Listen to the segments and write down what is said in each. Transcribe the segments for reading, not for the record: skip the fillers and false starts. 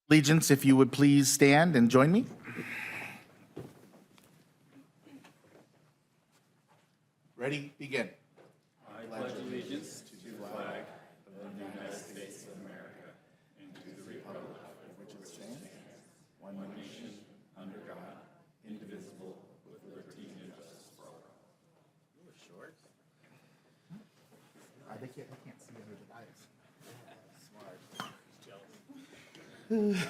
Allegiance, if you would please stand and join me. Ready, begin. I can't see under the dais.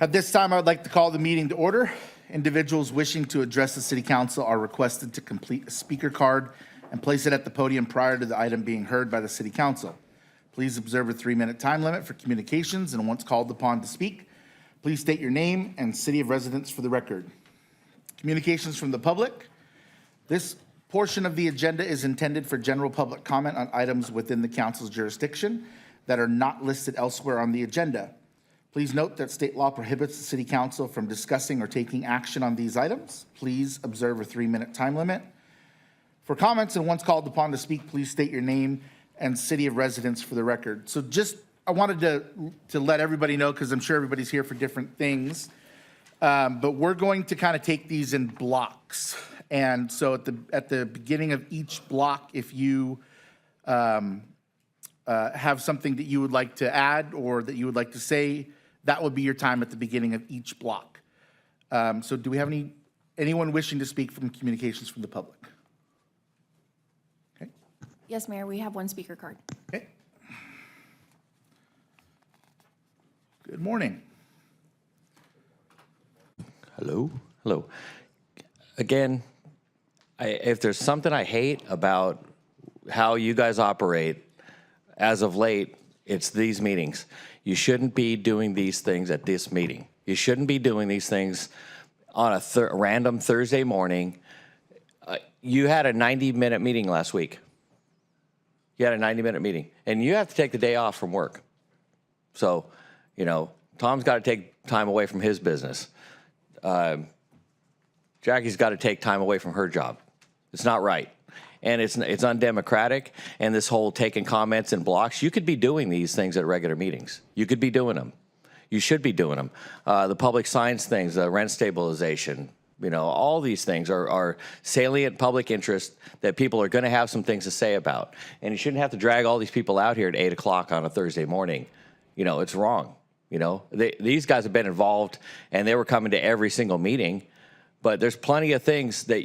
At this time, I would like to call the meeting to order. Individuals wishing to address the City Council are requested to complete a speaker card and place it at the podium prior to the item being heard by the City Council. Please observe a 3-minute time limit for communications, and once called upon to speak, please state your name and city of residence for the record. Communications from the public. This portion of the agenda is intended for general public comment on items within the council's jurisdiction that are not listed elsewhere on the agenda. Please note that state law prohibits the City Council from discussing or taking action on these items. Please observe a 3-minute time limit. For comments and once called upon to speak, please state your name and city of residence for the record. So I wanted to let everybody know, because I'm sure everybody's here for different things, but we're going to kind of take these in blocks. And so at the beginning of each block, if you have something that you would like to add or that you would like to say, that would be your time at the beginning of each block. So do we have anyone wishing to speak from communications from the public? Okay. Yes, Mayor, we have one speaker card. Okay. Good morning. Hello? Hello. Again, if there's something I hate about how you guys operate as of late, it's these meetings. You shouldn't be doing these things at this meeting. You shouldn't be doing these things on a random Thursday morning. You had a 90-minute meeting last week. You had a 90-minute meeting, and you have to take the day off from work. So, Tom's got to take time away from his business. Jackie's got to take time away from her job. It's not right. And it's undemocratic, and this whole taking comments in blocks, you could be doing these things at regular meetings. You could be doing them. You should be doing them. The public signs things, the rent stabilization, all these things are salient public interest that people are going to have some things to say about. And you shouldn't have to drag all these people out here at 8 o'clock on a Thursday morning. It's wrong. These guys have been involved, and they were coming to every single meeting, but there's plenty of things that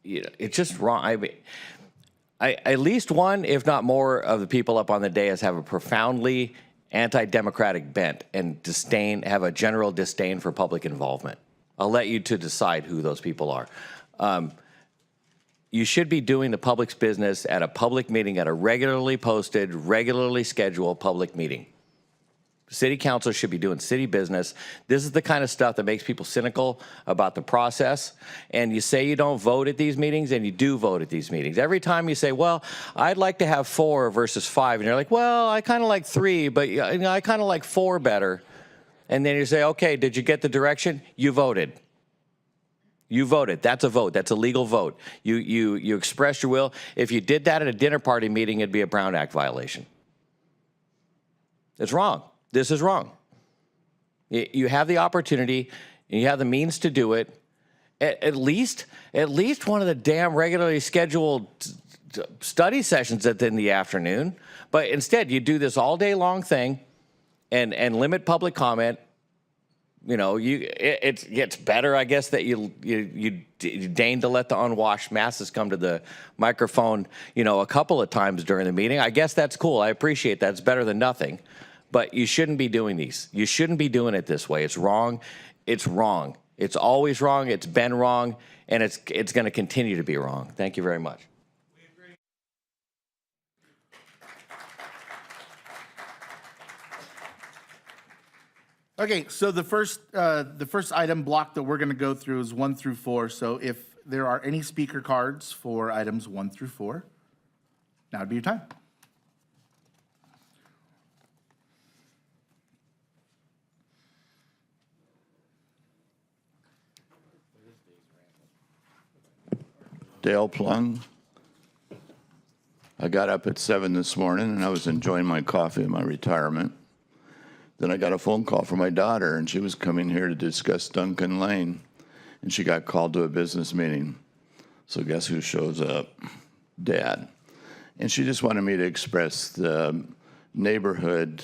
it's just wrong. At least one, if not more, of the people up on the dais have a profoundly anti-democratic bent and have a general disdain for public involvement. I'll let you to decide who those people are. You should be doing the public's business at a public meeting, at a regularly posted, regularly scheduled public meeting. City council should be doing city business. This is the kind of stuff that makes people cynical about the process. And you say you don't vote at these meetings, and you do vote at these meetings. Every time you say, well, I'd like to have 4 versus 5. And you're like, well, I kind of like 3, but I kind of like 4 better. And then you say, okay, did you get the direction? You voted. You voted. That's a vote. That's a legal vote. You expressed your will. If you did that at a dinner party meeting, it'd be a Brown Act violation. It's wrong. This is wrong. You have the opportunity, and you have the means to do it. At least one of the damn regularly scheduled study sessions in the afternoon. But instead, you do this all day long thing, and limit public comment. It gets better, I guess, that you deign to let the unwashed masses come to the microphone, a couple of times during the meeting. I guess that's cool. I appreciate that. It's better than nothing. But you shouldn't be doing these. You shouldn't be doing it this way. It's wrong. It's wrong. It's always wrong. It's been wrong, and it's going to continue to be wrong. Thank you very much. Okay, so the first item block that we're going to go through is 1 through 4. So if there are any speaker cards for items 1 through 4, now would be your time. Dale Plung. I got up at 7 this morning, and I was enjoying my coffee in my retirement. Then I got a phone call from my daughter, and she was coming here to discuss Duncan Lane, and she got called to a business meeting. So guess who shows up? Dad. And she just wanted me to express the neighborhood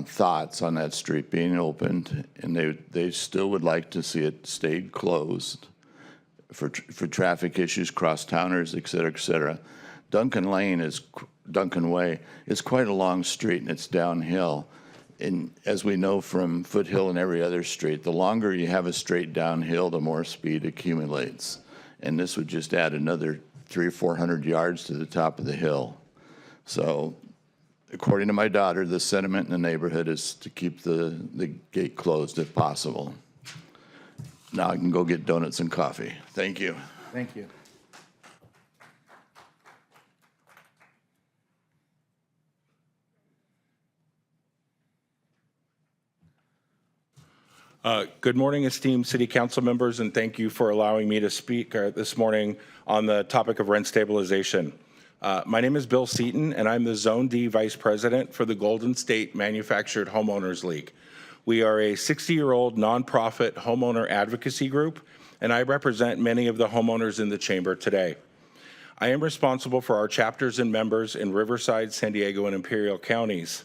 thoughts on that street being opened, and they still would like to see it stayed closed for traffic issues, cross-towners, et cetera, et cetera. Duncan Way is quite a long street, and it's downhill. And as we know from Foothill and every other street, the longer you have a straight downhill, the more speed accumulates. And this would just add another 300 or 400 yards to the top of the hill. So according to my daughter, the sentiment in the neighborhood is to keep the gate closed if possible. Now I can go get donuts and coffee. Thank you. Thank you. Good morning, esteemed City Council members, and thank you for allowing me to speak this morning on the topic of rent stabilization. My name is Bill Seaton, and I'm the Zone D Vice President for the Golden State Manufactured Homeowners League. We are a 60-year-old nonprofit homeowner advocacy group, and I represent many of the homeowners in the chamber today. I am responsible for our chapters and members in Riverside, San Diego, and Imperial counties.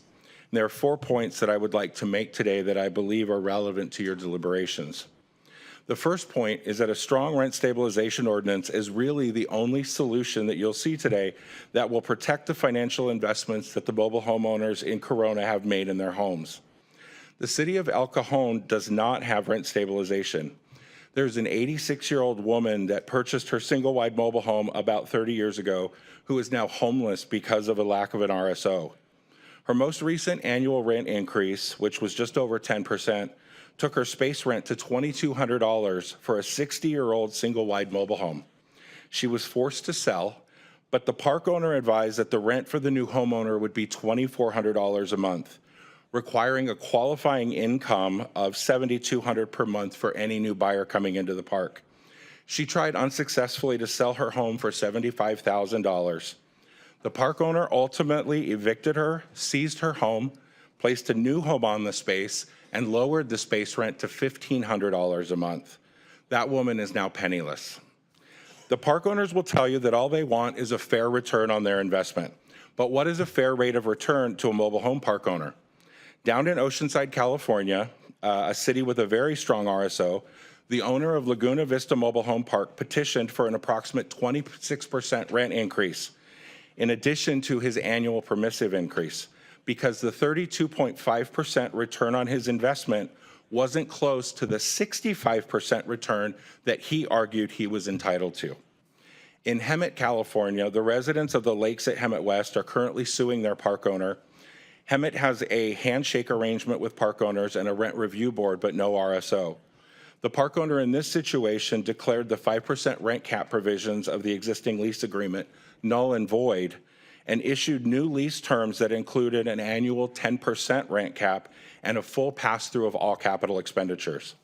There are 4 points that I would like to make today that I believe are relevant to your deliberations. The first point is that a strong rent stabilization ordinance is really the only solution that you'll see today that will protect the financial investments that the mobile homeowners in Corona have made in their homes. The city of El Cajon does not have rent stabilization. There's an 86-year-old woman that purchased her single-wide mobile home about 30 years ago who is now homeless because of a lack of an RSO. Her most recent annual rent increase, which was just over 10%, took her space rent to $2,200 for a 60-year-old single-wide mobile home. She was forced to sell, but the park owner advised that the rent for the new homeowner would be $2,400 a month, requiring a qualifying income of $7,200 per month for any new buyer coming into the park. She tried unsuccessfully to sell her home for $75,000. The park owner ultimately evicted her, seized her home, placed a new home on the space, and lowered the space rent to $1,500 a month. That woman is now penniless. The park owners will tell you that all they want is a fair return on their investment. But what is a fair rate of return to a mobile home park owner? Down in Oceanside, California, a city with a very strong RSO, the owner of Laguna Vista Mobile Home Park petitioned for an approximate 26% rent increase, in addition to his annual permissive increase, because the 32.5% return on his investment wasn't close to the 65% return that he argued he was entitled to. In Hemet, California, the residents of the Lakes at Hemet West are currently suing their park owner. Hemet has a handshake arrangement with park owners and a rent review board, but no RSO. The park owner in this situation declared the 5% rent cap provisions of the existing lease agreement null and void, and issued new lease terms that included an annual 10% rent cap and a full pass-through of all capital expenditures.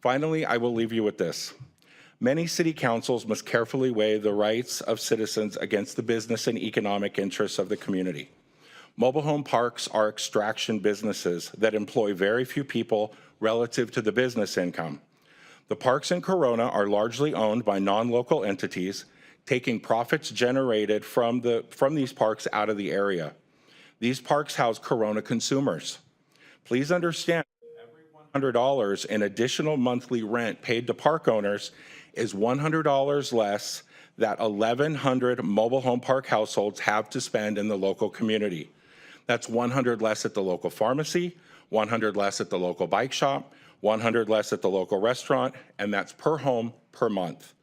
Finally, I will leave you with this. Many city councils must carefully weigh the rights of citizens against the business and economic interests of the community. Mobile home parks are extraction businesses that employ very few people relative to the business income. The parks in Corona are largely owned by non-local entities, taking profits generated from these parks out of the area. These parks house Corona consumers. Please understand that every $100 in additional monthly rent paid to park owners is $100 less that 1,100 mobile home park households have to spend in the local community. That's 100 less at the local pharmacy, 100 less at the local bike shop, 100 less at the local restaurant, and that's per home per month.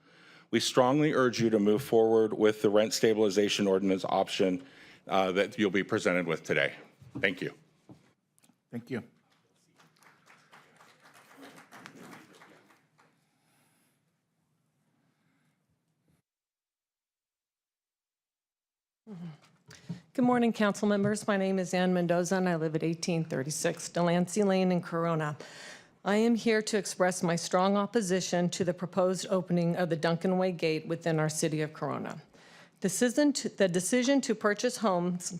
We strongly urge you to move forward with the rent stabilization ordinance option that you'll be presented with today. Thank you. Thank you. Good morning, council members. My name is Ann Mendoza, and I live at 1836 Delancey Lane in Corona. I am here to express my strong opposition to the proposed opening of the Duncan Way Gate within our city of Corona. The decision to purchase homes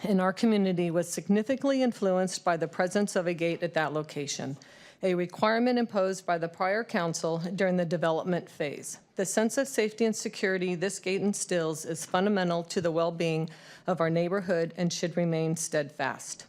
in our community was significantly influenced by the presence of a gate at that location, a requirement imposed by the prior council during the development phase. The sense of safety and security this gate instills is fundamental to the well-being of our neighborhood and should remain steadfast.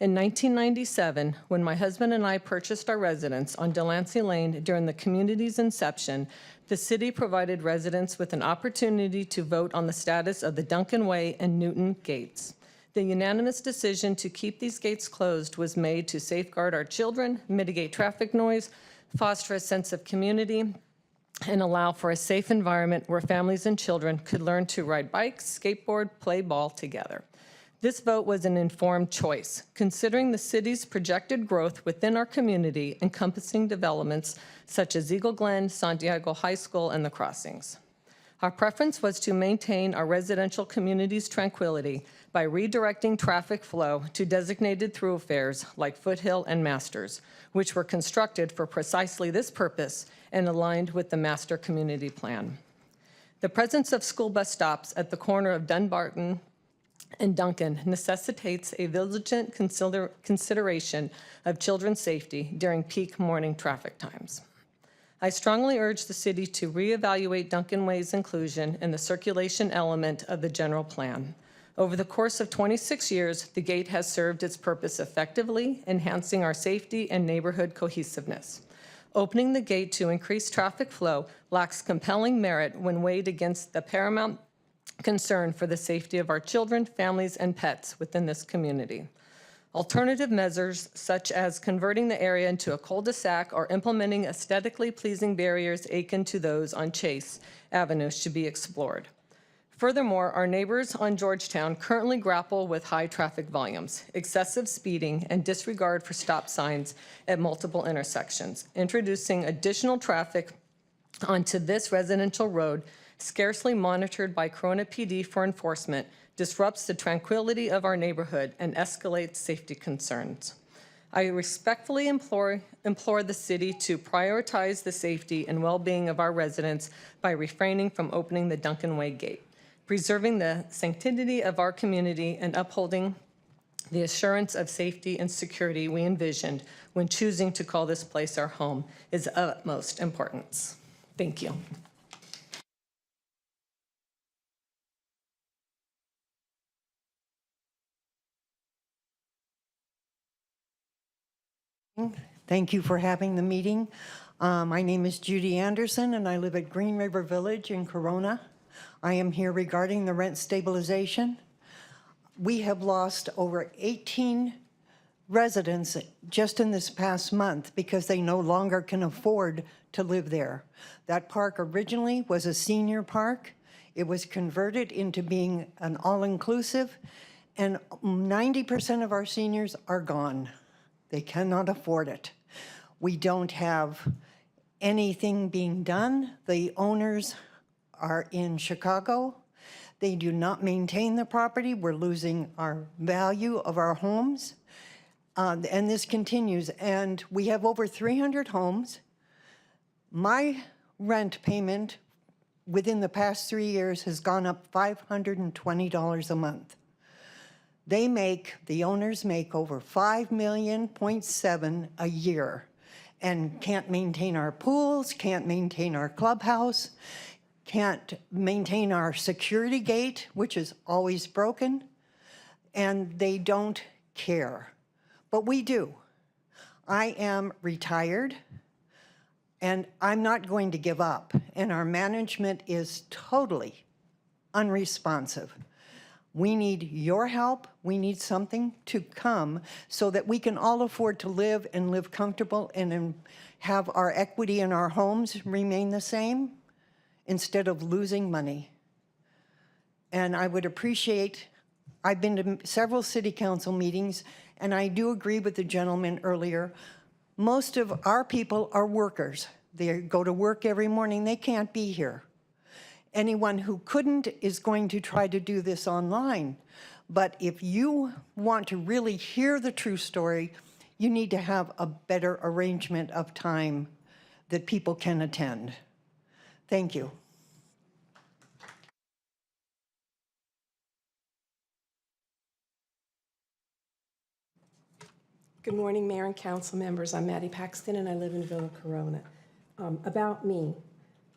In 1997, when my husband and I purchased our residence on Delancey Lane during the community's inception, the city provided residents with an opportunity to vote on the status of the Duncan Way and Newton gates. The unanimous decision to keep these gates closed was made to safeguard our children, mitigate traffic noise, foster a sense of community, and allow for a safe environment where families and children could learn to ride bikes, skateboard, play ball together. This vote was an informed choice, considering the city's projected growth within our community, encompassing developments such as Eagle Glen, Santiago High School, and the Crossings. Our preference was to maintain our residential community's tranquility by redirecting traffic flow to designated thoroughfares like Foothill and Masters, which were constructed for precisely this purpose and aligned with the master community plan. The presence of school bus stops at the corner of Dunbarton and Duncan necessitates a vigilant consideration of children's safety during peak morning traffic times. I strongly urge the city to reevaluate Duncan Way's inclusion in the circulation element of the general plan. Over the course of 26 years, the gate has served its purpose effectively, enhancing our safety and neighborhood cohesiveness. Opening the gate to increase traffic flow lacks compelling merit when weighed against the paramount concern for the safety of our children, families, and pets within this community. Alternative measures such as converting the area into a cul-de-sac or implementing aesthetically pleasing barriers akin to those on Chase Avenue should be explored. Furthermore, our neighbors on Georgetown currently grapple with high traffic volumes, excessive speeding, and disregard for stop signs at multiple intersections. Introducing additional traffic onto this residential road, scarcely monitored by Corona PD for enforcement, disrupts the tranquility of our neighborhood and escalates safety concerns. I respectfully implore the city to prioritize the safety and well-being of our residents by refraining from opening the Duncan Way gate. Preserving the sanctity of our community and upholding the assurance of safety and security we envisioned when choosing to call this place our home is of utmost importance. Thank you. Thank you for having the meeting. My name is Judy Anderson, and I live at Green River Village in Corona. I am here regarding the rent stabilization. We have lost over 18 residents just in this past month because they no longer can afford to live there. That park originally was a senior park. It was converted into being an all-inclusive, and 90% of our seniors are gone. They cannot afford it. We don't have anything being done. The owners are in Chicago. They do not maintain the property. We're losing our value of our homes. And this continues. And we have over 300 homes. My rent payment within the past 3 years has gone up $520 a month. The owners make over $5.7 million a year and can't maintain our pools, can't maintain our clubhouse, can't maintain our security gate, which is always broken, and they don't care. But we do. I am retired, and I'm not going to give up, and our management is totally unresponsive. We need your help. We need something to come so that we can all afford to live and live comfortable and have our equity in our homes remain the same instead of losing money. And I would appreciate, I've been to several city council meetings, and I do agree with the gentleman earlier. Most of our people are workers. They go to work every morning. They can't be here. Anyone who couldn't is going to try to do this online. But if you want to really hear the true story, you need to have a better arrangement of time that people can attend. Thank you. Good morning, Mayor and council members. I'm Maddie Paxton, and I live in Villa Corona. About me,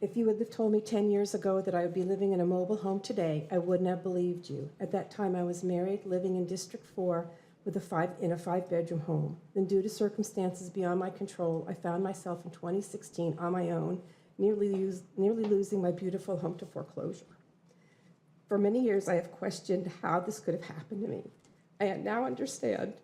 if you would have told me 10 years ago that I would be living in a mobile home today, I wouldn't have believed you. At that time, I was married, living in District 4 in a five-bedroom home. Then, due to circumstances beyond my control, I found myself in 2016 on my own, nearly losing my beautiful home to foreclosure. For many years, I have questioned how this could have happened to me. I now understand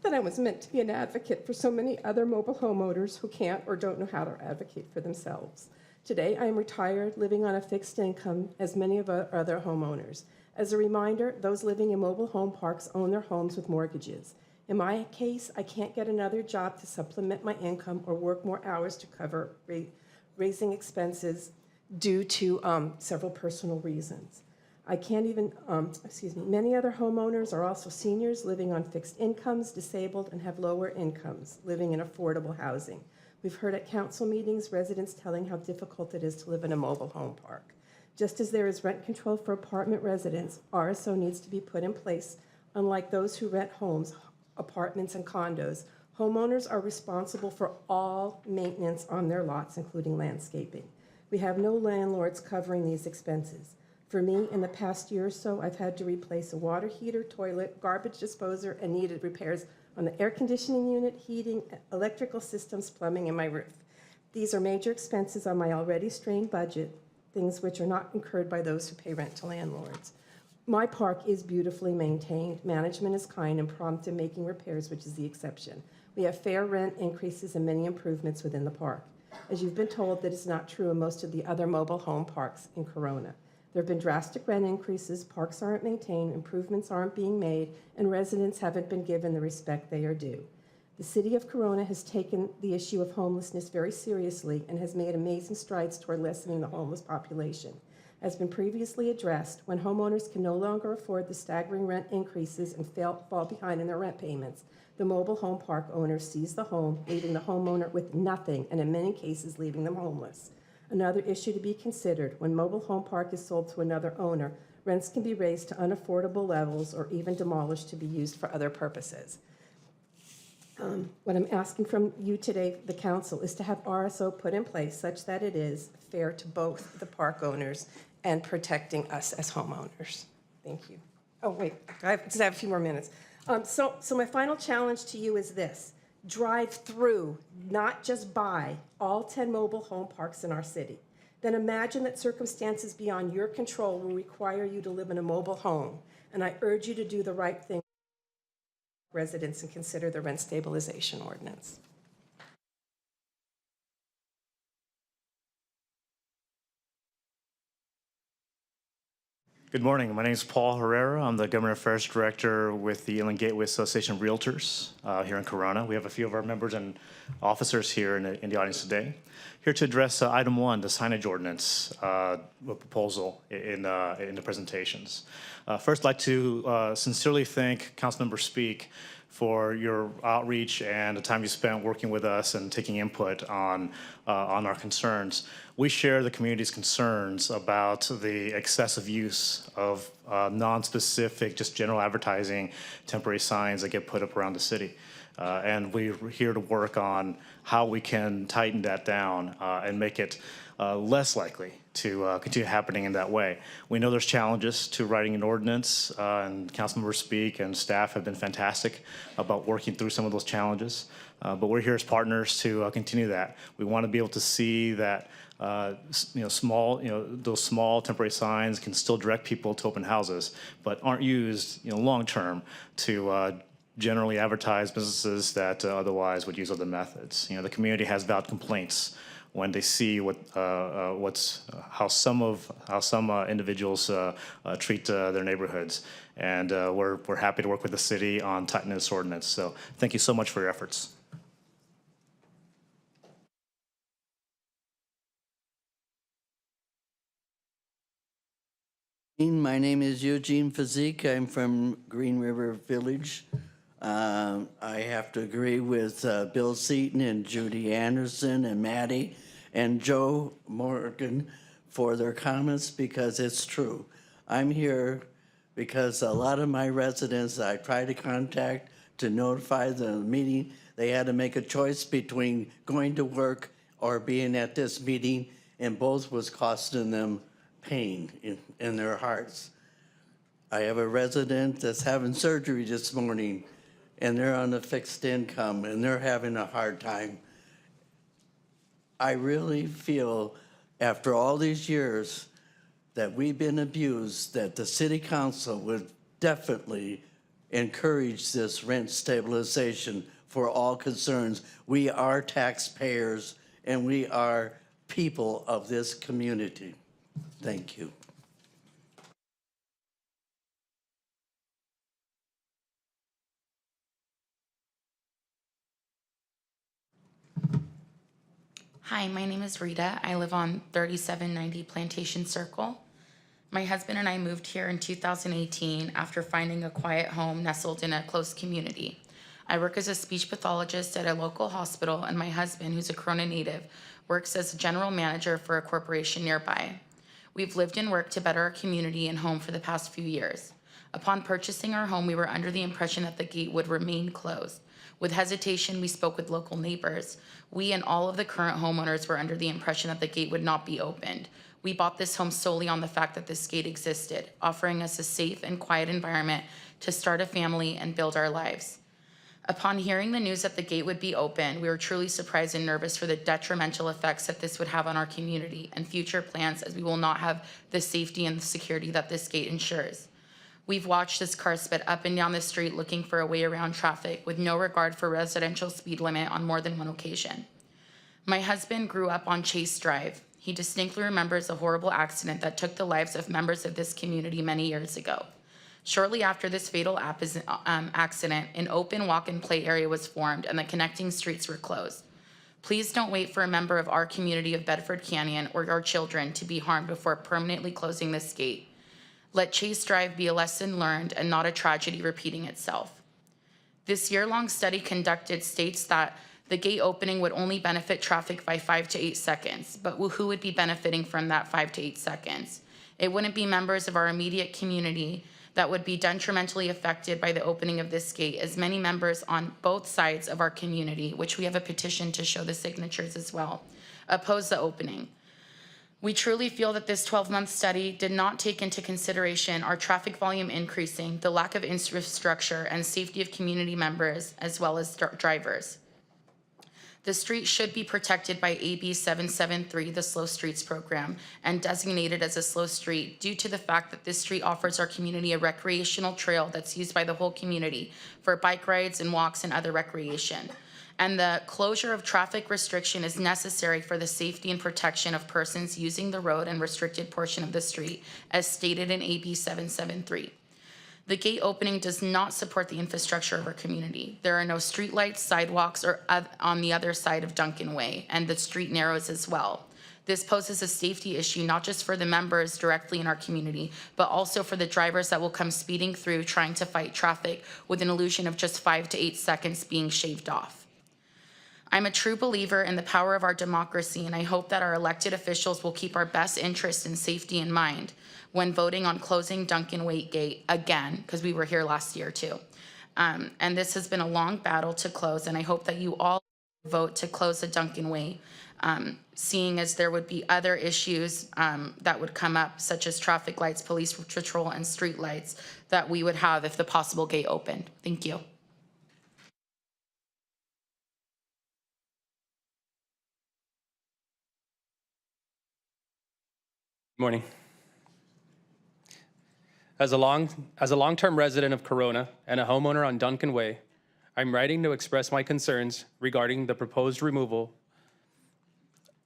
that I was meant to be an advocate for so many other mobile homeowners who can't or don't know how to advocate for themselves. Today, I am retired, living on a fixed income, as many of our other homeowners. As a reminder, those living in mobile home parks own their homes with mortgages. In my case, I can't get another job to supplement my income or work more hours to cover raising expenses due to several personal reasons. I can't even, many other homeowners are also seniors living on fixed incomes, disabled, and have lower incomes, living in affordable housing. We've heard at council meetings residents telling how difficult it is to live in a mobile home park. Just as there is rent control for apartment residents, RSO needs to be put in place. Unlike those who rent homes, apartments, and condos, homeowners are responsible for all maintenance on their lots, including landscaping. We have no landlords covering these expenses. For me, in the past year or so, I've had to replace a water heater, toilet, garbage disposer, and needed repairs on the air conditioning unit, heating, electrical systems, plumbing, and my roof. These are major expenses on my already strained budget, things which are not incurred by those who pay rent to landlords. My park is beautifully maintained, management is kind and prompt in making repairs, which is the exception. We have fair rent increases and many improvements within the park. As you've been told, that is not true in most of the other mobile home parks in Corona. There have been drastic rent increases, parks aren't maintained, improvements aren't being made, and residents haven't been given the respect they are due. The city of Corona has taken the issue of homelessness very seriously and has made amazing strides toward lessening the homeless population. As been previously addressed, when homeowners can no longer afford the staggering rent increases and fall behind in their rent payments, the mobile home park owner seize the home, leaving the homeowner with nothing, and in many cases, leaving them homeless. Another issue to be considered, when mobile home park is sold to another owner, rents can be raised to unaffordable levels or even demolished to be used for other purposes. What I'm asking from you today, the council, is to have RSO put in place such that it is fair to both the park owners and protecting us as homeowners. Thank you. Oh, wait, I have a few more minutes. So my final challenge to you is this. Drive through, not just by, all 10 mobile home parks in our city. Then imagine that circumstances beyond your control will require you to live in a mobile home. And I urge you to do the right thing, residents, and consider the rent stabilization ordinance. Good morning. My name is Paul Herrera. I'm the Government Affairs Director with the Inland Gateway Association of Realtors here in Corona. We have a few of our members and officers here in the audience today. Here to address item 1, the signage ordinance proposal in the presentations. First, I'd like to sincerely thank Councilmember Speak for your outreach and the time you spent working with us and taking input on our concerns. We share the community's concerns about the excessive use of non-specific, just general advertising, temporary signs that get put up around the city. And we're here to work on how we can tighten that down and make it less likely to continue happening in that way. We know there's challenges to writing an ordinance, and Councilmember Speak and staff have been fantastic about working through some of those challenges. But we're here as partners to continue that. We want to be able to see that those small temporary signs can still direct people to open houses, but aren't used long term to generally advertise businesses that otherwise would use other methods. The community has valid complaints when they see how some individuals treat their neighborhoods, and we're happy to work with the city on tightening this ordinance. So thank you so much for your efforts. My name is Eugene Physique. I'm from Green River Village. I have to agree with Bill Seaton and Judy Anderson and Maddie and Joe Morgan for their comments, because it's true. I'm here because a lot of my residents I try to contact to notify the meeting. They had to make a choice between going to work or being at this meeting, and both was costing them pain in their hearts. I have a resident that's having surgery this morning, and they're on a fixed income, and they're having a hard time. I really feel, after all these years that we've been abused, that the city council would definitely encourage this rent stabilization for all concerns. We are taxpayers, and we are people of this community. Thank you. Hi, my name is Rita. I live on 3790 Plantation Circle. My husband and I moved here in 2018 after finding a quiet home nestled in a close community. I work as a speech pathologist at a local hospital, and my husband, who's a Corona native, works as a general manager for a corporation nearby. We've lived and worked to better our community and home for the past few years. Upon purchasing our home, we were under the impression that the gate would remain closed. With hesitation, we spoke with local neighbors. We and all of the current homeowners were under the impression that the gate would not be opened. We bought this home solely on the fact that this gate existed, offering us a safe and quiet environment to start a family and build our lives. Upon hearing the news that the gate would be open, we were truly surprised and nervous for the detrimental effects that this would have on our community and future plans, as we will not have the safety and the security that this gate ensures. We've watched this car sped up and down the street looking for a way around traffic with no regard for residential speed limit on more than one occasion. My husband grew up on Chase Drive. He distinctly remembers a horrible accident that took the lives of members of this community many years ago. Shortly after this fatal accident, an open walk-and play area was formed and the connecting streets were closed. Please don't wait for a member of our community of Bedford Canyon or your children to be harmed before permanently closing this gate. Let Chase Drive be a lesson learned and not a tragedy repeating itself. This year-long study conducted states that the gate opening would only benefit traffic by 5 to 8 seconds, but who would be benefiting from that 5 to 8 seconds? It wouldn't be members of our immediate community that would be detrimentally affected by the opening of this gate, as many members on both sides of our community, which we have a petition to show the signatures as well, oppose the opening. We truly feel that this 12-month study did not take into consideration our traffic volume increasing, the lack of infrastructure, and safety of community members, as well as drivers. The street should be protected by AB 773, the Slow Streets Program, and designated as a slow street due to the fact that this street offers our community a recreational trail that's used by the whole community for bike rides and walks and other recreation. And the closure of traffic restriction is necessary for the safety and protection of persons using the road and restricted portion of the street, as stated in AB 773. The gate opening does not support the infrastructure of our community. There are no streetlights, sidewalks, or on the other side of Duncan Way, and the street narrows as well. This poses a safety issue not just for the members directly in our community, but also for the drivers that will come speeding through trying to fight traffic with an illusion of just 5 to 8 seconds being shaved off. I'm a true believer in the power of our democracy, and I hope that our elected officials will keep our best interests and safety in mind when voting on closing Duncan Way Gate again, because we were here last year too. And this has been a long battle to close, and I hope that you all vote to close the Duncan Way, seeing as there would be other issues that would come up, such as traffic lights, police patrol, and street lights that we would have if the possible gate opened. Thank you. Morning. As a long-term resident of Corona and a homeowner on Duncan Way, I'm writing to express my concerns regarding the proposed removal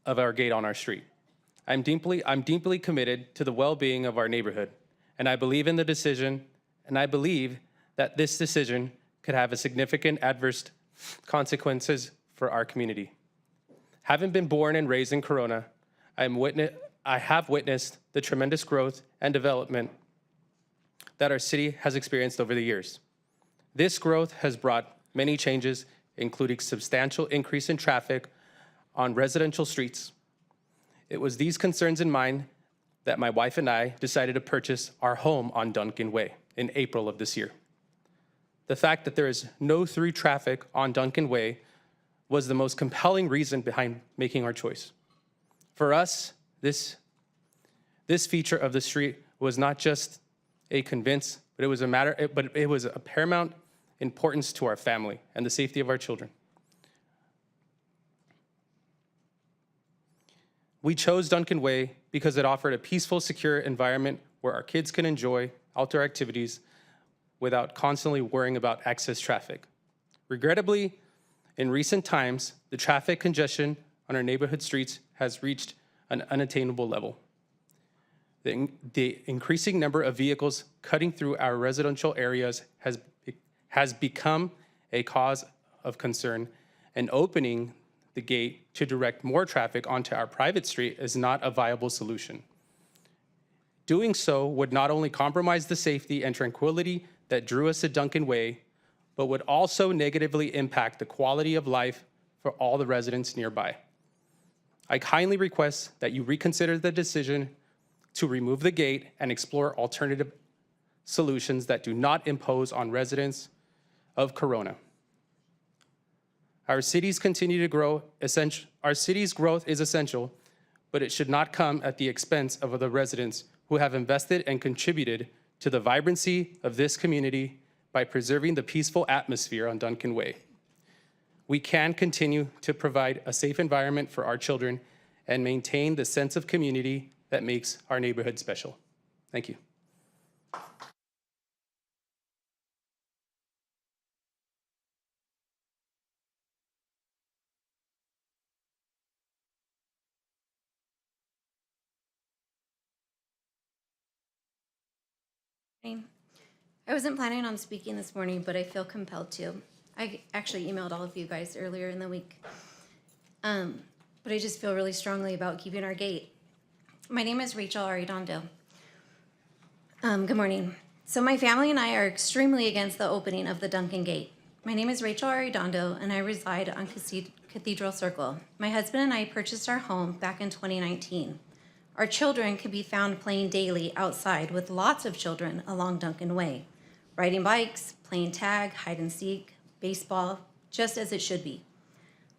of our gate on our street. I'm deeply committed to the well-being of our neighborhood, and I believe in the decision, and I believe that this decision could have a significant adverse consequences for our community. Having been born and raised in Corona, I have witnessed the tremendous growth and development that our city has experienced over the years. This growth has brought many changes, including substantial increase in traffic on residential streets. It was these concerns in mind that my wife and I decided to purchase our home on Duncan Way in April of this year. The fact that there is no through traffic on Duncan Way was the most compelling reason behind making our choice. For us, this feature of the street was not just a convince, but it was a paramount importance to our family and the safety of our children. We chose Duncan Way because it offered a peaceful, secure environment where our kids can enjoy outdoor activities without constantly worrying about excess traffic. Regrettably, in recent times, the traffic congestion on our neighborhood streets has reached an unattainable level. The increasing number of vehicles cutting through our residential areas has become a cause of concern, and opening the gate to direct more traffic onto our private street is not a viable solution. Doing so would not only compromise the safety and tranquility that drew us to Duncan Way, but would also negatively impact the quality of life for all the residents nearby. I kindly request that you reconsider the decision to remove the gate and explore alternative solutions that do not impose on residents of Corona. Our city's growth is essential, but it should not come at the expense of the residents who have invested and contributed to the vibrancy of this community by preserving the peaceful atmosphere on Duncan Way. We can continue to provide a safe environment for our children and maintain the sense of community that makes our neighborhood special. Thank you. I wasn't planning on speaking this morning, but I feel compelled to. I actually emailed all of you guys earlier in the week. But I just feel really strongly about keeping our gate. My name is Rachel Arredondo. Good morning. So my family and I are extremely against the opening of the Duncan Gate. My name is Rachel Arredondo, and I reside on Cathedral Circle. My husband and I purchased our home back in 2019. Our children can be found playing daily outside with lots of children along Duncan Way, riding bikes, playing tag, hide and seek, baseball, just as it should be.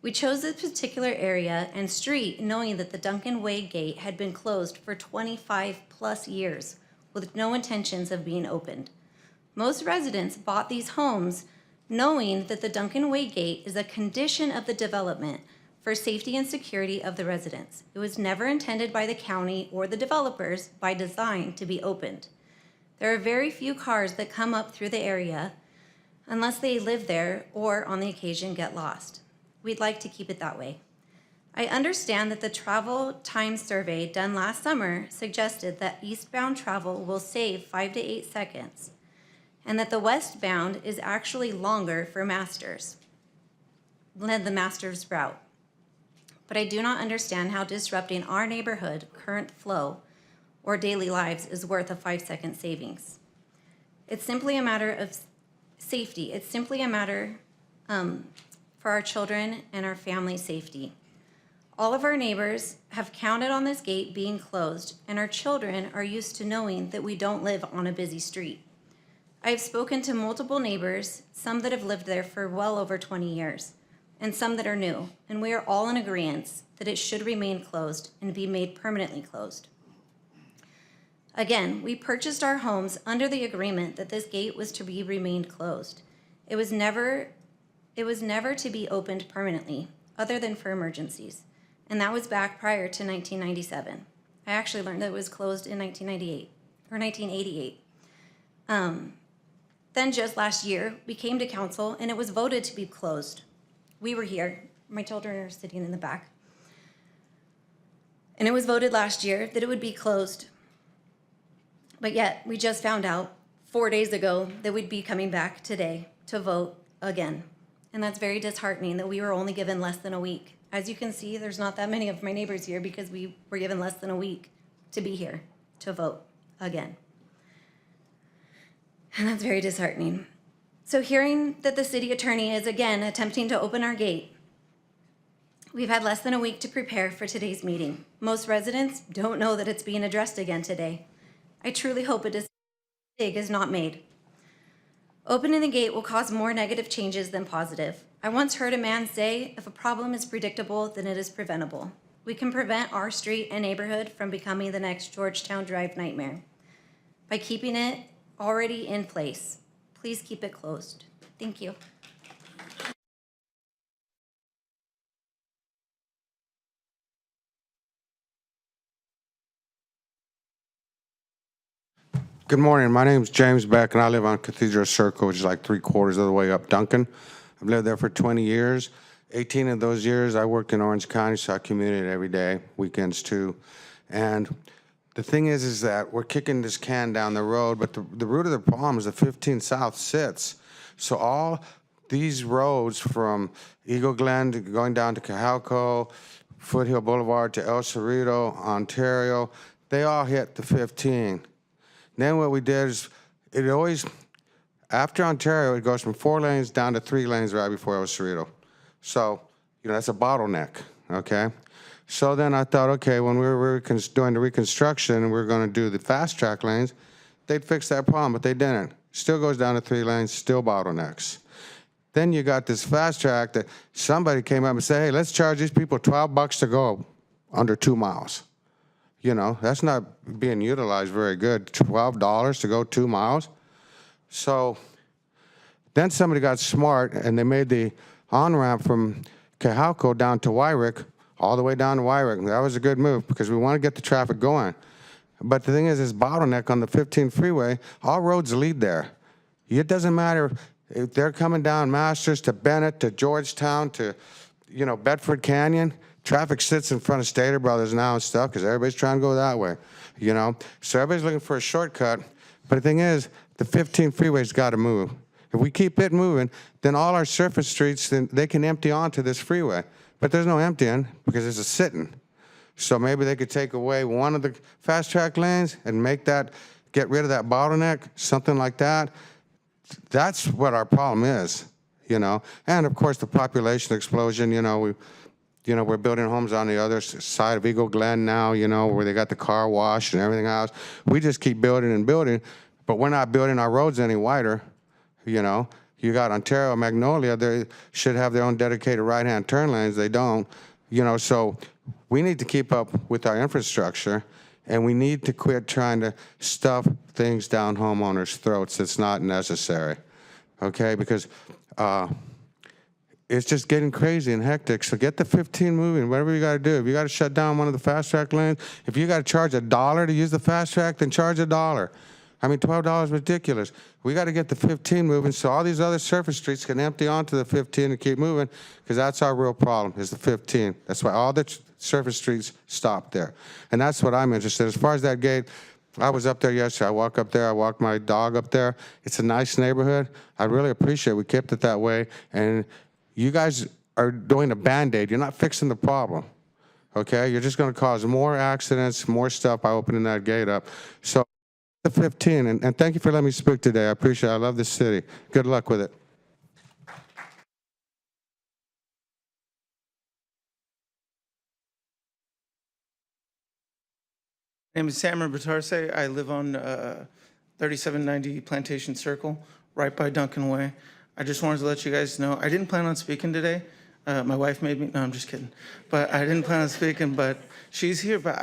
We chose this particular area and street knowing that the Duncan Way gate had been closed for 25 plus years with no intentions of being opened. Most residents bought these homes knowing that the Duncan Way gate is a condition of the development for safety and security of the residents. It was never intended by the county or the developers by design to be opened. There are very few cars that come up through the area unless they live there or on the occasion get lost. We'd like to keep it that way. I understand that the travel time survey done last summer suggested that eastbound travel will save 5 to 8 seconds, and that the westbound is actually longer for Masters than the Masters route. But I do not understand how disrupting our neighborhood current flow or daily lives is worth a 5-second savings. It's simply a matter of safety. It's simply a matter for our children and our family safety. All of our neighbors have counted on this gate being closed, and our children are used to knowing that we don't live on a busy street. I have spoken to multiple neighbors, some that have lived there for well over 20 years, and some that are new, and we are all in agreement that it should remain closed and be made permanently closed. Again, we purchased our homes under the agreement that this gate was to be remained closed. It was never to be opened permanently, other than for emergencies, and that was back prior to 1997. I actually learned that it was closed in 1998, or 1988. Then just last year, we came to council and it was voted to be closed. We were here, my children are sitting in the back. And it was voted last year that it would be closed. But yet, we just found out 4 days ago that we'd be coming back today to vote again. And that's very disheartening that we were only given less than a week. As you can see, there's not that many of my neighbors here because we were given less than a week to be here to vote again. And that's very disheartening. So hearing that the city attorney is again attempting to open our gate, we've had less than a week to prepare for today's meeting. Most residents don't know that it's being addressed again today. I truly hope a decision is not made. Opening the gate will cause more negative changes than positive. I once heard a man say, if a problem is predictable, then it is preventable. We can prevent our street and neighborhood from becoming the next Georgetown Drive nightmare by keeping it already in place. Please keep it closed. Thank you. Good morning. My name is James Beck, and I live on Cathedral Circle, which is like 3/4 of the way up Duncan. I've lived there for 20 years. 18 of those years, I worked in Orange County, so I commuted every day, weekends too. And the thing is that we're kicking this can down the road, but the root of the problem is the 15 South sits. So all these roads from Eagle Glen to going down to Cajalco, Foothill Boulevard to El Cerrito, Ontario, they all hit the 15. Then what we did is, it always, after Ontario, it goes from 4 lanes down to 3 lanes right before El Cerrito. So, that's a bottleneck, okay? So then I thought, okay, when we were doing the reconstruction and we were gonna do the fast track lanes, they'd fix that problem, but they didn't. Still goes down to 3 lanes, still bottlenecks. Then you got this fast track that somebody came up and said, hey, let's charge these people $12 to go under 2 miles. That's not being utilized very good. $12 to go 2 miles. So then somebody got smart and they made the on-ramp from Cajalco down to Wyrick, all the way down to Wyrick. That was a good move because we want to get the traffic going. But the thing is, this bottleneck on the 15 freeway, all roads lead there. It doesn't matter if they're coming down Masters to Bennett to Georgetown to, Bedford Canyon. Traffic sits in front of Stater Brothers now and stuff because everybody's trying to go that way, So everybody's looking for a shortcut. But the thing is, the 15 freeway's got to move. If we keep it moving, then all our surface streets, then they can empty onto this freeway. But there's no emptying because there's a sitting. So maybe they could take away one of the fast track lanes and get rid of that bottleneck, something like that. That's what our problem is, And of course, the population explosion, we're building homes on the other side of Eagle Glen now, where they got the car wash and everything else. We just keep building and building, but we're not building our roads any wider, You got Ontario, Magnolia, they should have their own dedicated right-hand turn lanes. They don't, so we need to keep up with our infrastructure, and we need to quit trying to stuff things down homeowners' throats that's not necessary, okay? Because it's just getting crazy and hectic. So get the 15 moving, whatever you got to do. If you got to shut down one of the fast track lanes, if you got to charge $1 to use the fast track, then charge $1. I mean, $12 is ridiculous. We got to get the 15 moving so all these other surface streets can empty onto the 15 and keep moving, because that's our real problem, is the 15. That's why all the surface streets stop there. And that's what I'm interested in. As far as that gate, I was up there yesterday. I walk up there. I walked my dog up there. It's a nice neighborhood. I really appreciate it. We kept it that way. And you guys are doing a Band-Aid. You're not fixing the problem, okay? You're just going to cause more accidents, more stuff by opening that gate up. So the 15, and thank you for letting me speak today. I appreciate it. I love this city. Good luck with it. My name is Samer Batarse. I live on 3790 Plantation Circle, right by Duncan Way. I just wanted to let you guys know, I didn't plan on speaking today. My wife made me, no, I'm just kidding. But I didn't plan on speaking, but she's here. But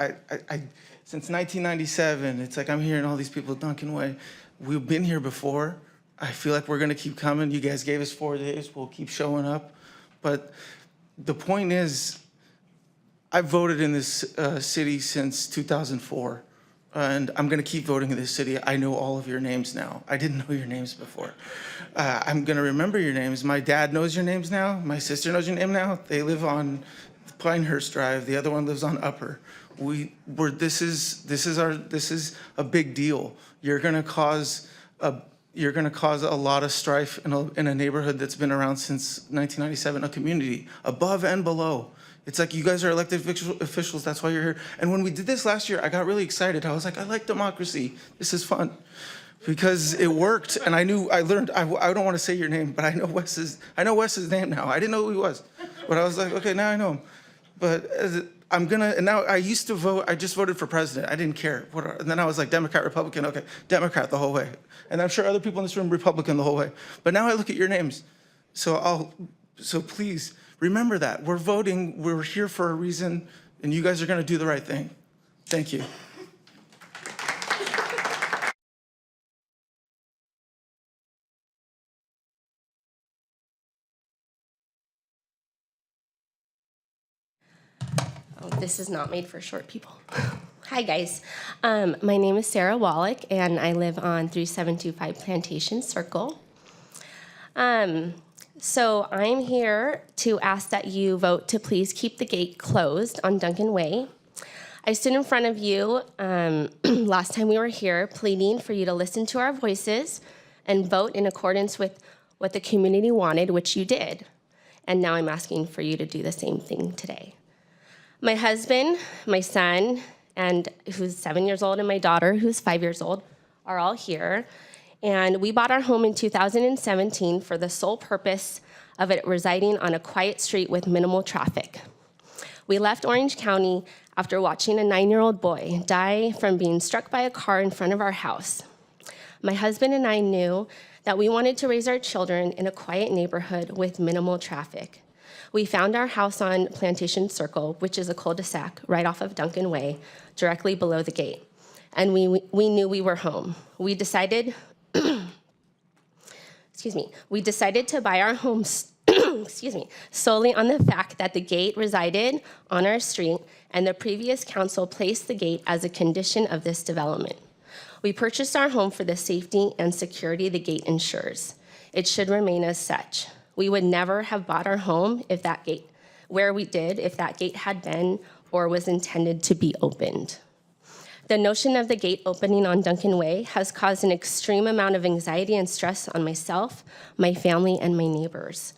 I since 1997, it's like I'm hearing all these people at Duncan Way. We've been here before. I feel like we're gonna keep coming. You guys gave us 4 days. We'll keep showing up. But the point is, I've voted in this city since 2004. And I'm going to keep voting in this city. I know all of your names now. I didn't know your names before. I'm going to remember your names. My dad knows your names now. My sister knows your name now. They live on Pinehurst Drive. The other one lives on Upper. This is a big deal. You're going to cause a lot of strife in a neighborhood that's been around since 1997, a community above and below. It's like you guys are elected officials, that's why you're here. And when we did this last year, I got really excited. I was like, I like democracy. This is fun. Because it worked, and I learned, I don't want to say your name, but I know Wes's name now. I didn't know who he was. But I was like, okay, now I know him. But and now I used to vote, I just voted for president. I didn't care. And then I was like Democrat, Republican, okay, Democrat the whole way. And I'm sure other people in this room, Republican the whole way. But now I look at your names. So please remember that. We're voting, we're here for a reason, and you guys are gonna do the right thing. Thank you. This is not made for short people. Hi, guys. My name is Sarah Wallach, and I live on 3725 Plantation Circle. So I'm here to ask that you vote to please keep the gate closed on Duncan Way. I stood in front of you last time we were here pleading for you to listen to our voices and vote in accordance with what the community wanted, which you did. And now I'm asking for you to do the same thing today. My husband, my son, and who's 7 years old, and my daughter, who's 5 years old, are all here. And we bought our home in 2017 for the sole purpose of it residing on a quiet street with minimal traffic. We left Orange County after watching a 9-year-old boy die from being struck by a car in front of our house. My husband and I knew that we wanted to raise our children in a quiet neighborhood with minimal traffic. We found our house on Plantation Circle, which is a cul-de-sac right off of Duncan Way, directly below the gate. And we knew we were home. We decided, we decided to buy our home, solely on the fact that the gate resided on our street and the previous council placed the gate as a condition of this development. We purchased our home for the safety and security the gate ensures. It should remain as such. We would never have bought our home if that gate had been or was intended to be opened. The notion of the gate opening on Duncan Way has caused an extreme amount of anxiety and stress on myself, my family, and my neighbors.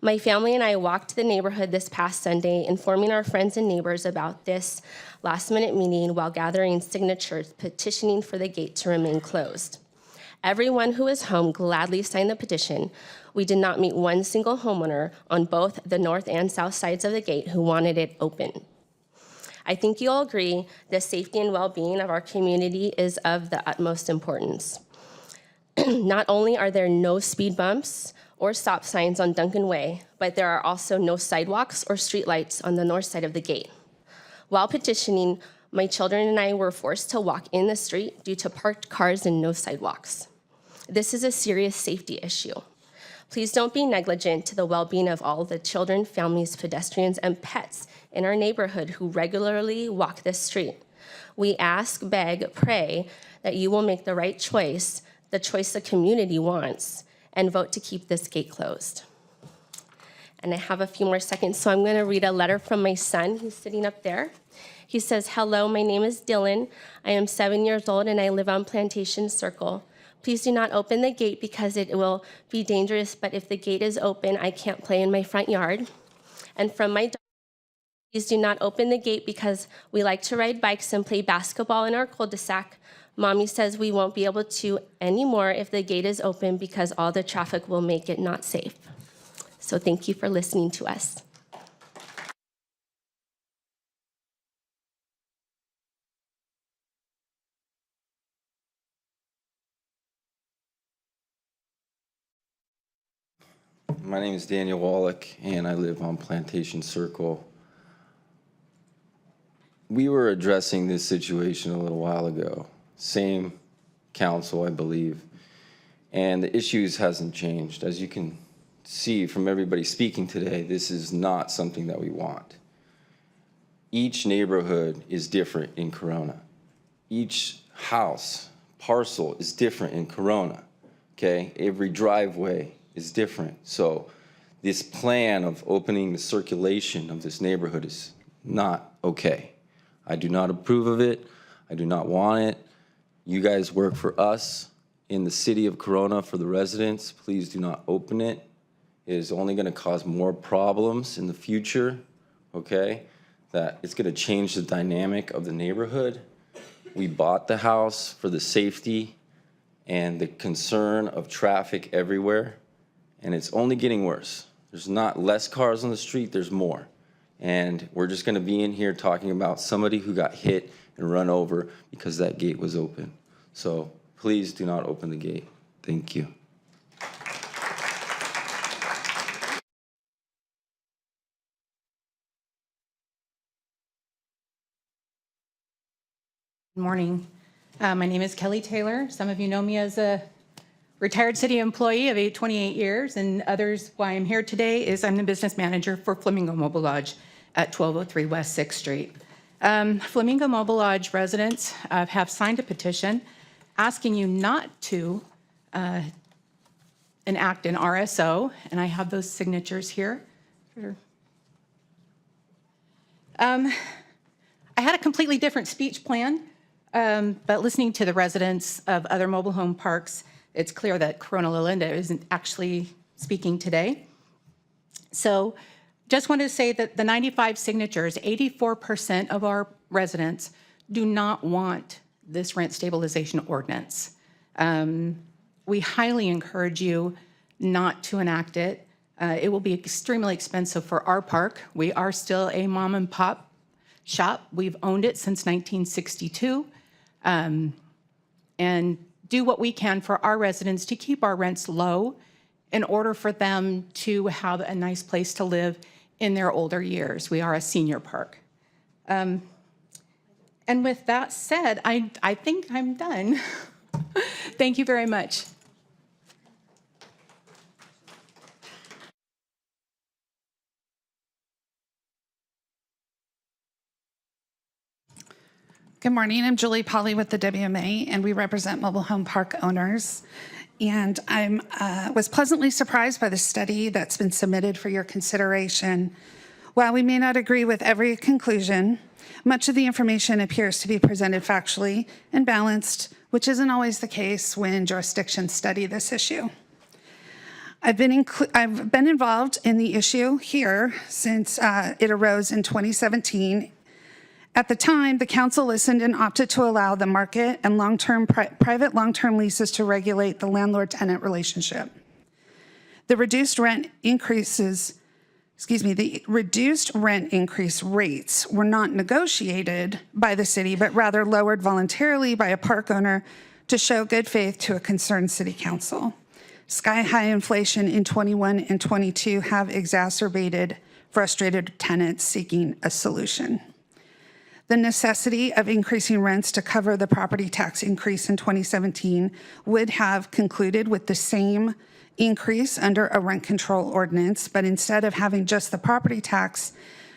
My family and I walked the neighborhood this past Sunday, informing our friends and neighbors about this last-minute meeting while gathering signatures petitioning for the gate to remain closed. Everyone who is home gladly signed the petition. We did not meet one single homeowner on both the north and south sides of the gate who wanted it open. I think you'll agree the safety and well-being of our community is of the utmost importance. Not only are there no speed bumps or stop signs on Duncan Way, but there are also no sidewalks or streetlights on the north side of the gate. While petitioning, my children and I were forced to walk in the street due to parked cars and no sidewalks. This is a serious safety issue. Please don't be negligent to the well-being of all the children, families, pedestrians, and pets in our neighborhood who regularly walk this street. We ask, beg, pray that you will make the right choice, the choice the community wants, and vote to keep this gate closed. And I have a few more seconds, so I'm going to read a letter from my son who's sitting up there. He says, "Hello, my name is Dylan. I am 7 years old and I live on Plantation Circle. Please do not open the gate because it will be dangerous, but if the gate is open, I can't play in my front yard." And from my daughter, "Please do not open the gate because we like to ride bikes and play basketball in our cul-de-sac. Mommy says we won't be able to anymore if the gate is open because all the traffic will make it not safe." So thank you for listening to us. My name is Daniel Wallach, and I live on Plantation Circle. We were addressing this situation a little while ago. Same council, I believe. And the issues hasn't changed. As you can see from everybody speaking today, this is not something that we want. Each neighborhood is different in Corona. Each house, parcel is different in Corona, okay? Every driveway is different. So this plan of opening the circulation of this neighborhood is not okay. I do not approve of it. I do not want it. You guys work for us in the city of Corona for the residents. Please do not open it. It is only going to cause more problems in the future, okay? That it's going to change the dynamic of the neighborhood. We bought the house for the safety and the concern of traffic everywhere, and it's only getting worse. There's not less cars on the street, there's more. And we're just going to be in here talking about somebody who got hit and run over because that gate was open. So please do not open the gate. Thank you. Good morning. My name is Kelly Taylor. Some of you know me as a retired city employee of 28 years, and others, why I'm here today is I'm the business manager for Flamingo Mobile Lodge at 1203 West 6th Street. Flamingo Mobile Lodge residents have signed a petition asking you not to enact an RSO, and I have those signatures here. I had a completely different speech plan, but listening to the residents of other mobile home parks, it's clear that Corona La Linda isn't actually speaking today. So just wanted to say that the 95 signatures, 84% of our residents do not want this rent stabilization ordinance. We highly encourage you not to enact it. It will be extremely expensive for our park. We are still a mom and pop shop. We've owned it since 1962. And do what we can for our residents to keep our rents low in order for them to have a nice place to live in their older years. We are a senior park. And with that said, I think I'm done. Thank you very much. Good morning. I'm Julie Polly with the WMA, and we represent mobile home park owners. And I was pleasantly surprised by the study that's been submitted for your consideration. While we may not agree with every conclusion, much of the information appears to be presented factually and balanced, which isn't always the case when jurisdictions study this issue. I've been involved in the issue here since it arose in 2017. At the time, the council listened and opted to allow the market and private long-term leases to regulate the landlord-tenant relationship. The reduced rent increase rates were not negotiated by the city, but rather lowered voluntarily by a park owner to show good faith to a concerned city council. Sky-high inflation in 21 and 22 have exacerbated frustrated tenants seeking a solution. The necessity of increasing rents to cover the property tax increase in 2017 would have concluded with the same increase under a rent control ordinance, but instead of having just the property tax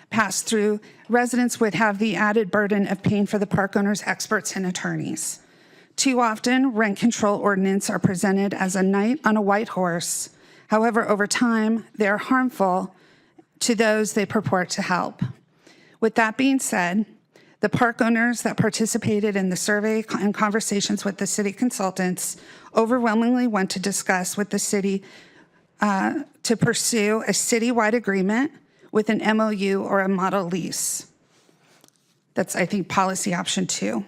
pass through, residents would have the added burden of paying for the park owners, experts, and attorneys. Too often, rent control ordinances are presented as a knight on a white horse. However, over time, they are harmful to those they purport to help. With that being said, the park owners that participated in the survey and conversations with the city consultants overwhelmingly want to discuss with the city to pursue a citywide agreement with an MOU or a model lease. That's, I think, policy option 2.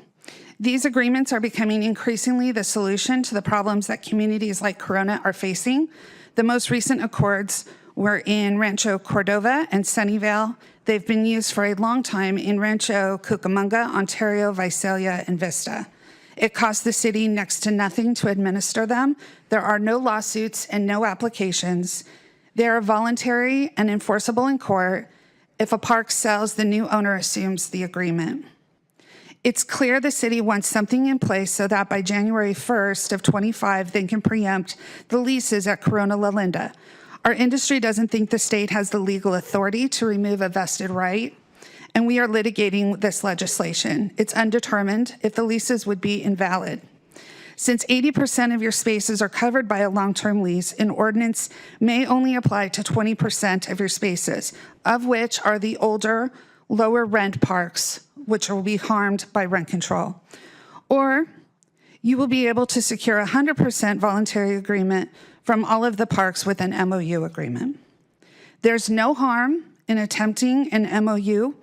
These agreements are becoming increasingly the solution to the problems that communities like Corona are facing. The most recent accords were in Rancho Cordova and Sunnyvale. They've been used for a long time in Rancho Cucamonga, Ontario, Visalia, and Vista. It costs the city next to nothing to administer them. There are no lawsuits and no applications. They are voluntary and enforceable in court. If a park sells, the new owner assumes the agreement. It's clear the city wants something in place so that by January 1st of 25, they can preempt the leases at Corona La Linda. Our industry doesn't think the state has the legal authority to remove a vested right, and we are litigating this legislation. It's undetermined if the leases would be invalid. Since 80% of your spaces are covered by a long-term lease, an ordinance may only apply to 20% of your spaces, of which are the older, lower rent parks, which will be harmed by rent control. Or you will be able to secure a 100% voluntary agreement from all of the parks with an MOU agreement. There's no harm in attempting an MOU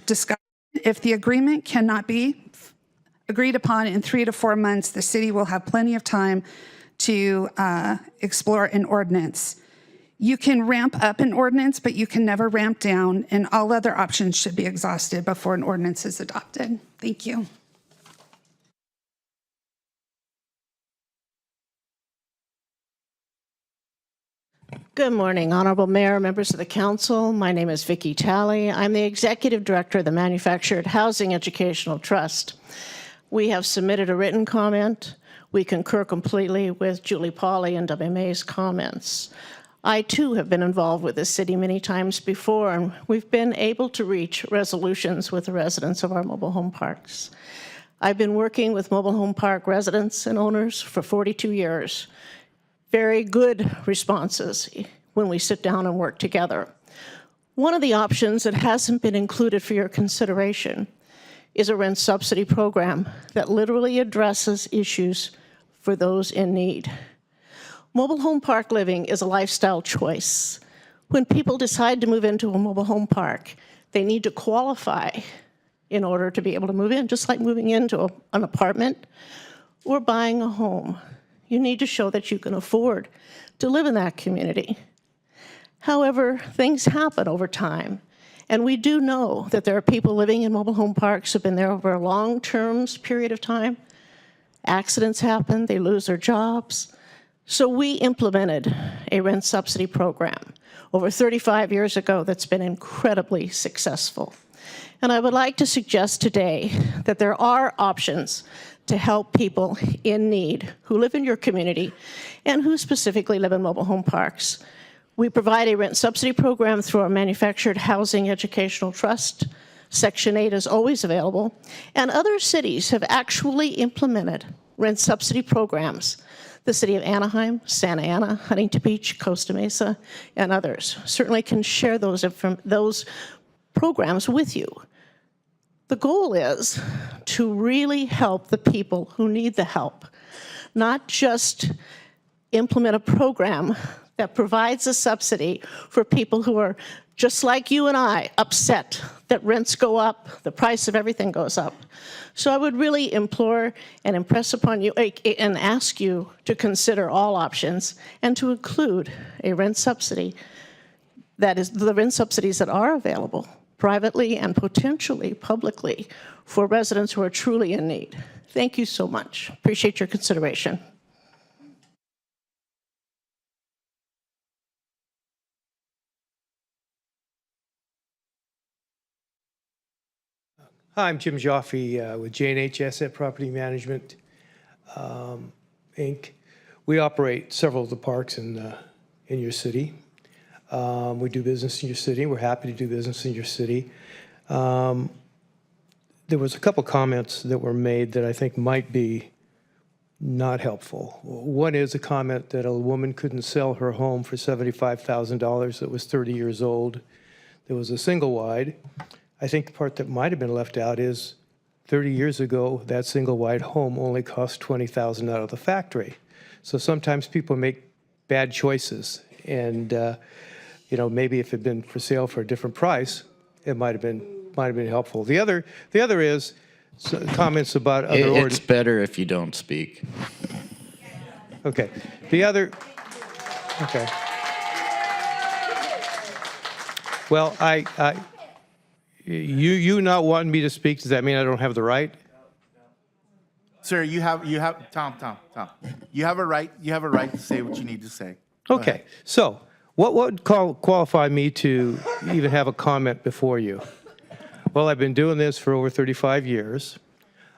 discussion. If the agreement cannot be agreed upon in 3 to 4 months, the city will have plenty of time to explore an ordinance. You can ramp up an ordinance, but you can never ramp down, and all other options should be exhausted before an ordinance is adopted. Thank you. Good morning, Honorable Mayor, members of the council. My name is Vicki Talley. I'm the Executive Director of the Manufactured Housing Educational Trust. We have submitted a written comment. We concur completely with Julie Pauley and WMA's comments. I too have been involved with the city many times before, and we've been able to reach resolutions with the residents of our mobile home parks. I've been working with mobile home park residents and owners for 42 years. Very good responses when we sit down and work together. One of the options that hasn't been included for your consideration is a rent subsidy program that literally addresses issues for those in need. Mobile home park living is a lifestyle choice. When people decide to move into a mobile home park, they need to qualify in order to be able to move in, just like moving into an apartment or buying a home. You need to show that you can afford to live in that community. However, things happen over time, and we do know that there are people living in mobile home parks who have been there over a long-term period of time. Accidents happen, they lose their jobs. So we implemented a rent subsidy program over 35 years ago that's been incredibly successful. And I would like to suggest today that there are options to help people in need who live in your community and who specifically live in mobile home parks. We provide a rent subsidy program through our Manufactured Housing Educational Trust. Section 8 is always available. And other cities have actually implemented rent subsidy programs. The city of Anaheim, Santa Ana, Huntington Beach, Costa Mesa, and others certainly can share those programs with you. The goal is to really help the people who need the help, not just implement a program that provides a subsidy for people who are just like you and I, upset that rents go up, the price of everything goes up. So I would really implore and impress upon you and ask you to consider all options and to include a rent subsidy, that is the rent subsidies that are available privately and potentially publicly for residents who are truly in need. Thank you so much. Appreciate your consideration. Hi, I'm Jim Jaffe with J&H Asset Property Management, Inc. We operate several of the parks in your city. We do business in your city. We're happy to do business in your city. There was a couple comments that were made that I think might be not helpful. One is a comment that a woman couldn't sell her home for $75,000 that was 30 years old. There was a single wide. I think the part that might have been left out is 30 years ago, that single wide home only cost $20,000 out of the factory. So sometimes people make bad choices. And, maybe if it had been for sale for a different price, it might have been helpful. The other is comments about other It's better if you don't speak. Okay. Okay. Well, you not wanting me to speak, does that mean I don't have the right? Sir, Tom. You have a right to say what you need to say. Go Okay. ahead. So what would qualify me to even have a comment before you? Well, I've been doing this for over 35 years.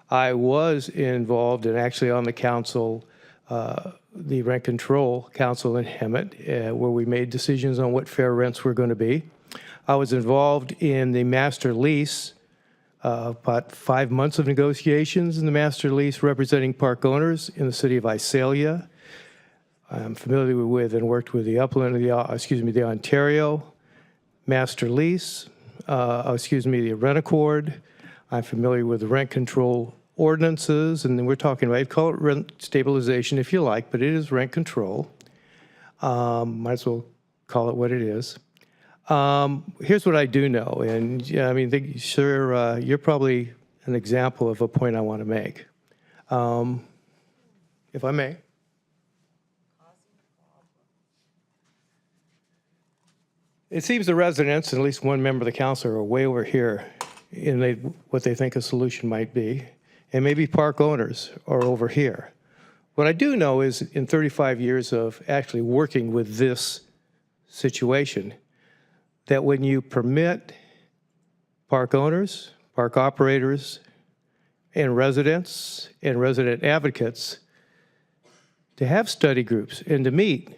I was involved and actually on the council, the Rent Control Council in Hemet, where we made decisions on what fair rents were going to be. I was involved in the master lease, about 5 months of negotiations in the master lease representing park owners in the city of Visalia. I'm familiar with and worked with the the Ontario master lease, the rent accord. I'm familiar with the rent control ordinances, and then we're talking about, I'd call it rent stabilization if you like, but it is rent control. Might as well call it what it is. Here's what I do know, and sir, you're probably an example of a point I want to make. If I may. It seems the residents, and at least one member of the council, are way over here in what they think a solution might be, and maybe park owners are over here. What I do know is in 35 years of actually working with this situation, that when you permit park owners, park operators, and residents and resident advocates to have study groups and to meet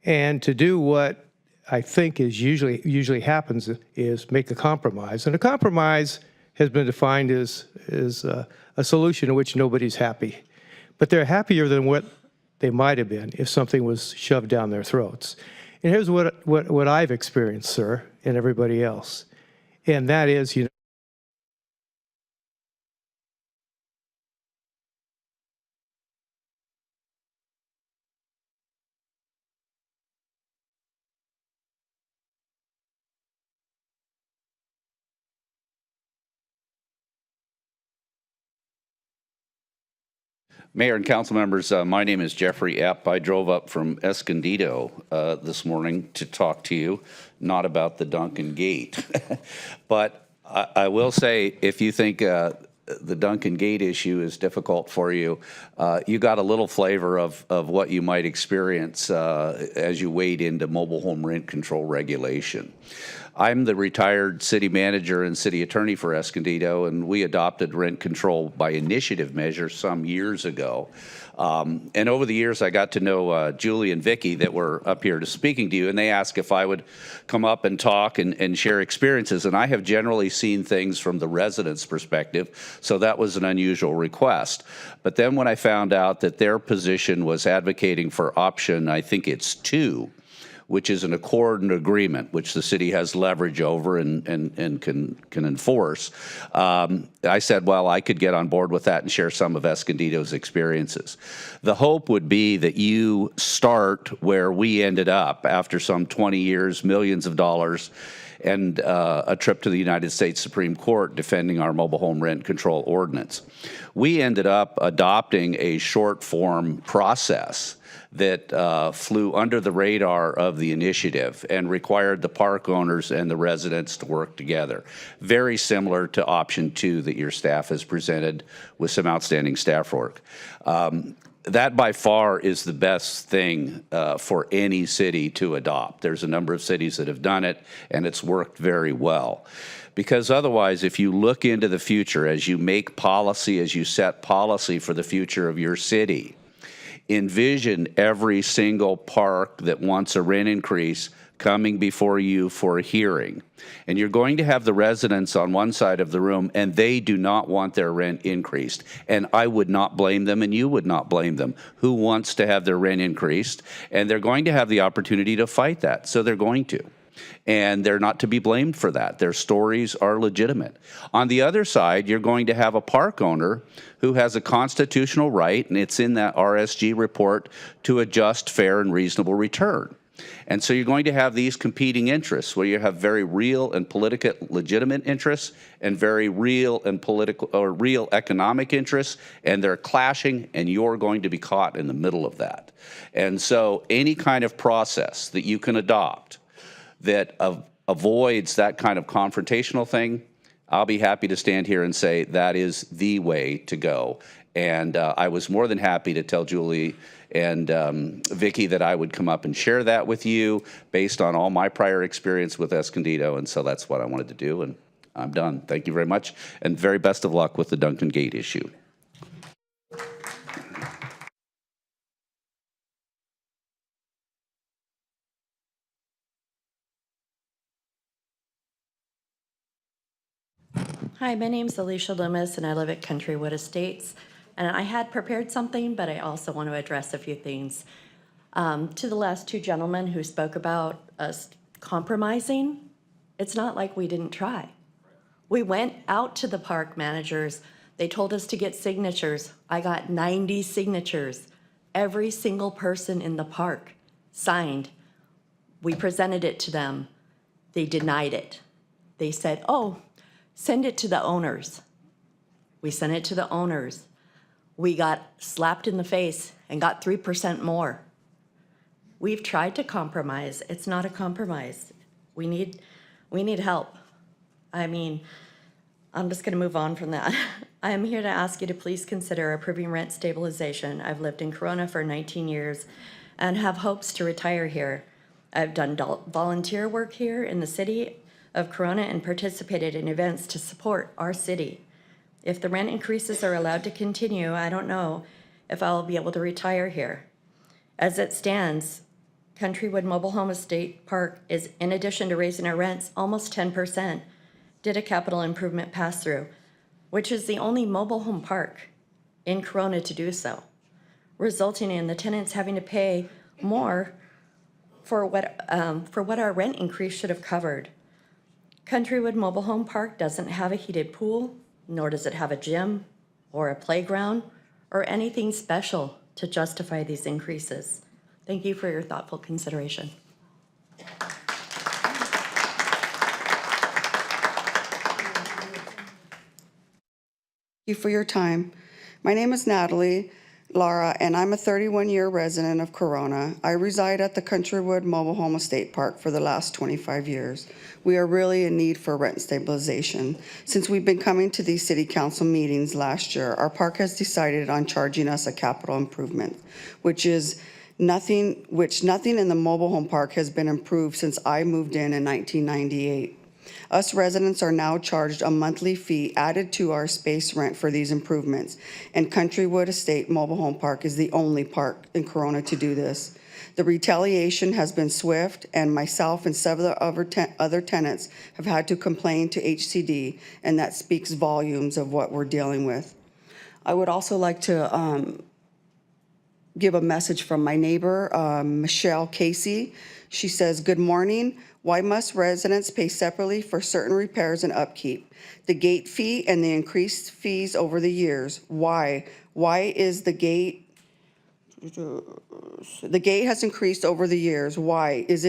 and to do what I think is usually happens is make a compromise. And a compromise has been defined as a solution in which nobody's happy. But they're happier than what they might have been if something was shoved down their throats. And here's what I've experienced, sir, and everybody else. And that is, Mayor and council members, my name is Jeffrey Epp. I drove up from Escondido this morning to talk to you, not about the Duncan Gate. But I will say, if you think the Duncan Gate issue is difficult for you, you got a little flavor of what you might experience as you wade into mobile home rent control regulation. I'm the retired city manager and city attorney for Escondido, and we adopted rent control by initiative measure some years ago. And over the years, I got to know Julie and Vicky that were up here to speaking to you, and they asked if I would come up and talk and share experiences. And I have generally seen things from the residents' perspective, so that was an unusual request. But then when I found out that their position was advocating for option, I think it's 2, which is an accord and agreement, which the city has leverage over and can enforce. I said, well, I could get on board with that and share some of Escondido's experiences. The hope would be that you start where we ended up after some 20 years, millions of dollars, and a trip to the United States Supreme Court defending our mobile home rent control ordinance. We ended up adopting a short form process that flew under the radar of the initiative and required the park owners and the residents to work together. Very similar to option 2 that your staff has presented with some outstanding staff work. That by far is the best thing for any city to adopt. There's a number of cities that have done it, and it's worked very well. Because otherwise, if you look into the future, as you make policy, as you set policy for the future of your city, envision every single park that wants a rent increase coming before you for a hearing. And you're going to have the residents on one side of the room, and they do not want their rent increased. And I would not blame them, and you would not blame them. Who wants to have their rent increased? And they're going to have the opportunity to fight that, so they're going to. And they're not to be blamed for that. Their stories are legitimate. On the other side, you're going to have a park owner who has a constitutional right, and it's in that RSG report, to a just, fair, and reasonable return. And so you're going to have these competing interests where you have very real and political legitimate interests and very real and political or real economic interests, and they're clashing, and you're going to be caught in the middle of that. And so any kind of process that you can adopt that avoids that kind of confrontational thing, I'll be happy to stand here and say that is the way to go. And I was more than happy to tell Julie and Vicky that I would come up and share that with you based on all my prior experience with Escondido. And so that's what I wanted to do, and I'm done. Thank you very much, and very best of luck with the Duncan Gate issue. Hi, my name's Alicia Loomis, and I live at Countrywood Estates. And I had prepared something, but I also want to address a few things. To the last 2 gentlemen who spoke about us compromising, it's not like we didn't try. We went out to the park managers. They told us to get signatures. I got 90 signatures. Every single person in the park signed. We presented it to them. They denied it. They said, oh, send it to the owners. We sent it to the owners. We got slapped in the face and got 3% more. We've tried to compromise. It's not a compromise. We need help. I mean, I'm just going to move on from that. I am here to ask you to please consider approving rent stabilization. I've lived in Corona for 19 years and have hopes to retire here. I've done volunteer work here in the city of Corona and participated in events to support our city. If the rent increases are allowed to continue, I don't know if I'll be able to retire here. As it stands, Countrywood Mobile Home Estate Park is, in addition to raising our rents almost 10%, did a capital improvement pass-through, which is the only mobile home park in Corona to do so, resulting in the tenants having to pay more for what our rent increase should have covered. Countrywood Mobile Home Park doesn't have a heated pool, nor does it have a gym or a playground or anything special to justify these increases. Thank you for your thoughtful consideration. Thank you for your time. My name is Natalie Lara, and I'm a 31-year resident of Corona. I reside at the Countrywood Mobile Home Estate Park for the last 25 years. We are really in need for rent stabilization. Since we've been coming to these city council meetings last year, our park has decided on charging us a capital improvement, which nothing in the mobile home park has been improved since I moved in 1998. Us residents are now charged a monthly fee added to our space rent for these improvements, and Countrywood Estate Mobile Home Park is the only park in Corona to do this. The retaliation has been swift, and myself and several other tenants have had to complain to HCD, and that speaks volumes of what we're dealing with. I would also like to give a message from my neighbor, Michelle Casey. She says, "Good morning. Why must residents pay separately for certain repairs and upkeep? The gate fee and the increased fees over the years. Why? Why is the gate? The gate has increased over the years. Why? It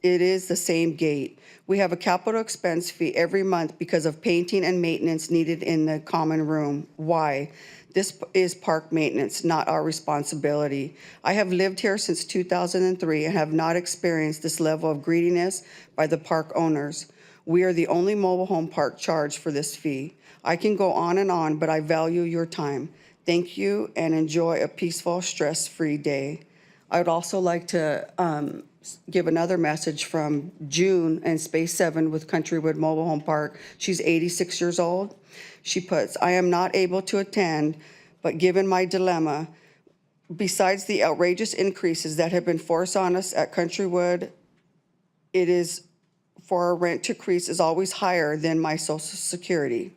is the same gate. We have a capital expense fee every month because of painting and maintenance needed in the common room. Why? This is park maintenance, not our responsibility. I have lived here since 2003 and have not experienced this level of greediness by the park owners. We are the only mobile home park charged for this fee. I can go on, but I value your time. Thank you and enjoy a peaceful, stress-free day." I would also like to give another message from June in Space 7 with Countrywood Mobile Home Park. She's 86 years old. She puts, "I am not able to attend, but given my dilemma, besides the outrageous increases that have been forced on us at Countrywood, it is for our rent to increase is always higher than my Social Security.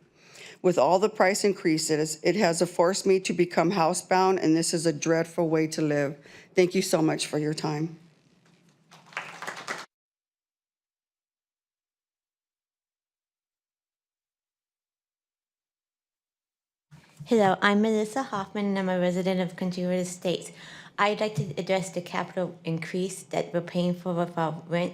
With all the price increases, it has forced me to become housebound, and this is a dreadful way to live. Thank you so much for your time." Hello, I'm Melissa Hoffman, and I'm a resident of Countrywood Estates. I'd like to address the capital increase that we're paying for with our rent.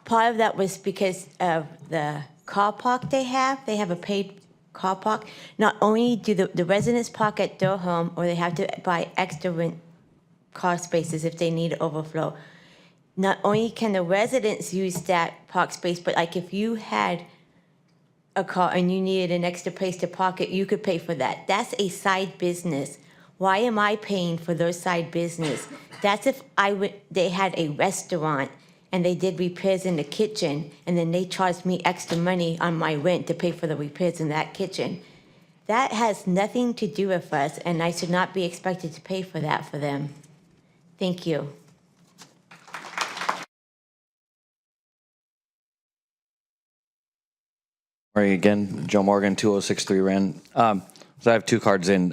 Part of that was because of the car park they have. They have a paid car park. Not only do the residents park at their home, or they have to buy extra rent car spaces if they need overflow. Not only can the residents use that park space, but like if you had a car and you needed an extra place to park it, you could pay for that. That's a side business. Why am I paying for those side business? That's if they had a restaurant and they did repairs in the kitchen, and then they charged me extra money on my rent to pay for the repairs in that kitchen. That has nothing to do with us, and I should not be expected to pay for that for them. Thank you. Morning again, Joe Morgan, 2063 Wren. So I have two cards in.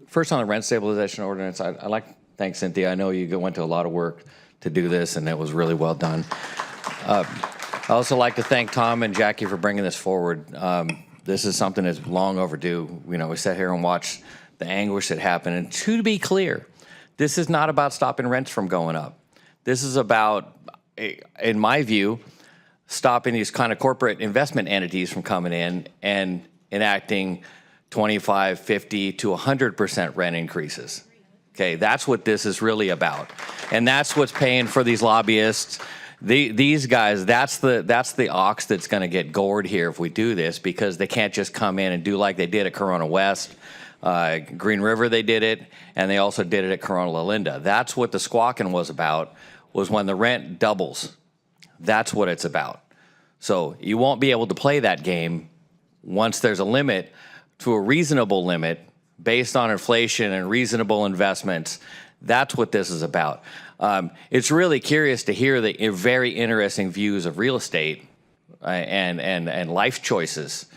First, on the rent stabilization ordinance, I'd like to thank Cynthia. I know you went to a lot of work to do this, and it was really well done. I also like to thank Tom and Jackie for bringing this forward. This is something that's long overdue. You know, we sat here and watched the anguish that happened. And to be clear, this is not about stopping rents from going up. This is about, in my view, stopping these kind of corporate investment entities from coming in and enacting 25, 50 to 100% rent increases. Okay, that's what this is really about. And that's what's paying for these lobbyists. These guys, that's the ox that's going to get gored here if we do this, because they can't just come in and do like they did at Corona West. Green River, they did it, and they also did it at Corona La Linda. That's what the squawking was about, was when the rent doubles. That's what it's about. So you won't be able to play that game once there's a limit, to a reasonable limit based on inflation and reasonable investments. That's what this is about. It's really curious to hear the very interesting views of real estate and life choices.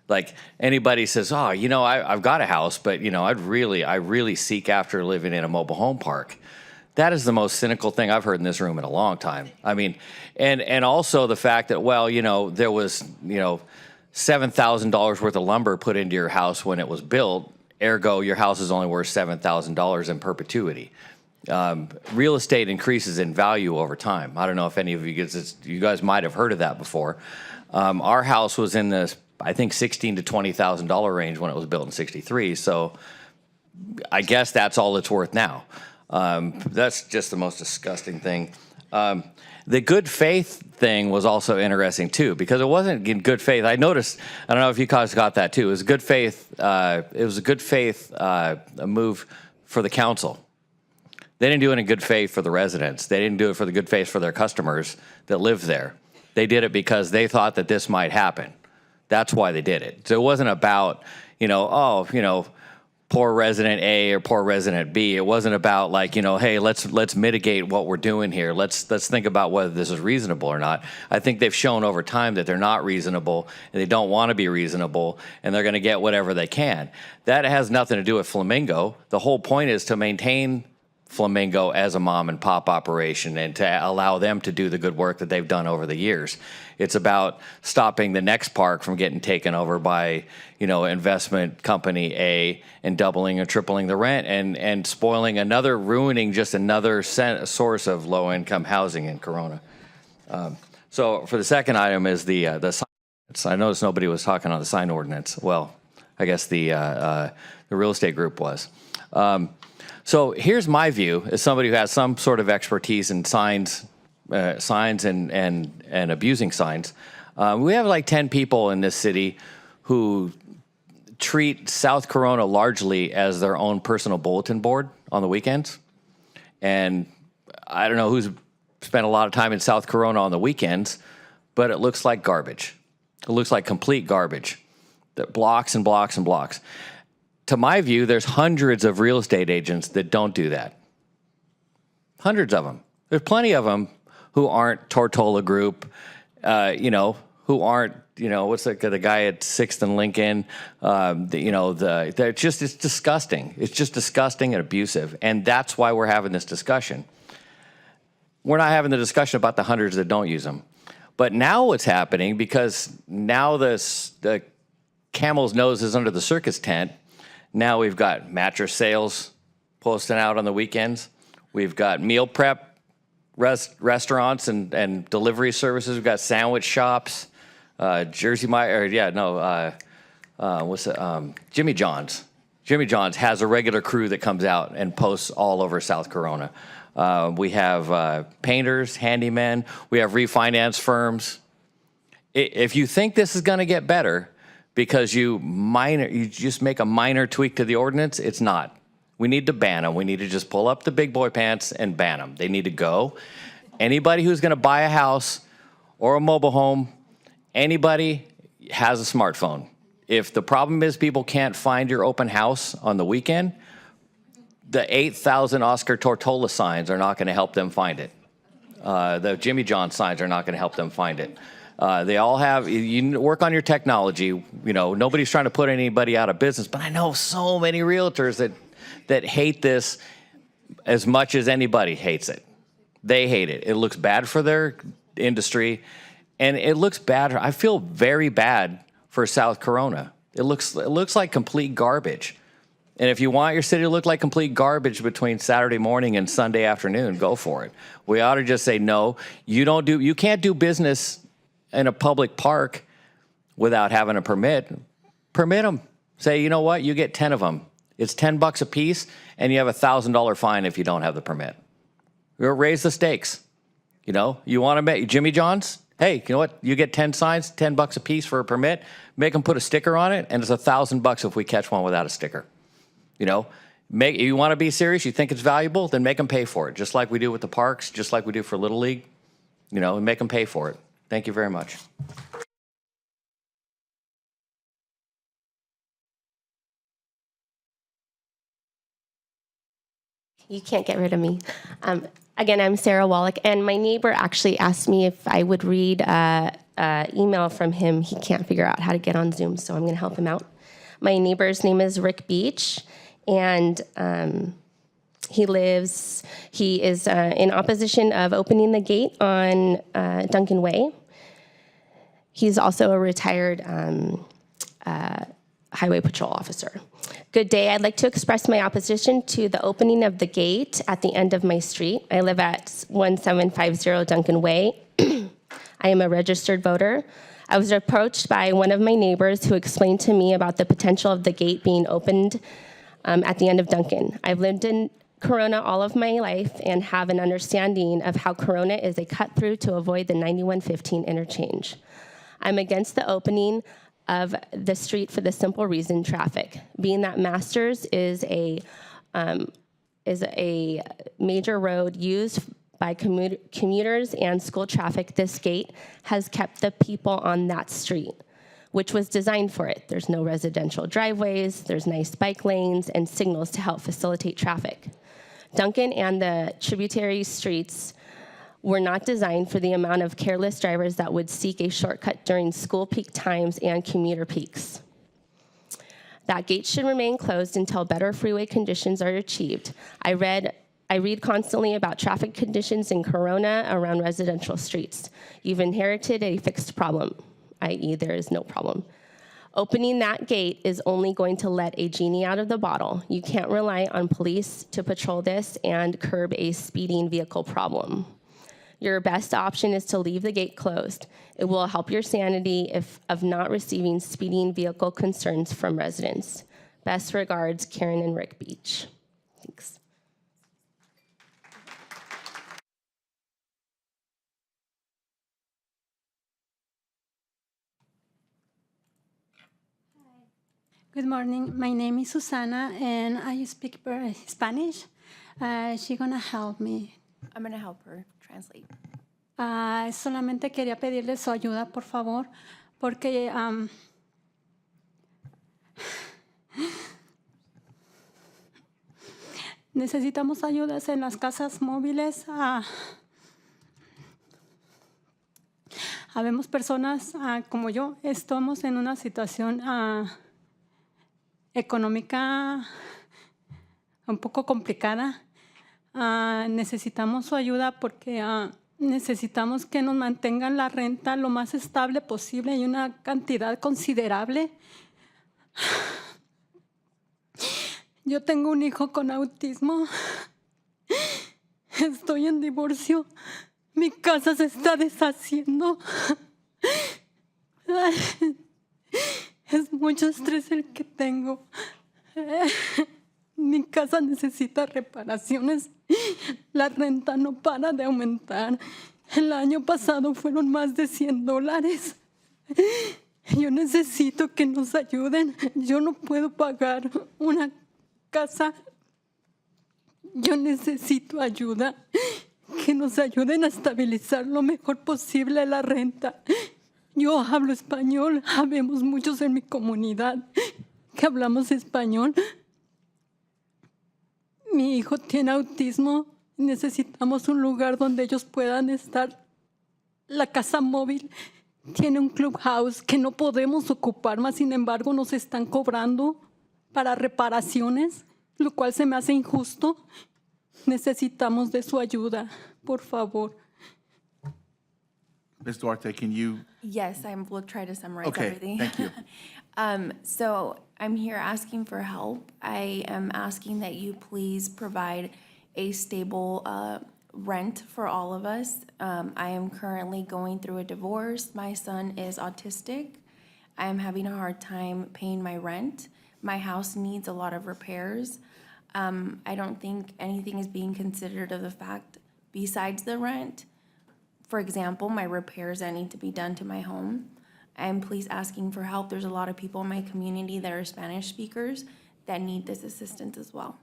Like anybody says, oh, you know, I've got a house, but you know, I really seek after living in a mobile home park. That is the most cynical thing I've heard in this room in a long time. I mean, and also the fact that, well, you know, there was, you know, $7,000 worth of lumber put into your house when it was built. Ergo, your house is only worth $7,000 in perpetuity. Real estate increases in value over time. I don't know if any of you guys might have heard of that before. Our house was in the, I think, $16,000 to $20,000 range when it was built in '63. So I guess that's all it's worth now. That's just the most disgusting thing. The good faith thing was also interesting too, because it wasn't in good faith. I noticed, I don't know if you guys got that too. It was good faith. It was a good faith move for the council. They didn't do it in good faith for the residents. They didn't do it for the good faith for their customers that live there. They did it because they thought that this might happen. That's why they did it. So it wasn't about, you know, oh, you know, poor resident A or poor resident B. It wasn't about like, you know, hey, let's mitigate what we're doing here. Let's think about whether this is reasonable or not. I think they've shown over time that they're not reasonable and they don't want to be reasonable, and they're going to get whatever they can. That has nothing to do with Flamingo. The whole point is to maintain Flamingo as a mom and pop operation and to allow them to do the good work that they've done over the years. It's about stopping the next park from getting taken over by, you know, investment company A and doubling or tripling the rent and spoiling ruining just another source of low-income housing in Corona. So for the second item is the sign. I noticed nobody was talking on the sign ordinance. Well, I guess the real estate group was. So here's my view as somebody who has some sort of expertise in signs and abusing signs. We have like 10 people in this city who treat South Corona largely as their own personal bulletin board on the weekends. And I don't know who's spent a lot of time in South Corona on the weekends, but it looks like garbage. It looks like complete garbage. Blocks and blocks and blocks. To my view, there's hundreds of real estate agents that don't do that. Hundreds of them. There's plenty of them who aren't Tortola Group, you know, who aren't, you know, what's the guy at 6th and Lincoln, they're just, it's disgusting. It's just disgusting and abusive. And that's why we're having this discussion. We're not having the discussion about the hundreds that don't use them. But now what's happening, because now the camel's nose is under the circus tent. Now we've got mattress sales posting out on the weekends. We've got meal prep restaurants and delivery services. We've got sandwich shops, Jimmy John's. Jimmy John's has a regular crew that comes out and posts all over South Corona. We have painters, handymen. We have refinance firms. If you think this is going to get better because you just make a minor tweak to the ordinance, it's not. We need to ban them. We need to just pull up the big boy pants and ban them. They need to go. Anybody who's going to buy a house or a mobile home, anybody has a smartphone. If the problem is people can't find your open house on the weekend, the 8,000 Oscar Tortola signs are not going to help them find it. The Jimmy John signs are not going to help them find it. They all have, you work on your technology, you know, nobody's trying to put anybody out of business, but I know so many realtors that hate this as much as anybody hates it. They hate it. It looks bad for their industry, and it looks bad. I feel very bad for South Corona. It looks like complete garbage. And if you want your city to look like complete garbage between Saturday morning and Sunday afternoon, go for it. We ought to just say, no, you can't do business in a public park without having a permit. Permit them. Say, you know what, you get 10 of them. It's $10 a piece, and you have a $1,000 fine if you don't have the permit. We'll raise the stakes. You know, you want to make Jimmy John's? Hey, you know what? You get 10 signs, $10 a piece for a permit. Make them put a sticker on it, and it's $1,000 if we catch one without a sticker. You know, you want to be serious, you think it's valuable, then make them pay for it, just like we do with the parks, just like we do for Little League. You know, and make them pay for it. Thank you very much. You can't get rid of me. Again, I'm Sarah Wallach, and my neighbor actually asked me if I would read an email from him. He can't figure out how to get on Zoom, so I'm going to help him out. My neighbor's name is Rick Beach, and he is in opposition of opening the gate on Duncan Way. He's also a retired highway patrol officer. Good day. I'd like to express my opposition to the opening of the gate at the end of my street. I live at 1750 Duncan Way. I am a registered voter. I was approached by one of my neighbors who explained to me about the potential of the gate being opened at the end of Duncan. I've lived in Corona all of my life and have an understanding of how Corona is a cut through to avoid the 9115 interchange. I'm against the opening of the street for the simple reason traffic. Being that Masters is a major road used by commuters and school traffic, this gate has kept the people on that street, which was designed for it. There's no residential driveways, there's nice bike lanes and signals to help facilitate traffic. Duncan and the tributary streets were not designed for the amount of careless drivers that would seek a shortcut during school peak times and commuter peaks. That gate should remain closed until better freeway conditions are achieved. I read constantly about traffic conditions in Corona around residential streets. You've inherited a fixed problem, i.e. there is no problem. Opening that gate is only going to let a genie out of the bottle. You can't rely on police to patrol this and curb a speeding vehicle problem. Your best option is to leave the gate closed. It will help your sanity of not receiving speeding vehicle concerns from residents. Best regards, Karen and Rick Beach. Thanks. Good morning. My name is Susana, and I speak Spanish. She's gonna help me. I'm gonna help her translate. Solamente quería pedirle su ayuda, por favor, porque necesitamos ayudas en las casas móviles. Habemos personas como yo, estamos en una situación económica un poco complicada. Necesitamos su ayuda porque necesitamos que nos mantengan la renta lo más estable posible y una cantidad considerable. Yo tengo un hijo con autismo. Estoy en divorcio. Mi casa se está deshaciendo. Es mucho estrés el que tengo. Mi casa necesita reparaciones. La renta no para de aumentar. El año pasado fueron más de $100. Yo necesito que nos ayuden. Yo no puedo pagar una casa. Yo necesito ayuda. Que nos ayuden a estabilizar lo mejor posible la renta. Yo hablo español. Habemos muchos en mi comunidad que hablamos español. Mi hijo tiene autismo. Necesitamos un lugar donde ellos puedan estar. La casa móvil tiene un clubhouse que no podemos ocupar, más sin embargo nos están cobrando para reparaciones, lo cual se me hace injusto. Necesitamos de su ayuda, por favor. Ms. Duarte, can you? Yes, will try to summarize Okay, everything. thank you. So I'm here asking for help. I am asking that you please provide a stable rent for all of us. I am currently going through a divorce. My son is autistic. I am having a hard time paying my rent. My house needs a lot of repairs. I don't think anything is being considered of the fact besides the rent. For example, my repairs that need to be done to my home. I'm please asking for help. There's a lot of people in my community that are Spanish speakers that need this assistance as well.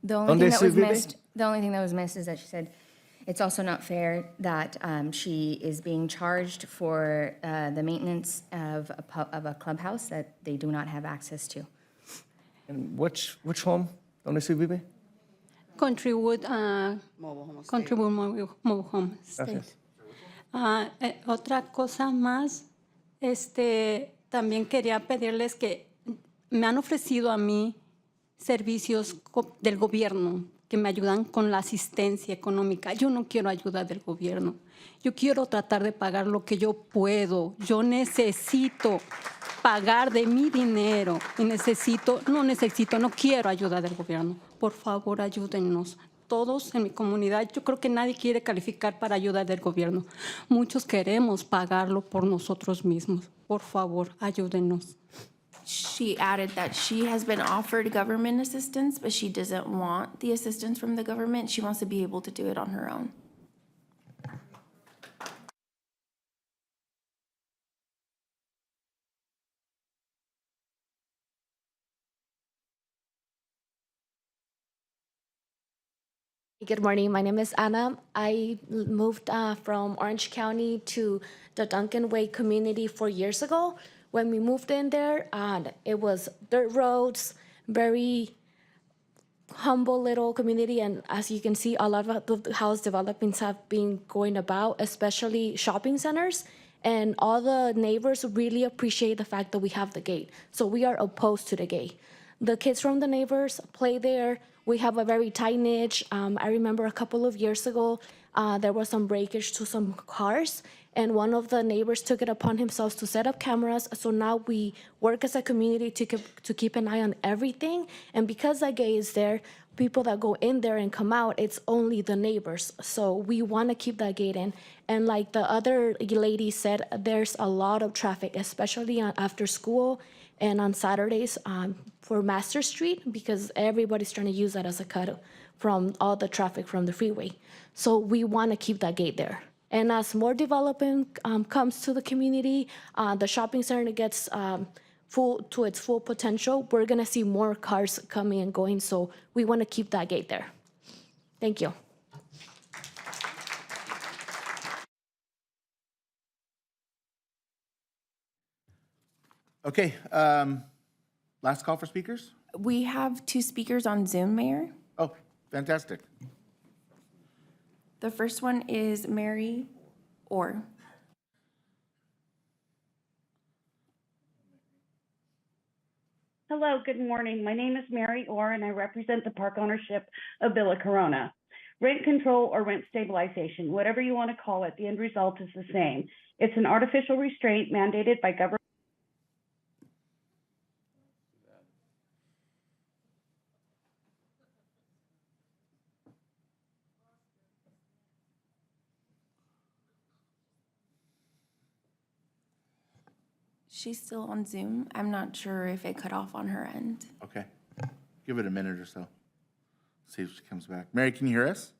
The only thing that was missed is that she said it's also not fair that she is being charged for the maintenance of a clubhouse that they do not have access to. And which home? ¿Dónde se vive? Countrywood, Mobile Home Estate. Countrywood Mobile Home State. Otra cosa más, también quería pedirles que me han ofrecido a mí servicios del gobierno que me ayudan con la asistencia económica. Yo no quiero ayuda del gobierno. Yo quiero tratar de pagar lo que yo puedo. Yo necesito pagar de mi dinero y no quiero ayuda del gobierno. Por favor, ayúdennos. Todos en mi comunidad, yo creo que nadie quiere calificar para ayuda del gobierno. Muchos queremos pagarlo por nosotros mismos. Por favor, ayúdennos. She added that she has been offered government assistance, but she doesn't want the assistance from the government. She wants to be able to do it on her own. Good morning. My name is Anna. I moved from Orange County to the Duncan Way community 4 years ago. When we moved in there, it was dirt roads, very humble little community. And as you can see, a lot of the house developments have been going about, especially shopping centers. And all the neighbors really appreciate the fact that we have the gate. So we are opposed to the gate. The kids from the neighbors play there. We have a very tight niche. I remember a couple of years ago, there was some breakage to some cars, and one of the neighbors took it upon himself to set up cameras. So now we work as a community to keep an eye on everything. And because that gate is there, people that go in there and come out, it's only the neighbors. So we want to keep that gate in. And like the other lady said, there's a lot of traffic, especially after school and on Saturdays for Master Street, because everybody's trying to use that as a cut from all the traffic from the freeway. So we want to keep that gate there. And as more development comes to the community, the shopping center gets to its full potential, we're gonna see more cars coming and going. So we want to keep that gate there. Thank you. Okay, last call for speakers? We have 2 speakers on Zoom, Mayor. Oh, fantastic. The first one is Mary Orr. Hello, good morning. My name is Mary Orr, and I represent the park ownership of Villa Corona. Rent control or rent stabilization, whatever you want to call it, the end result is the same. It's an artificial restraint mandated by government. She's still on Zoom. I'm not sure if it cut off on her end. Okay, give it a minute or so. See if she comes back. Mary, can you hear us?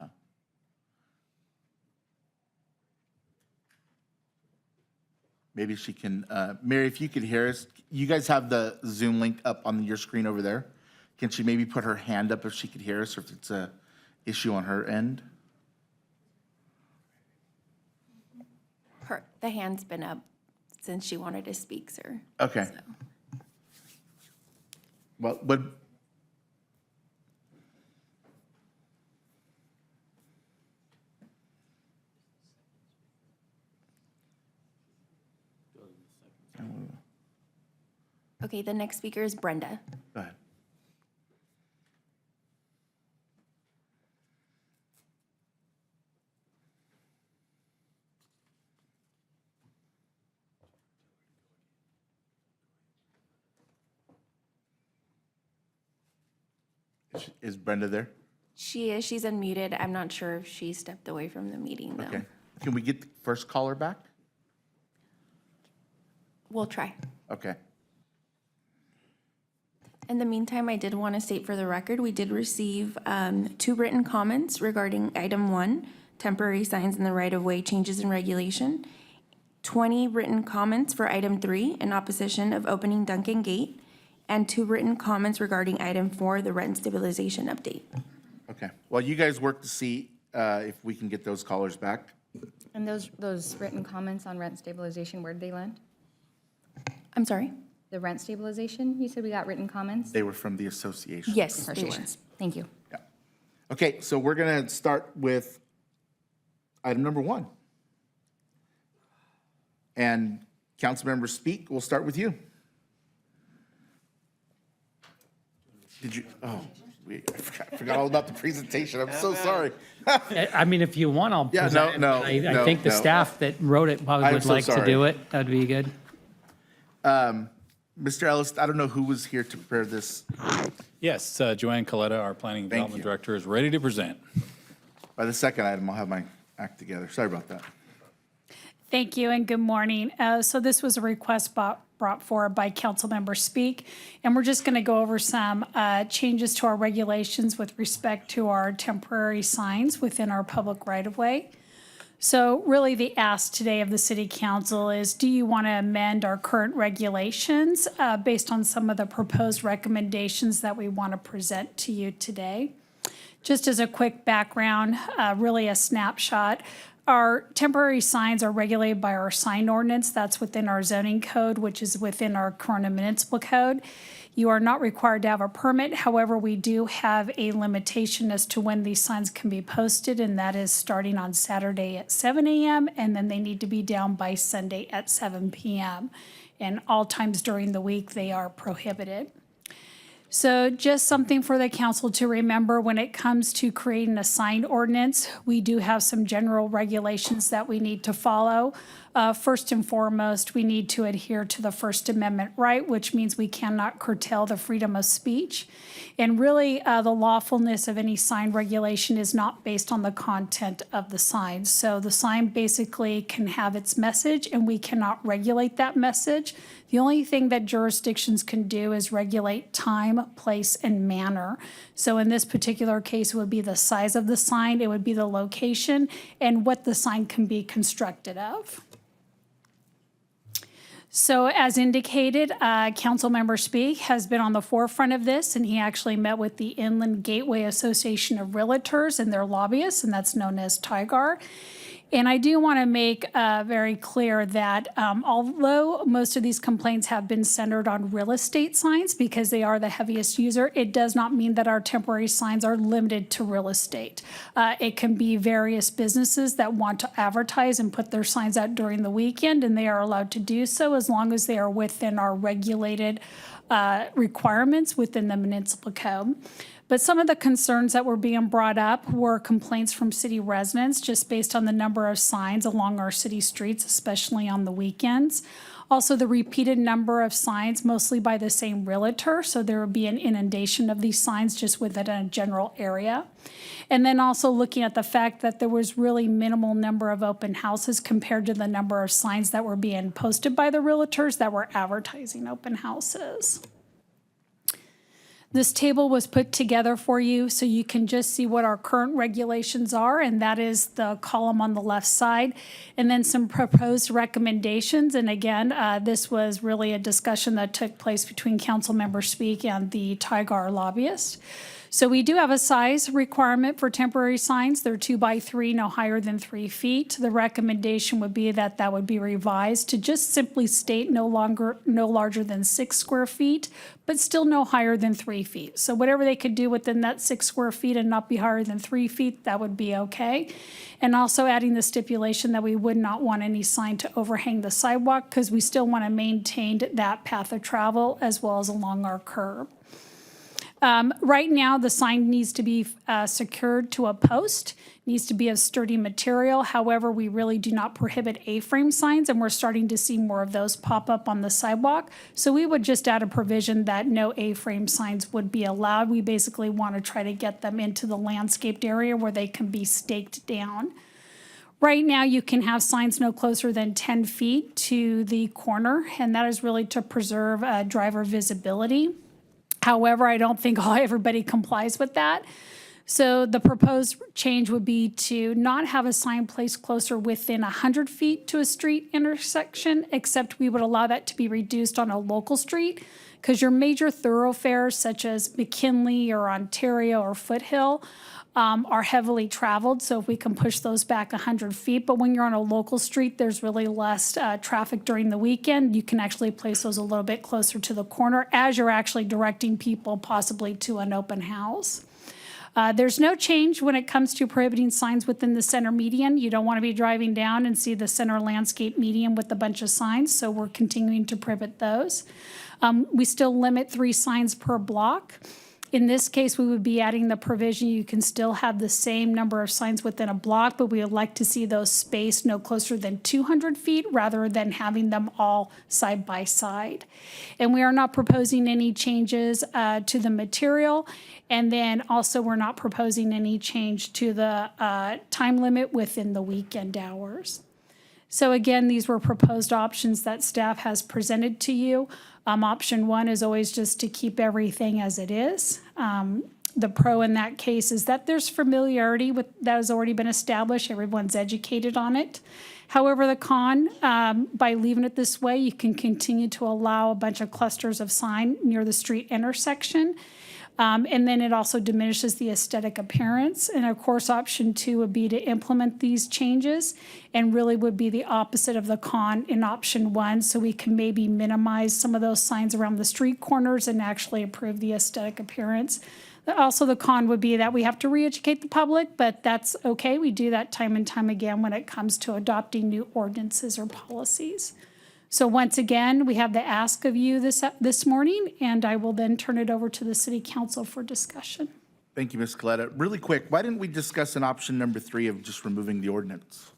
Oh. Maybe she can, Mary, if you could hear us, you guys have the Zoom link up on your screen over there. Can she maybe put her hand up if she could hear us, or if it's a issue on her end? The hand's been up since she wanted to speak, sir. Okay. So. Well, but Okay, the next speaker is Brenda. go ahead. Is Brenda there? She is. She's unmuted. I'm not sure if she stepped away from the meeting, though. Okay. Can we get the first caller back? We'll try. Okay. In the meantime, I did want to state for the record, we did receive 2 written comments regarding item 1, temporary signs in the right-of-way changes in regulation, 20 written comments for item 3, in opposition of opening Duncan Gate, and 2 written comments regarding item 4, the rent stabilization update. Okay. Well, you guys work to see if we can get those callers back. And those written comments on rent stabilization, where did they land? I'm sorry? The rent stabilization, you said we got written comments? They were from the association. Yes, they were. Associations. Thank you. Yeah. Okay, so we're going to start with item number 1. And Councilmember Speak, we'll start with you. Did you, oh, I forgot all about the presentation. I'm so sorry. I mean, if you want, I'll Yeah, present it, no, but I no, think the no. staff that wrote it probably I'm would so like to sorry. do it. That'd be good. Mr. Ellis, I don't know who was here to prepare this. Yes, Joanne Coletta, our Planning and Thank Development you. Director, is ready to present. By the second item, I'll have my act together. Sorry about that. Thank you and good morning. So this was a request brought forward by Councilmember Speak, and we're just going to go over some changes to our regulations with respect to our temporary signs within our public right-of-way. So really the ask today of the City Council is, do you want to amend our current regulations based on some of the proposed recommendations that we want to present to you today? Just as a quick background, really a snapshot, our temporary signs are regulated by our sign ordinance. That's within our zoning code, which is within our Corona Municipal Code. You are not required to have a permit. However, we do have a limitation as to when these signs can be posted, and that is starting on Saturday at 7 a.m., and then they need to be down by Sunday at 7 p.m. And all times during the week, they are prohibited. So just something for the council to remember when it comes to creating a sign ordinance, we do have some general regulations that we need to follow. First and foremost, we need to adhere to the First Amendment right, which means we cannot curtail the freedom of speech. And really, the lawfulness of any sign regulation is not based on the content of the sign. So the sign basically can have its message, and we cannot regulate that message. The only thing that jurisdictions can do is regulate time, place, and manner. So in this particular case, it would be the size of the sign, it would be the location, and what the sign can be constructed of. So as indicated, Councilmember Speak has been on the forefront of this, and he actually met with the Inland Gateway Association of Realtors and their lobbyists, and that's known as TIGAR. And I do want to make very clear that although most of these complaints have been centered on real estate signs because they are the heaviest user, it does not mean that our temporary signs are limited to real estate. It can be various businesses that want to advertise and put their signs out during the weekend, and they are allowed to do so as long as they are within our regulated requirements within the municipal code. But some of the concerns that were being brought up were complaints from city residents just based on the number of signs along our city streets, especially on the weekends. Also, the repeated number of signs, mostly by the same realtor, so there would be an inundation of these signs just within a general area. And then also looking at the fact that there was really minimal number of open houses compared to the number of signs that were being posted by the realtors that were advertising open houses. This table was put together for you so you can just see what our current regulations are, and that is the column on the left side, and then some proposed recommendations. And again, this was really a discussion that took place between Councilmember Speak and the TIGAR lobbyist. So we do have a size requirement for temporary signs. They're 2 by 3, no higher than 3 feet. The recommendation would be that that would be revised to just simply state no larger than 6 square feet, but still no higher than 3 feet. So whatever they could do within that 6 square feet and not be higher than 3 feet, that would be okay. And also adding the stipulation that we would not want any sign to overhang the sidewalk because we still want to maintain that path of travel as well as along our curb. Right now, the sign needs to be secured to a post, needs to be of sturdy material. However, we really do not prohibit A-frame signs, and we're starting to see more of those pop up on the sidewalk. So we would just add a provision that no A-frame signs would be allowed. We basically want to try to get them into the landscaped area where they can be staked down. Right now, you can have signs no closer than 10 feet to the corner, and that is really to preserve driver visibility. However, I don't think everybody complies with that. So the proposed change would be to not have a sign placed closer within 100 feet to a street intersection, except we would allow that to be reduced on a local street, because your major thoroughfares such as McKinley or Ontario or Foothill are heavily traveled, so if we can push those back 100 feet. But when you're on a local street, there's really less traffic during the weekend. You can actually place those a little bit closer to the corner as you're actually directing people possibly to an open house. There's no change when it comes to prohibiting signs within the center median. You don't want to be driving down and see the center landscape median with a bunch of signs, so we're continuing to prohibit those. We still limit 3 signs per block. In this case, we would be adding the provision you can still have the same number of signs within a block, but we would like to see those spaced no closer than 200 feet rather than having them all side by side. And we are not proposing any changes to the material. And then also we're not proposing any change to the time limit within the weekend hours. So again, these were proposed options that staff has presented to you. Option 1 is always just to keep everything as it is. The pro in that case is that there's familiarity with that has already been established. Everyone's educated on it. However, the con, by leaving it this way, you can continue to allow a bunch of clusters of sign near the street intersection. And then it also diminishes the aesthetic appearance. And of course, option 2 would be to implement these changes and really would be the opposite of the con in option 1. So we can maybe minimize some of those signs around the street corners and actually improve the aesthetic appearance. Also, the con would be that we have to re-educate the public, but that's okay. We do that time and time again when it comes to adopting new ordinances or policies. So once again, we have the ask of you this morning, and I will then turn it over to the City Council for discussion. Thank you, Ms. Coletta. Really quick, why didn't we discuss an option number 3 of just removing the ordinance?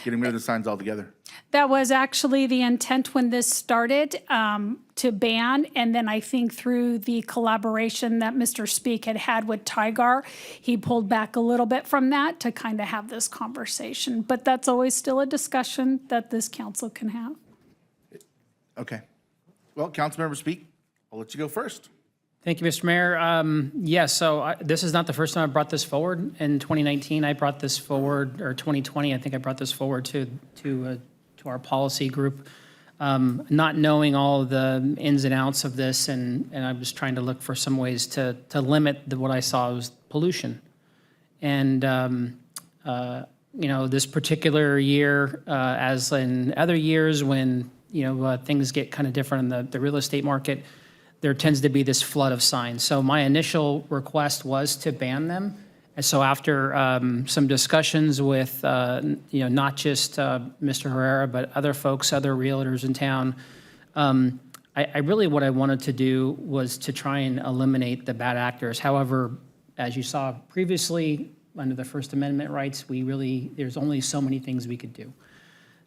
Getting rid of the signs altogether? That was actually the intent when this started, to ban, and then I think through the collaboration that Mr. Speak had with Tigar, he pulled back a little bit from that to kind of have this conversation. But that's always still a discussion that this council can have. Okay. Well, Councilmember Speak, I'll let you go first. Thank you, Mr. Mayor. Yes, so this is not the first time I brought this forward. In 2019, I brought this forward, or 2020, I think I brought this forward to our policy group, not knowing all of the ins and outs of this, and I was trying to look for some ways to limit what I saw was pollution. And you know, this particular year, as in other years when things get kind of different in the real estate market, there tends to be this flood of signs. So my initial request was to ban them. And so after some discussions with, not just Mr. Herrera, but other folks, other realtors in town, I really, what I wanted to do was to try and eliminate the bad actors. However, as you saw previously, under the First Amendment rights, there's only so many things we could do.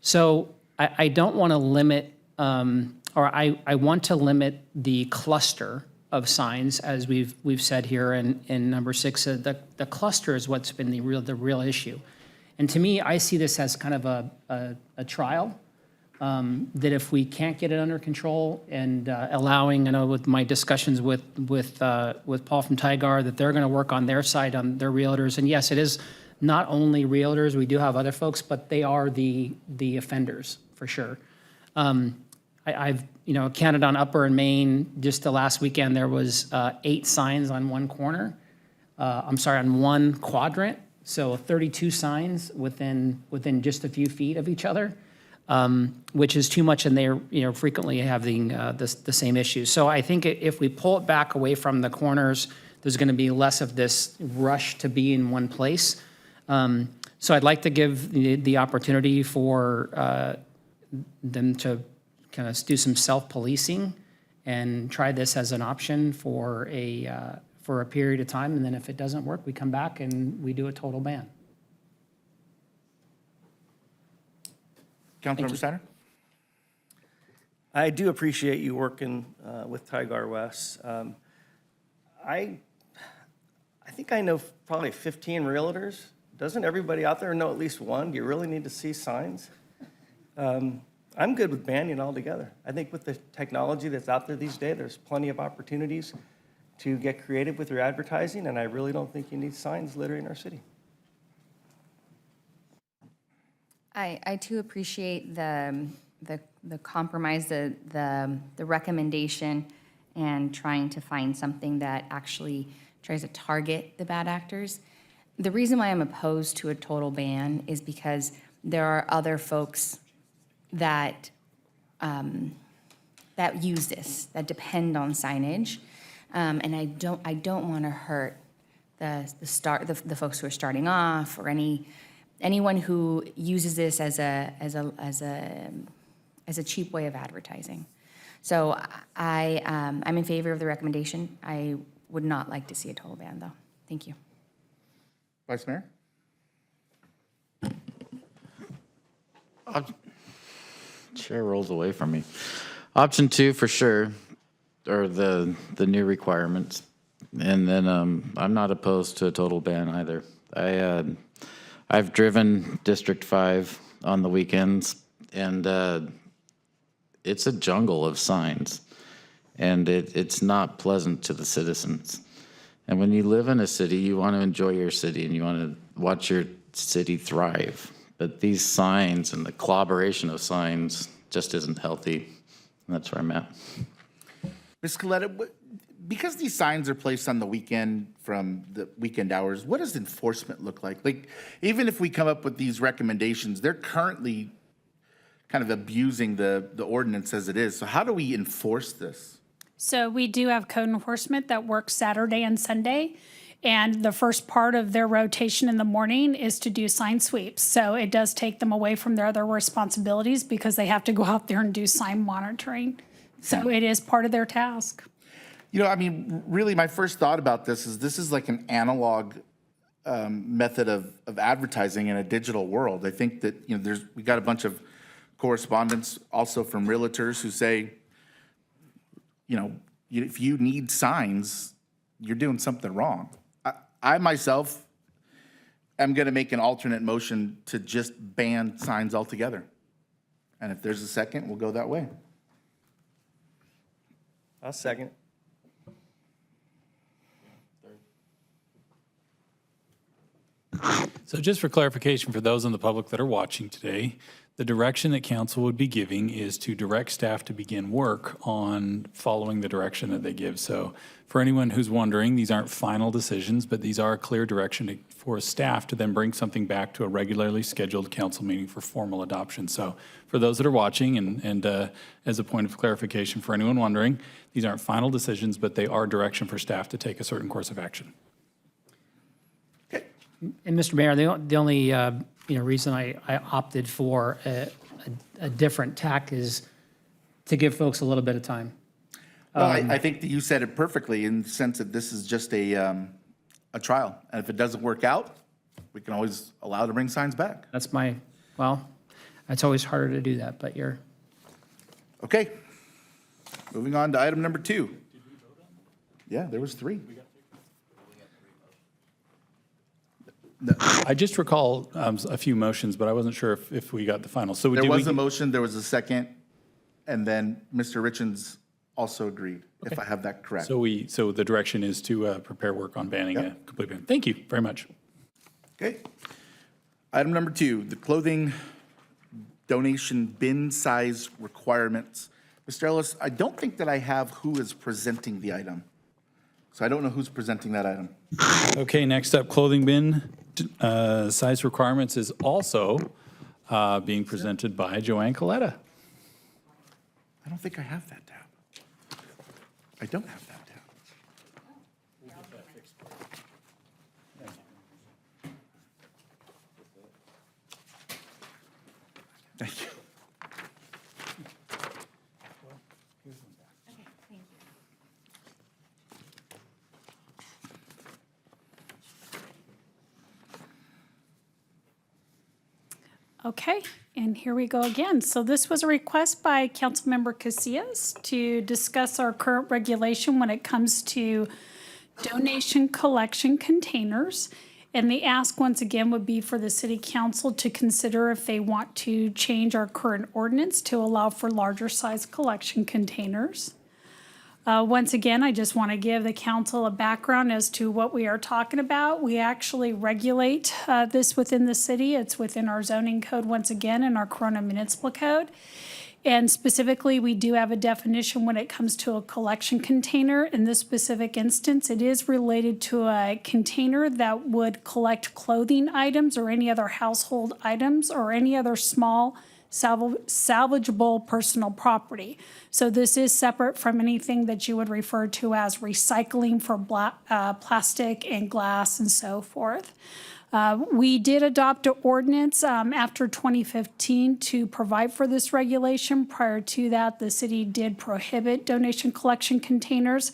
So I don't want to limit, I want to limit the cluster of signs, as we've said here in number 6. The cluster is what's been the real issue. And to me, I see this as kind of a trial, that if we can't get it under control and allowing, I know with my discussions with Paul from Tigar, that they're going to work on their side, on their realtors. And yes, it is not only realtors, we do have other folks, but they are the offenders for sure. I've counted on Upper and Main. Just the last weekend, there was 8 signs on one corner. On one quadrant. So 32 signs within just a few feet of each other, which is too much, and they're frequently having the same issues. So I think if we pull it back away from the corners, there's going to be less of this rush to be in one place. So I'd like to give the opportunity for them to kind of do some self-policing and try this as an option for for a period of time, and then if it doesn't work, we come back and we do a total ban. Councilmember Steiner? I do appreciate you working with Tigar West. I think I know probably 15 realtors. Doesn't everybody out there know at least one? Do you really need to see signs? I'm good with banning altogether. I think with the technology that's out there these days, there's plenty of opportunities to get creative with your advertising, and I really don't think you need signs littering our city. I too appreciate the compromise, the recommendation, and trying to find something that actually tries to target the bad actors. The reason why I'm opposed to a total ban is because there are other folks that that use this, that depend on signage, and I don't want to hurt the folks who are starting off, or anyone who uses this as a cheap way of advertising. So I'm in favor of the recommendation. I would not like to see a total ban, though. Thank you. Vice Mayor? Chair rolls away from me. Option 2 for sure, or the new requirements. And then I'm not opposed to a total ban either. I've driven District 5 on the weekends, and it's a jungle of signs, and it's not pleasant to the citizens. And when you live in a city, you want to enjoy your city and you want to watch your city thrive. But these signs and the collaboration of signs just isn't healthy. And that's where I'm at. Ms. Coletta, because these signs are placed on the weekend from the weekend hours, what does enforcement look like? Like, even if we come up with these recommendations, they're currently kind of abusing the ordinance as it is. So how do we enforce this? So we do have code enforcement that works Saturday and Sunday. And the first part of their rotation in the morning is to do sign sweeps. So it does take them away from their other responsibilities because they have to go out there and do sign monitoring. So it is part of their task. You know, I mean, really, my first thought about this is like an analog method of advertising in a digital world. I think that, you know, we got a bunch of correspondence also from realtors who say, you know, if you need signs, you're doing something wrong. I myself am going to make an alternate motion to just ban signs altogether. And if there's a second, we'll go that way. I'll second. So just for clarification for those in the public that are watching today, the direction that council would be giving is to direct staff to begin work on following the direction that they give. So for anyone who's wondering, these aren't final decisions, but these are a clear direction for staff to then bring something back to a regularly scheduled council meeting for formal adoption. So for those that are watching, and as a point of clarification for anyone wondering, these aren't final decisions, but they are direction for staff to take a certain course of action. And Mr. Mayor, the only reason I opted for a different tack is to give folks a little bit of time. Well, I think that you said it perfectly in the sense that this is just a trial. And if it doesn't work out, we can always allow to bring signs back. That's it's always harder to do that, but you're. Okay. Moving on to item number 2. Yeah, there was 3. I just recall a few motions, but I wasn't sure if we got the final. So There was a motion, there was a second, and then Mr. Richens also agreed, if I have that correct. So the direction is to prepare work on banning a complete ban. Thank you very much. Okay. Item number 2, the clothing donation bin size requirements. Mr. Ellis, I don't think that I have who is presenting the item. So I don't know who's presenting that item. Okay, next up, clothing bin size requirements is also being presented by Joanne Coletta. I don't think I have that tab. I don't have that tab. Thank you. Okay, and here we go again. So this was a request by Councilmember Casillas to discuss our current regulation when it comes to donation collection containers. And the ask once again would be for the city council to consider if they want to change our current ordinance to allow for larger size collection containers. Once again, I just want to give the council a background as to what we are talking about. We actually regulate this within the city. It's within our zoning code once again in our Corona Municipal Code. And specifically, we do have a definition when it comes to a collection container. In this specific instance, it is related to a container that would collect clothing items or any other household items or any other small salvageable personal property. So this is separate from anything that you would refer to as recycling for plastic and glass and so forth. We did adopt an ordinance after 2015 to provide for this regulation. Prior to that, the city did prohibit donation collection containers.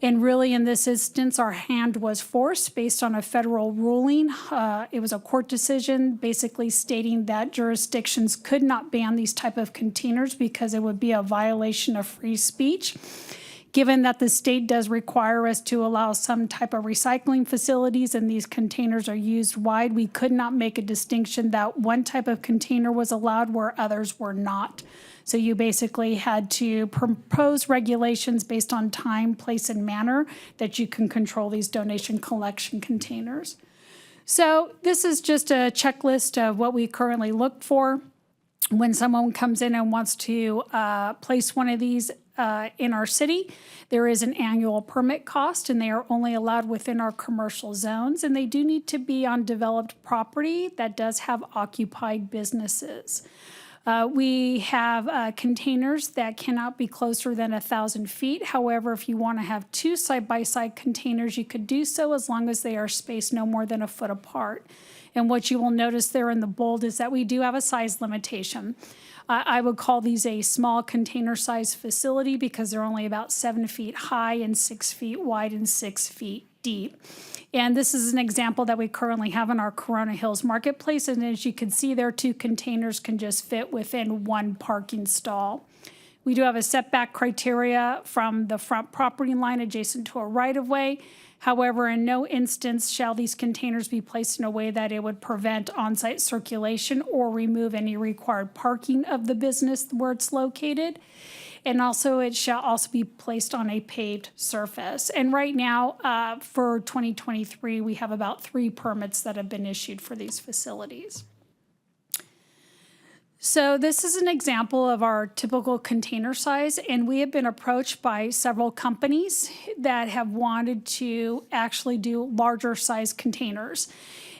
And really, in this instance, our hand was forced based on a federal ruling. It was a court decision basically stating that jurisdictions could not ban these type of containers because it would be a violation of free speech. Given that the state does require us to allow some type of recycling facilities and these containers are used wide, we could not make a distinction that one type of container was allowed where others were not. So you basically had to propose regulations based on time, place, and manner that you can control these donation collection containers. So this is just a checklist of what we currently look for when someone comes in and wants to place one of these in our city. There is an annual permit cost, and they are only allowed within our commercial zones, and they do need to be on developed property that does have occupied businesses. We have containers that cannot be closer than 1,000 feet. However, if you want to have two side-by-side containers, you could do so as long as they are spaced no more than a foot apart. And what you will notice there in the bold is that we do have a size limitation. I would call these a small container size facility because they're only about 7 feet high and 6 feet wide and 6 feet deep. And this is an example that we currently have in our Corona Hills Marketplace. And as you can see there, 2 containers can just fit within 1 parking stall. We do have a setback criteria from the front property line adjacent to a right-of-way. However, in no instance shall these containers be placed in a way that it would prevent on-site circulation or remove any required parking of the business where it's located. And also, it shall also be placed on a paved surface. And right now, for 2023, we have about 3 permits that have been issued for these facilities. So this is an example of our typical container size, and we have been approached by several companies that have wanted to actually do larger size containers.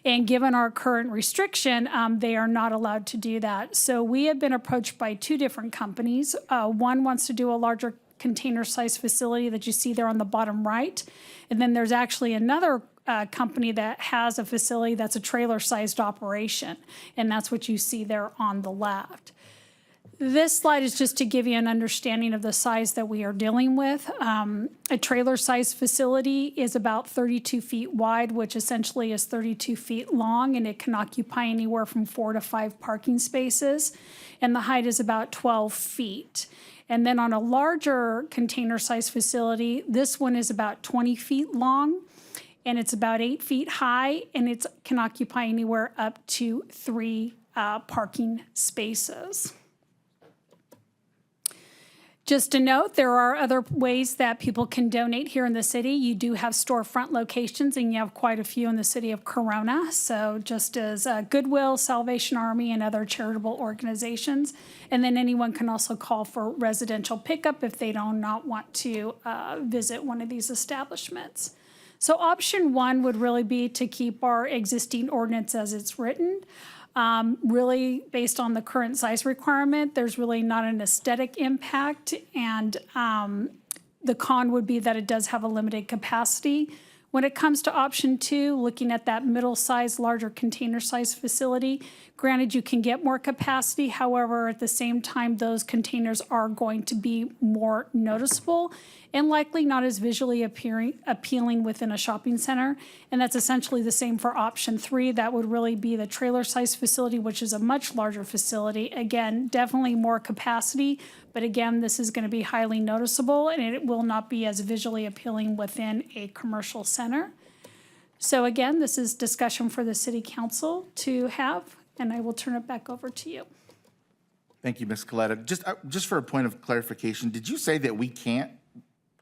And given our current restriction, they are not allowed to do that. So we have been approached by 2 different companies. One wants to do a larger container size facility that you see there on the bottom right. And then there's actually another company that has a facility that's a trailer sized operation. And that's what you see there on the left. This slide is just to give you an understanding of the size that we are dealing with. A trailer-sized facility is about 32 feet wide, which essentially is 32 feet long, and it can occupy anywhere from 4 to 5 parking spaces, and the height is about 12 feet. And then on a larger container-sized facility, this one is about 20 feet long, and it's about 8 feet high, and it can occupy anywhere up to 3 parking spaces. Just a note, there are other ways that people can donate here in the city. You do have storefront locations, and you have quite a few in the city of Corona. So just as Goodwill, Salvation Army, and other charitable organizations. And then anyone can also call for residential pickup if they do not want to visit one of these establishments. So option 1 would really be to keep our existing ordinance as it's written. Really, based on the current size requirement, there's really not an aesthetic impact, and the con would be that it does have a limited capacity. When it comes to option 2, looking at that middle-sized, larger container-sized facility, granted, you can get more capacity. However, at the same time, those containers are going to be more noticeable and likely not as visually appealing within a shopping center. And that's essentially the same for option 3. That would really be the trailer-sized facility, which is a much larger facility. Again, definitely more capacity, but again, this is going to be highly noticeable and it will not be as visually appealing within a commercial center. So again, this is discussion for the city council to have, and I will turn it back over to you. Thank you, Ms. Coletta. Just for a point of clarification, did you say that we can't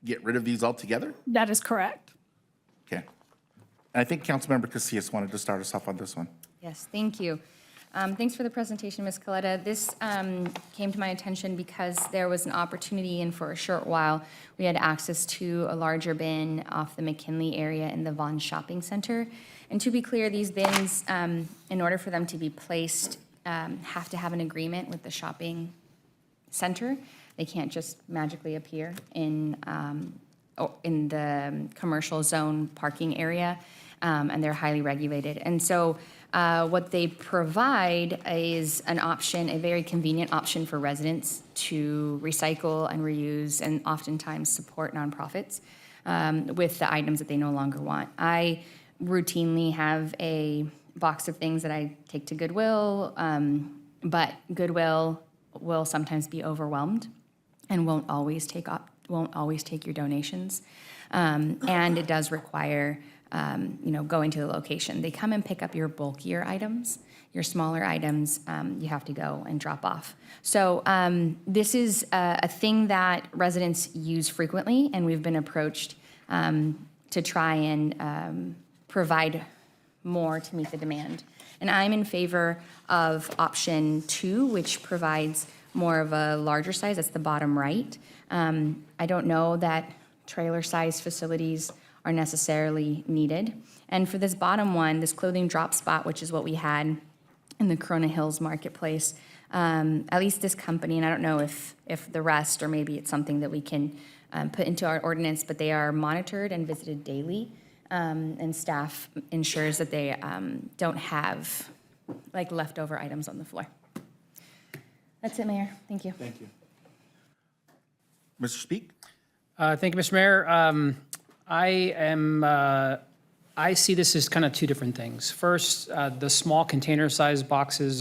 get rid of these altogether? That is correct. Okay. And I think Councilmember Casillas wanted to start us off on this one. Yes, thank you. Thanks for the presentation, Ms. Coletta. This came to my attention because there was an opportunity, and for a short while, we had access to a larger bin off the McKinley area in the Vaughn Shopping Center. And to be clear, these bins, in order for them to be placed, have to have an agreement with the shopping center. They can't just magically appear in the commercial zone parking area, and they're highly regulated. And so what they provide is an option, a very convenient option for residents to recycle and reuse and oftentimes support nonprofits with the items that they no longer want. I routinely have a box of things that I take to Goodwill, but Goodwill will sometimes be overwhelmed and won't always take your donations, and it does require going to the location. They come and pick up your bulkier items. Your smaller items, you have to go and drop off. So this is a thing that residents use frequently, and we've been approached to try and provide more to meet the demand. And I'm in favor of option 2, which provides more of a larger size. That's the bottom right. I don't know that trailer-sized facilities are necessarily needed. And for this bottom one, this clothing drop spot, which is what we had in the Corona Hills Marketplace, at least this company, and I don't know if the rest, or maybe it's something that we can put into our ordinance, but they are monitored and visited daily, and staff ensures that they don't have like leftover items on the floor. That's it, Mayor. Thank you. Thank you. Mr. Speak? Thank you, Mr. Mayor. I see this as kind of two different things. First, the small container-sized boxes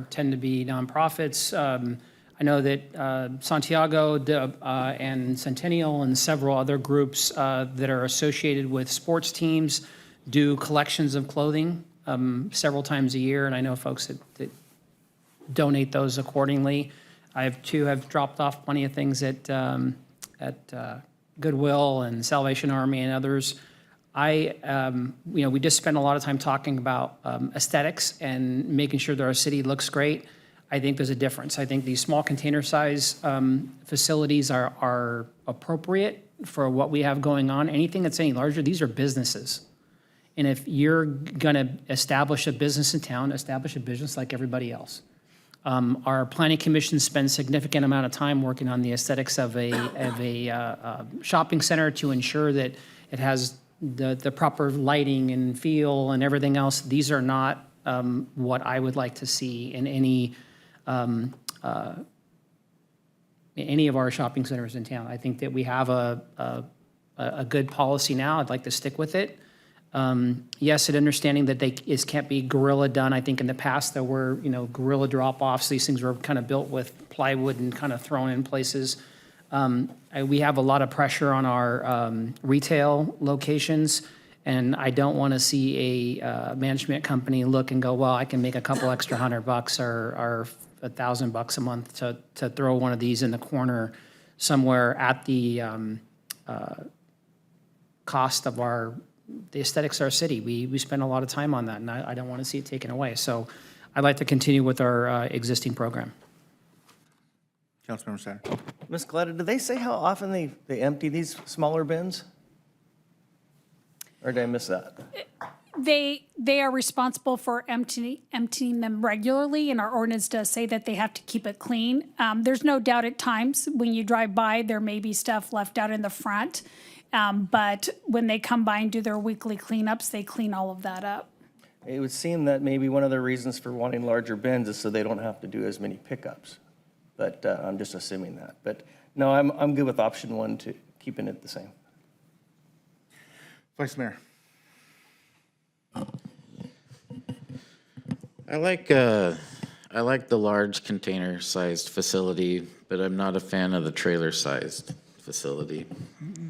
tend to be nonprofits. I know that Santiago and Centennial and several other groups that are associated with sports teams do collections of clothing several times a year, and I know folks that donate those accordingly. I have dropped off plenty of things at Goodwill and Salvation Army and others. We just spend a lot of time talking about aesthetics and making sure that our city looks great. I think there's a difference. I think these small container size facilities are appropriate for what we have going on. Anything that's any larger, these are businesses. And if you're gonna establish a business in town, establish a business like everybody else. Our planning commission spends significant amount of time working on the aesthetics of a shopping center to ensure that it has the proper lighting and feel and everything else. These are not what I would like to see in any of our shopping centers in town. I think that we have a good policy now. I'd like to stick with it. Yes, and understanding that it can't be guerrilla done. I think in the past there were, guerrilla drop-offs. These things were kind of built with plywood and kind of thrown in places. We have a lot of pressure on our retail locations, and I don't want to see a management company look and go, well, I can make a couple extra $100 or $1,000 a month to throw one of these in the corner somewhere at the cost of the aesthetics of our city. We spend a lot of time on that, and I don't want to see it taken away. So I'd like to continue with our existing program. Councilmember Satter. Ms. Coletta, did they say how often they empty these smaller bins? Or did I miss that? They are responsible for emptying them regularly, and our ordinance does say that they have to keep it clean. There's no doubt at times when you drive by, there may be stuff left out in the front. But when they come by and do their weekly cleanups, they clean all of that up. It would seem that maybe one of the reasons for wanting larger bins is so they don't have to do as many pickups. But I'm just assuming that. But no, I'm good with option one, to keeping it the same. Vice Mayor. I like the large container-sized facility, but I'm not a fan of the trailer-sized facility.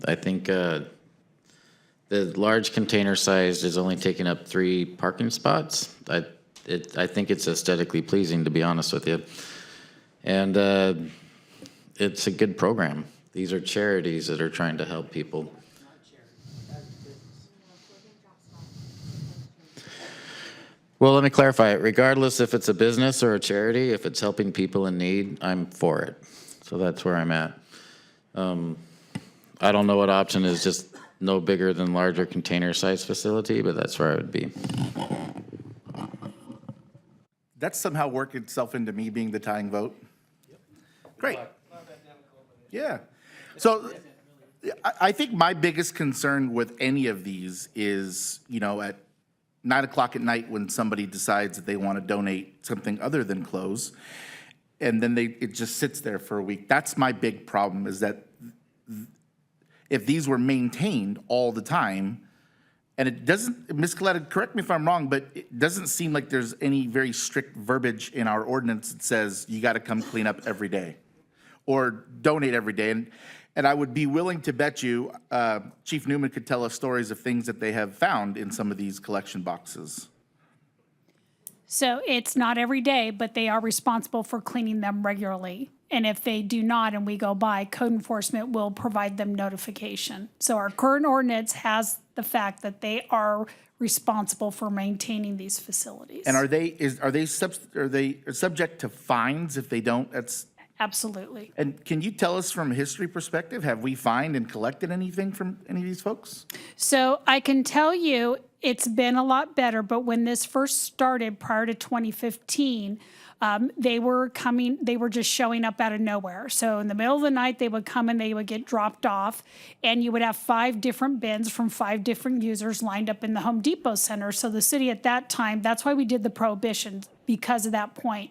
I think the large container-sized is only taking up 3 parking spots. I think it's aesthetically pleasing, to be honest with you. And it's a good program. These are charities that are trying to help people. Well, let me clarify it. Regardless if it's a business or a charity, if it's helping people in need, I'm for it. So that's where I'm at. I don't know what option is just no bigger than larger container size facility, but that's where I would be. That's somehow worked itself into me being the tying vote. Great. Yeah. So I think my biggest concern with any of these is, at 9 o'clock at night when somebody decides that they want to donate something other than clothes, and then it just sits there for a week. That's my big problem, is that if these were maintained all the time, and it doesn't, Ms. Coletta, correct me if I'm wrong, but it doesn't seem like there's any very strict verbiage in our ordinance that says you got to come clean up every day or donate every day. And I would be willing to bet you Chief Newman could tell us stories of things that they have found in some of these collection boxes. So it's not every day, but they are responsible for cleaning them regularly. And if they do not and we go by, code enforcement will provide them notification. So our current ordinance has the fact that they are responsible for maintaining these facilities. And are they subject to fines if they don't? Absolutely. And can you tell us from a history perspective, have we fined and collected anything from any of these folks? So I can tell you it's been a lot better, but when this first started prior to 2015, they were just showing up out of nowhere. So in the middle of the night, they would come and they would get dropped off, and you would have 5 different bins from 5 different users lined up in the Home Depot Center. So the city at that time, that's why we did the prohibition, because of that point.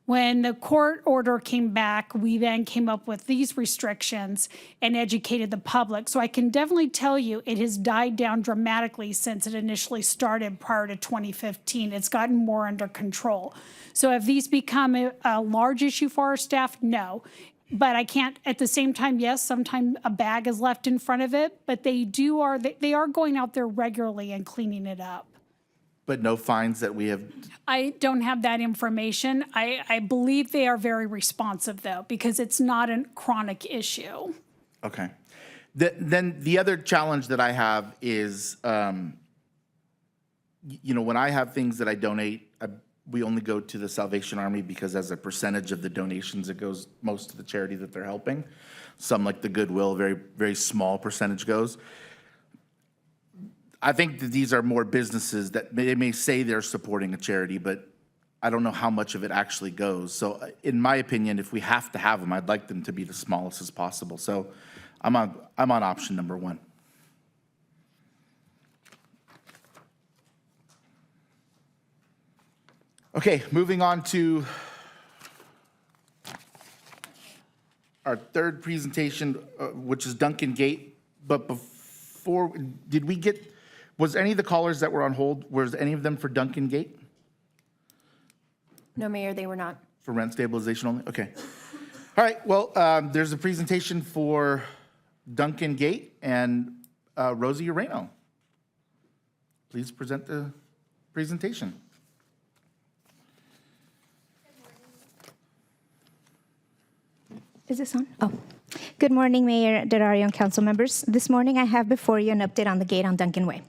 When the court order came back, we then came up with these restrictions and educated the public. So I can definitely tell you it has died down dramatically since it initially started prior to 2015. It's gotten more under control. So have these become a large issue for our staff? No. But I can't, at the same time, yes, sometimes a bag is left in front of it, but they are going out there regularly and cleaning it up. But no fines that we have? I don't have that information. I believe they are very responsive, though, because it's not a chronic issue. Okay. Then the other challenge that I have is, when I have things that I donate, we only go to the Salvation Army because as a percentage of the donations, it goes most to the charity that they're helping. Some, like the Goodwill, very, very small percentage goes. I think that these are more businesses that they may say they're supporting a charity, but I don't know how much of it actually goes. So in my opinion, if we have to have them, I'd like them to be the smallest as possible. So I'm on option number 1. Okay, moving on to our third presentation, which is Duncan Gate. But before, was any of the callers that were on hold, was any of them for Duncan Gate? No, Mayor, they were not. For rent stabilization only? Okay. All right, well, there's a presentation for Duncan Gate, and Rosie Ureno. Please present the presentation. Is this on? Oh. Good morning, Mayor Durario and council members. This morning I have before you an update on the gate on Duncan Way.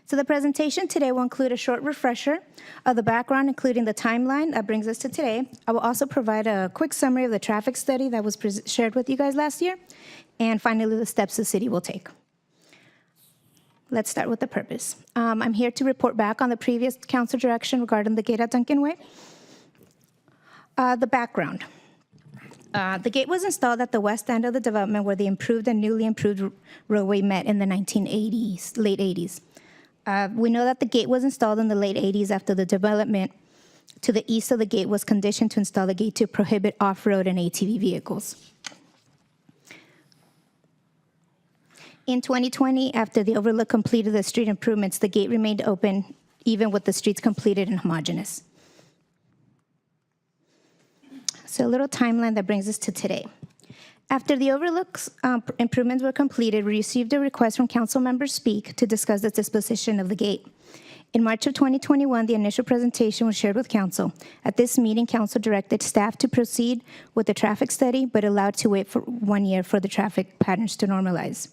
So the presentation today will include a short refresher of the background, including the timeline that brings us to today. I will also provide a quick summary of the traffic study that was shared with you guys last year, and finally the steps the city will take. Let's start with the purpose. I'm here to report back on the previous council direction regarding the gate at Duncan Way. The background. The gate was installed at the west end of the development where the improved and newly improved roadway met in the 1980s, late 80s. We know that the gate was installed in the late 80s after the development to the east of the gate was conditioned to install the gate to prohibit off-road and ATV vehicles. In 2020, after the overlook completed the street improvements, the gate remained open even with the streets completed and homogeneous. So a little timeline that brings us to today. After the overlook's improvements were completed, we received a request from Councilmember Speak to discuss the disposition of the gate. In March of 2021, the initial presentation was shared with Council. At this meeting, Council directed staff to proceed with the traffic study, but allowed to wait for 1 year for the traffic patterns to normalize.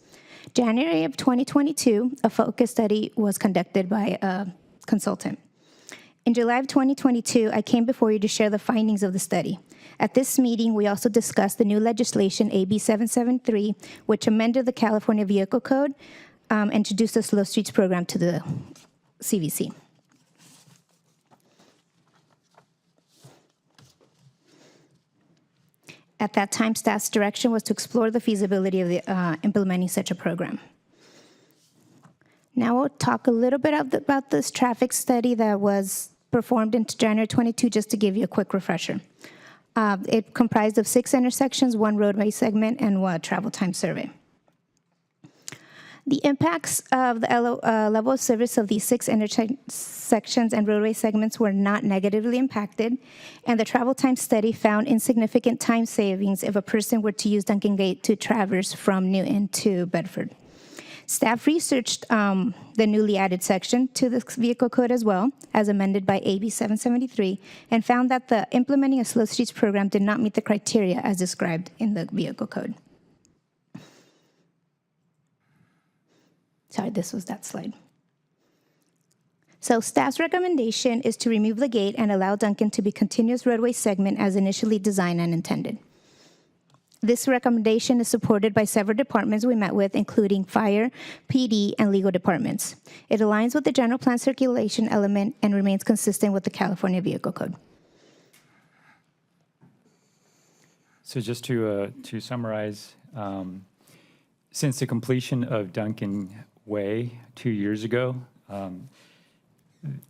January of 2022, a focus study was conducted by a consultant. In July of 2022, I came before you to share the findings of the study. At this meeting, we also discussed the new legislation, AB 773, which amended the California Vehicle Code, introduced the Slow Streets program to the CVC. At that time, staff's direction was to explore the feasibility of implementing such a program. Now we'll talk a little bit about this traffic study that was performed in January 22, just to give you a quick refresher. It comprised of 6 intersections, 1 roadway segment, and 1 travel time survey. The impacts of the level of service of these 6 intersections and roadway segments were not negatively impacted, and the travel time study found insignificant time savings if a person were to use Duncan Gate to traverse from Newton to Bedford. Staff researched the newly added section to the vehicle code as well, as amended by AB 773, and found that implementing a slow streets program did not meet the criteria as described in the vehicle code. Sorry, this was that slide. So staff's recommendation is to remove the gate and allow Duncan to be continuous roadway segment as initially designed and intended. This recommendation is supported by several departments we met with, including fire, PD, and legal departments. It aligns with the general plan circulation element and remains consistent with the California Vehicle Code. So just to summarize, since the completion of Duncan Way 2 years ago,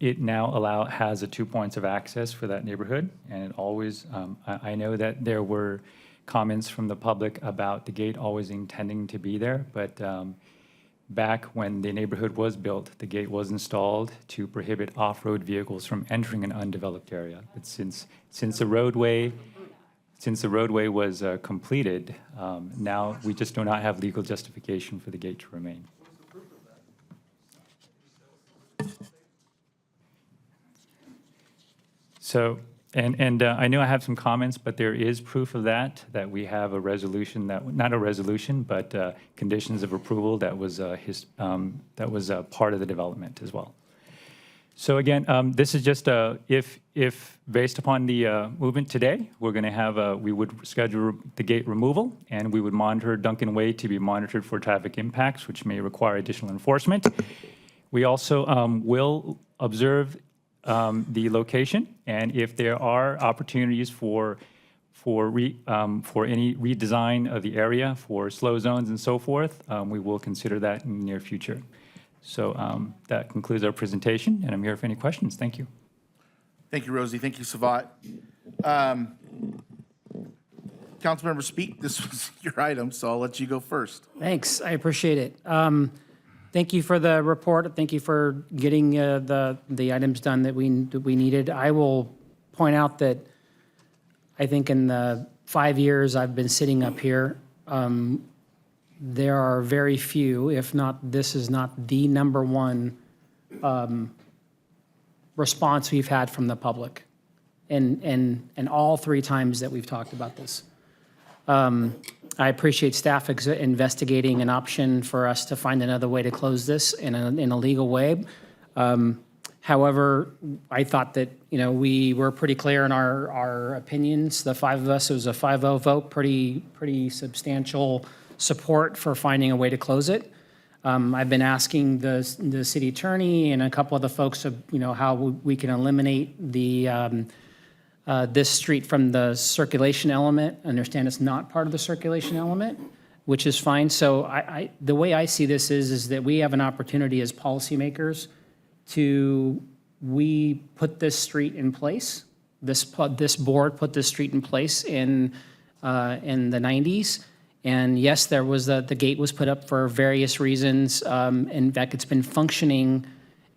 it now has 2 points of access for that neighborhood, and it always, I know that there were comments from the public about the gate always intending to be there, but back when the neighborhood was built, the gate was installed to prohibit off-road vehicles from entering an undeveloped area. But since the roadway was completed, now we just do not have legal justification for the gate to remain. So, and I know I have some comments, but there is proof of that we have a resolution not a resolution, but conditions of approval that was part of the development as well. So again, this is just if based upon the movement today, we're going to have we would schedule the gate removal, and we would monitor Duncan Way to be monitored for traffic impacts, which may require additional enforcement. We also will observe the location, and if there are opportunities for any redesign of the area for slow zones and so forth, we will consider that in the near future. So that concludes our presentation, and I'm here for any questions. Thank you. Thank you, Rosie. Thank you, Savat. Councilmember Speak, this was your item, so I'll let you go first. Thanks, I appreciate it. Thank you for the report. Thank you for getting the items done that we needed. I will point out that I think in the 5 years I've been sitting up here, there are very few, if not, this is not the number one response we've had from the public, and all 3 times that we've talked about this. I appreciate staff investigating an option for us to find another way to close this in a legal way. However, I thought that, we were pretty clear in our opinions. The 5 of us, it was a 5-0 vote, pretty substantial support for finding a way to close it. I've been asking the city attorney and a couple of the folks, how we can eliminate the this street from the circulation element. Understand it's not part of the circulation element, which is fine. So the way I see this is that we have an opportunity as policymakers we put this street in place. This board put this street in place in the 90s. And yes, there was the gate was put up for various reasons. In fact, it's been functioning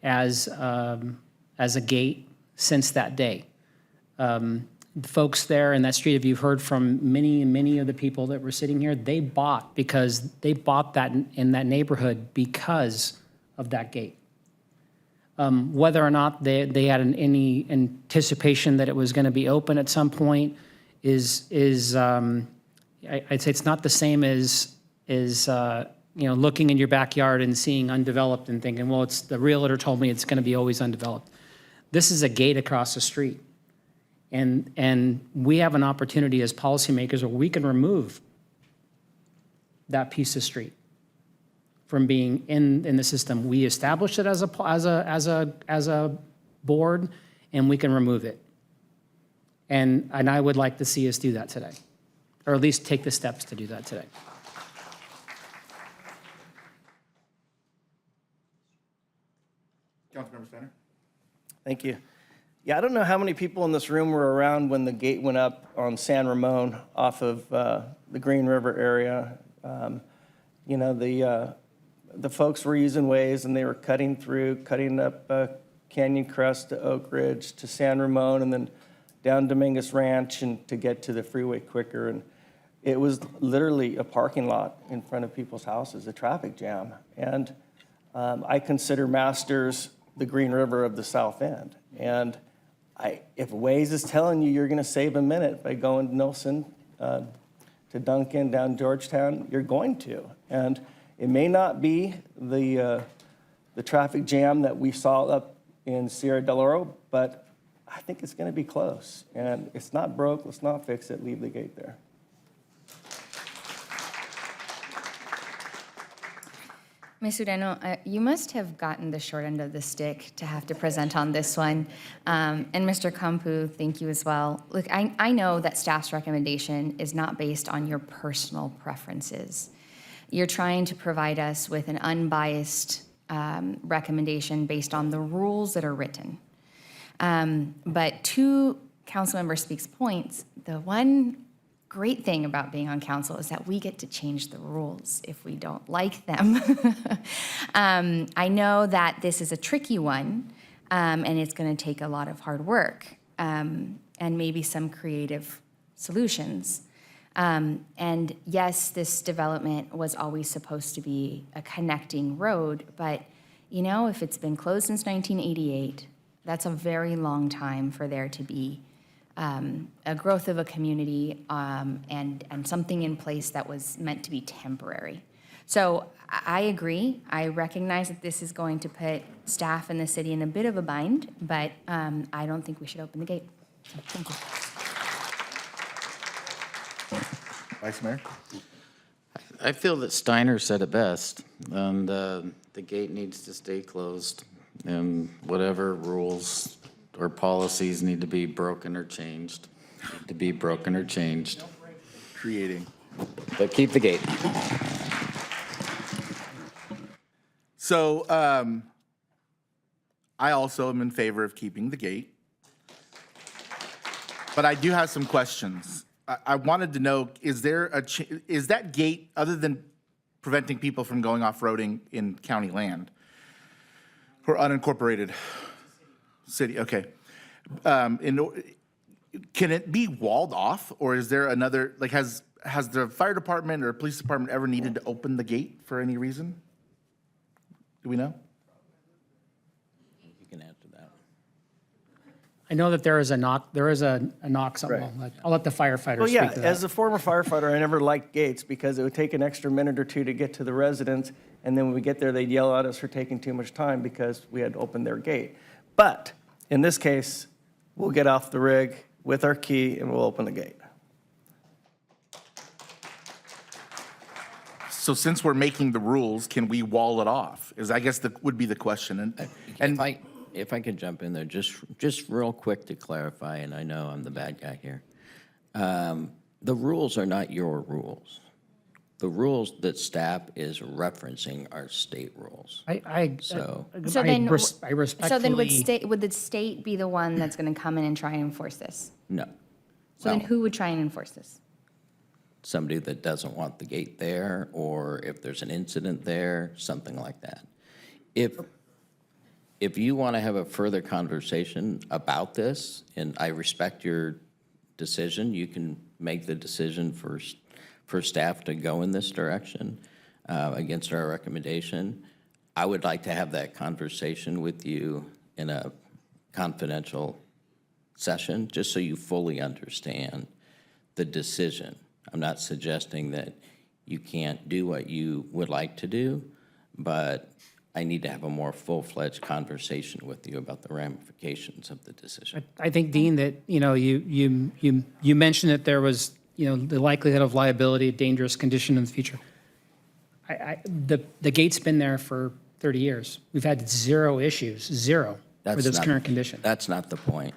as a gate since that day. Folks there in that street, if you've heard from many of the people that were sitting here, they bought that in that neighborhood because of that gate. Whether or not they had any anticipation that it was going to be open at some point is I'd say it's not the same as looking in your backyard and seeing undeveloped and thinking, well, it's the realtor told me it's going to be always undeveloped. This is a gate across the street. And we have an opportunity as policymakers where we can remove that piece of street from being in the system. We established it as a board, and we can remove it. And I would like to see us do that today, or at least take the steps to do that today. Councilmember Steiner? Thank you. Yeah, I don't know how many people in this room were around when the gate went up on San Ramon off of the Green River area. The folks were using ways and they were cutting up Canyon Crest to Oak Ridge to San Ramon and then down Dominguez Ranch and to get to the freeway quicker. And it was literally a parking lot in front of people's houses, a traffic jam. And I consider Masters the Green River of the South End. And if Waze is telling you you're going to save a minute by going Nelson to Duncan down Georgetown, you're going to. And it may not be the traffic jam that we saw up in Sierra del Oro, but I think it's going to be close. And it's not broke. Let's not fix it. Leave the gate there. Ms. Ureno, you must have gotten the short end of the stick to have to present on this one. And Mr. Kampu, thank you as well. Look, I know that staff's recommendation is not based on your personal preferences. You're trying to provide us with an unbiased recommendation based on the rules that are written. But to Councilmember Speak's points, the one great thing about being on council is that we get to change the rules if we don't like them. I know that this is a tricky one, and it's going to take a lot of hard work and maybe some creative solutions. And yes, this development was always supposed to be a connecting road, but if it's been closed since 1988, that's a very long time for there to be a growth of a community and something in place that was meant to be temporary. So I agree. I recognize that this is going to put staff in the city in a bit of a bind, but I don't think we should open the gate. So, thank you. Vice Mayor? I feel that Steiner said it best, and the gate needs to stay closed, and whatever rules or policies need to be broken or changed, Creating. But keep the gate. So I also am in favor of keeping the gate. But I do have some questions. I wanted to know, is that gate, other than preventing people from going off-roading in county land or unincorporated city, okay. Can it be walled off, or is there another, like, has the fire department or police department ever needed to open the gate for any reason? Do we know? You can answer that. I know that there is a knock something. Right. I'll let the firefighter Well, speak yeah, to that. as a former firefighter, I never liked gates because it would take an extra minute or two to get to the residents, and then when we get there, they'd yell at us for taking too much time because we had to open their gate. But in this case, we'll get off the rig with our key and we'll open the gate. So since we're making the rules, can we wall it off? I guess would be the question. And If I could jump in there, just real quick to clarify, and I know I'm the bad guy here. The rules are not your rules. The rules that staff is referencing are state rules. So then, I so then respectfully. would the state be the one that's going to come in and try and enforce this? No. So then No. who would try and enforce this? Somebody that doesn't want the gate there, or if there's an incident there, something like that. If you want to have a further conversation about this, and I respect your decision, you can make the decision for staff to go in this direction against our recommendation. I would like to have that conversation with you in a confidential session, just so you fully understand the decision. I'm not suggesting that you can't do what you would like to do, but I need to have a more full-fledged conversation with you about the ramifications of the decision. I think, Dean, that, you mentioned that there was, the likelihood of liability, a dangerous condition in the future. The gate's been there for 30 years. We've had zero issues, zero, with its current condition. That's not the point.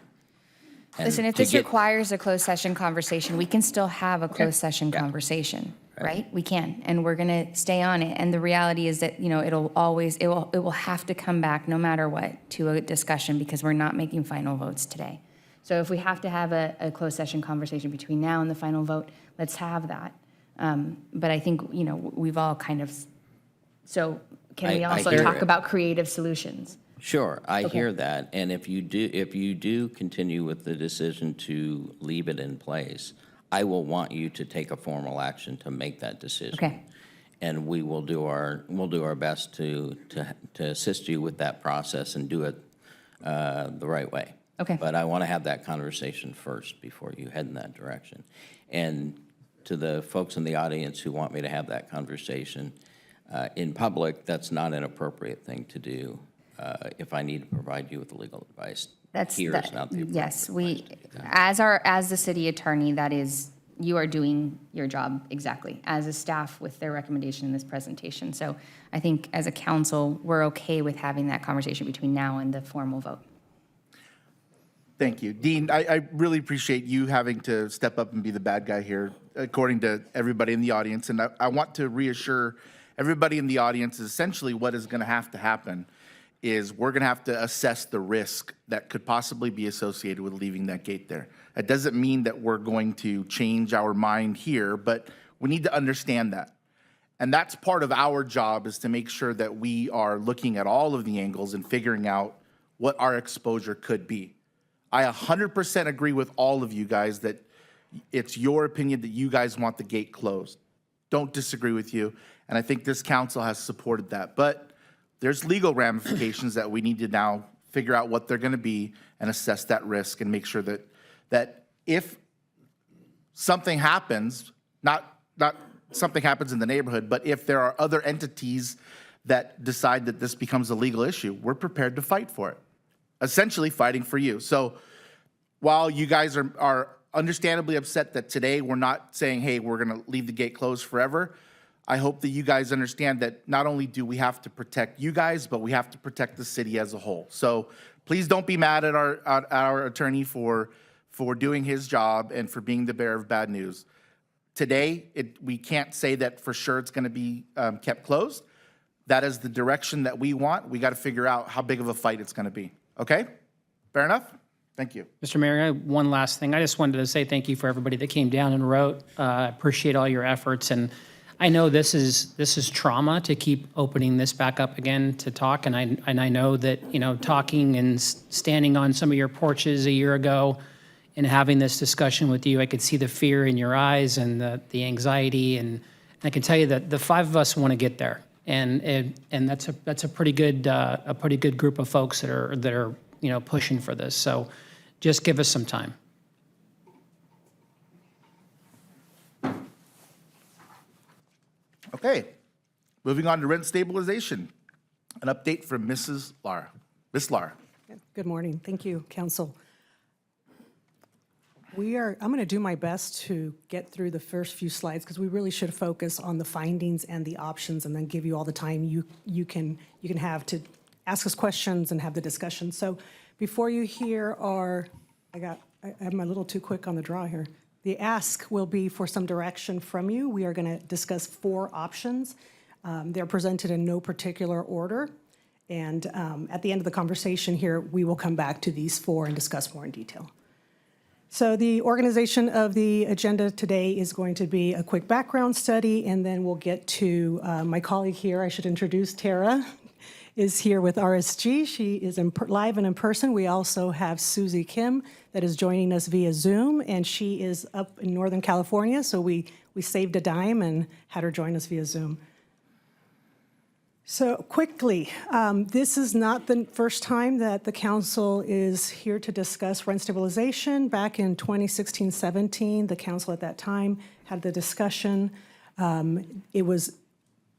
And Listen, if to this get- requires a closed session conversation, we can still have a closed session conversation, right? We can, and we're going to stay on it. And the reality is that, it will have to come back no matter what to a discussion, because we're not making final votes today. So if we have to have a closed session conversation between now and the final vote, let's have that. But I think, we've all kind of, so can we I also hear talk it. about creative solutions? Sure, I Okay. hear that, and if you do continue with the decision to leave it in place, I will want you to take a formal action to make that decision. Okay. And we'll do our best to assist you with that process and do it the right way. Okay. But I want to have that conversation first before you head in that direction. And to the folks in the audience who want me to have that conversation in public, that's not an appropriate thing to do. If I need to provide you with legal advice, here is not the appropriate. Yes, as the city attorney, that is, you are doing your job exactly, as a staff with their recommendation in this presentation. So I think as a council, we're okay with having that conversation between now and the formal vote. Thank you. Dean, I really appreciate you having to step up and be the bad guy here, according to everybody in the audience. And I want to reassure everybody in the audience, essentially what is going to happen is we're going to have to assess the risk that could possibly be associated with leaving that gate there. It doesn't mean that we're going to change our mind here, but we need to understand that. And that's part of our job, is to make sure that we are looking at all of the angles and figuring out what our exposure could be. I 100% agree with all of you guys that it's your opinion that you guys want the gate closed. Don't disagree with you. And I think this council has supported that. But there's legal ramifications that we need to now figure out what they're going to be and assess that risk and make sure that if something happens, not something happens in the neighborhood, but if there are other entities that decide that this becomes a legal issue, we're prepared to fight for it, essentially fighting for you. So while you guys are understandably upset that today we're not saying, hey, we're going to leave the gate closed forever, I hope that you guys understand that not only do we have to protect you guys, but we have to protect the city as a whole. So please don't be mad at our attorney for doing his job and for being the bearer of bad news. Today, we can't say that for sure it's going to be kept closed. That is the direction that we want. We got to figure out how big of a fight it's going to be. Okay? Fair enough? Thank you. Mr. Mayor, I have one last thing. I just wanted to say thank you for everybody that came down and wrote. I appreciate all your efforts. And I know this is trauma to keep opening this back up again to talk. And I know that, talking and standing on some of your porches a year ago and having this discussion with you, I could see the fear in your eyes and the anxiety. And I can tell you that the five of us want to get there. And that's a pretty good group of folks that are pushing for this. So just give us some time. Okay, moving on to rent stabilization. An update from Mrs. Lara. Ms. Lara. Good morning. Thank you, Council. I'm going to do my best to get through the first few slides because we really should focus on the findings and the options and then give you all the time you can have to ask us questions and have the discussion. So before you hear our, I'm a little too quick on the draw here. The ask will be for some direction from you. We are going to discuss 4 options. They're presented in no particular order. And at the end of the conversation here, we will come back to these 4 and discuss more in detail. So the organization of the agenda today is going to be a quick background study, and then we'll get to my colleague here. I should introduce Tara, is here with RSG. She is live and in person. We also have Susie Kim that is joining us via Zoom, and she is up in Northern California, so we saved a dime and had her join us via Zoom. So quickly, this is not the first time that the council is here to discuss rent stabilization. Back in 2016-17, the council at that time had the discussion. It was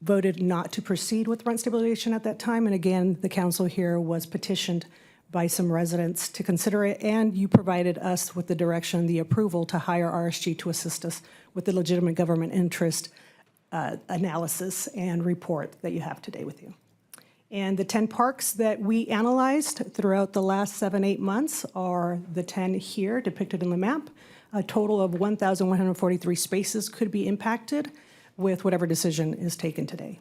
voted not to proceed with rent stabilization at that time. And again, the council here was petitioned by some residents to consider it, and you provided us with the direction, the approval to hire RSG to assist us with the legitimate government interest analysis and report that you have today with you. And the 10 parks that we analyzed throughout the last 7-8 months are the 10 here depicted in the map. A total of 1,143 spaces could be impacted with whatever decision is taken today.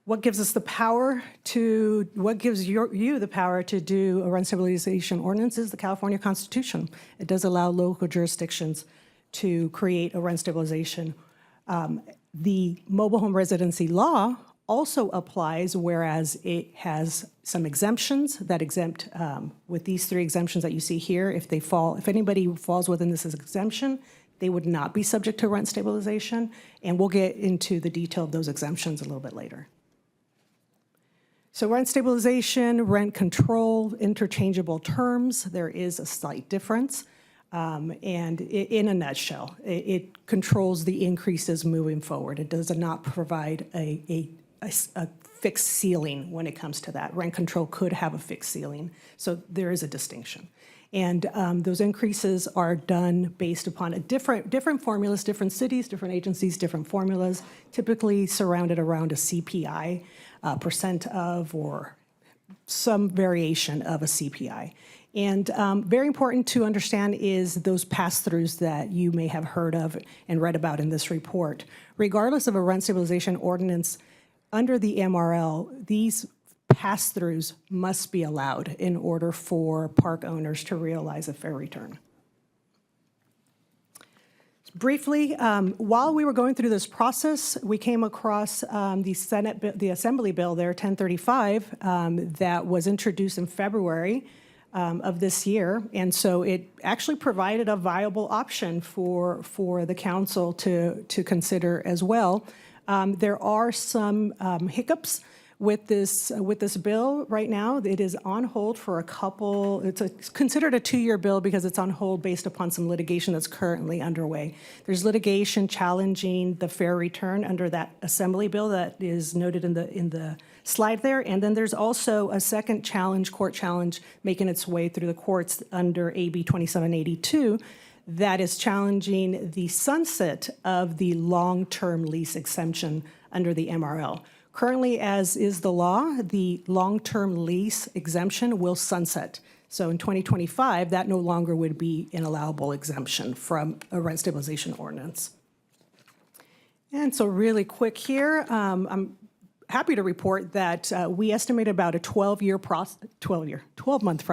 What gives us the power to, what gives you the power to do a rent stabilization ordinance is the California Constitution. It does allow local jurisdictions to create a rent stabilization. The mobile home residency law also applies, whereas it has some exemptions that exempt, with these 3 exemptions that you see here, if anybody falls within this exemption, they would not be subject to rent stabilization, and we'll get into the detail of those exemptions a little bit later. So rent stabilization, rent control, interchangeable terms, there is a slight difference. And in a nutshell, it controls the increases moving forward. It does not provide a fixed ceiling when it comes to that. Rent control could have a fixed ceiling, so there is a distinction. And those increases are done based upon different formulas, different cities, different agencies, different formulas, typically surrounded around a CPI, percent of, or some variation of a CPI. And very important to understand is those pass-throughs that you may have heard of and read about in this report. Regardless of a rent stabilization ordinance, under the MRL, these pass-throughs must be allowed in order for park owners to realize a fair return. Briefly, while we were going through this process, we came across the Assembly Bill there, 1035, that was introduced in February of this year. And so it actually provided a viable option for the council to consider as well. There are some hiccups with this bill right now. It is on hold for a couple, it's considered a 2-year bill because it's on hold based upon some litigation that's currently underway. There's litigation challenging the fair return under that Assembly Bill that is noted in the slide there. And then there's also a second challenge, court challenge, making its way through the courts under AB 2782 that is challenging the sunset of the long-term lease exemption under the MRL. Currently, as is the law, the long-term lease exemption will sunset. So in 2025, that no longer would be an allowable exemption from a rent stabilization ordinance. And so really quick here, I'm happy to report that we estimate about a 12-month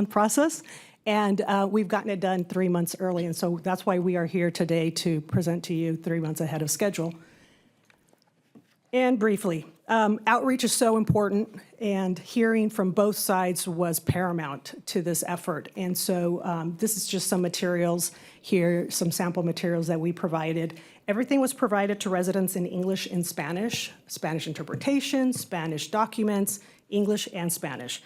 process, and we've gotten it done 3 months early. And so that's why we are here today to present to you 3 months ahead of schedule. And briefly, outreach is so important, and hearing from both sides was paramount to this effort. And so this is just some materials here, some sample materials that we provided. Everything was provided to residents in English and Spanish, Spanish interpretation, Spanish documents, English and Spanish.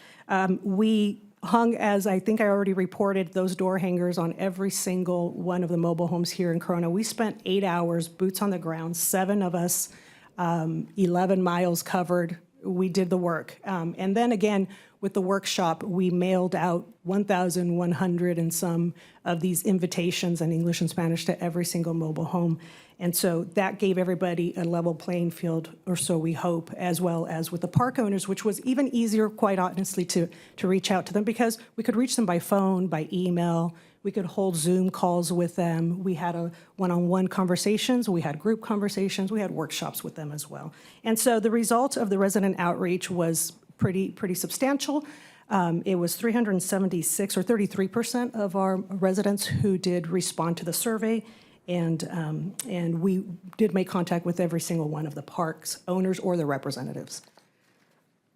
We hung, as I think I already reported, those door hangers on every single one of the mobile homes here in Corona. We spent 8 hours, boots on the ground, 7 of us, 11 miles covered. We did the work. And then again, with the workshop, we mailed out 1,100 and some of these invitations in English and Spanish to every single mobile home. And so that gave everybody a level playing field, or so we hope, as well as with the park owners, which was even easier, quite honestly, to reach out to them, because we could reach them by phone, by email. We could hold Zoom calls with them. We had a one-on-one conversations. We had group conversations. We had workshops with them as well. And so the result of the resident outreach was pretty substantial. It was 376 or 33% of our residents who did respond to the survey. And we did make contact with every single one of the parks owners or their representatives.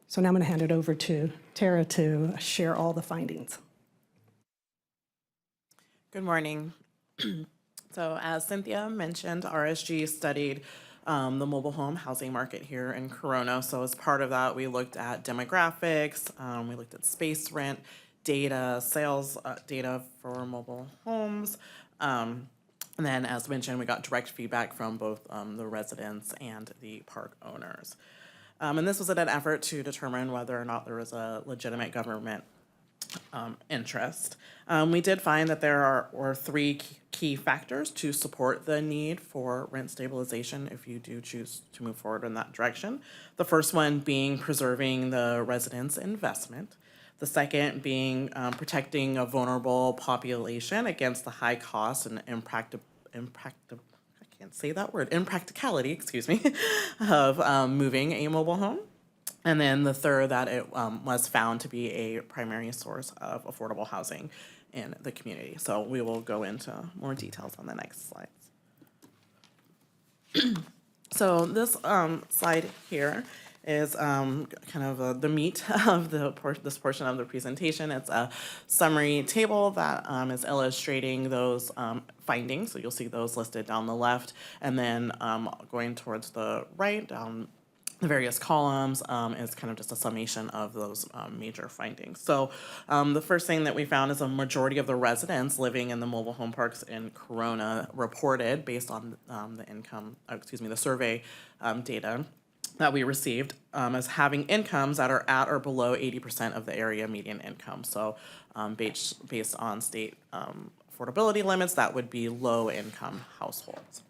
So now I'm going to hand it over to Tara to share all the findings. Good morning. So as Cynthia mentioned, RSG studied the mobile home housing market here in Corona. So as part of that, we looked at demographics, we looked at space rent data, sales data for mobile homes. And then, as mentioned, we got direct feedback from both the residents and the park owners. And this was in an effort to determine whether or not there was a legitimate government interest. We did find that there were three key factors to support the need for rent stabilization if you do choose to move forward in that direction. The first one being preserving the residents' investment. The second being protecting a vulnerable population against the high cost and impracticality, excuse me, of moving a mobile home. And then the third, that it was found to be a primary source of affordable housing in the community. So we will go into more details on the next slides. So this slide here is kind of the meat of this portion of the presentation. It's a summary table that is illustrating those findings. So you'll see those listed down the left, and then going towards the right, down the various columns is kind of just a summation of those major findings. So the first thing that we found is a majority of the residents living in the mobile home parks in Corona reported, based on the survey data that we received, as having incomes that are at or below 80% of the area median income. So based on state affordability limits, that would be low income households.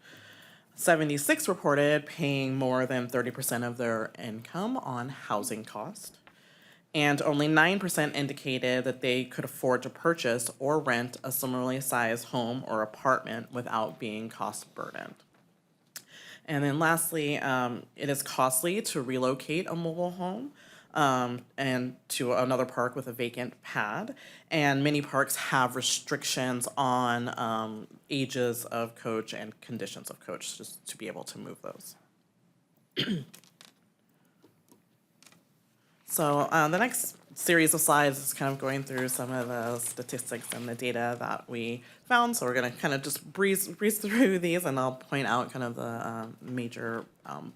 76 reported paying more than 30% of their income on housing cost. And only 9% indicated that they could afford to purchase or rent a similarly sized home or apartment without being cost burdened. And then lastly, it is costly to relocate a mobile home and to another park with a vacant pad. And many parks have restrictions on ages of coach and conditions of coach, just to be able to move those. So the next series of slides is kind of going through some of the statistics and the data that we found. So we're going to kind of just breeze through these, and I'll point out kind of the major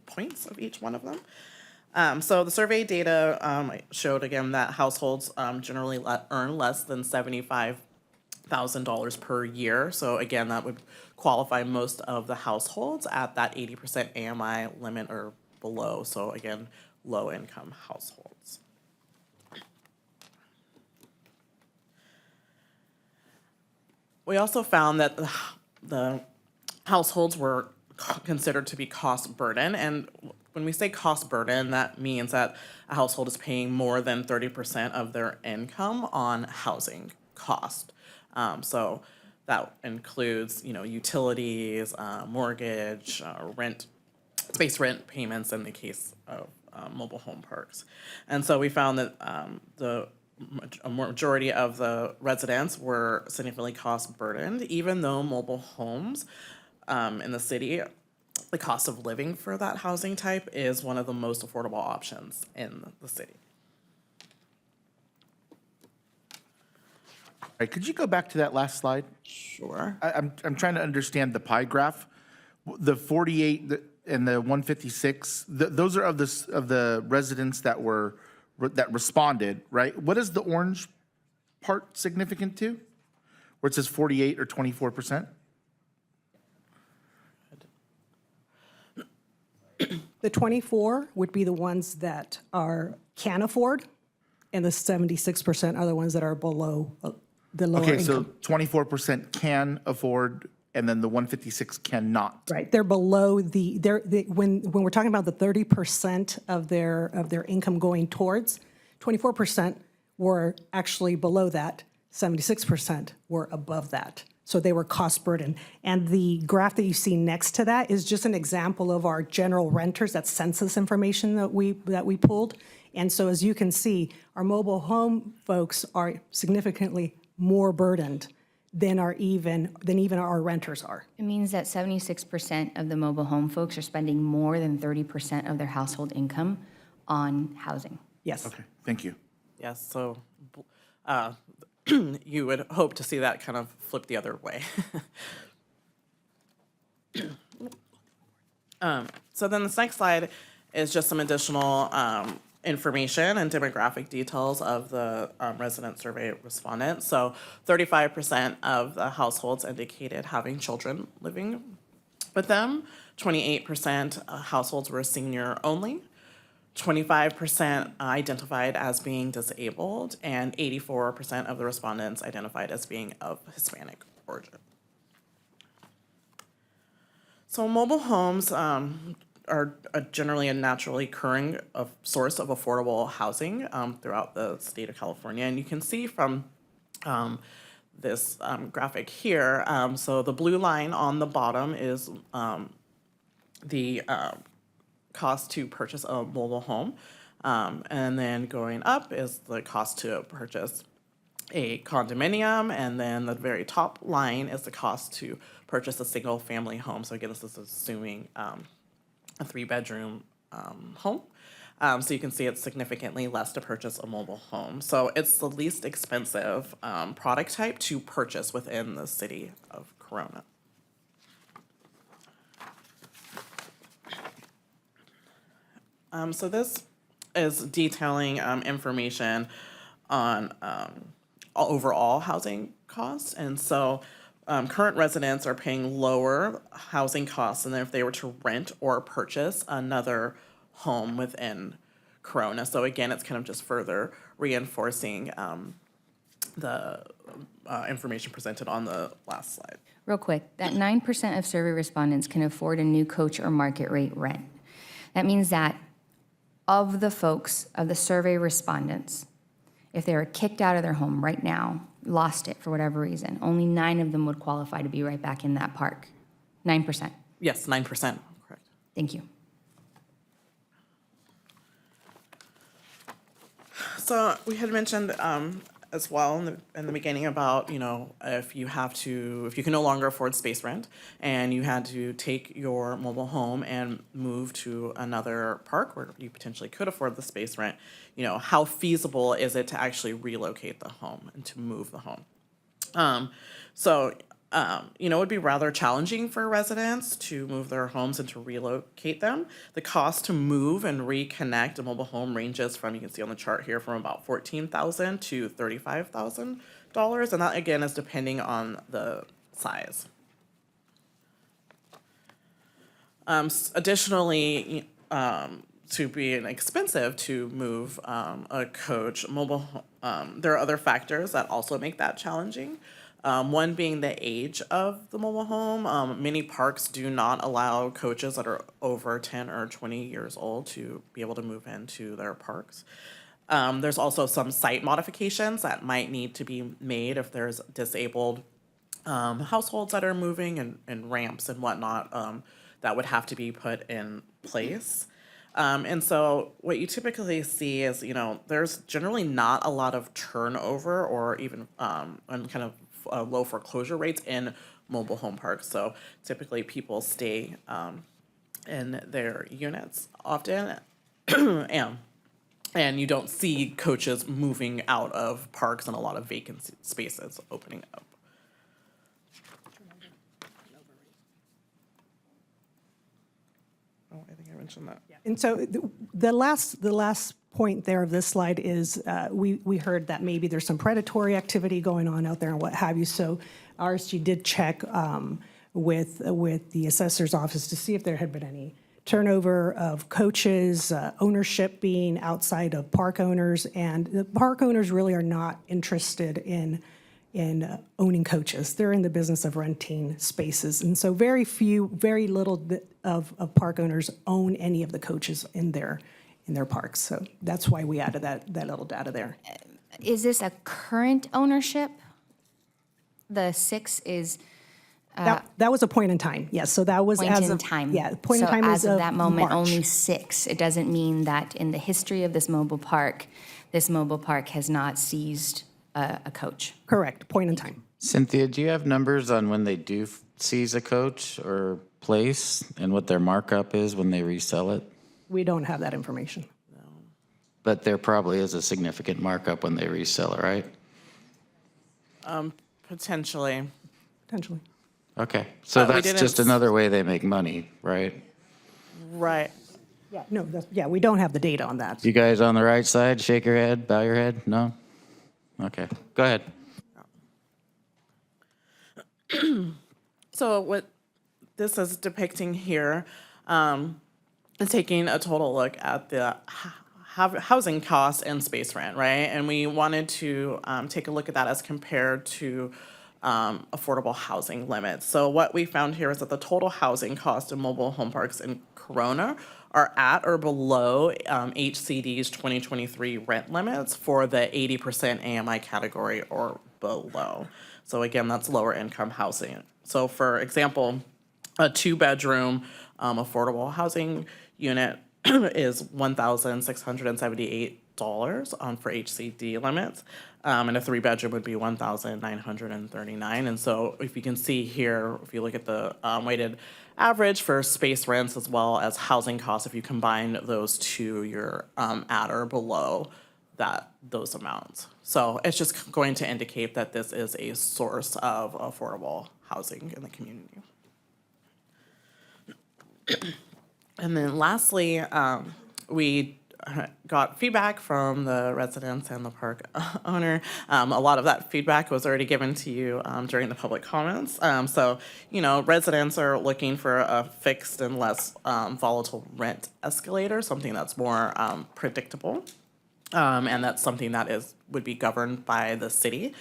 points of each one of them. So the survey data showed, again, that households generally earn less than $75,000 per year. So again, that would qualify most of the households at that 80% AMI limit or below. So again, low income households. We also found that the households were considered to be cost burden, and when we say cost burden, that means that a household is paying more than 30% of their income on housing cost. So that includes, utilities, mortgage, rent, space rent payments in the case of mobile home parks. And so we found that a majority of the residents were significantly cost burdened, even though mobile homes in the city, the cost of living for that housing type is one of the most affordable options in the city. All right, could you go back to that last slide? Sure. I'm trying to understand the pie graph. The 48 and the 156, those are of the residents that responded, right? What is the orange part significant to? Where it says 48 or 24%? The 24 would be the ones that can afford, and the 76% are the ones that are below the lower Okay, so income. 24% can afford, and then the 156 cannot. Right, they're below when we're talking about the 30% of their income going towards, 24% were actually below that, 76% were above that. So they were cost burden. And the graph that you see next to that is just an example of our general renters, that's census information that we pulled. And so as you can see, our mobile home folks are significantly more burdened than even our renters are. It means that 76% of the mobile home folks are spending more than 30% of their household income on housing. Yes. Okay, thank you. Yes, so you would hope to see that kind of flip the other way. So then this next slide is just some additional information and demographic details of the resident survey respondents. So 35% of the households indicated having children living with them. 28% households were senior only. 25% identified as being disabled, and 84% of the respondents identified as being of Hispanic origin. So mobile homes are generally a naturally occurring source of affordable housing throughout the state of California. And you can see from this graphic here, so the blue line on the bottom is the cost to purchase a mobile home. And then going up is the cost to purchase a condominium. And then the very top line is the cost to purchase a single family home. So again, this is assuming a 3-bedroom home. So you can see it's significantly less to purchase a mobile home. So it's the least expensive product type to purchase within the city of Corona. So this is detailing information on overall housing costs. And so current residents are paying lower housing costs than if they were to rent or purchase another home within Corona. So again, it's kind of just further reinforcing the information presented on the last slide. Real quick, that 9% of survey respondents can afford a new coach or market rate rent. That means that of the folks, of the survey respondents, if they were kicked out of their home right now, lost it for whatever reason, only 9 of them would qualify to be right back in that park. 9%. Yes, 9%, correct. Thank you. So we had mentioned as well in the beginning about, if you can no longer afford space rent and you had to take your mobile home and move to another park where you potentially could afford the space rent, how feasible is it to actually relocate the home and to move the home? It would be rather challenging for residents to move their homes and to relocate them. The cost to move and reconnect a mobile home ranges from, you can see on the chart here, from about $14,000 to $35,000. And that, again, is depending on the size. Additionally, to be expensive to move a coach, there are other factors that also make that challenging. One being the age of the mobile home. Many parks do not allow coaches that are over 10 or 20 years old to be able to move into their parks. There's also some site modifications that might need to be made if there's disabled households that are moving and ramps and whatnot that would have to be put in place. And so what you typically see is, there's generally not a lot of turnover or even and kind of low foreclosure rates in mobile home parks. So typically people stay in their units often, and you don't see coaches moving out of parks and a lot of vacant spaces opening up. Oh, I think I mentioned that. And so the last point there of this slide is we heard that maybe there's some predatory activity going on out there and what have you. So RSG did check with the assessor's office to see if there had been any turnover of coaches, ownership being outside of park owners, and the park owners really are not interested in owning coaches. They're in the business of renting spaces, and so very little of park owners own any of the coaches in their parks. So that's why we added that little data there. Is this a current ownership? The 6 is That was a point in time, yes. So that was point as in of time. Yeah, point in time so is as of that moment, March. only 6. It doesn't mean that in the history of this mobile park has not seized a coach. Correct, point in time. Cynthia, do you have numbers on when they do seize a coach or place and what their markup is when they resell it? We don't have that information. But there probably is a significant markup when they resell it, right? Potentially. Potentially. Okay, so We that's didn't just another way they make money, right? Right. Yeah, no, we don't have the data on that. You guys on the right side, shake your head, bow your head? No? Okay, go ahead. So what this is depicting here is taking a total look at the housing costs and space rent, right? And we wanted to take a look at that as compared to affordable housing limits. So what we found here is that the total housing cost in mobile home parks in Corona are at or below HCD's 2023 rent limits for the 80% AMI category or below. So again, that's lower income housing. So for example, a 2-bedroom affordable housing unit is $1,678 for HCD limits, and a 3-bedroom would be $1,939. And so if you can see here, if you look at the weighted average for space rents as well as housing costs, if you combine those two, you're at or below those amounts. So it's just going to indicate that this is a source of affordable housing in the community. And then lastly, we got feedback from the residents and the park owner. A lot of that feedback was already given to you during the public comments. So, residents are looking for a fixed and less volatile rent escalator, something that's more predictable. And that's something that would be governed by the city.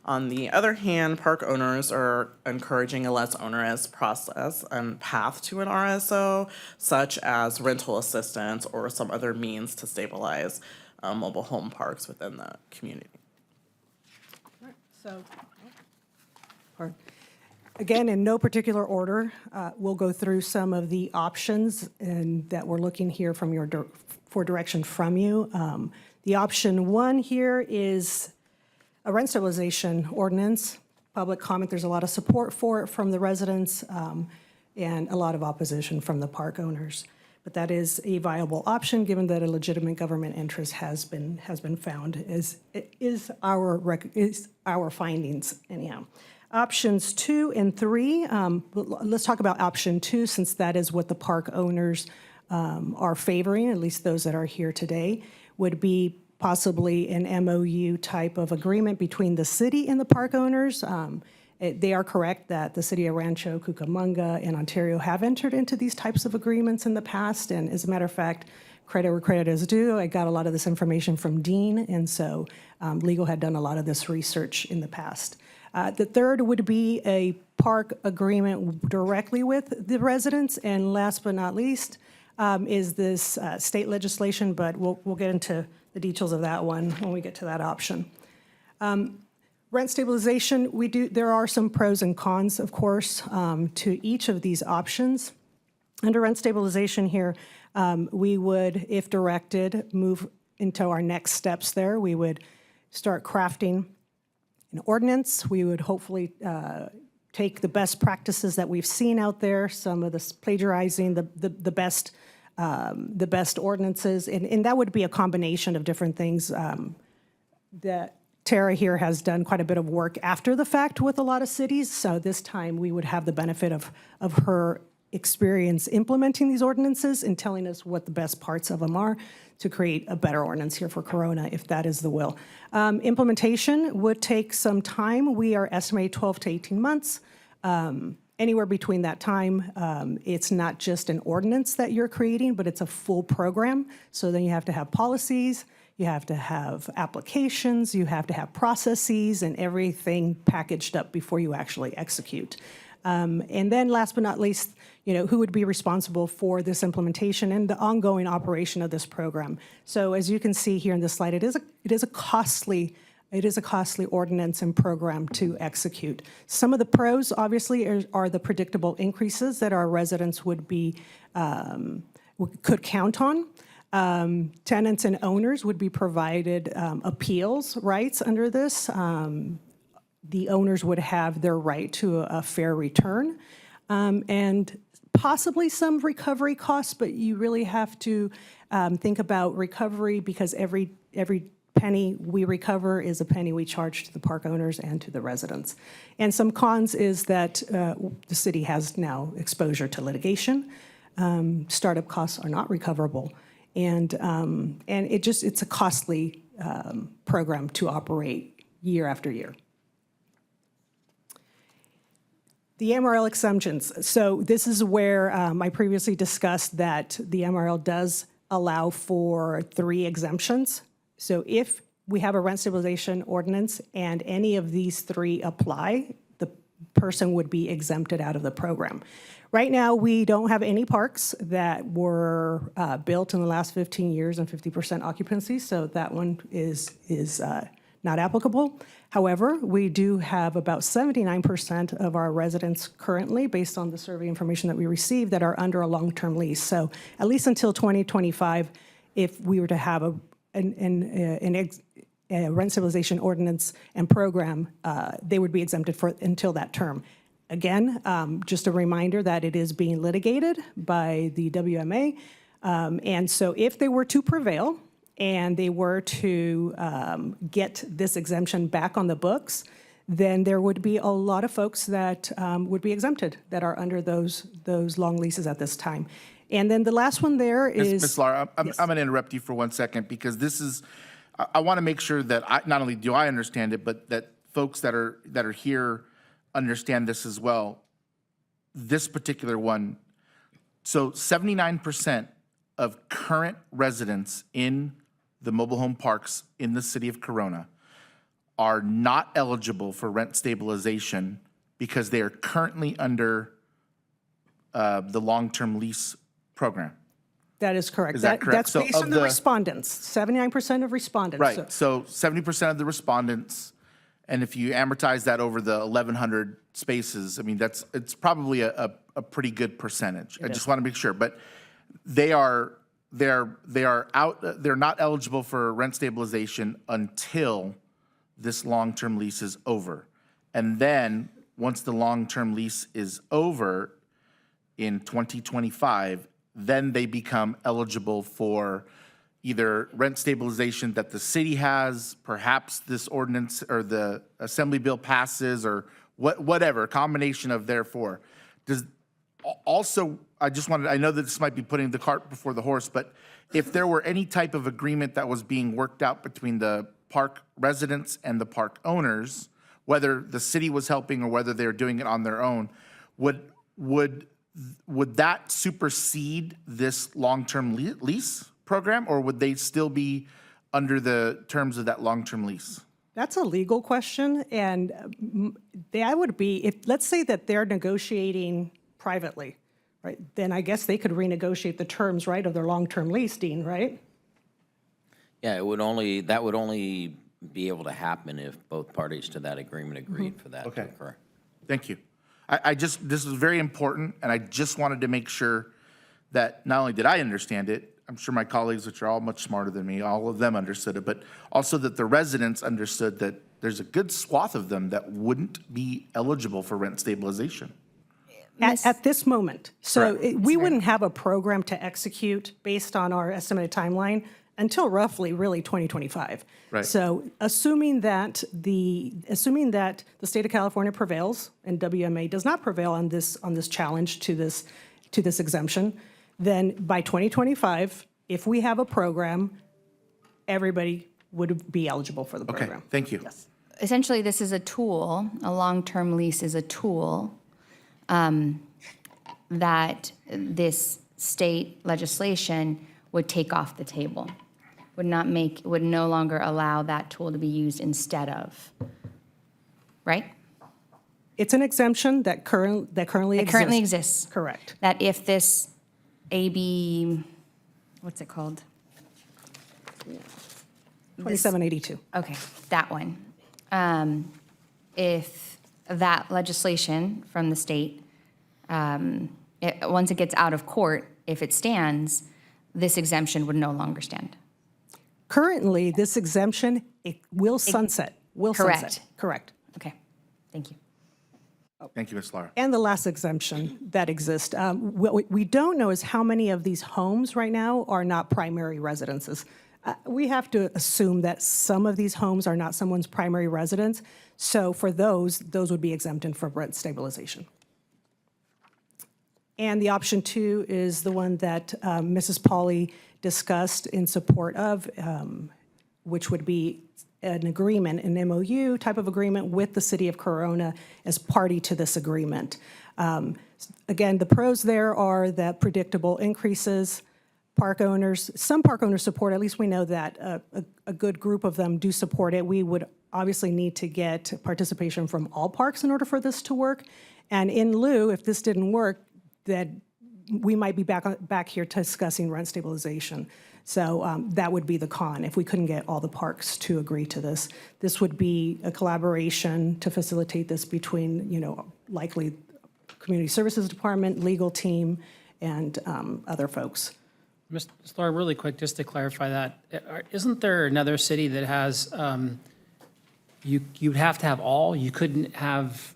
On the other hand, park owners are encouraging a less onerous process and path to an RSO, such as rental assistance or some other means to stabilize mobile home parks within the community. So, again, in no particular order, we'll go through some of the options and that we're looking here for direction from you. The option 1 here is a rent stabilization ordinance. Public comment, there's a lot of support for it from the residents and a lot of opposition from the park owners. But that is a viable option given that a legitimate government interest has been found, is our findings anyhow. Options 2 and 3, let's talk about option 2 since that is what the park owners are favoring, at least those that are here today, would be possibly an MOU type of agreement between the city and the park owners. They are correct that the city of Rancho Cucamonga and Ontario have entered into these types of agreements in the past. And as a matter of fact, credit where credit is due, I got a lot of this information from Dean. And so legal had done a lot of this research in the past. The third would be a park agreement directly with the residents. And last but not least is this state legislation, but we'll get into the details of that one when we get to that option. Rent stabilization, there are some pros and cons, of course, to each of these options. Under rent stabilization here, we would, if directed, move into our next steps there. We would start crafting an ordinance. We would hopefully take the best practices that we've seen out there, some of this plagiarizing, the best ordinances, and that would be a combination of different things. That Tara here has done quite a bit of work after the fact with a lot of cities, so this time we would have the benefit of her experience implementing these ordinances and telling us what the best parts of them are to create a better ordinance here for Corona, if that is the will. Implementation would take some time. We are estimating 12 to 18 months. anywhere between that time, it's not just an ordinance that you're creating, but it's a full program. So then you have to have policies, you have to have applications, you have to have processes and everything packaged up before you actually execute. And then last but not least, who would be responsible for this implementation and the ongoing operation of this program? So as you can see here in this slide, it is a costly ordinance and program to execute. Some of the pros, obviously, are the predictable increases that our residents could count on. Tenants and owners would be provided appeals rights under this. The owners would have their right to a fair return, and possibly some recovery costs, but you really have to think about recovery because every penny we recover is a penny we charge to the park owners and to the residents. And some cons is that the city has now exposure to litigation. Startup costs are not recoverable. And it's a costly program to operate year after year. The MRL exemptions. So this is where I previously discussed that the MRL does allow for 3 exemptions. So if we have a rent stabilization ordinance and any of these 3 apply, the person would be exempted out of the program. Right now, we don't have any parks that were built in the last 15 years and 50% occupancy, so that one is not applicable. However, we do have about 79% of our residents currently, based on the survey information that we received, that are under a long-term lease. So at least until 2025, if we were to have a rent stabilization ordinance and program, they would be exempted until that term. Again, just a reminder that it is being litigated by the WMA. And so if they were to prevail and they were to get this exemption back on the books, then there would be a lot of folks that would be exempted that are under those long leases at this time. And then the last one there is... Ms. Lara, I'm going to interrupt you for 1 second because this is, I want to make sure that not only do I understand it, but that folks that are here understand this as well. This particular one, so 79% of current residents in the mobile home parks in the city of Corona are not eligible for rent stabilization because they are currently under the long-term lease program. That is correct. Is that correct? That's So based of on the respondents, 79% of respondents. Right, so 70% of the respondents, and if you amortize that over the 1,100 spaces, I mean, it's probably a pretty good percentage. I just want to make sure, but they're not eligible for rent stabilization until this long-term lease is over. And then, once the long-term lease is over in 2025, then they become eligible for either rent stabilization that the city has, perhaps this ordinance or the assembly bill passes, or whatever, combination of therefore. Also, I know that this might be putting the cart before the horse, but if there were any type of agreement that was being worked out between the park residents and the park owners, whether the city was helping or whether they're doing it on their own, would that supersede this long-term lease program, or would they still be under the terms of that long-term lease? That's a legal question, and that would be, if, let's say that they're negotiating privately, right? Then I guess they could renegotiate the terms, right, of their long-term lease, Dean, right? Yeah, that would only be able to happen if both parties to that agreement agreed for that to occur. Thank you. This is very important, and I just wanted to make sure that not only did I understand it, I'm sure my colleagues, which are all much smarter than me, all of them understood it, but also that the residents understood that there's a good swath of them that wouldn't be eligible for rent stabilization. At this moment. So we wouldn't have a program to execute based on our estimated timeline until roughly really 2025. Right. So assuming that the state of California prevails and WMA does not prevail on this challenge to this exemption, then by 2025, if we have a program, everybody would be eligible for the program. Okay, thank you. Yes. Essentially, this is a tool, a long-term lease is a tool that this state legislation would take off the table, would no longer allow that tool to be used instead of, right? It's an exemption that currently It exists. currently exists. Correct. That if this AB, what's it called? 2782. Okay, that one. If that legislation from the state, once it gets out of court, if it stands, this exemption would no longer stand. Currently, this exemption, it will sunset. Will Correct. sunset. Correct. Okay, thank you. Thank you, Ms. Lara. And the last exemption that exists. What we don't know is how many of these homes right now are not primary residences. We have to assume that some of these homes are not someone's primary residence. So for those would be exempted from rent stabilization. And the option 2 is the one that Mrs. Pauley discussed in support of, which would be an agreement, an MOU type of agreement with the city of Corona as party to this agreement. Again, the pros there are that predictable increases. Some park owners support, at least we know that a good group of them do support it. We would obviously need to get participation from all parks in order for this to work. And in lieu, if this didn't work, that we might be back here discussing rent stabilization. So that would be the con if we couldn't get all the parks to agree to this. This would be a collaboration to facilitate this between, likely Community Services Department, legal team, and other folks. Ms. Laura, really quick, just to clarify that, isn't there another city that has, you'd have to have all, you couldn't have,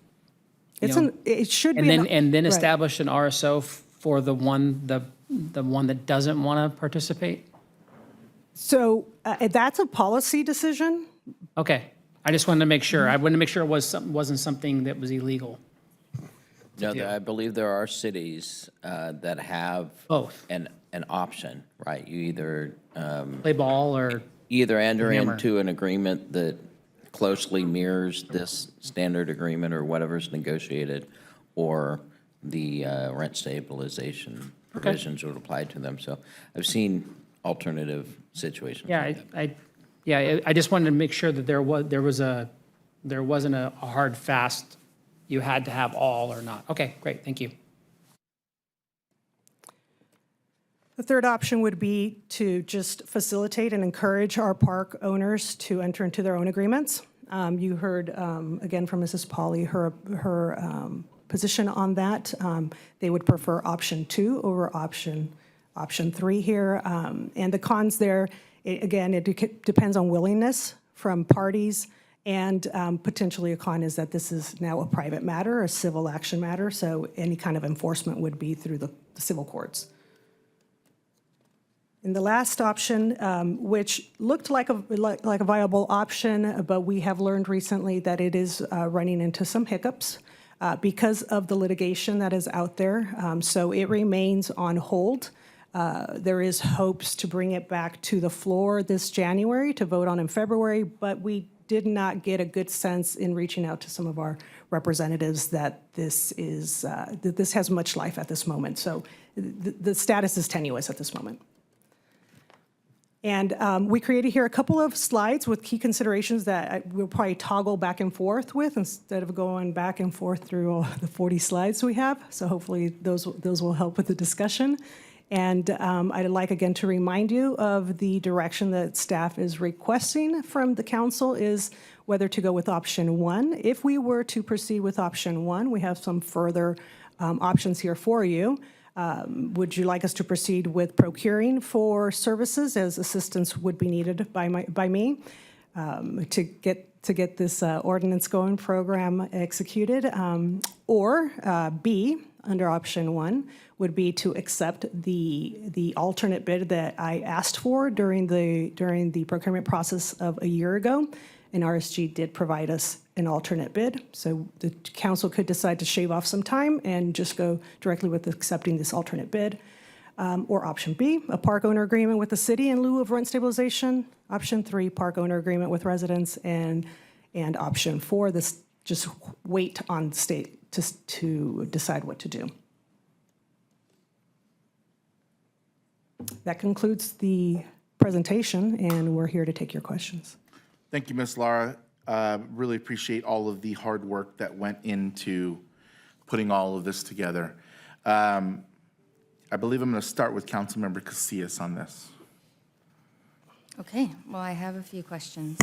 It should be. and then right. establish an RSO for the one that doesn't want to participate? So that's a policy decision. Okay, I just wanted to make sure. I wanted to make sure it wasn't something that was illegal. No, I believe there are cities that have Both. an option, right? You either Play ball or either enter hammer. into an agreement that closely mirrors this standard agreement or whatever's negotiated, or the rent stabilization provisions would apply to them. So I've seen alternative situations. Yeah, I just wanted to make sure that there wasn't a hard fast, you had to have all or not. Okay, great, thank you. The third option would be to just facilitate and encourage our park owners to enter into their own agreements. You heard, again, from Mrs. Pauley, her position on that. They would prefer option 2 over option 3 here. And the cons there, it depends on willingness from parties, and potentially a con is that this is now a private matter, a civil action matter, so any kind of enforcement would be through the civil courts. And the last option, which looked like a viable option, but we have learned recently that it is running into some hiccups because of the litigation that is out there. So it remains on hold. There is hopes to bring it back to the floor this January to vote on in February, but we did not get a good sense in reaching out to some of our representatives that this has much life at this moment. So the status is tenuous at this moment. And we created here a couple of slides with key considerations that we'll probably toggle back and forth with instead of going back and forth through all the 40 slides we have. So hopefully those will help with the discussion. And I'd like again to remind you of the direction that staff is requesting from the council is whether to go with option 1. If we were to proceed with option 1, we have some further options here for you. Would you like us to proceed with procuring for services as assistance would be needed by me to get this ordinance going program executed? Or B, under option 1, would be to accept the alternate bid that I asked for during the procurement process of a year ago. And RSG did provide us an alternate bid. So the council could decide to shave off some time and just go directly with accepting this alternate bid. Or option B, a park owner agreement with the city in lieu of rent stabilization. Option 3, park owner agreement with residents. And option 4, this just wait on the state to decide what to do. That concludes the presentation, and we're here to take your questions. Thank you, Ms. Lara. Really appreciate all of the hard work that went into putting all of this together. I believe I'm going to start with Councilmember Casillas on this. Okay, well, I have a few questions.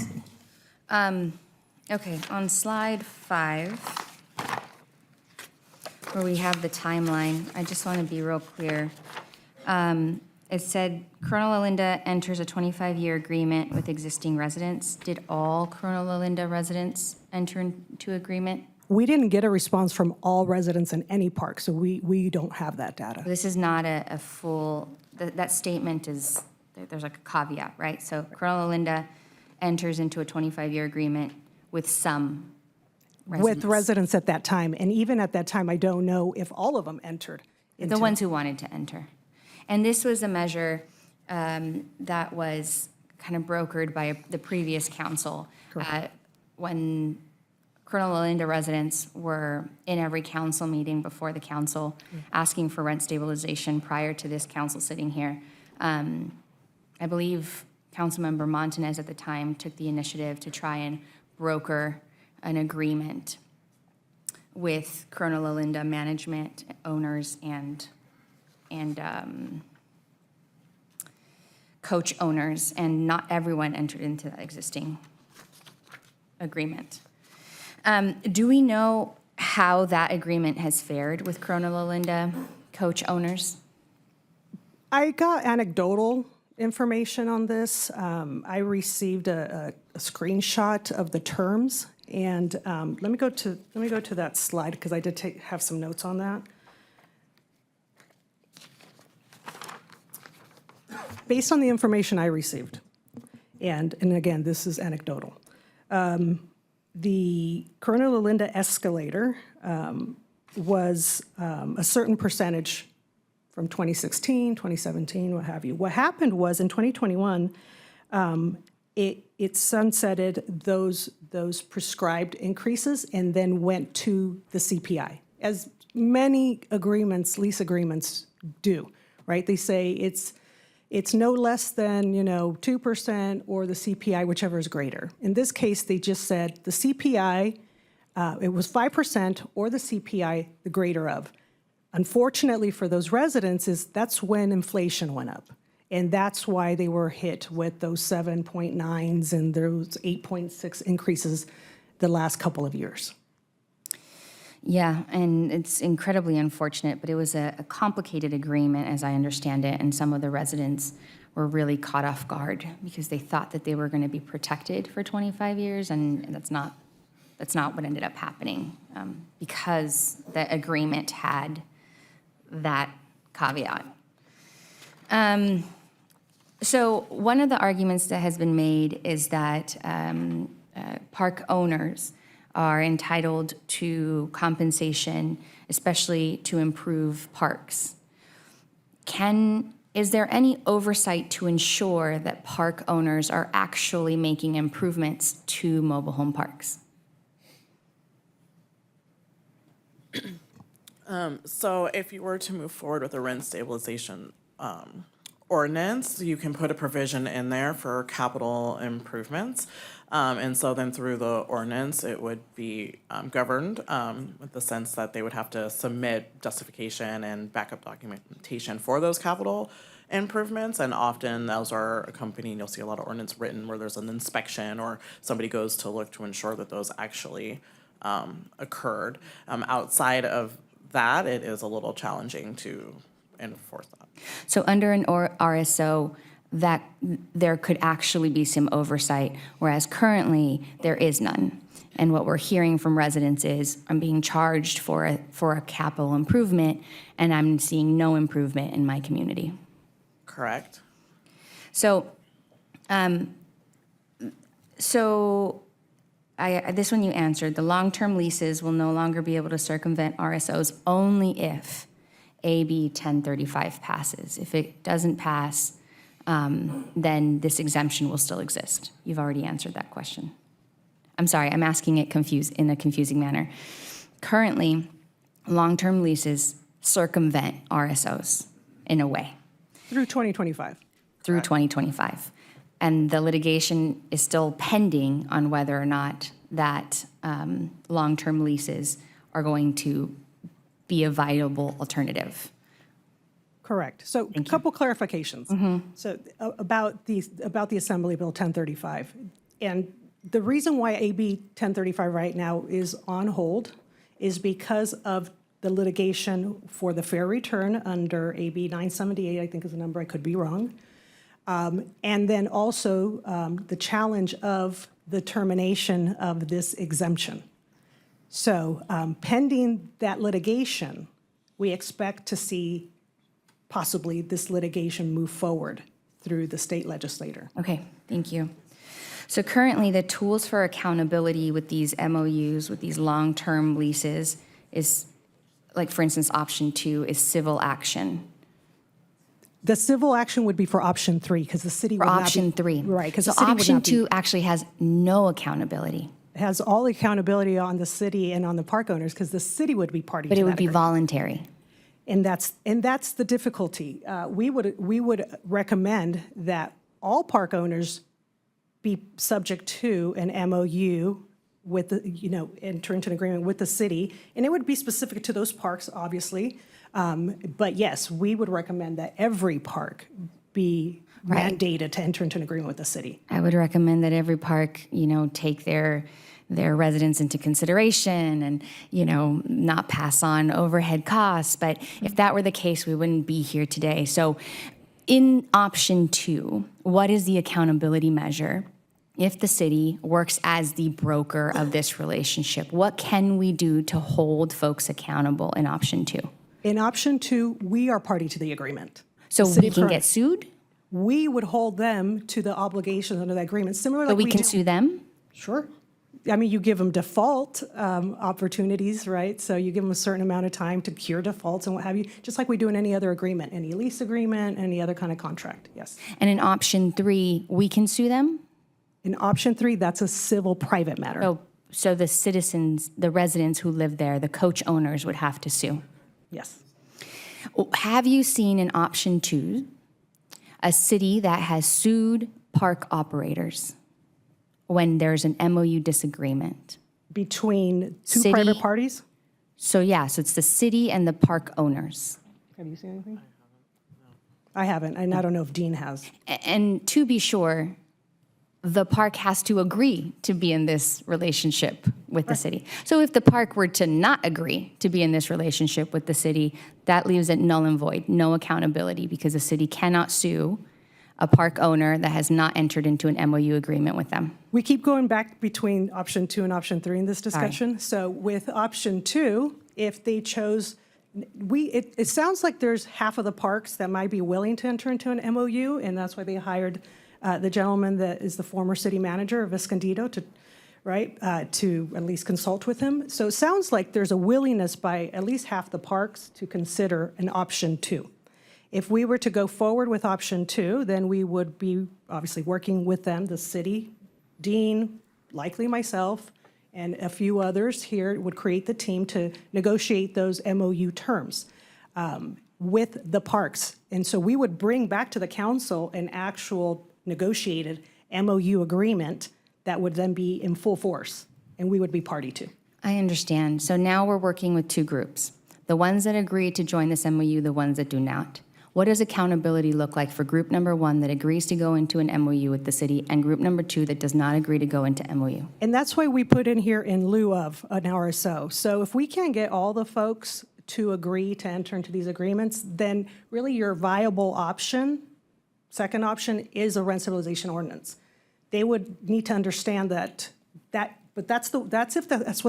Okay, on slide 5, where we have the timeline, I just want to be real clear. It said Corona Lalinda enters a 25-year agreement with existing residents. Did all Corona Lalinda residents enter into agreement? We didn't get a response from all residents in any park, so we don't have that data. This is not a full, that statement is, there's like a caveat, right? So Corona Lalinda enters into a 25-year agreement with some residents. With residents at that time, and even at that time, I don't know if all of them entered. The ones who wanted to enter. And this was a measure that was kind of brokered by the previous council. When Corona Lalinda residents were in every council meeting before the council asking for rent stabilization prior to this council sitting here. I believe Councilmember Montanez at the time took the initiative to try and broker an agreement with Corona Lalinda management, owners, and coach owners, and not everyone entered into that existing agreement. Do we know how that agreement has fared with Corona Lalinda coach owners? I got anecdotal information on this. I received a screenshot of the terms, and let me go to that slide because I did have some notes on that. Based on the information I received, and again, this is anecdotal, the Corona Lalinda escalator was a certain percentage from 2016, 2017, what have you. What happened was in 2021, it sunsetted those prescribed increases and then went to the CPI, as many agreements, lease agreements do, right? They say it's no less than, 2% or the CPI, whichever is greater. In this case, they just said the CPI, it was 5% or the CPI, the greater of. Unfortunately for those residents, that's when inflation went up. And that's why they were hit with those 7.9s and those 8.6 increases the last couple of years. Yeah, and it's incredibly unfortunate, but it was a complicated agreement, as I understand it, and some of the residents were really caught off guard because they thought that they were going to be protected for 25 years, and that's not what ended up happening because the agreement had that caveat. So one of the arguments that has been made is that park owners are entitled to compensation, especially to improve parks. Is there any oversight to ensure that park owners are actually making improvements to mobile home parks? So if you were to move forward with a rent stabilization ordinance, you can put a provision in there for capital improvements. And so then through the ordinance, it would be governed with the sense that they would have to submit justification and backup documentation for those capital improvements. And often those are accompanied, you'll see a lot of ordinance written where there's an inspection or somebody goes to look to ensure that those actually occurred. Outside of that, it is a little challenging to enforce that. So under an RSO, that there could actually be some oversight, whereas currently there is none. And what we're hearing from residents is, I'm being charged for a capital improvement, and I'm seeing no improvement in my community. Correct. So, this one you answered. The long-term leases will no longer be able to circumvent RSOs only if AB 1035 passes. If it doesn't pass, then this exemption will still exist. You've already answered that question. I'm sorry, I'm asking it in a confusing manner. Currently, long-term leases circumvent RSOs in a way Through 2025. through 2025. And the litigation is still pending on whether or not that long-term leases are going to be a viable alternative. Correct. So a couple clarifications. So about the Assembly Bill 1035. And the reason why AB 1035 right now is on hold is because of the litigation for the fair return under AB 978, I think is the number, I could be wrong. And then also the challenge of the termination of this exemption. So pending that litigation, we expect to see possibly this litigation move forward through the state legislator. Okay, thank you. So currently, the tools for accountability with these MOUs, with these long-term leases, is, like, for instance, option 2 is civil action. The civil action would be for option 3, because the city For would not be. option 3. Right, because So the city would option not be. 2 actually has no accountability, Has all accountability on the city and on the park owners, because the city would be party to but that it would be agreement. voluntary. And that's the difficulty. We would recommend that all park owners be subject to an MOU with the, enter into an agreement with the city, and it would be specific to those parks, obviously. But yes, we would recommend that every park be Right. mandated to enter into an agreement with the city. I would recommend that every park, take their residents into consideration and, not pass on overhead costs. But if that were the case, we wouldn't be here today. So in option 2, what is the accountability measure if the city works as the broker of this relationship? What can we do to hold folks accountable in option 2? In option 2, we are party to the agreement. So The city we can current- get sued? We would hold them to the obligations under that agreement, similar So like we we can do. sue them? Sure. I mean, you give them default opportunities, right? So you give them a certain amount of time to cure defaults and what have you, just like we do in any other agreement, any lease agreement, any other kind of contract, yes. And in option 3, we can sue them? In option 3, that's a civil private matter. So the citizens, the residents who live there, the coach owners would have to sue? Yes. Have you seen in option 2 a city that has sued park operators when there's an MOU disagreement? Between two City- private parties? So it's the city and the park owners. Have you seen anything? I haven't, and I don't know if Dean has. And to be sure, the park has to agree to be in this relationship with the city. So if the park were to not agree to be in this relationship with the city, that leaves it null and void, no accountability, because the city cannot sue a park owner that has not entered into an MOU agreement with them. We keep going back between option 2 and option 3 in this discussion. So with option 2, if they chose, it sounds like there's half of the parks that might be willing to enter into an MOU, and that's why they hired the gentleman that is the former city manager of Escondido to at least consult with him. So it sounds like there's a willingness by at least half the parks to consider an option 2. If we were to go forward with option 2, then we would be obviously working with them, the city, Dean, likely myself, and a few others here would create the team to negotiate those MOU terms with the parks. And so we would bring back to the council an actual negotiated MOU agreement that would then be in full force, and we would be party to. I understand. So now we're working with two groups. The ones that agree to join this MOU, the ones that do not. What does accountability look like for group number 1 that agrees to go into an MOU with the city and group number 2 that does not agree to go into MOU? And that's why we put in here in lieu of an RSO. So if we can't get all the folks to agree to enter into these agreements, then really your viable option, second option, is a rent stabilization ordinance. They would need to understand that but that's what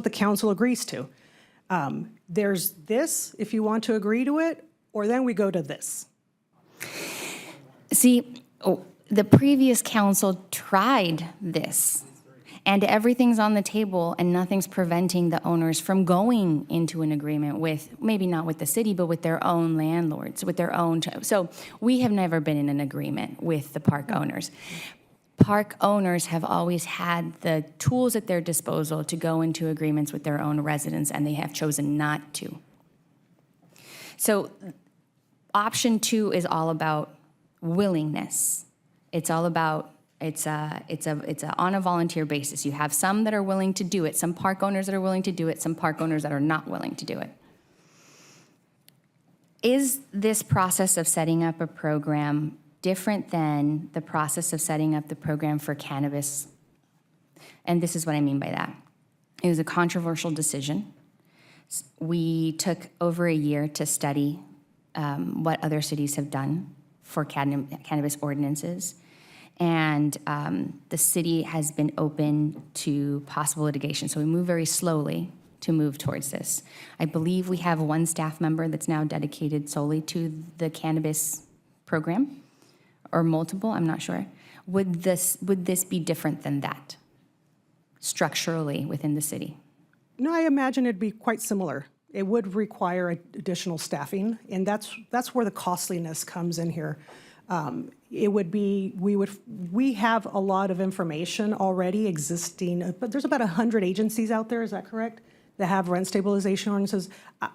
the council agrees to. There's this, if you want to agree to it, or then we go to this. See, the previous council tried this, and everything's on the table, and nothing's preventing the owners from going into an agreement with, maybe not with the city, but with their own landlords, with their own. So we have never been in an agreement with the park owners. Park owners have always had the tools at their disposal to go into agreements with their own residents, and they have chosen not to. So option 2 is all about willingness. It's all about, it's on a volunteer basis. You have some that are willing to do it, some park owners that are willing to do it, some park owners that are not willing to do it. Is this process of setting up a program different than the process of setting up the program for cannabis? And this is what I mean by that. It was a controversial decision. We took over a year to study what other cities have done for cannabis ordinances. And the city has been open to possible litigation. So we moved very slowly to move towards this. I believe we have one staff member that's now dedicated solely to the cannabis program, or multiple, I'm not sure. Would this be different than that, structurally within the city? No, I imagine it'd be quite similar. It would require additional staffing, and that's where the costliness comes in here. It would be, we have a lot of information already existing, but there's about 100 agencies out there, is that correct? That have rent stabilization ordinances.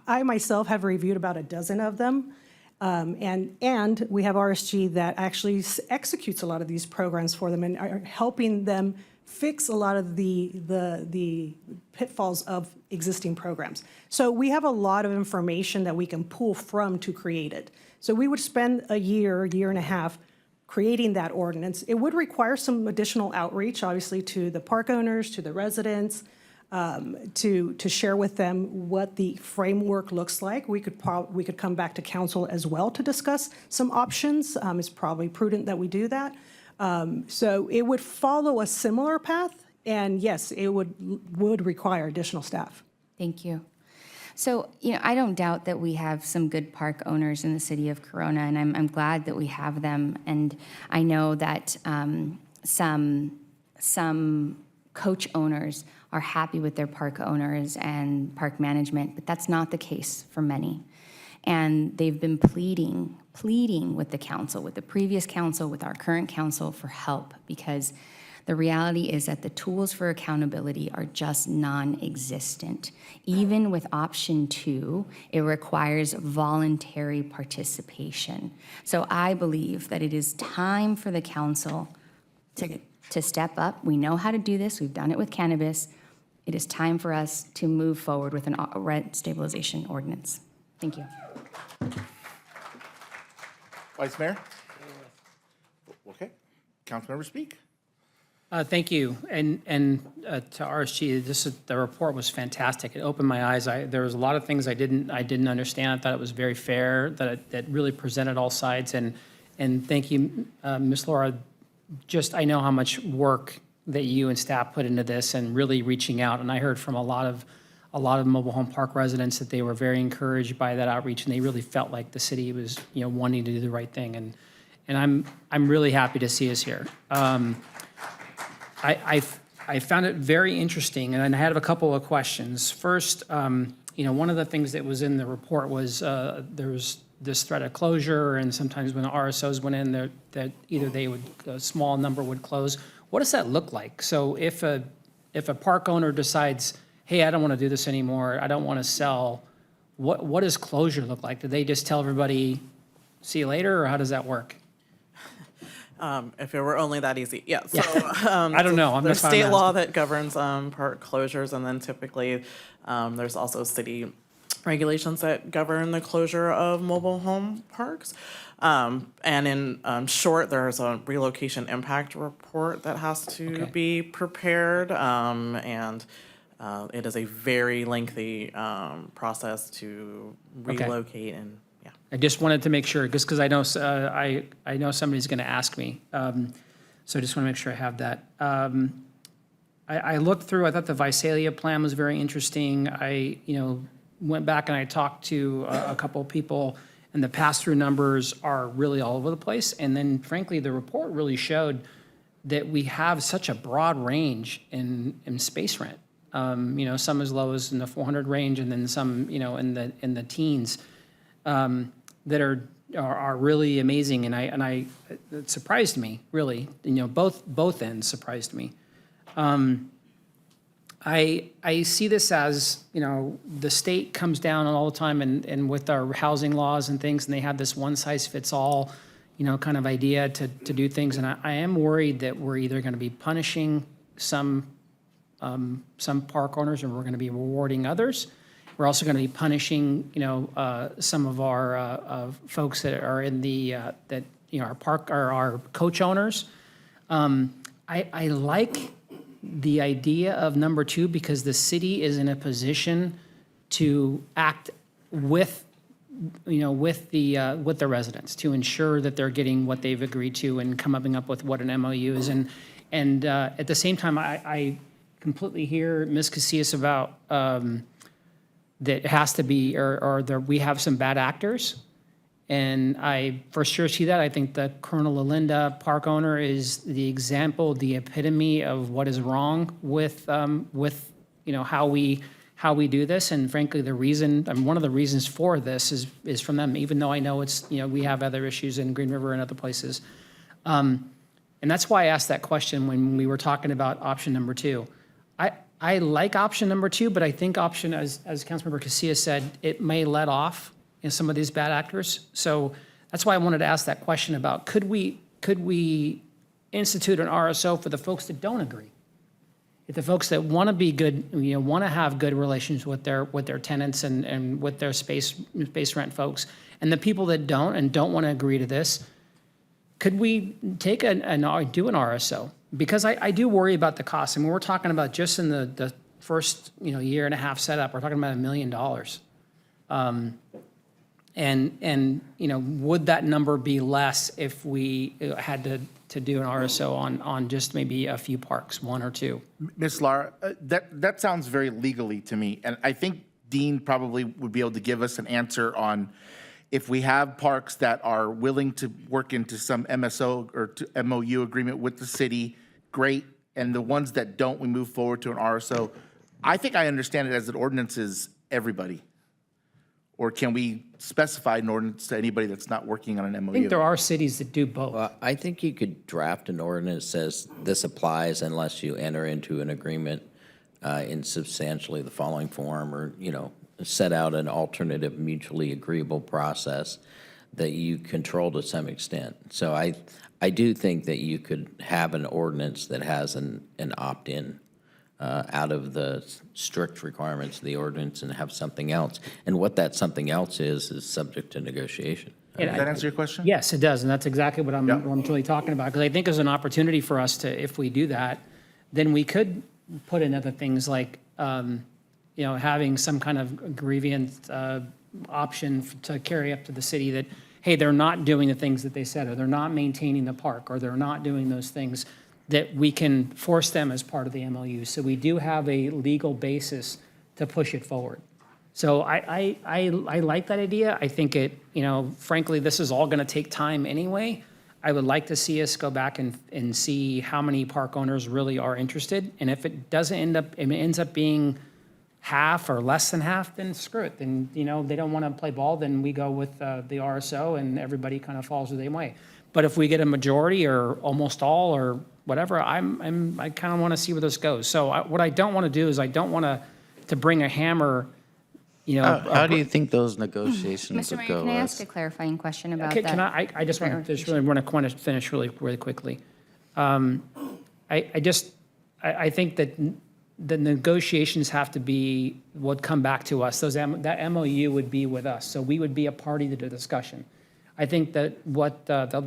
I myself have reviewed about a dozen of them. And we have RSG that actually executes a lot of these programs for them and are helping them fix a lot of the pitfalls of existing programs. So we have a lot of information that we can pull from to create it. So we would spend a year and a half creating that ordinance. It would require some additional outreach, obviously, to the park owners, to the residents, to share with them what the framework looks like. We could come back to council as well to discuss some options. It's probably prudent that we do that. So it would follow a similar path, and yes, it would require additional staff. Thank you. So, I don't doubt that we have some good park owners in the city of Corona, and I'm glad that we have them. And I know that some coach owners are happy with their park owners and park management, but that's not the case for many. And they've been pleading with the council, with the previous council, with our current council for help, because the reality is that the tools for accountability are just non-existent. Even with option 2, it requires voluntary participation. So I believe that it is time for the council to step up. We know how to do this. We've done it with cannabis. It is time for us to move forward with a rent stabilization ordinance. Thank you. Vice Mayor? Okay. Councilmember Speak. Thank you. And to RSG, the report was fantastic. It opened my eyes. There was a lot of things I didn't understand. I thought it was very fair, that really presented all sides. And thank you, Ms. Laura. I know how much work that you and staff put into this and really reaching out. And I heard from a lot of mobile home park residents that they were very encouraged by that outreach, and they really felt like the city was, wanting to do the right thing. And I'm really happy to see us here. I found it very interesting, and I had a couple of questions. First, one of the things that was in the report was there was this threat of closure, and sometimes when the RSOs went in, that either a small number would close. What does that look like? So if a park owner decides, hey, I don't want to do this anymore, I don't want to sell, what does closure look like? Do they just tell everybody, see you later, or how does that work? If it were only that easy, yeah. So, I don't know. There's state law that governs park closures, and then typically there's also city regulations that govern the closure of mobile home parks. And in short, there's a relocation impact report that has to be prepared, and it is a very lengthy process to relocate and. I just wanted to make sure, just because I know I know somebody's going to ask me, so I just want to make sure I have that. I looked through. I thought the Visalia plan was very interesting. I went back and I talked to a couple of people, and the pass-through numbers are really all over the place. And then, frankly, the report really showed that we have such a broad range in space rent. Some as low as in the 400 range, and then some in the teens. That are really amazing, and it surprised me, really. Both ends surprised me. I see this as, you know, the state comes down all the time and with our housing laws and things, and they have this one-size-fits-all, you know, kind of idea to do things. And I am worried that we're either going to be punishing some park owners and we're going to be rewarding others. We're also going to be punishing, you know, some of our folks that are in the, that, you know, our coach owners. I like the idea of number 2 because the city is in a position to act with, you know, with the residents to ensure that they're getting what they've agreed to and coming up with what an MOU is. And at the same time, I completely hear Ms. Casillas about that it has to be, or there, we have some bad actors. And I for sure see that. I think the Colonel Lalinda park owner is the example, the epitome of what is wrong with you know, how we do this. And frankly, the reason, I mean, one of the reasons for this is from them, even though I know it's, you know, we have other issues in Green River and other places. And that's why I asked that question when we were talking about option number 2. I like option number 2, but I think option, as Councilmember Casillas said, it may let off in some of these bad actors. So that's why I wanted to ask that question about could we institute an RSO for the folks that don't agree? If the folks that want to be good, you know, want to have good relations with their tenants and with their space rent folks, and the people that don't and don't want to agree to this, could we take do an RSO? Because I do worry about the cost. I mean, we're talking about just in the first, you know, year and a half setup, we're talking about $1 million. And you know, would that number be less if we had to do an RSO on just maybe a few parks, 1 or 2? Ms. Lara, that sounds very legally to me, and I think Dean probably would be able to give us an answer on if we have parks that are willing to work into some MSO or to MOU agreement with the city, great, and the ones that don't, we move forward to an RSO. I think I understand it as an ordinance is everybody. Or can we specify an ordinance to anybody that's not working on an MOU? I think there are cities that do both. Well, I think you could draft an ordinance that says this applies unless you enter into an agreement in substantially the following form, or, you know, set out an alternative mutually agreeable process that you control to some extent. So I do think that you could have an ordinance that has an opt-in out of the strict requirements of the ordinance and have something else. And what that something else is subject to negotiation. Does that answer your question? Yes, it does, and that's exactly what I'm really talking about. Because I think there's an opportunity for us to, if we do that, then we could put in other things like, you know, having some kind of grievance option to carry up to the city that, hey, they're not doing the things that they said, or they're not maintaining the park, or they're not doing those things, that we can force them as part of the MOU. So we do have a legal basis to push it forward. So I like that idea. I think it, you know, frankly, this is all going to take time anyway. I would like to see us go back and see how many park owners really are interested. And if it doesn't ends up being half or less than half, then screw it. Then, you know, they don't want to play ball, then we go with the RSO and everybody kind of falls the same way. But if we get a majority or almost all or whatever, I kind of want to see where this goes. So what I don't want to do is I don't want to bring a hammer, you know. How do you think those negotiations Mr. would Mayor, go? can I Les? ask a clarifying question about Can that? I just want to finish really quickly. I think that the negotiations have to be, would come back to us. That MOU would be with us. So we would be a party to the discussion. I think that what the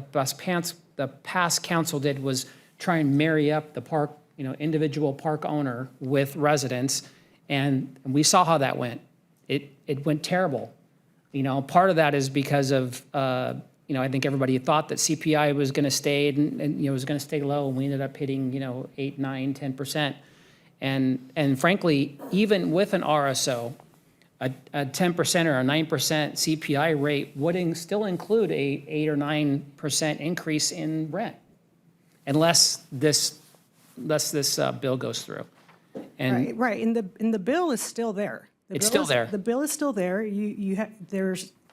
past council did was try and marry up the park, you know, individual park owner with residents, and we saw how that went. It went terrible. You know, part of that is because of, you know, I think everybody thought that CPI was going to stay and you know, was going to stay low, and we ended up hitting, you know, 8, 9, 10%. And frankly, even with an RSO, a 10% or a 9% CPI rate would still include a 8 or 9% increase in rent, unless this bill goes through. And Right, and the bill is still there. It's still there. The bill is still there.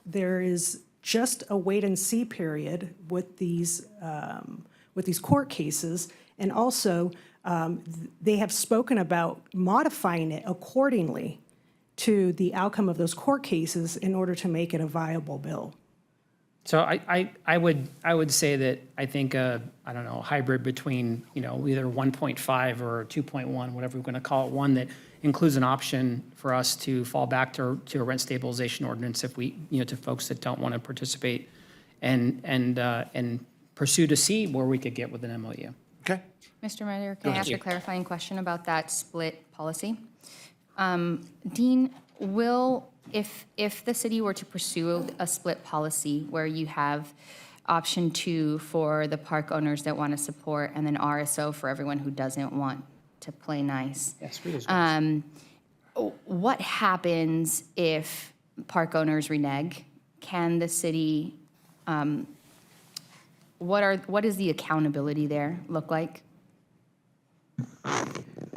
There is just a wait and see period with these court cases, and also they have spoken about modifying it accordingly to the outcome of those court cases in order to make it a viable bill. So I would say that I think I don't know, a hybrid between, either 1.5 or 2.1, whatever we're going to call it, one that includes an option for us to fall back to a rent stabilization ordinance if we, to folks that don't want to participate and pursue to see where we could get with an MOU. Okay. Mr. Mayor, Go can I ahead. ask a clarifying question about that split policy? Dean, if the city were to pursue a split policy where you have option 2 for the park owners that want to support and then RSO for everyone who doesn't want to play nice, what happens if park owners renege? Can the city, what does the accountability there look like?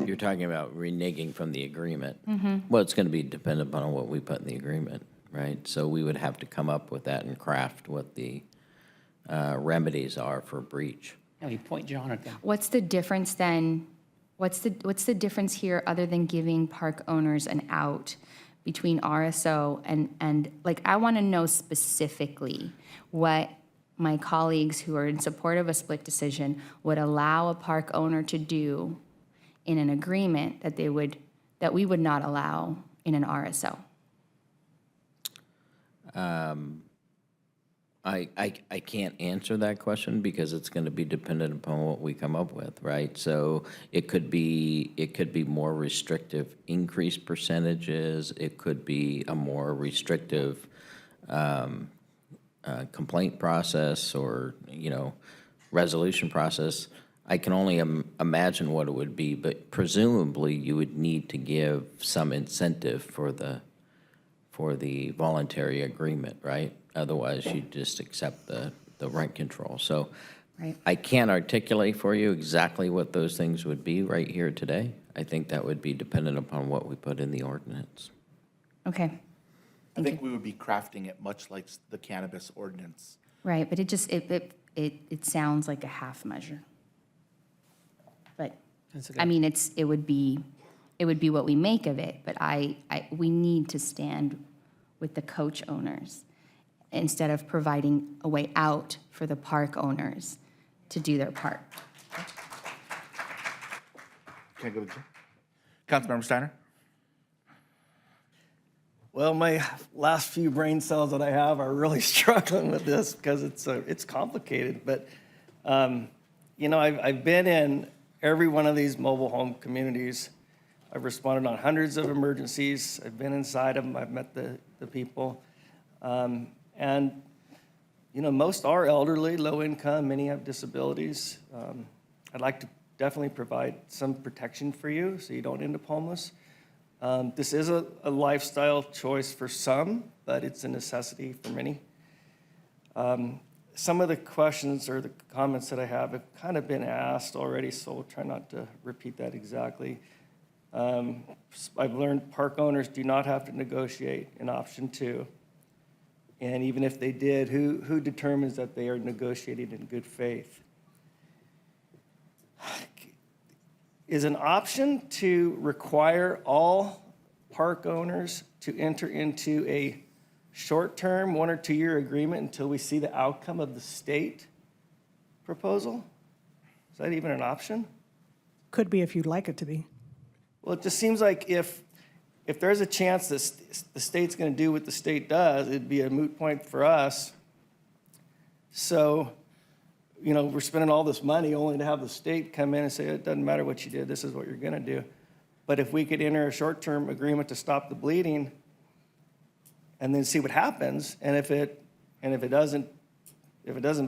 You're talking about reneging from the agreement. Mhm. Well, it's going to be dependent upon what we put in the agreement, right? So we would have to come up with that and craft what the remedies are for breach. Yeah, you point John at them. What's the difference then? What's the difference here other than giving park owners an out between RSO and like, I want to know specifically what my colleagues who are in support of a split decision would allow a park owner to do in an agreement that we would not allow in an RSO. I can't answer that question because it's going to be dependent upon what we come up with, right? So it could be more restrictive increased percentages. It could be a more restrictive complaint process or, resolution process. I can only imagine what it would be, but presumably you would need to give some incentive for the voluntary agreement, right? Otherwise, you just accept the rent control. So Right. I can't articulate for you exactly what those things would be right here today. I think that would be dependent upon what we put in the ordinance. Okay, I think we would be crafting it much like the cannabis ordinance. right, but it sounds like a half measure. But, I mean, it would be what we make of it, but we need to stand with the coach owners instead of providing a way out for the park owners to do their part. Can I go to Jim? Councilmember Steiner? Well, my last few brain cells that I have are really struggling with this because it's complicated. But, I've been in every one of these mobile home communities. I've responded on hundreds of emergencies. I've been inside of them. I've met the people. Most are elderly, low income. Many have disabilities. I'd like to definitely provide some protection for you so you don't end up homeless. This is a lifestyle choice for some, but it's a necessity for many. Some of the questions or the comments that I have kind of been asked already, so I'll try not to repeat that exactly. I've learned park owners do not have to negotiate in option 2. And even if they did, who determines that they are negotiating in good faith? Is an option to require all park owners to enter into a short-term 1 or 2 year agreement until we see the outcome of the state proposal? Is that even an option? Could be if you'd like it to be. Well, it just seems like if there's a chance that the state's going to do what the state does, it'd be a moot point for us. So, we're spending all this money only to have the state come in and say, it doesn't matter what you did, this is what you're going to do. But if we could enter a short-term agreement to stop the bleeding and then see what happens, and if it doesn't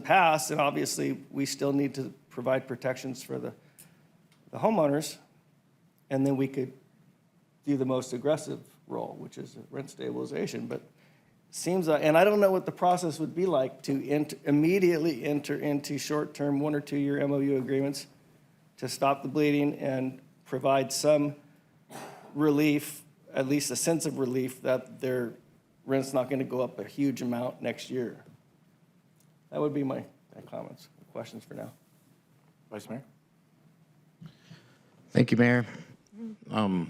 pass, then obviously we still need to provide protections for the homeowners, and then we could do the most aggressive role, which is rent stabilization. But seems like, and I don't know what the process would be like to immediately enter into short-term 1 or 2 year MOU agreements to stop the bleeding and provide some relief, at least a sense of relief that their rent's not going to go up a huge amount next year. That would be my comments, questions for now. Vice Mayor? Thank you, Mayor. I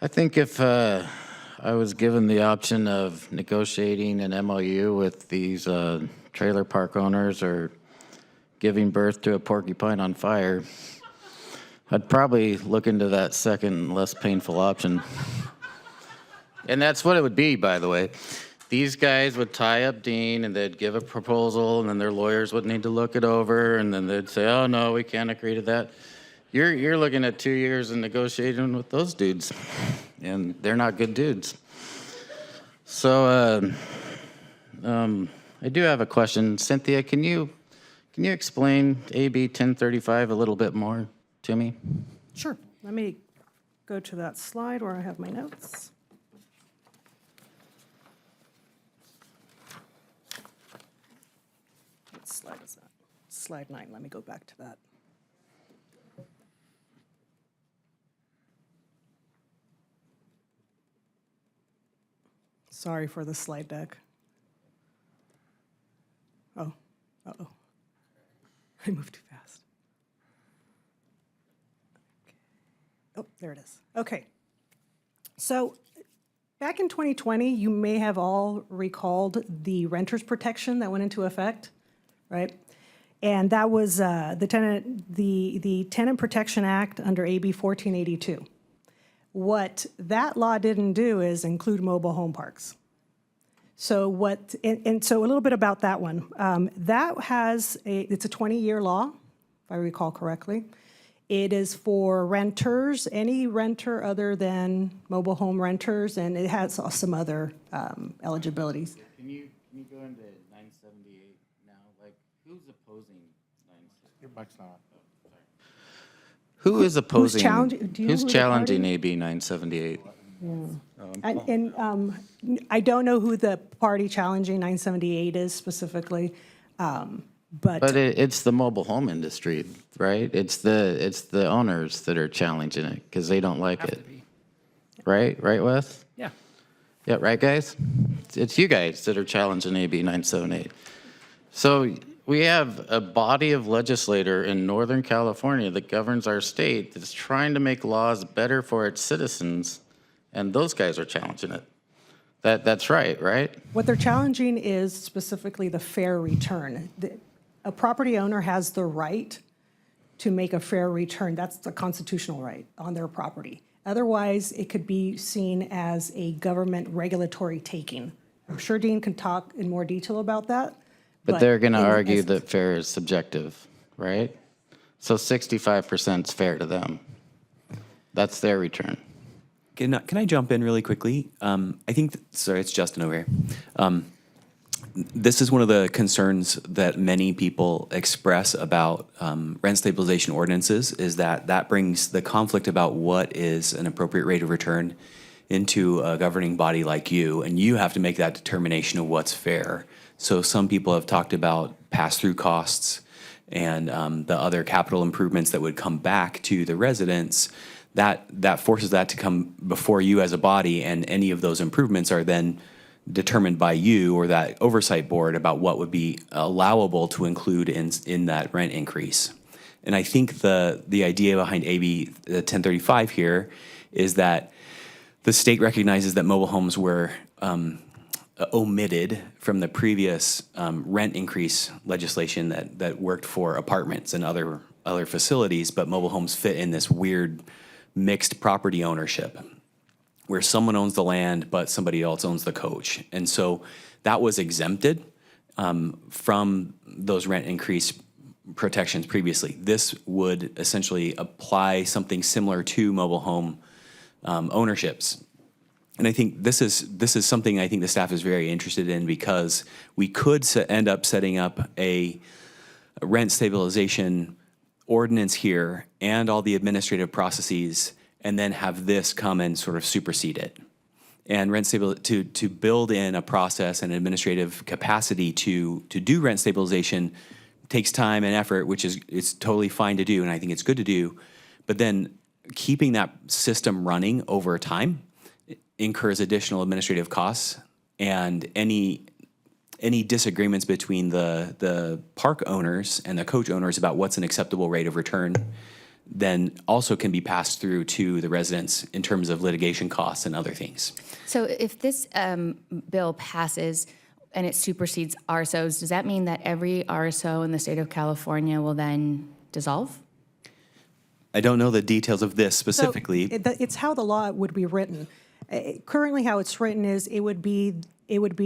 think if I was given the option of negotiating an MOU with these trailer park owners or giving birth to a porcupine on fire, I'd probably look into that second, less painful option. And that's what it would be, by the way. These guys would tie up Dean and they'd give a proposal and then their lawyers would need to look it over and then they'd say, oh no, we can't agree to that. You're looking at 2 years of negotiating with those dudes and they're not good dudes. So I do have a question. Cynthia, can you explain AB 1035 a little bit more to me? Sure. Let me go to that slide where I have my notes. What slide is that? Slide 9. Let me go back to that. Sorry for the slide deck. Oh, uh-oh. I moved too fast. Oh, there it is. Okay. So back in 2020, you may have all recalled the renters protection that went into effect, right? And that was the Tenant Protection Act under AB 1482. What that law didn't do is include mobile home parks. So so a little bit about that one. That it's a 20-year law, if I recall correctly. It is for renters, any renter other than mobile home renters, and it has some other eligibilities. Can you go into 978 now? Like, who's opposing 978? Your mic's not. Who is opposing? Who's challenging AB 978? I don't know who the party challenging 978 is specifically, but it's the mobile home industry, right? It's the owners that are challenging it because they don't like it. Right, Wes? Yeah. Yeah, right, guys? It's you guys that are challenging AB 978. So we have a body of legislator in Northern California that governs our state that's trying to make laws better for its citizens, and those guys are challenging it. That's right? what they're challenging is specifically the fair return. A property owner has the right to make a fair return. That's the constitutional right on their property. Otherwise, it could be seen as a government regulatory taking. I'm sure Dean can talk in more detail about that. But they're going to argue that fair is subjective, right? So 65% is fair to them. That's their return. Can I jump in really quickly? I think, sorry, it's Justin over here. This is one of the concerns that many people express about rent stabilization ordinances, is that brings the conflict about what is an appropriate rate of return into a governing body like you, and you have to make that determination of what's fair. So some people have talked about pass-through costs and the other capital improvements that would come back to the residents. That forces that to come before you as a body, and any of those improvements are then determined by you or that oversight board about what would be allowable to include in that rent increase. And I think the idea behind AB 1035 here is that the state recognizes that mobile homes were omitted from the previous rent increase legislation that worked for apartments and other facilities, but mobile homes fit in this weird mixed property ownership where someone owns the land but somebody else owns the coach. And so that was exempted from those rent increase protections previously. This would essentially apply something similar to mobile home ownerships. And I think this is something I think the staff is very interested in, because we could end up setting up a rent stabilization ordinance here and all the administrative processes, and then have this come and sort of supersede it. And rent to build in a process and administrative capacity to do rent stabilization takes time and effort, which it's totally fine to do, and I think it's good to do. But then keeping that system running over time incurs additional administrative costs, and any disagreements between the park owners and the coach owners about what's an acceptable rate of return then also can be passed through to the residents in terms of litigation costs and other things. So if this bill passes and it supersedes RSOs, does that mean that every RSO in the state of California will then dissolve? I don't know the details of this specifically. It's how the law would be written. Currently, how it's written is it would be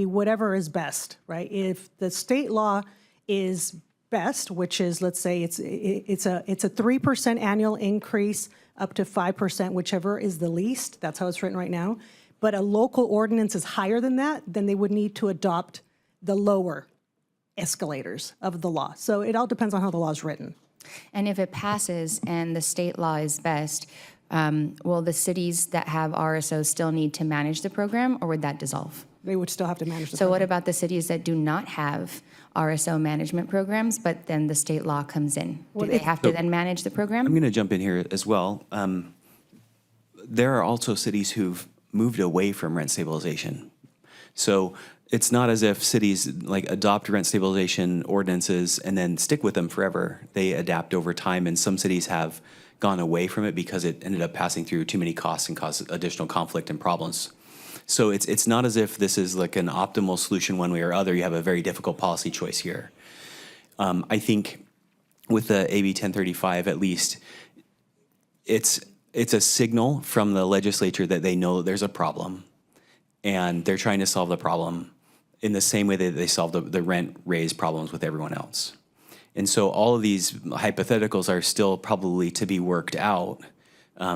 whatever is best, right? If the state law is best, which is, let's say it's a 3% annual increase up to 5%, whichever is the least. That's how it's written right now. But a local ordinance is higher than that, then they would need to adopt the lower escalators of the law. So it all depends on how the law is written. And if it passes and the state law is best, will the cities that have RSOs still need to manage the program, or would that dissolve? They would still have to manage the So what program. about the cities that do not have RSO management programs, but then the state law comes in? Do they have to then manage the program? I'm going to jump in here as well. There are also cities who've moved away from rent stabilization. So it's not as if cities like adopt rent stabilization ordinances and then stick with them forever. They adapt over time, and some cities have gone away from it because it ended up passing through too many costs and caused additional conflict and problems. So it's not as if this is like an optimal solution one way or other. You have a very difficult policy choice here. I think with the AB 1035, at least, it's a signal from the legislature that they know that there's a problem, and they're trying to solve the problem in the same way that they solve the rent raise problems with everyone else. And so all of these hypotheticals are still probably to be worked out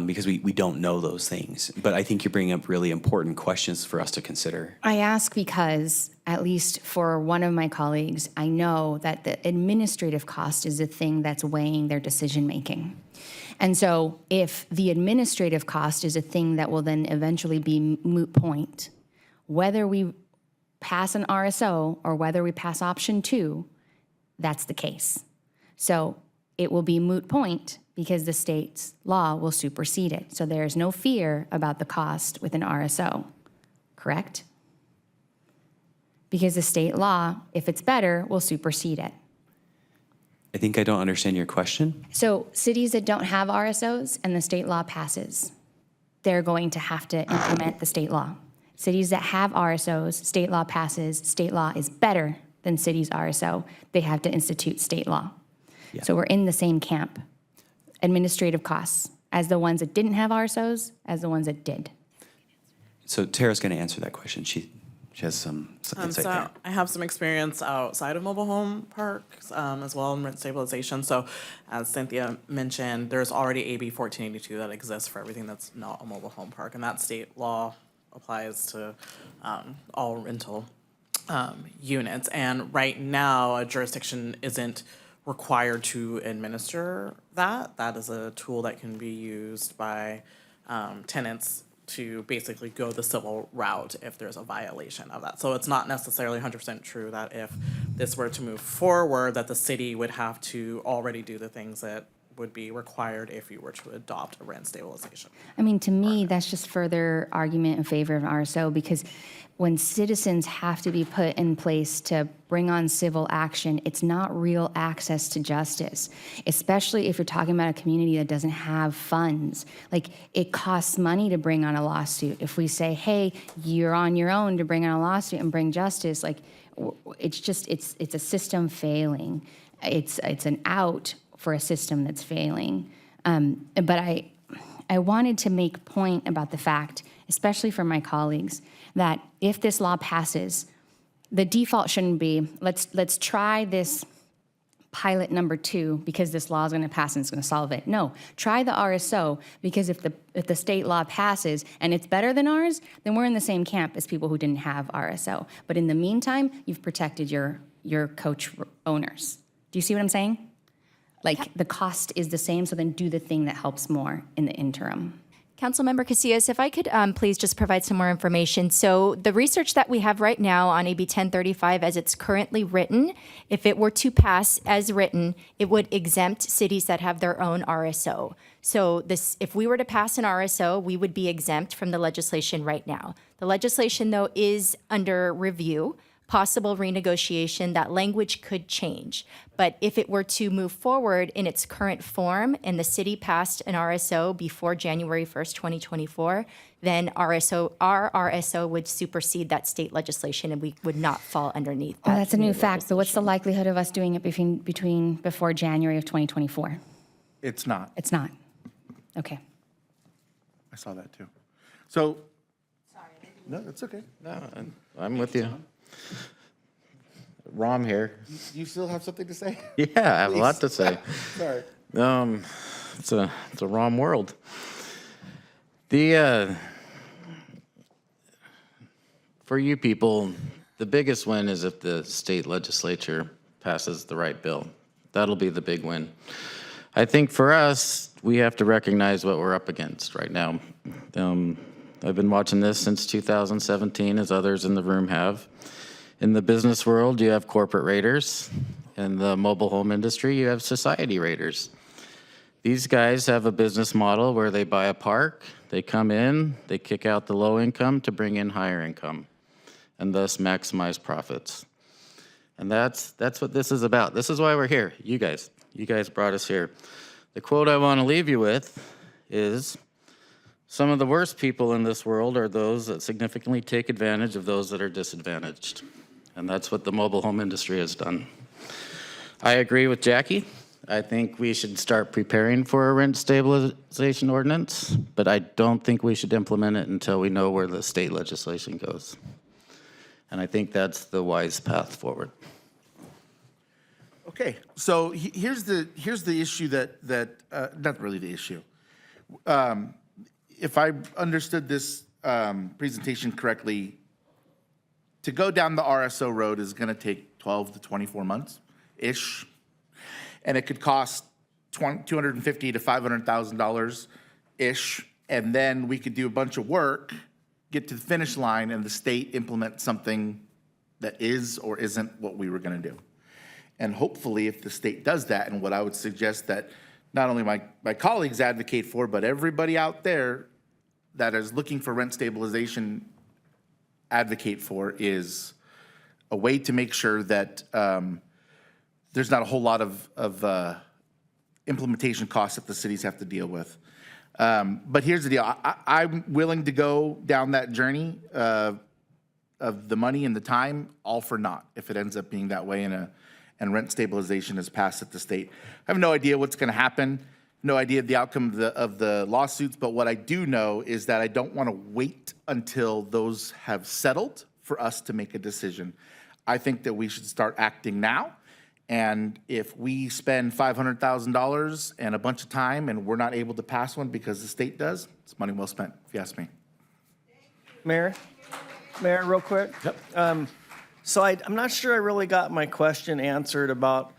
because we don't know those things. But I think you're bringing up really important questions for us to consider. I ask because, at least for one of my colleagues, I know that the administrative cost is a thing that's weighing their decision-making. And so if the administrative cost is a thing that will then eventually be moot point, whether we pass an RSO or whether we pass option 2, that's the case. So it will be moot point because the state's law will supersede it. So there's no fear about the cost with an RSO, correct? Because the state law, if it's better, will supersede it. I think I don't understand your question. So cities that don't have RSOs and the state law passes, they're going to have to implement the state law. Cities that have RSOs, state law passes, state law is better than cities' RSO, they have to institute state law. Yeah. So we're in the same camp. Administrative costs, as the ones that didn't have RSOs, as the ones that did. So Tara's going to answer that question. She has some insight So there. I have some experience outside of mobile home parks as well in rent stabilization. So as Cynthia mentioned, there's already AB 1482 that exists for everything that's not a mobile home park. And that state law applies to all rental units. And right now, a jurisdiction isn't required to administer that. That is a tool that can be used by tenants to basically go the civil route if there's a violation of that. So it's not necessarily 100% true that if this were to move forward, that the city would have to already do the things that would be required if you were to adopt a rent stabilization. I mean, to me, that's just further argument in favor of RSO, because when citizens have to be put in place to bring on civil action, it's not real access to justice, especially if you're talking about a community that doesn't have funds. Like, it costs money to bring on a lawsuit. If we say, hey, you're on your own to bring on a lawsuit and bring justice, like, it's a system failing. It's an out for a system that's failing. But I wanted to make point about the fact, especially for my colleagues, that if this law passes, the default shouldn't be, let's try this pilot number 2 because this law is going to pass and it's going to solve it. No, try the RSO, because if the state law passes and it's better than ours, then we're in the same camp as people who didn't have RSO. But in the meantime, you've protected your coach owners. Do you see what I'm saying? Like, the cost is the same, so then do the thing that helps more in the interim. Councilmember Casillas, if I could please just provide some more information. So the research that we have right now on AB 1035 as it's currently written, if it were to pass as written, it would exempt cities that have their own RSO. So if we were to pass an RSO, we would be exempt from the legislation right now. The legislation, though, is under review. possible renegotiation, that language could change. But if it were to move forward in its current form and the city passed an RSO before January 1st, 2024, then our RSO would supersede that state legislation and we would not fall underneath that. Well, that's a new fact, but what's the likelihood of us doing it before January of 2024? It's not. It's not. Okay. I saw that too. So. No, that's okay. No, I'm with you. Rom here. You still have something to say? Yeah, I have a lot to say. Sorry. It's a Rom world. For you people, the biggest win is if the state legislature passes the right bill. That'll be the big win. I think for us, we have to recognize what we're up against right now. I've been watching this since 2017, as others in the room have. In the business world, you have corporate raiders. In the mobile home industry, you have society raiders. These guys have a business model where they buy a park, they come in, they kick out the low income to bring in higher income, and thus maximize profits. And that's what this is about. This is why we're here, you guys. You guys brought us here. The quote I want to leave you with is, some of the worst people in this world are those that significantly take advantage of those that are disadvantaged. And that's what the mobile home industry has done. I agree with Jackie. I think we should start preparing for a rent stabilization ordinance, but I don't think we should implement it until we know where the state legislation goes. And I think that's the wise path forward. Okay, so here's the issue that not really the issue. If I understood this presentation correctly, to go down the RSO road is going to take 12 to 24 months-ish, and it could cost $250,000 to $500,000-ish, and then we could do a bunch of work, get to the finish line, and the state implement something that is or isn't what we were going to do. And hopefully, if the state does that, and what I would suggest that not only my colleagues advocate for, but everybody out there that is looking for rent stabilization advocate for, is a way to make sure that there's not a whole lot of implementation costs that the cities have to deal with. But here's the deal. I'm willing to go down that journey of the money and the time, all for naught, if it ends up being that way and rent stabilization is passed at the state. I have no idea what's going to happen, no idea the outcome of the lawsuits, but what I do know is that I don't want to wait until those have settled for us to make a decision. I think that we should start acting now, and if we spend $500,000 and a bunch of time and we're not able to pass one because the state does, it's money well spent, if you ask me. Mayor, real quick. Yep. So I'm not sure I really got my question answered about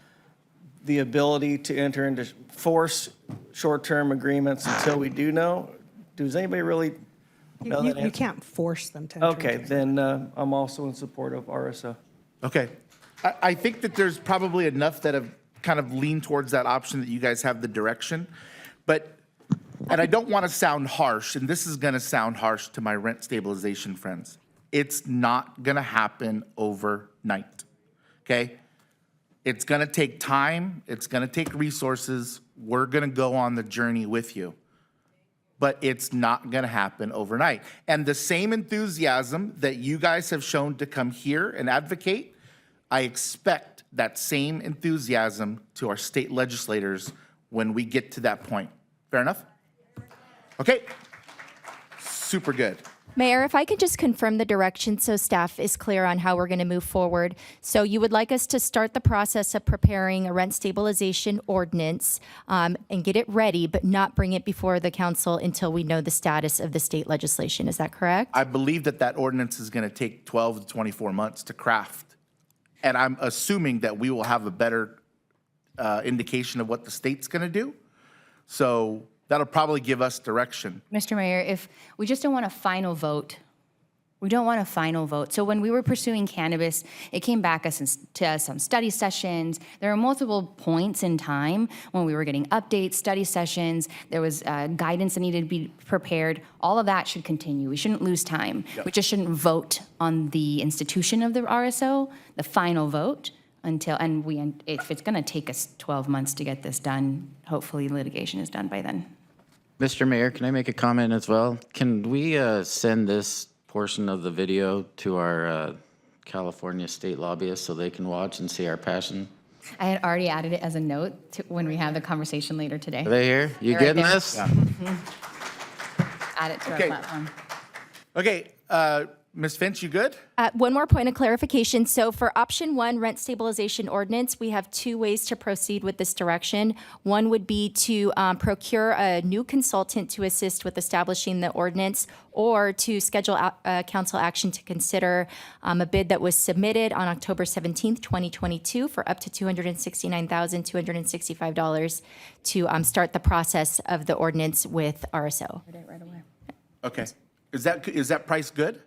the ability to enter into force short-term agreements until we do know. Does anybody really know that answer? You can't force them to enter Okay, into it. then I'm also in support of RSO. Okay. I think that there's probably enough that have kind of leaned towards that option that you guys have the direction. But, and I don't want to sound harsh, and this is going to sound harsh to my rent stabilization friends. It's not going to happen overnight, okay? It's going to take time. It's going to take resources. We're going to go on the journey with you. But it's not going to happen overnight. And the same enthusiasm that you guys have shown to come here and advocate, I expect that same enthusiasm to our state legislators when we get to that point. Fair enough? Okay. Super good. Mayor, if I could just confirm the direction so staff is clear on how we're going to move forward. So you would like us to start the process of preparing a rent stabilization ordinance and get it ready, but not bring it before the council until we know the status of the state legislation. Is that correct? I believe that ordinance is going to take 12 to 24 months to craft. And I'm assuming that we will have a better indication of what the state's going to do. So that'll probably give us direction. Mr. Mayor, if we just don't want a final vote We don't want a final vote. So when we were pursuing cannabis, it came back to us some study sessions. There were multiple points in time when we were getting updates, study sessions. There was guidance that needed to be prepared. All of that should continue. We shouldn't lose time. Yep. We just shouldn't vote on the institution of the RSO, the final vote, until, and if it's going to take us 12 months to get this done, hopefully litigation is done by then. Mr. Mayor, can I make a comment as well? Can we send this portion of the video to our California state lobbyists so they can watch and see our passion? I had already added it as a note to when we have the conversation later today. Are they here? You They're right getting there. this? Add it to Okay. our platform. Okay, Ms. Finch, you good? One more point of clarification. So for option one, rent stabilization ordinance, we have two ways to proceed with this direction. One would be to procure a new consultant to assist with establishing the ordinance, or to schedule council action to consider a bid that was submitted on October 17th, 2022 for up to $269,265 to start the process of the ordinance with RSO. Okay. Is that price good?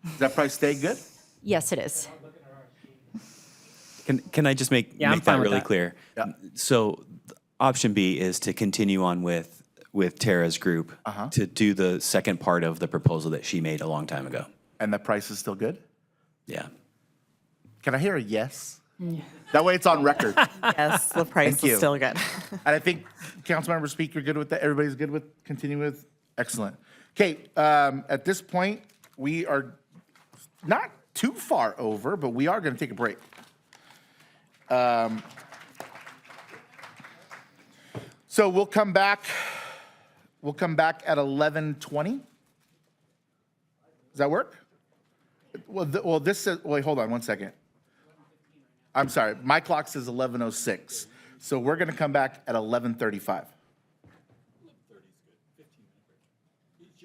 Does that price stay good? Yes, it is. Can I just make Yeah, I'm that fine with really that. clear? Yeah. So option B is to continue on with Tara's group to do the second part of the proposal that she made a long time ago. And the price is still good? Yeah. Can I hear a yes? That way it's on record. Yes, the price Thank is you. still good. And I think Councilmember Speaker, good with that? Everybody's good with continuing with? Excellent. Okay, at this point, we are not too far over, but we are going to take a break. So we'll come back at 11:20. Does that work? Well, this says, wait, hold on one second. I'm sorry, my clock says 11:06. So we're going to come back at 11:35.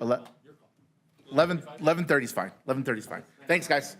11:30 is fine. 11:30 is fine. Thanks, guys.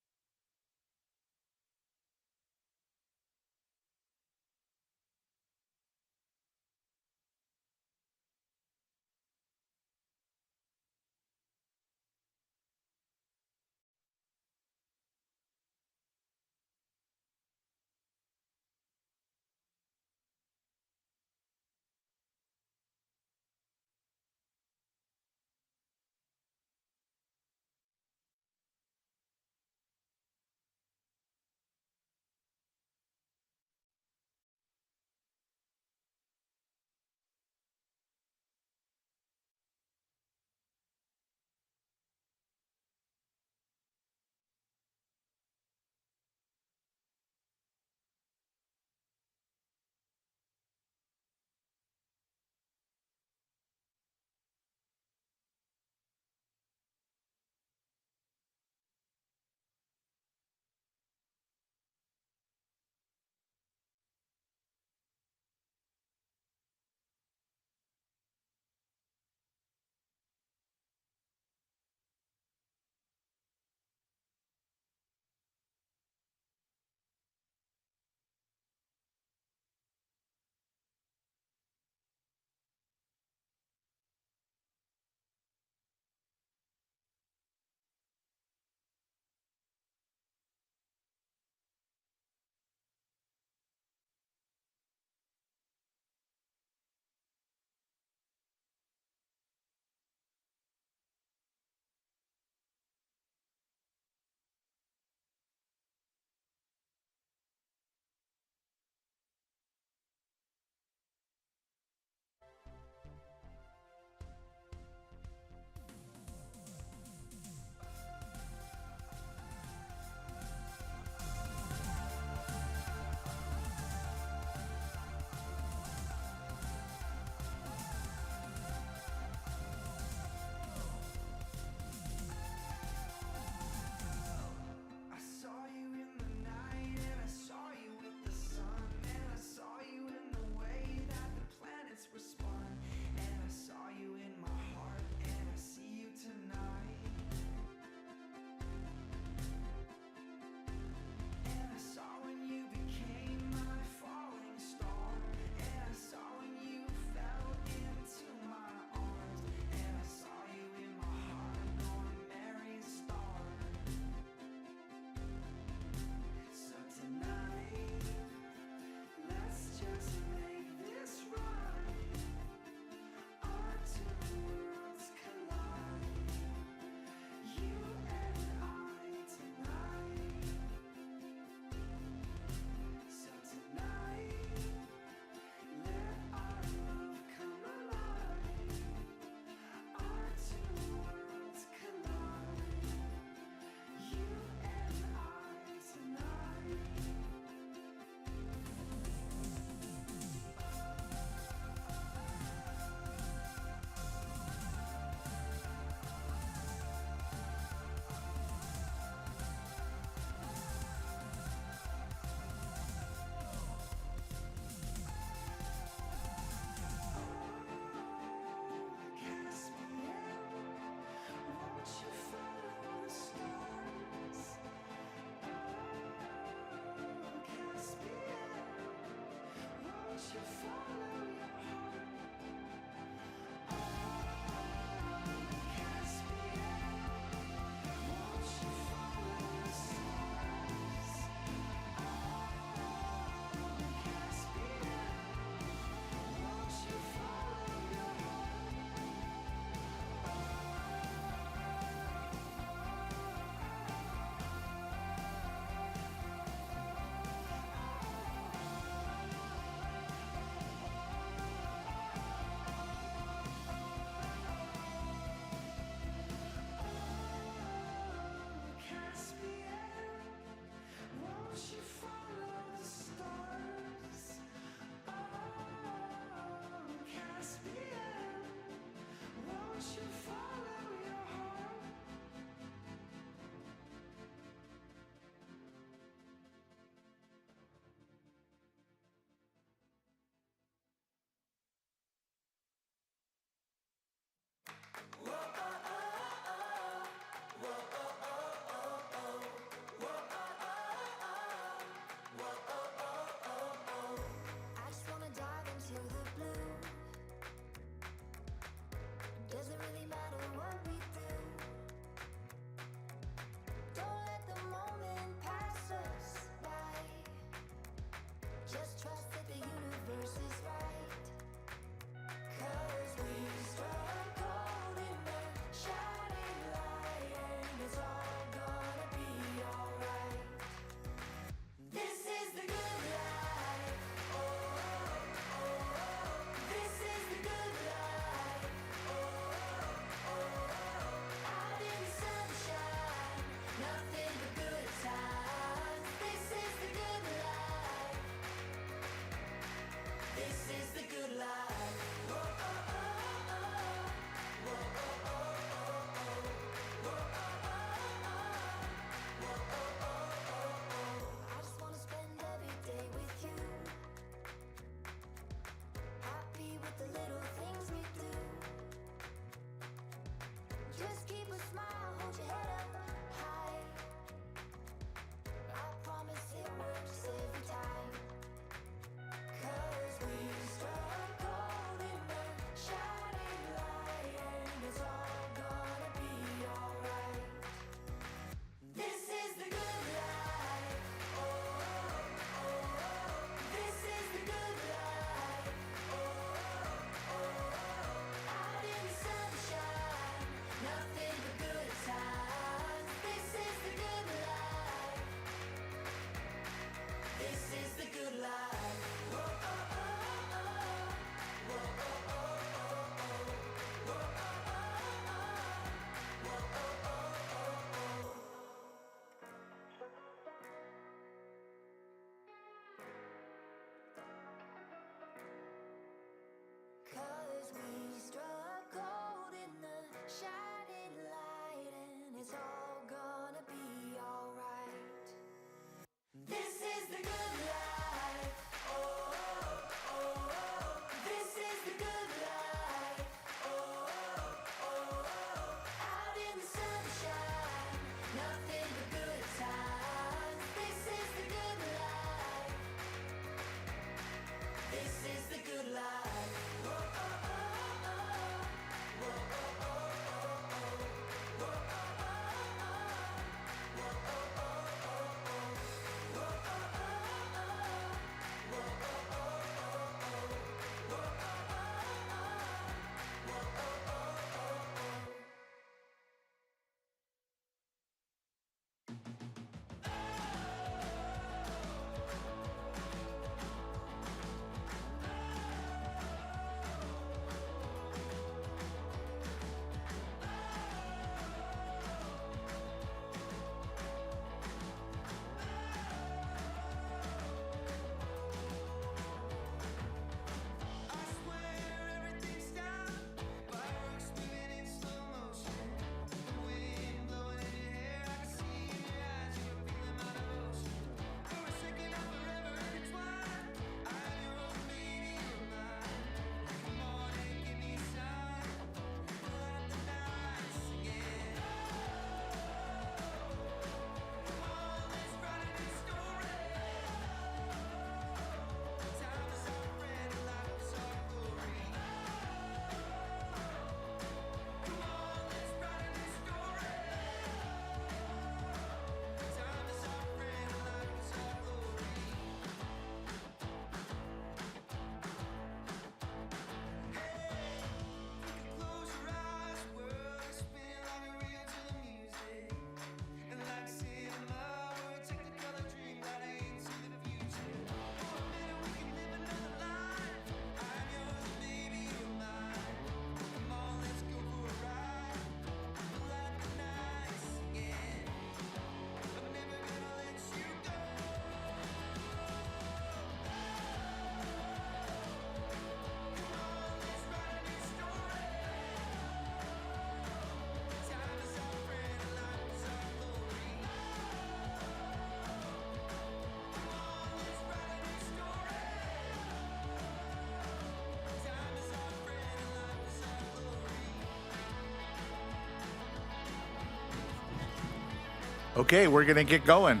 Okay, we're gonna get going.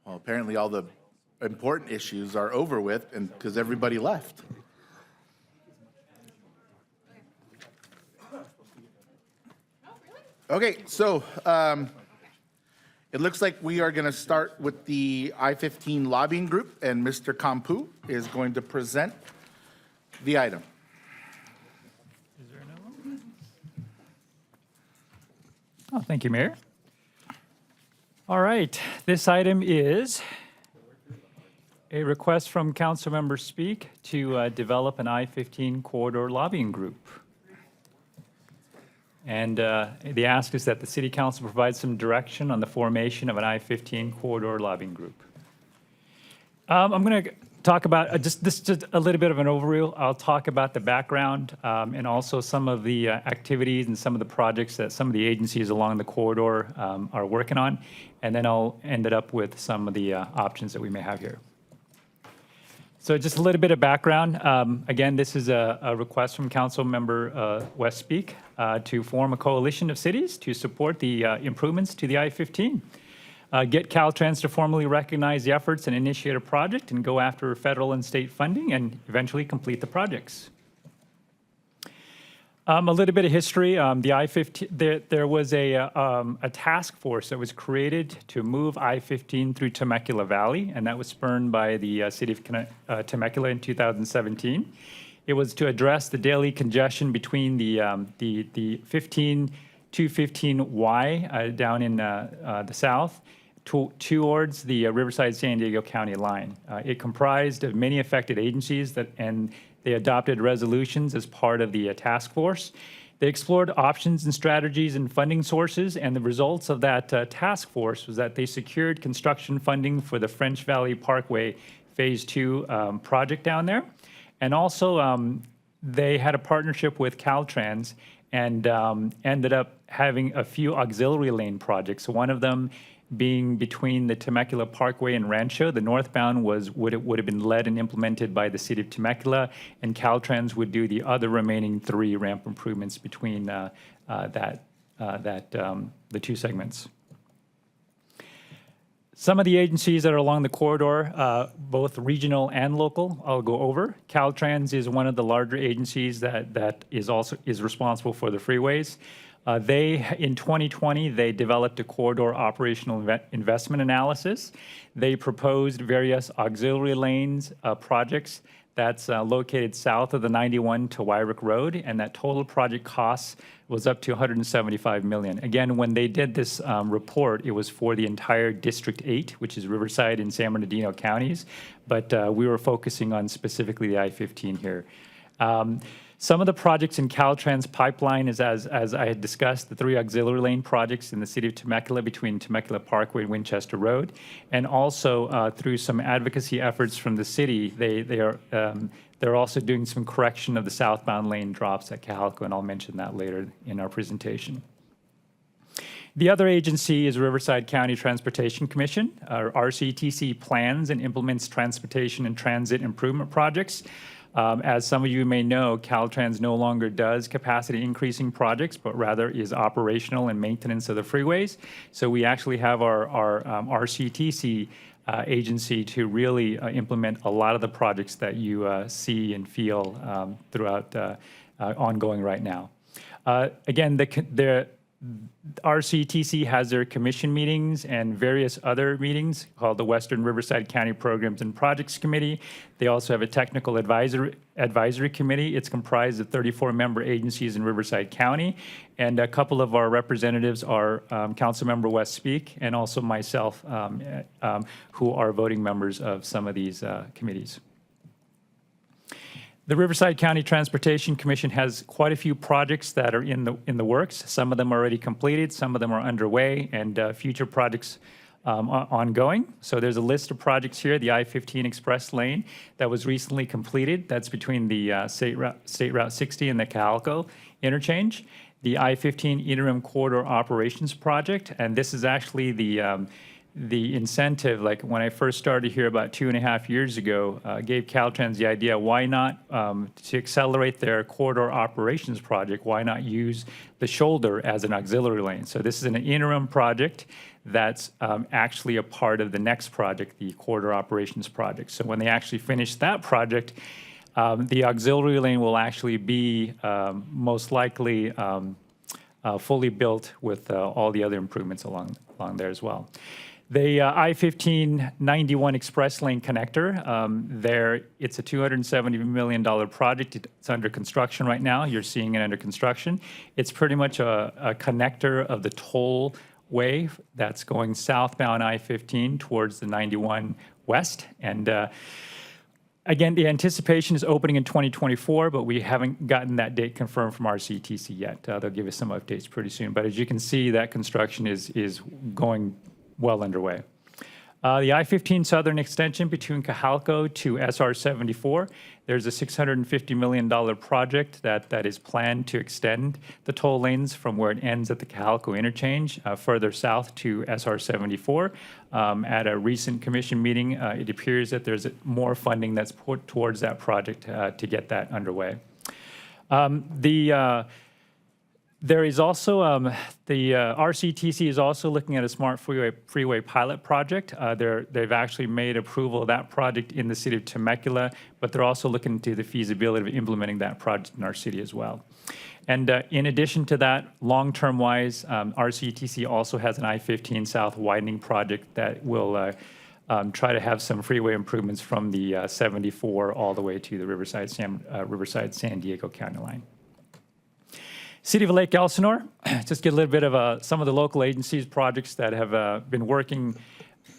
Well, apparently all the important issues are over with and because everybody left. Okay, so it looks like we are gonna start with the I-15 lobbying group, and Mr. Kampu is going to present the item. Oh, thank you, Mayor. All right, this item is a request from Councilmember Speak to develop an I-15 corridor lobbying group. And the ask is that the City Council provide some direction on the formation of an I-15 corridor lobbying group. I'm going to talk about just a little bit of an overview. I'll talk about the background and also some of the activities and some of the projects that some of the agencies along the corridor are working on. And then I'll end it up with some of the options that we may have here. So just a little bit of background. Again, this is a request from Councilmember West Speak to form a coalition of cities to support the improvements to the I-15. Get Caltrans to formally recognize the efforts and initiate a project and go after federal and state funding and eventually complete the projects. A little bit of history. The I-15, there was a task force that was created to move I-15 through Temecula Valley, and that was spurned by the city of Temecula in 2017. It was to address the daily congestion between the 215Y down in the south towards the Riverside-San Diego County line. It comprised of many affected agencies and they adopted resolutions as part of the task force. They explored options and strategies and funding sources, and the results of that task force was that they secured construction funding for the French Valley Parkway Phase 2 project down there. And also, they had a partnership with Caltrans and ended up having a few auxiliary lane projects. One of them being between the Temecula Parkway and Rancho. The northbound would have been led and implemented by the city of Temecula, and Caltrans would do the other remaining 3 ramp improvements between the two segments. Some of the agencies that are along the corridor, both regional and local, I'll go over. Caltrans is one of the larger agencies that is responsible for the freeways. In 2020, they developed a corridor operational investment analysis. They proposed various auxiliary lanes projects that's located south of the 91 to Wyrick Road, and that total project cost was up to $175 million. Again, when they did this report, it was for the entire District 8, which is Riverside and San Bernardino counties, but we were focusing on specifically the I-15 here. Some of the projects in Caltrans pipeline is, as I had discussed, the 3 auxiliary lane projects in the city of Temecula between Temecula Parkway and Winchester Road, and also through some advocacy efforts from the city, they're also doing some correction of the southbound lane drops at Cajalco, and I'll mention that later in our presentation. The other agency is Riverside County Transportation Commission. RCTC plans and implements transportation and transit improvement projects. As some of you may know, Caltrans no longer does capacity increasing projects, but rather is operational and maintenance of the freeways. So we actually have our RCTC agency to really implement a lot of the projects that you see and feel throughout ongoing right now. Again, the RCTC has their commission meetings and various other meetings called the Western Riverside County Programs and Projects Committee. They also have a technical advisory committee. It's comprised of 34-member agencies in Riverside County, and a couple of our representatives are Councilmember West Speak and also myself, who are voting members of some of these committees. The Riverside County Transportation Commission has quite a few projects that are in the works. Some of them are already completed, some of them are underway, and future projects ongoing. So there's a list of projects here. The I-15 Express Lane that was recently completed. That's between the State Route 60 and the Cajalco interchange. The I-15 Interim Corridor Operations Project, and this is actually the incentive, like when I first started here about 2.5 years ago, gave Caltrans the idea, why not, to accelerate their corridor operations project, why not use the shoulder as an auxiliary lane? So this is an interim project that's actually a part of the next project, the corridor operations project. So when they actually finish that project, the auxiliary lane will actually be most likely fully built with all the other improvements along there as well. The I-1591 Express Lane connector, it's a $270 million project. It's under construction right now. You're seeing it under construction. It's pretty much a connector of the tollway that's going southbound I-15 towards the 91 west. And again, the anticipation is opening in 2024, but we haven't gotten that date confirmed from RCTC yet. They'll give us some updates pretty soon. But as you can see, that construction is going well underway. The I-15 Southern Extension between Cajalco to SR 74, there's a $650 million project that is planned to extend the toll lanes from where it ends at the Cajalco interchange further south to SR 74. At a recent commission meeting, it appears that there's more funding that's put towards that project to get that underway. There is also, the RCTC is also looking at a smart freeway pilot project. They've actually made approval of that project in the city of Temecula, but they're also looking into the feasibility of implementing that project in our city as well. And in addition to that, long-term wise, RCTC also has an I-15 South widening project that will try to have some freeway improvements from the 74 all the way to the Riverside-San Diego County line. City of Lake Elsinore, just get a little bit of some of the local agencies, projects that have been working,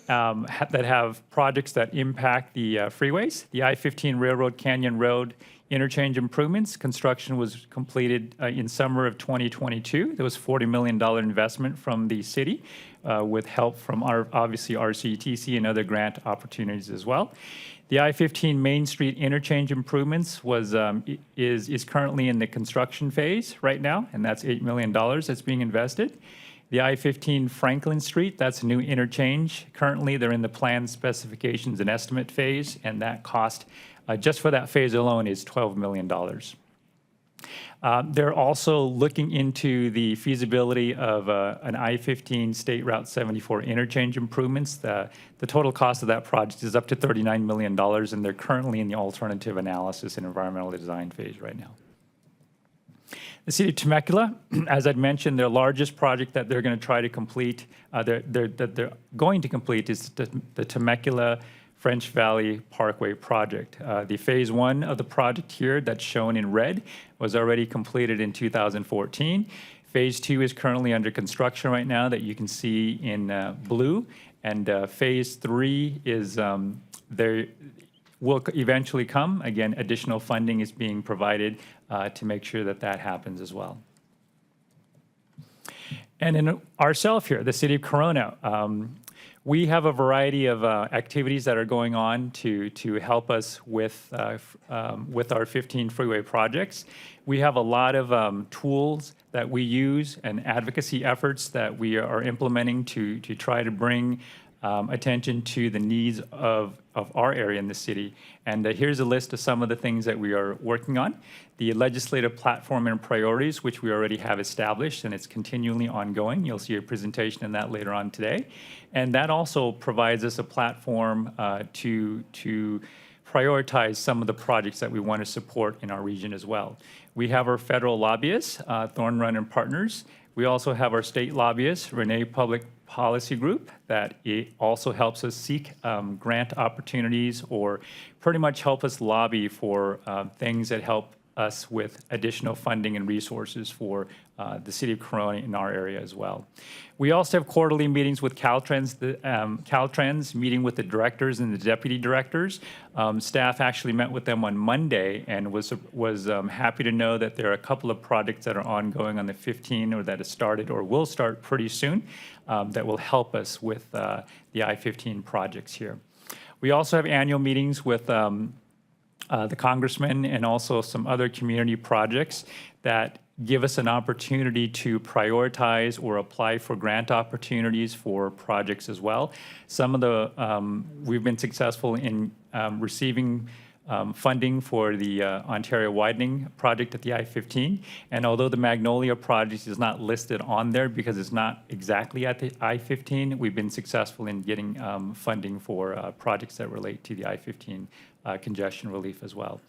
that have projects that impact the freeways. The I-15 Railroad Canyon Road interchange improvements. Construction was completed in summer of 2022. There was $40 million investment from the city with help from obviously RCTC and other grant opportunities as well. The I-15 Main Street interchange improvements is currently in the construction phase right now, and that's $8 million that's being invested. The I-15 Franklin Street, that's a new interchange. Currently, they're in the plan specifications and estimate phase, and that cost, just for that phase alone, is $12 million. They're also looking into the feasibility of an I-15 State Route 74 interchange improvements. The total cost of that project is up to $39 million, and they're currently in the alternative analysis and environmental design phase right now. The city of Temecula, as I'd mentioned, their largest project that they're going to try to complete, that they're going to complete is the Temecula French Valley Parkway project. The phase one of the project here that's shown in red was already completed in 2014. Phase two is currently under construction right now that you can see in blue. And phase three is there will eventually come. Again, additional funding is being provided to make sure that that happens as well. And in ourselves here, the city of Corona, we have a variety of activities that are going on to help us with our 15 freeway projects. We have a lot of tools that we use and advocacy efforts that we are implementing to try to bring attention to the needs of our area in the city. And here's a list of some of the things that we are working on. The legislative platform and priorities, which we already have established, and it's continually ongoing. You'll see a presentation on that later on today. And that also provides us a platform to prioritize some of the projects that we want to support in our region as well. We have our federal lobbyists, Thorn Run and Partners. We also have our state lobbyists, Renee Public Policy Group, that it also helps us seek grant opportunities or pretty much help us lobby for things that help us with additional funding and resources for the city of Corona in our area as well. We also have quarterly meetings with Caltrans, Caltrans meeting with the directors and the deputy directors. Staff actually met with them on Monday and was happy to know that there are a couple of projects that are ongoing on the 15 or that have started or will start pretty soon that will help us with the I-15 projects here. We also have annual meetings with the congressman and also some other community projects that give us an opportunity to prioritize or apply for grant opportunities for projects as well. Some of the, we've been successful in receiving funding for the Ontario widening project at the I-15. And although the Magnolia project is not listed on there because it's not exactly at the I-15, we've been successful in getting funding for projects that relate to the I-15 congestion relief as well.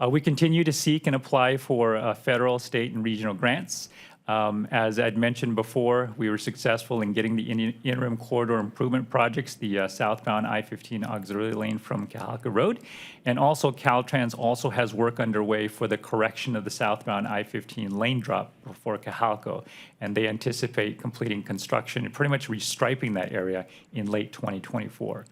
We continue to seek and apply for federal, state, and regional grants. As I'd mentioned before, we were successful in getting the interim corridor improvement projects, the southbound I-15 auxiliary lane from Cahalca Road. And also Caltrans also has work underway for the correction of the southbound I-15 lane drop before Cahalco. And they anticipate completing construction and pretty much restriping that area in late 2024.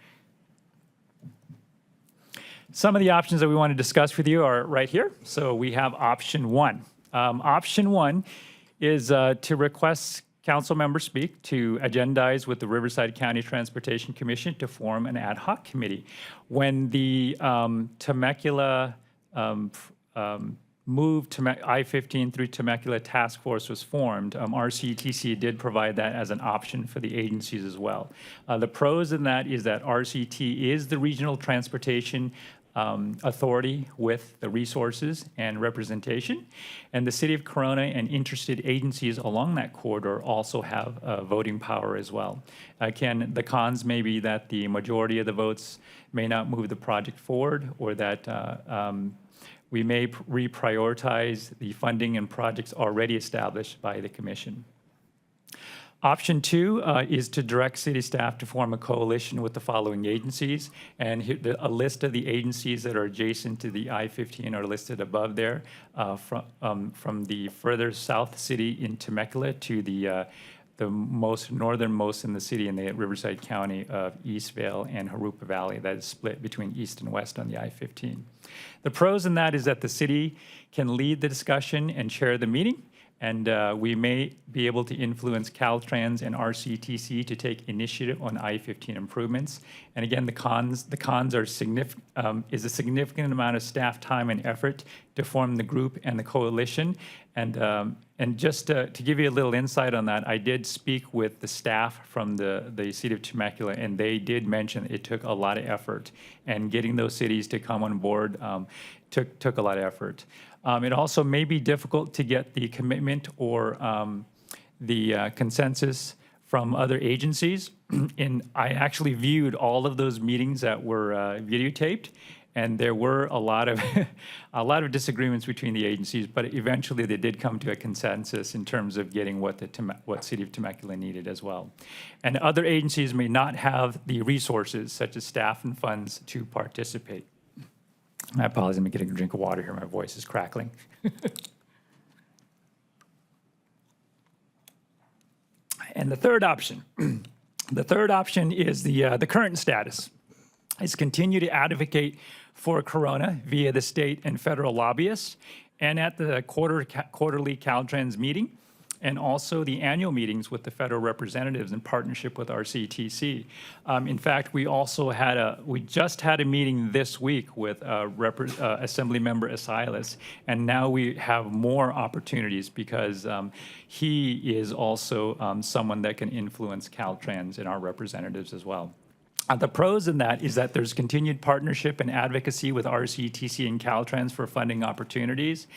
Some of the options that we want to discuss with you are right here. So we have option one. Option one is to request council member speak to agendize with the Riverside County Transportation Commission to form an ad hoc committee. When the Temecula move to I-15 through Temecula task force was formed, RCTC did provide that as an option for the agencies as well. The pros in that is that RCT is the regional transportation authority with the resources and representation. And the City of Corona and interested agencies along that corridor also have voting power as well. Again, the cons may be that the majority of the votes may not move the project forward, or that we may reprioritize the funding and projects already established by the Commission. Option two is to direct city staff to form a coalition with the following agencies. And here, a list of the agencies that are adjacent to the I-15 are listed above there, from the further south city in Temecula to the most northernmost in the city in the Riverside County of Eastvale and Jurupa Valley, that is split between east and west on the I-15. The pros in that is that the city can lead the discussion and chair the meeting. And we may be able to influence Caltrans and RCTC to take initiative on I-15 improvements. And again, the cons are is a significant amount of staff time and effort to form the group and the coalition. And just to give you a little insight on that, I did speak with the staff from the city of Temecula, and they did mention it took a lot of effort. And getting those cities to come on board took a lot of effort. It also may be difficult to get the commitment or the consensus from other agencies. And I actually viewed all of those meetings that were videotaped, and there were a lot of disagreements between the agencies, but eventually they did come to a consensus in terms of getting what City of Temecula needed as well. And other agencies may not have the resources, such as staff and funds, to participate. I apologize, let me get a drink of water here. My voice is crackling. And the third option is the current status. Is continue to advocate for Corona via the state and federal lobbyists, and at the quarterly Caltrans meeting, and also the annual meetings with the federal representatives in partnership with RCTC. In fact, we just had a meeting this week with Assemblymember Asilas, and now we have more opportunities because he is also someone that can influence Caltrans and our representatives as well. The pros in that is that there's continued partnership and advocacy with RCTC and Caltrans for funding opportunities.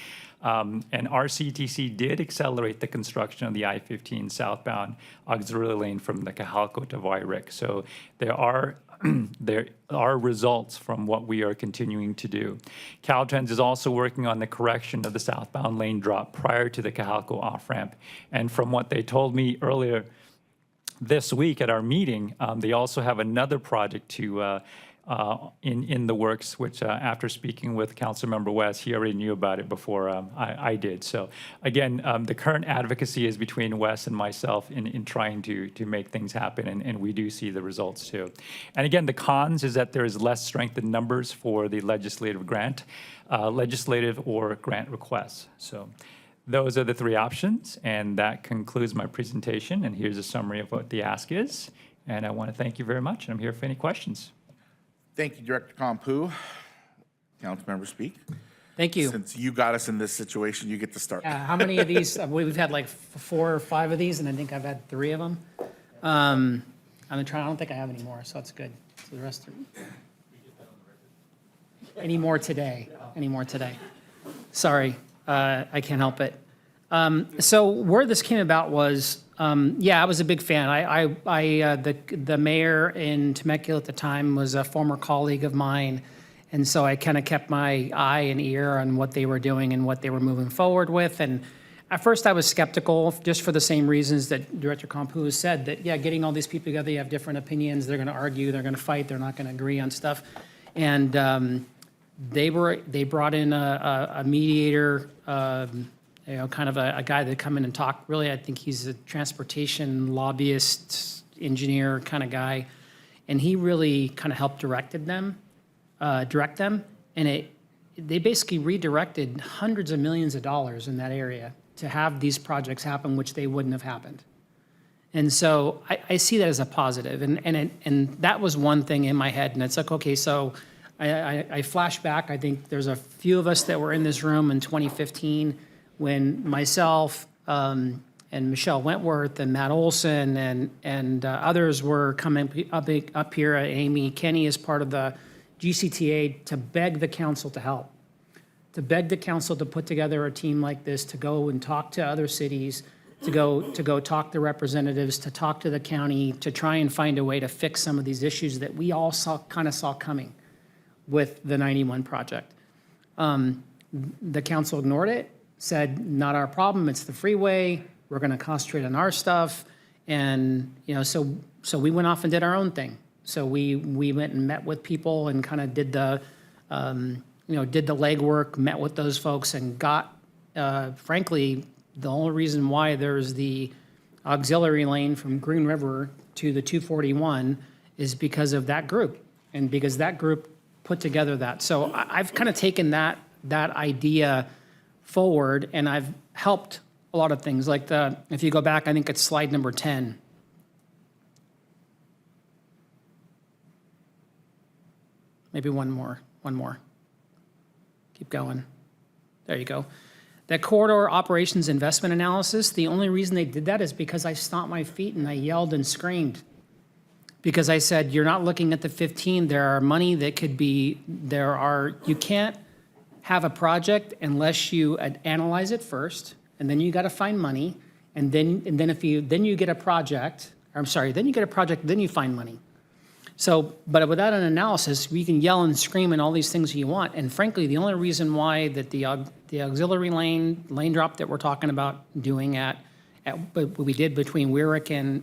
And RCTC did accelerate the construction of the I-15 southbound auxiliary lane from the Cahalco to Wyrick. So there are results from what we are continuing to do. Caltrans is also working on the correction of the southbound lane drop prior to the Cahalco off-ramp. And from what they told me earlier this week at our meeting, they also have another project in the works, which after speaking with Councilmember West, he already knew about it before I did. So again, the current advocacy is between Wes and myself in trying to make things happen, and we do see the results too. And again, the cons is that there is less strength in numbers for the legislative or grant requests. So those are the three options, and that concludes my presentation. And here's a summary of what the ask is. And I want to thank you very much, and I'm here for any questions. Thank you, Director Compu. Councilmember Speak. Thank you. Since you got us in this situation, you get to start. How many of these? We've had like 4 or 5 of these, and I think I've had 3 of them. I'm trying. I don't think I have any more, so that's good. So the rest are. Any more today? Any more today? Sorry, I can't help it. So where this came about was, I was a big fan. The mayor in Temecula at the time was a former colleague of mine, and so I kind of kept my eye and ear on what they were doing and what they were moving forward with. And at first, I was skeptical, just for the same reasons that Director Compu has said. That getting all these people together, you have different opinions. They're going to argue. They're going to fight. They're not going to agree on stuff. And they brought in a mediator. Kind of a guy that come in and talk. Really, I think he's a transportation lobbyist, engineer kind of guy, and he really kind of helped direct them, and they basically redirected hundreds of millions of dollars in that area to have these projects happen, which they wouldn't have happened. And so I see that as a positive, and that was one thing in my head, and it's like, okay, so I flash back. I think there's a few of us that were in this room in 2015. When myself and Michelle Wentworth and Matt Olson and others were coming up here, Amy Kenny is part of the GCTA, to beg the council to help, to beg the council to put together a team like this, to go and talk to other cities, to go talk to representatives, to talk to the county, to try and find a way to fix some of these issues that we all saw coming with the 91 project. The council ignored it. Said, not our problem, it's the freeway, we're gonna concentrate on our stuff. And, so we went off and did our own thing. So we went and met with people and kind of did the legwork, met with those folks and got, frankly, the only reason why there's the auxiliary lane from Green River to the 241 is because of that group. And because that group put together that. So I've kind of taken that idea forward, and I've helped a lot of things. Like if you go back, I think it's slide number 10. Maybe one more. Keep going. There you go. That corridor operations investment analysis, the only reason they did that is because I stomped my feet and I yelled and screamed. Because I said, you're not looking at the 15, there are money that could be, you can't have a project unless you analyze it first, and then you got to find money, and then you get a project. Then you get a project, then you find money. So, but without an analysis, we can yell and scream and all these things you want. And frankly, the only reason why that the auxiliary lane drop that we're talking about doing what we did between Wyrick and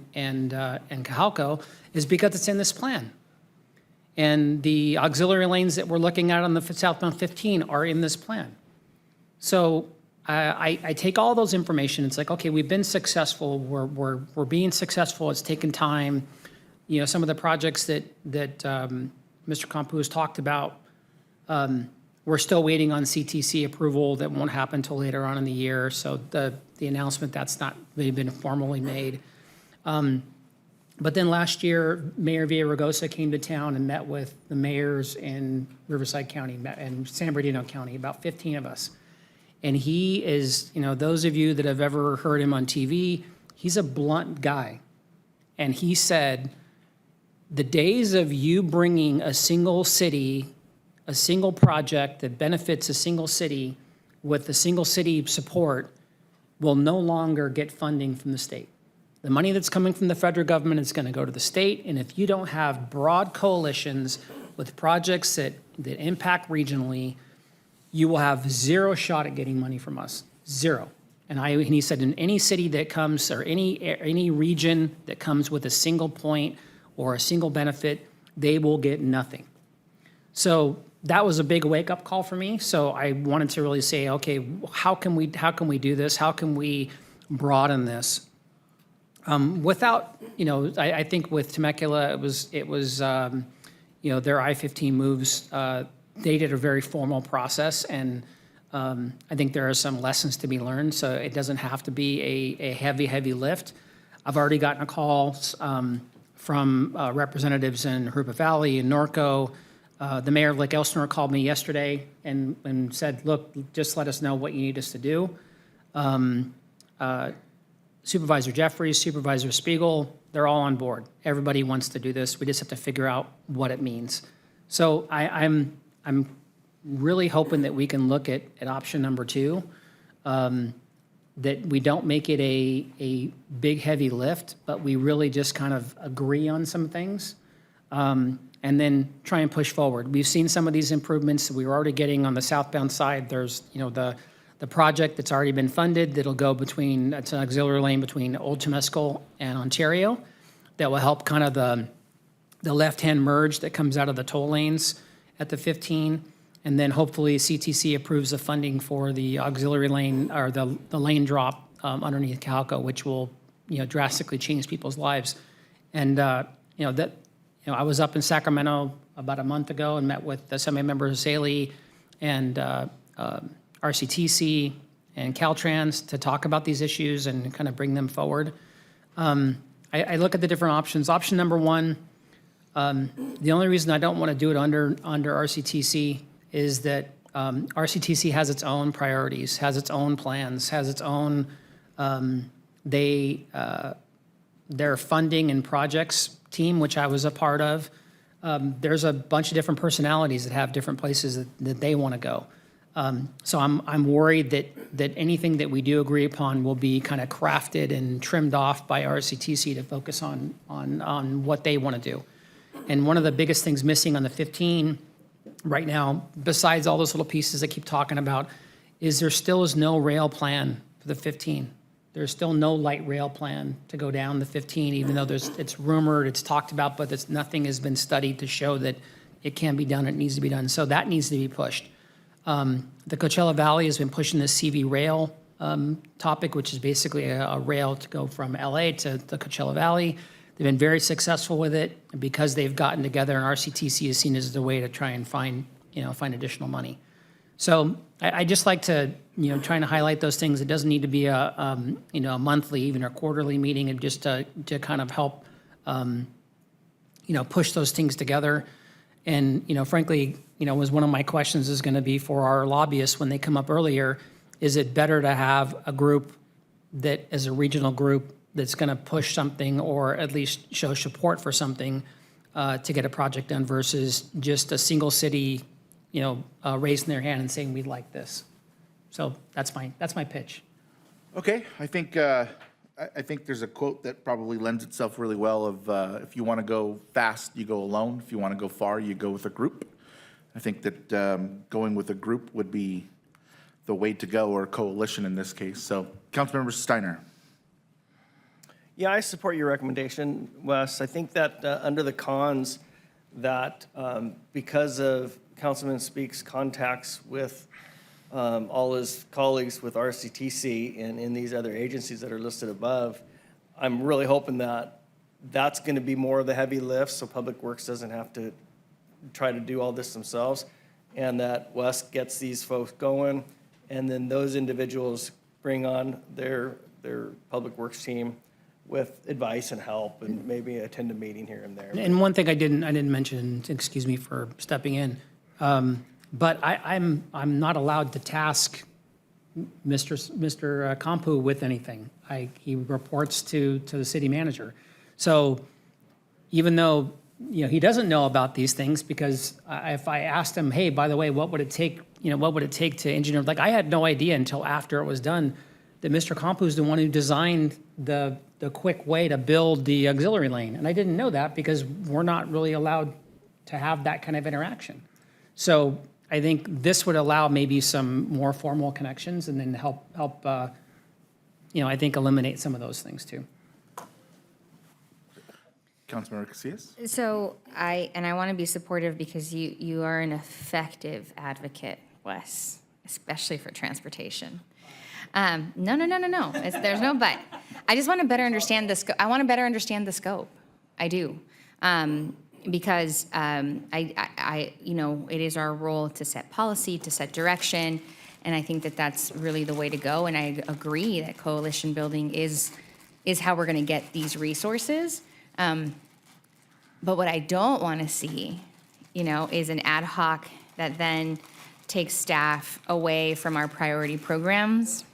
Cajalco is because it's in this plan. And the auxiliary lanes that we're looking at on the southbound 15 are in this plan. So I take all those information. It's like, okay, we've been successful. We're being successful. It's taken time. Some of the projects that Mr. Compu has talked about, we're still waiting on CTC approval. That won't happen until later on in the year. So the announcement, that's not really been formally made. But then last year, Mayor Villaraigosa came to town and met with the mayors in Riverside County and San Bernardino County, about 15 of us. And he is, those of you that have ever heard him on TV, he's a blunt guy. And he said, the days of you bringing a single city, a single project that benefits a single city with a single city support will no longer get funding from the state. The money that's coming from the federal government is going to go to the state, and if you don't have broad coalitions with projects that impact regionally, you will have zero shot at getting money from us. Zero. And he said, in any city that comes, or any region that comes with a single point or a single benefit, they will get nothing. So that was a big wake-up call for me. So I wanted to really say, okay, how can we do this? How can we broaden this? Without, I think with Temecula, it was their I-15 moves. They did a very formal process, and I think there are some lessons to be learned. So it doesn't have to be a heavy lift. I've already gotten a call from representatives in Harupa Valley and Norco The mayor of Lake Elsinore called me yesterday and said, look, just let us know what you need us to do. Supervisor Jeffries, Supervisor Spiegel, they're all on board. Everybody wants to do this. We just have to figure out what it means. So I'm really hoping that we can look at option number 2, that we don't make it a big, heavy lift, but we really just kind of agree on some things, and then try and push forward. We've seen some of these improvements. We were already getting on the southbound side. There's, the project that's already been funded that'll go between, it's an auxiliary lane between Old Temescal and Ontario that will help kind of the left-hand merge that comes out of the toll lanes at the 15. And then hopefully CTC approves the funding for the auxiliary lane or the lane drop underneath Calco, which will, drastically change people's lives. And, I was up in Sacramento about a month ago and met with the Assemblymember Zaley and RCTC and Caltrans to talk about these issues and kind of bring them forward. I look at the different options. Option number 1, the only reason I don't want to do it under RCTC is that RCTC has its own priorities, has its own plans, has its own, their funding and projects team, which I was a part of. There's a bunch of different personalities that have different places that they want to go. So I'm worried that anything that we do agree upon will be kind of crafted and trimmed off by RCTC to focus on what they want to do. And one of the biggest things missing on the 15 right now, besides all those little pieces I keep talking about, is there still is no rail plan for the 15. There's still no light rail plan to go down the 15, even though it's rumored, it's talked about, but nothing has been studied to show that it can be done, it needs to be done. So that needs to be pushed. The Coachella Valley has been pushing this CV rail topic, which is basically a rail to go from LA to the Coachella Valley. They've been very successful with it because they've gotten together, and RCTC is seen as the way to try and find additional money. So I just like to, trying to highlight those things. It doesn't need to be a monthly, even a quarterly meeting, and just to kind of help, push those things together. And, frankly, was one of my questions is going to be for our lobbyists when they come up earlier, is it better to have a group that is a regional group that's going to push something or at least show support for something to get a project done versus just a single city, raising their hand and saying, we'd like this. So that's my pitch. Okay, I think there's a quote that probably lends itself really well of if you want to go fast, you go alone. If you want to go far, you go with a group. I think that going with a group would be the way to go, or a coalition in this case. So, Councilmember Steiner. Yeah, I support your recommendation, Wes. I think that under the cons, that because of Councilman Speak's contacts with all his colleagues with RCTC and in these other agencies that are listed above, I'm really hoping that that's going to be more of the heavy lift, so Public Works doesn't have to try to do all this themselves, and that Wes gets these folks going, and then those individuals bring on their Public Works team with advice and help, and maybe attend a meeting here and there. And one thing I didn't mention, excuse me for stepping in, but I'm not allowed to task Mr. Kampu with anything. He reports to the city manager. So even though he doesn't know about these things, because if I asked him, hey, by the way, what would it take? What would it take to engineer? Like, I had no idea until after it was done that Mr. Kampu is the one who designed the quick way to build the auxiliary lane, and I didn't know that because we're not really allowed to have that kind of interaction. So I think this would allow maybe some more formal connections, and then help I think eliminate some of those things too. Councilmember Casillas? So I want to be supportive because you are an effective advocate, Wes, especially for transportation. No. There's no but. I just want to better understand the scope. I want to better understand the scope. I do. Because it is our role to set policy, to set direction, and I think that that's really the way to go. And I agree that coalition building is how we're going to get these resources. But what I don't want to see is an ad hoc that then takes staff away from our priority programs.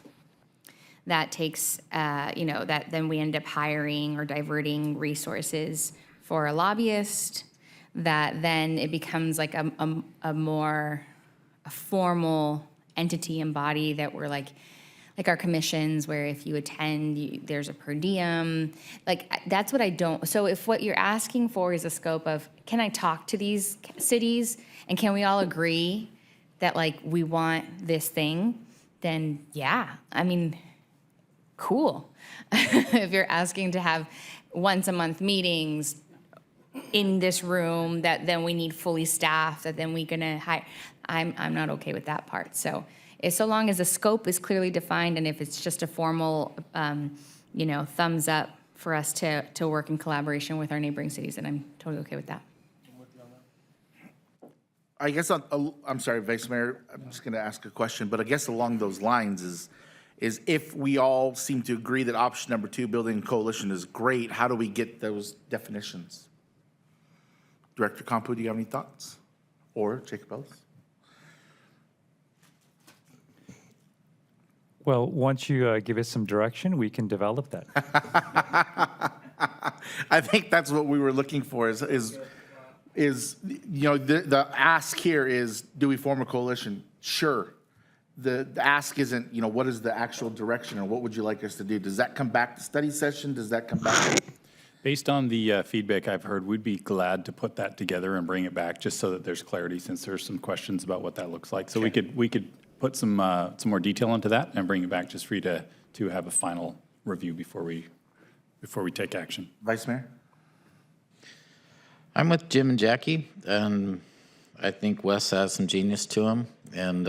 That takes, that then we end up hiring or diverting resources for a lobbyist, that then it becomes like a more formal entity and body that we're like our commissions, where if you attend, there's a per diem. Like, that's what I don't, so if what you're asking for is a scope of, can I talk to these cities and can we all agree that like we want this thing, then yeah, I mean, cool. If you're asking to have once a month meetings in this room that then we need fully staffed, that then we're gonna hire, I'm not okay with that part. So so long as the scope is clearly defined and if it's just a formal, thumbs up for us to work in collaboration with our neighboring cities, then I'm totally okay with that. I guess, I'm sorry, Vice Mayor, I'm just going to ask a question, but I guess along those lines is if we all seem to agree that option number 2, building a coalition, is great, how do we get those definitions? Director Compu, do you have any thoughts? Or Jacob Ellis? Well, once you give us some direction, we can develop that. I think that's what we were looking for is the ask here is, do we form a coalition? Sure. The ask isn't, what is the actual direction or what would you like us to do? Does that come back to study session? Does that come back? Based on the feedback I've heard, we'd be glad to put that together and bring it back just so that there's clarity, since there's some questions about what that looks like. So we could put some more detail into that and bring it back just for you to have a final review before we take action. Vice Mayor? I'm with Jim and Jackie, and I think Wes has some genius to him. And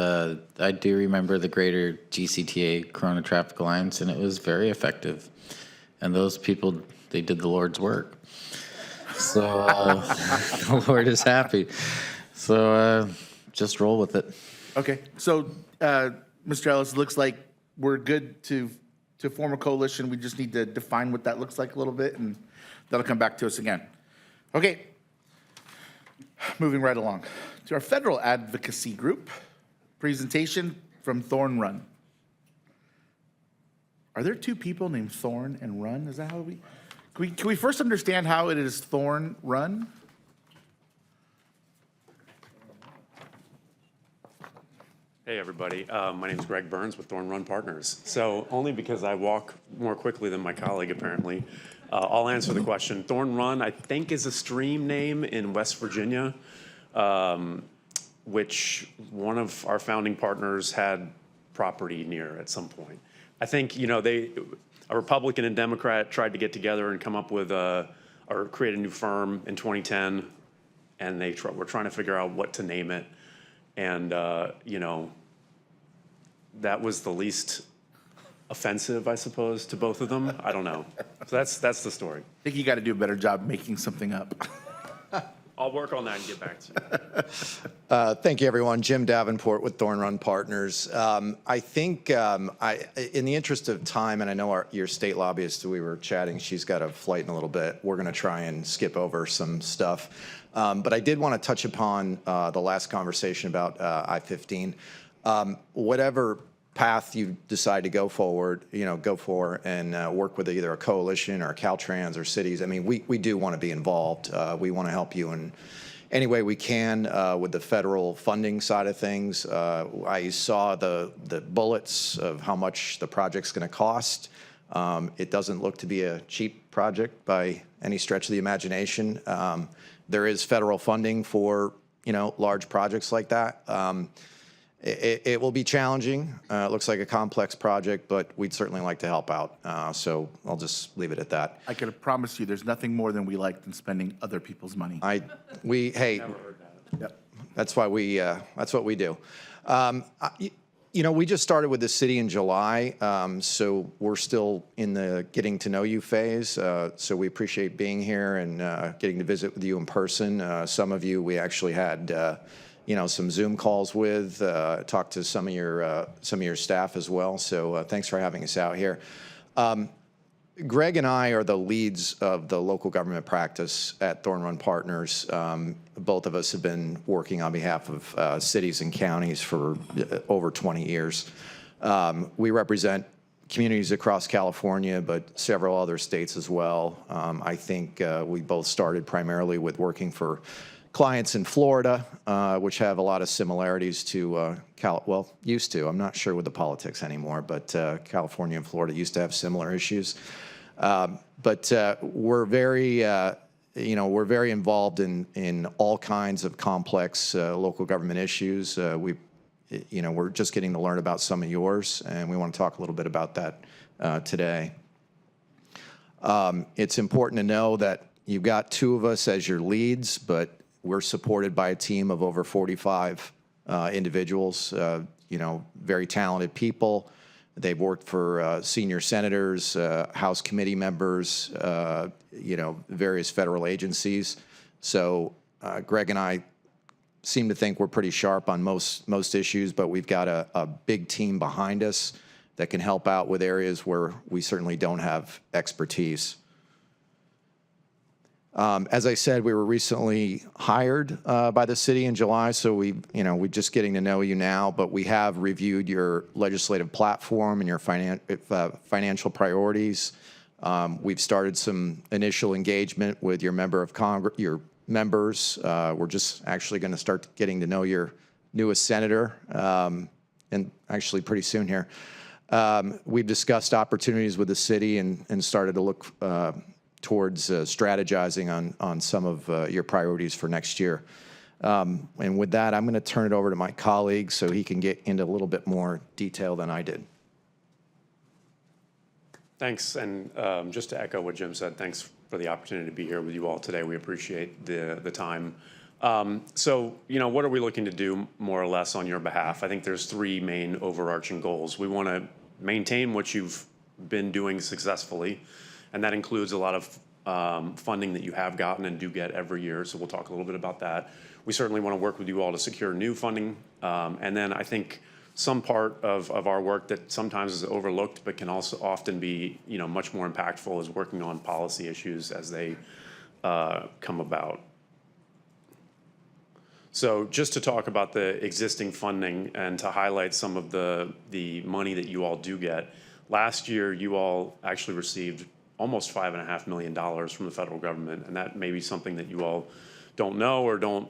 I do remember the greater GCTA Corona Traffic Alliance, and it was very effective. And those people, they did the Lord's work. So the Lord is happy. So just roll with it. Okay, so Mr. Ellis, it looks like we're good to form a coalition. We just need to define what that looks like a little bit, and that'll come back to us again. Okay, moving right along to our federal advocacy group presentation from Thorn Run. Are there 2 people named Thorn and Run? Is that how can we first understand how it is Thorn Run? Hey, everybody. My name is Greg Burns with Thorn Run Partners. So only because I walk more quickly than my colleague, apparently, I'll answer the question. Thorn Run, I think, is a stream name in West Virginia, which one of our founding partners had property near at some point. I think, a Republican and Democrat tried to get together and come up with or create a new firm in 2010, and were trying to figure out what to name it. And, that was the least offensive, I suppose, to both of them. I don't know. So that's the story. I think you got to do a better job making something up. I'll work on that and get back to you. Thank you, everyone. Jim Davenport with Thorn Run Partners. I think, in the interest of time, and I know your state lobbyist, we were chatting, she's got a flight in a little bit. We're going to try and skip over some stuff. But I did want to touch upon the last conversation about I-15. Whatever path you decide to go forward, go for and work with either a coalition or Caltrans or cities. I mean, we do want to be involved. We want to help you in any way we can with the federal funding side of things. I saw the bullets of how much the project's going to cost. It doesn't look to be a cheap project by any stretch of the imagination. There is federal funding for, large projects like that. It will be challenging. It looks like a complex project, but we'd certainly like to help out. So I'll just leave it at that. I can promise you there's nothing more than we like than spending other people's money. Hey, that's why that's what we do. We just started with the city in July, so we're still in the getting to know you phase. So we appreciate being here and getting to visit with you in person. Some of you we actually had, some Zoom calls with, talked to some of your staff as well. So thanks for having us out here. Greg and I are the leads of the local government practice at Thorn Run Partners. Both of us have been working on behalf of cities and counties for over 20 years. We represent communities across California, but several other states as well. I think we both started primarily with working for clients in Florida, which have a lot of similarities to, used to. I'm not sure with the politics anymore, but California and Florida used to have similar issues. But we're very, we're very involved in all kinds of complex local government issues. We're just getting to learn about some of yours, and we want to talk a little bit about that today. It's important to know that you've got two of us as your leads, but we're supported by a team of over 45 individuals, very talented people. They've worked for senior senators, House committee members, various federal agencies. So Greg and I seem to think we're pretty sharp on most issues, but we've got a big team behind us that can help out with areas where we certainly don't have expertise. As I said, we were recently hired by the city in July, so we're just getting to know you now, but we have reviewed your legislative platform and your financial priorities. We've started some initial engagement with your your members. We're just actually going to start getting to know your newest senator, and actually pretty soon here. We've discussed opportunities with the city and started to look towards strategizing on some of your priorities for next year. And with that, I'm going to turn it over to my colleague so he can get into a little bit more detail than I did. Thanks, and just to echo what Jim said, thanks for the opportunity to be here with you all today. We appreciate the time. So, what are we looking to do more or less on your behalf? I think there's three main overarching goals. We want to maintain what you've been doing successfully, and that includes a lot of funding that you have gotten and do get every year, so we'll talk a little bit about that. We certainly want to work with you all to secure new funding, and then I think some part of our work that sometimes is overlooked but can also often be much more impactful is working on policy issues as they come about. So just to talk about the existing funding and to highlight some of the money that you all do get, last year you all actually received almost $5.5 million from the federal government, and that may be something that you all don't know or don't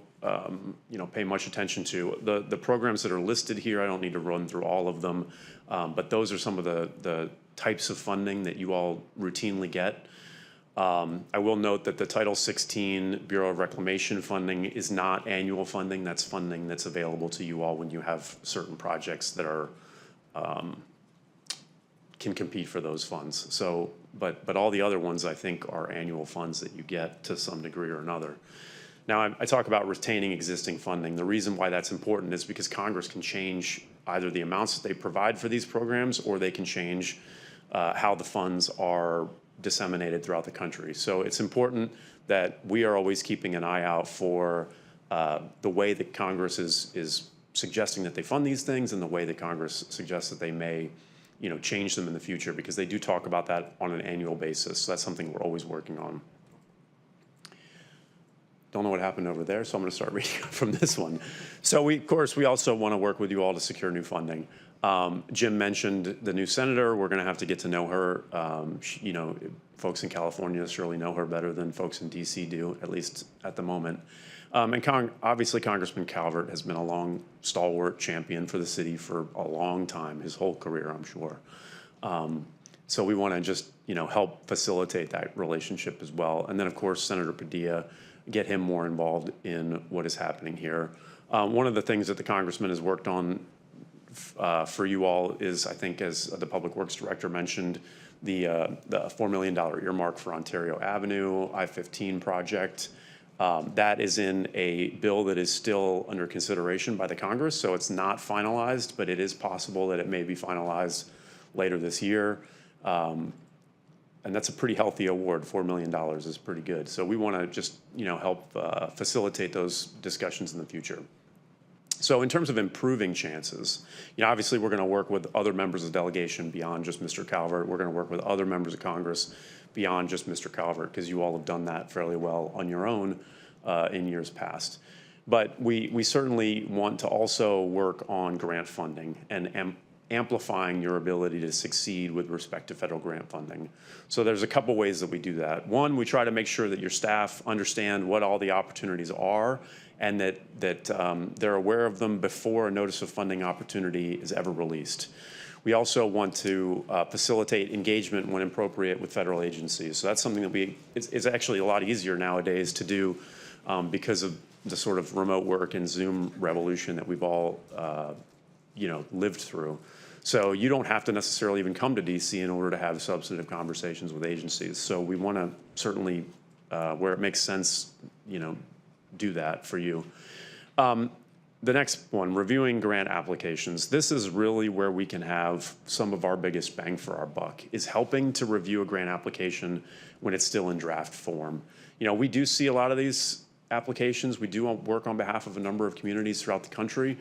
pay much attention to. The programs that are listed here, I don't need to run through all of them, but those are some of the types of funding that you all routinely get. I will note that the Title 16 Bureau of Reclamation funding is not annual funding. That's funding that's available to you all when you have certain projects that are can compete for those funds. So, but all the other ones I think are annual funds that you get to some degree or another. Now, I talk about retaining existing funding. The reason why that's important is because Congress can change either the amounts that they provide for these programs, or they can change how the funds are disseminated throughout the country. So it's important that we are always keeping an eye out for the way that Congress is suggesting that they fund these things and the way that Congress suggests that they may change them in the future, because they do talk about that on an annual basis. So that's something we're always working on. Don't know what happened over there, so I'm going to start reading from this one. So of course, we also want to work with you all to secure new funding. Jim mentioned the new senator. We're going to have to get to know her. Folks in California surely know her better than folks in DC do, at least at the moment. And obviously, Congressman Calvert has been a long, stalwart champion for the city for a long time, his whole career, I'm sure. So we want to just, help facilitate that relationship as well. And then, of course, Senator Padilla, get him more involved in what is happening here. One of the things that the congressman has worked on for you all is, I think, as the Public Works Director mentioned, the $4 million earmark for Ontario Avenue, I-15 project. That is in a bill that is still under consideration by the Congress, so it's not finalized, but it is possible that it may be finalized later this year. And that's a pretty healthy award. $4 million is pretty good. So we want to just, help facilitate those discussions in the future. So in terms of improving chances, obviously we're going to work with other members of the delegation beyond just Mr. Calvert. We're going to work with other members of Congress beyond just Mr. Calvert, because you all have done that fairly well on your own in years past. But we certainly want to also work on grant funding and amplifying your ability to succeed with respect to federal grant funding. So there's a couple ways that we do that. One, we try to make sure that your staff understand what all the opportunities are and that they're aware of them before a notice of funding opportunity is ever released. We also want to facilitate engagement when appropriate with federal agencies. So that's something that it's actually a lot easier nowadays to do because of the sort of remote work and Zoom revolution that we've all lived through. So you don't have to necessarily even come to DC in order to have substantive conversations with agencies. So we want to certainly, where it makes sense, do that for you. The next one, reviewing grant applications. This is really where we can have some of our biggest bang for our buck, is helping to review a grant application when it's still in draft form. We do see a lot of these applications. We do work on behalf of a number of communities throughout the country.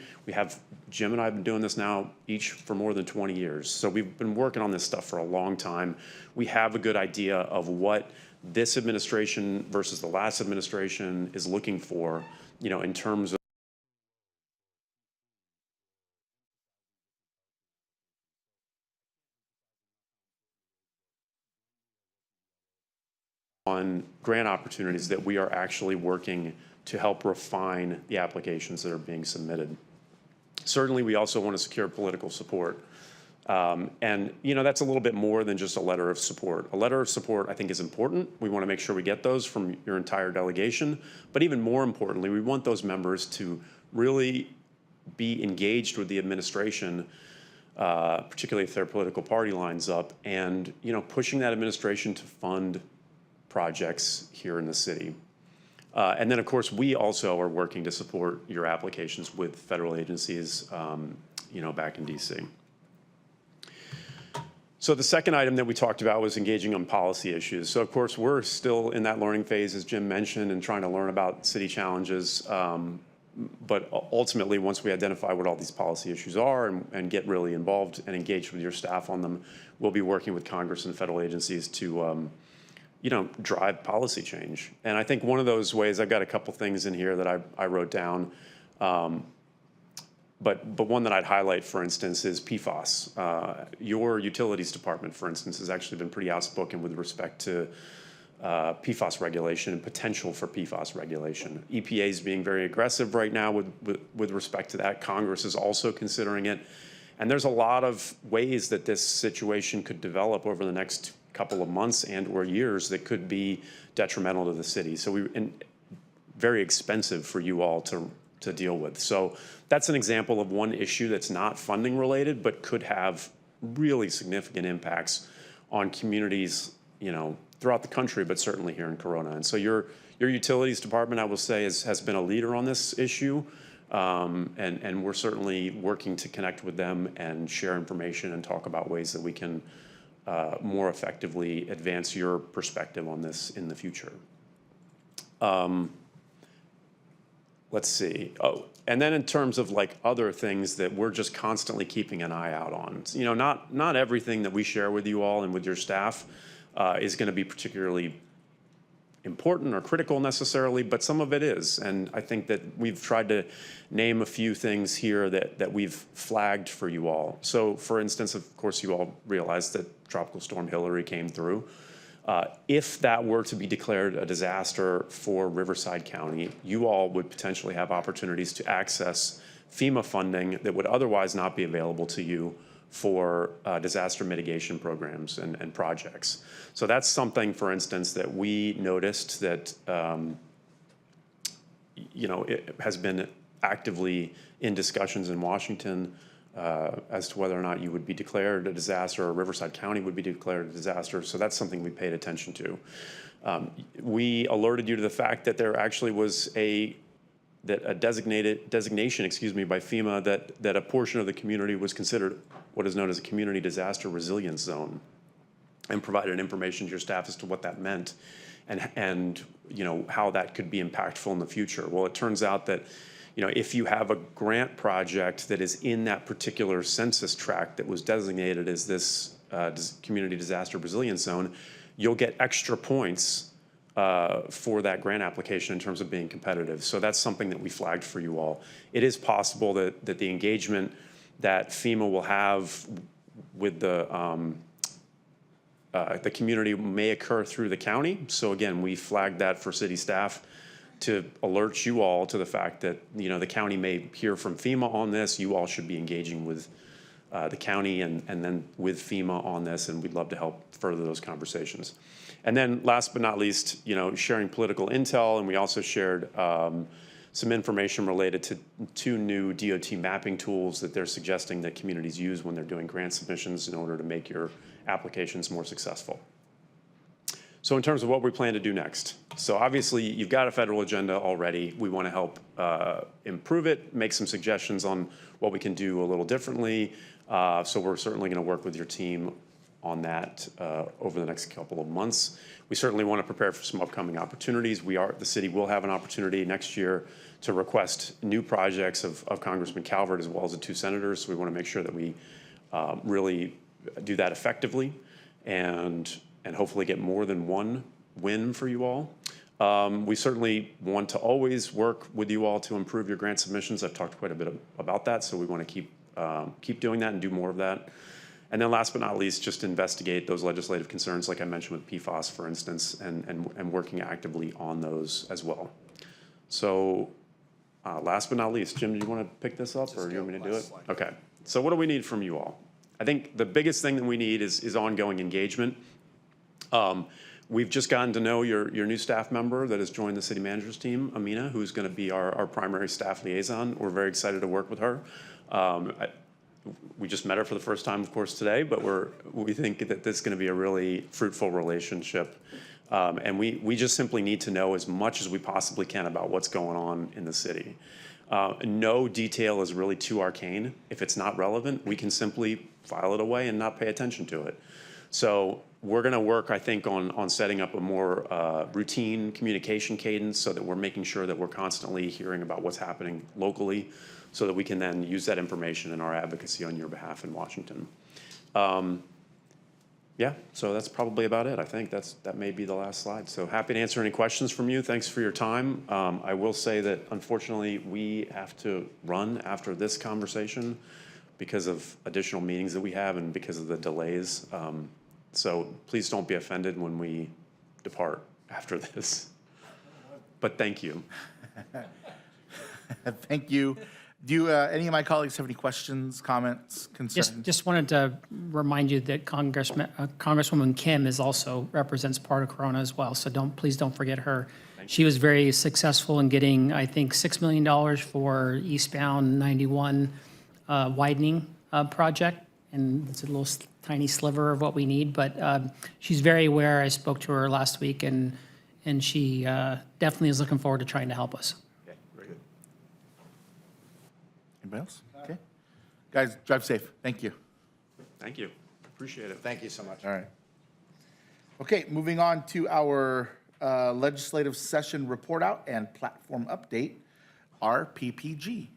Jim and I have been doing this now each for more than 20 years. So we've been working on this stuff for a long time. We have a good idea of what this administration versus the last administration is looking for, in terms of on grant opportunities that we are actually working to help refine the applications that are being submitted. Certainly, we also want to secure political support. And that's a little bit more than just a letter of support. A letter of support, I think, is important. We want to make sure we get those from your entire delegation. But even more importantly, we want those members to really be engaged with the administration, particularly if their political party lines up, and pushing that administration to fund projects here in the city. And then, of course, we also are working to support your applications with federal agencies, back in DC. So the second item that we talked about was engaging on policy issues. So, of course, we're still in that learning phase, as Jim mentioned, and trying to learn about city challenges. But ultimately, once we identify what all these policy issues are and get really involved and engaged with your staff on them, we'll be working with Congress and federal agencies to drive policy change. And I think one of those ways, I've got a couple things in here that I wrote down, but one that I'd highlight, for instance, is PFAS. Your utilities department, for instance, has actually been pretty outspoken with respect to PFAS regulation and potential for PFAS regulation. EPA is being very aggressive right now with respect to that. Congress is also considering it. And there's a lot of ways that this situation could develop over the next couple of months and or years that could be detrimental to the city. So very expensive for you all to deal with. So that's an example of one issue that's not funding related, but could have really significant impacts on communities, throughout the country, but certainly here in Corona. And so your utilities department, I will say, has been a leader on this issue. And we're certainly working to connect with them and share information and talk about ways that we can more effectively advance your perspective on this in the future. Let's see. Oh, and then in terms of other things that we're just constantly keeping an eye out on. Not everything that we share with you all and with your staff is going to be particularly important or critical necessarily, but some of it is. And I think that we've tried to name a few things here that we've flagged for you all. So for instance, of course, you all realize that Tropical Storm Hillary came through. If that were to be declared a disaster for Riverside County, you all would potentially have opportunities to access FEMA funding that would otherwise not be available to you for disaster mitigation programs and projects. So that's something, for instance, that we noticed that it has been actively in discussions in Washington as to whether or not you would be declared a disaster or Riverside County would be declared a disaster. So that's something we paid attention to. We alerted you to the fact that there actually was a designation by FEMA that a portion of the community was considered what is known as a community disaster resilience zone, and provided information to your staff as to what that meant and how that could be impactful in the future. Well, it turns out that if you have a grant project that is in that particular census tract that was designated as this community disaster resilience zone, you'll get extra points for that grant application in terms of being competitive. So that's something that we flagged for you all. It is possible that the engagement that FEMA will have with the community may occur through the county. So again, we flagged that for city staff to alert you all to the fact that, the county may hear from FEMA on this. You all should be engaging with the county and then with FEMA on this, and we'd love to help further those conversations. And then last but not least, sharing political intel, and we also shared some information related to 2 new DOT mapping tools that they're suggesting that communities use when they're doing grant submissions in order to make your applications more successful. So in terms of what we plan to do next, so obviously you've got a federal agenda already. We want to help improve it, make some suggestions on what we can do a little differently. So we're certainly going to work with your team on that over the next couple of months. We certainly want to prepare for some upcoming opportunities. The city will have an opportunity next year to request new projects of Congressman Calvert as well as the 2 senators. So we want to make sure that we really do that effectively and hopefully get more than one win for you all. We certainly want to always work with you all to improve your grant submissions. I've talked quite a bit about that, so we want to keep doing that and do more of that. And then last but not least, just investigate those legislative concerns, like I mentioned with PFAS, for instance, and working actively on those as well. So last but not least, Jim, do you want to pick this up or do you want me to do it? Okay. So what do we need from you all? I think the biggest thing that we need is ongoing engagement. We've just gotten to know your new staff member that has joined the city manager's team, Amina, who's going to be our primary staff liaison. We're very excited to work with her. We just met her for the first time, of course, today, but we think that this is going to be a really fruitful relationship. And we just simply need to know as much as we possibly can about what's going on in the city. No detail is really too arcane. If it's not relevant, we can simply file it away and not pay attention to it. So we're going to work, I think, on setting up a more routine communication cadence so that we're making sure that we're constantly hearing about what's happening locally so that we can then use that information in our advocacy on your behalf in Washington. Yeah, so that's probably about it. I think that may be the last slide. So happy to answer any questions from you. Thanks for your time. I will say that unfortunately we have to run after this conversation because of additional meetings that we have and because of the delays. So please don't be offended when we depart after this. But thank you. Thank you. Do any of my colleagues have any questions, comments, concerns? Just wanted to remind you that Congresswoman Kim also represents part of Corona as well. So please don't forget her. She was very successful in getting, I think, $6 million for eastbound 91 widening project. And it's a little tiny sliver of what we need, but she's very aware. I spoke to her last week and she definitely is looking forward to trying to help us. Okay, very good. Anybody else? Okay. Guys, drive safe. Thank you. Thank you. Appreciate it. Thank you so much. All right. Okay, moving on to our legislative session report out and platform update, RPPG.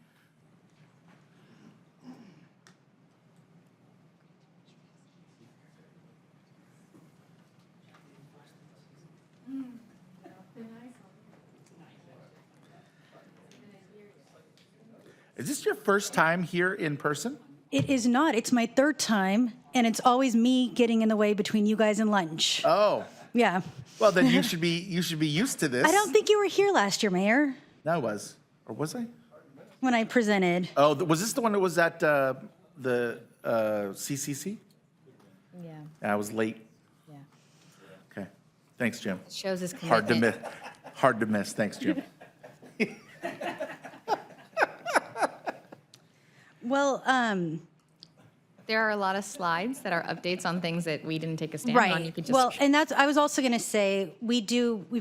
Is this your first time here in person? It is not. It's my 3rd time, and it's always me getting in the way between you guys and lunch. Oh. Yeah. Well, then you should be used to this. I don't think you were here last year, Mayor, No, I was. Or was I? when I presented. Oh, was this the one that was at the CCC? Yeah. I was late. Yeah. Okay. Thanks, Jim. Shows his Hard to miss. commitment. Hard to miss. Thanks, Jim. Well, There are a lot of slides that are updates on things that we didn't take a stand on. You right. could just. Well, and I was also going to say, we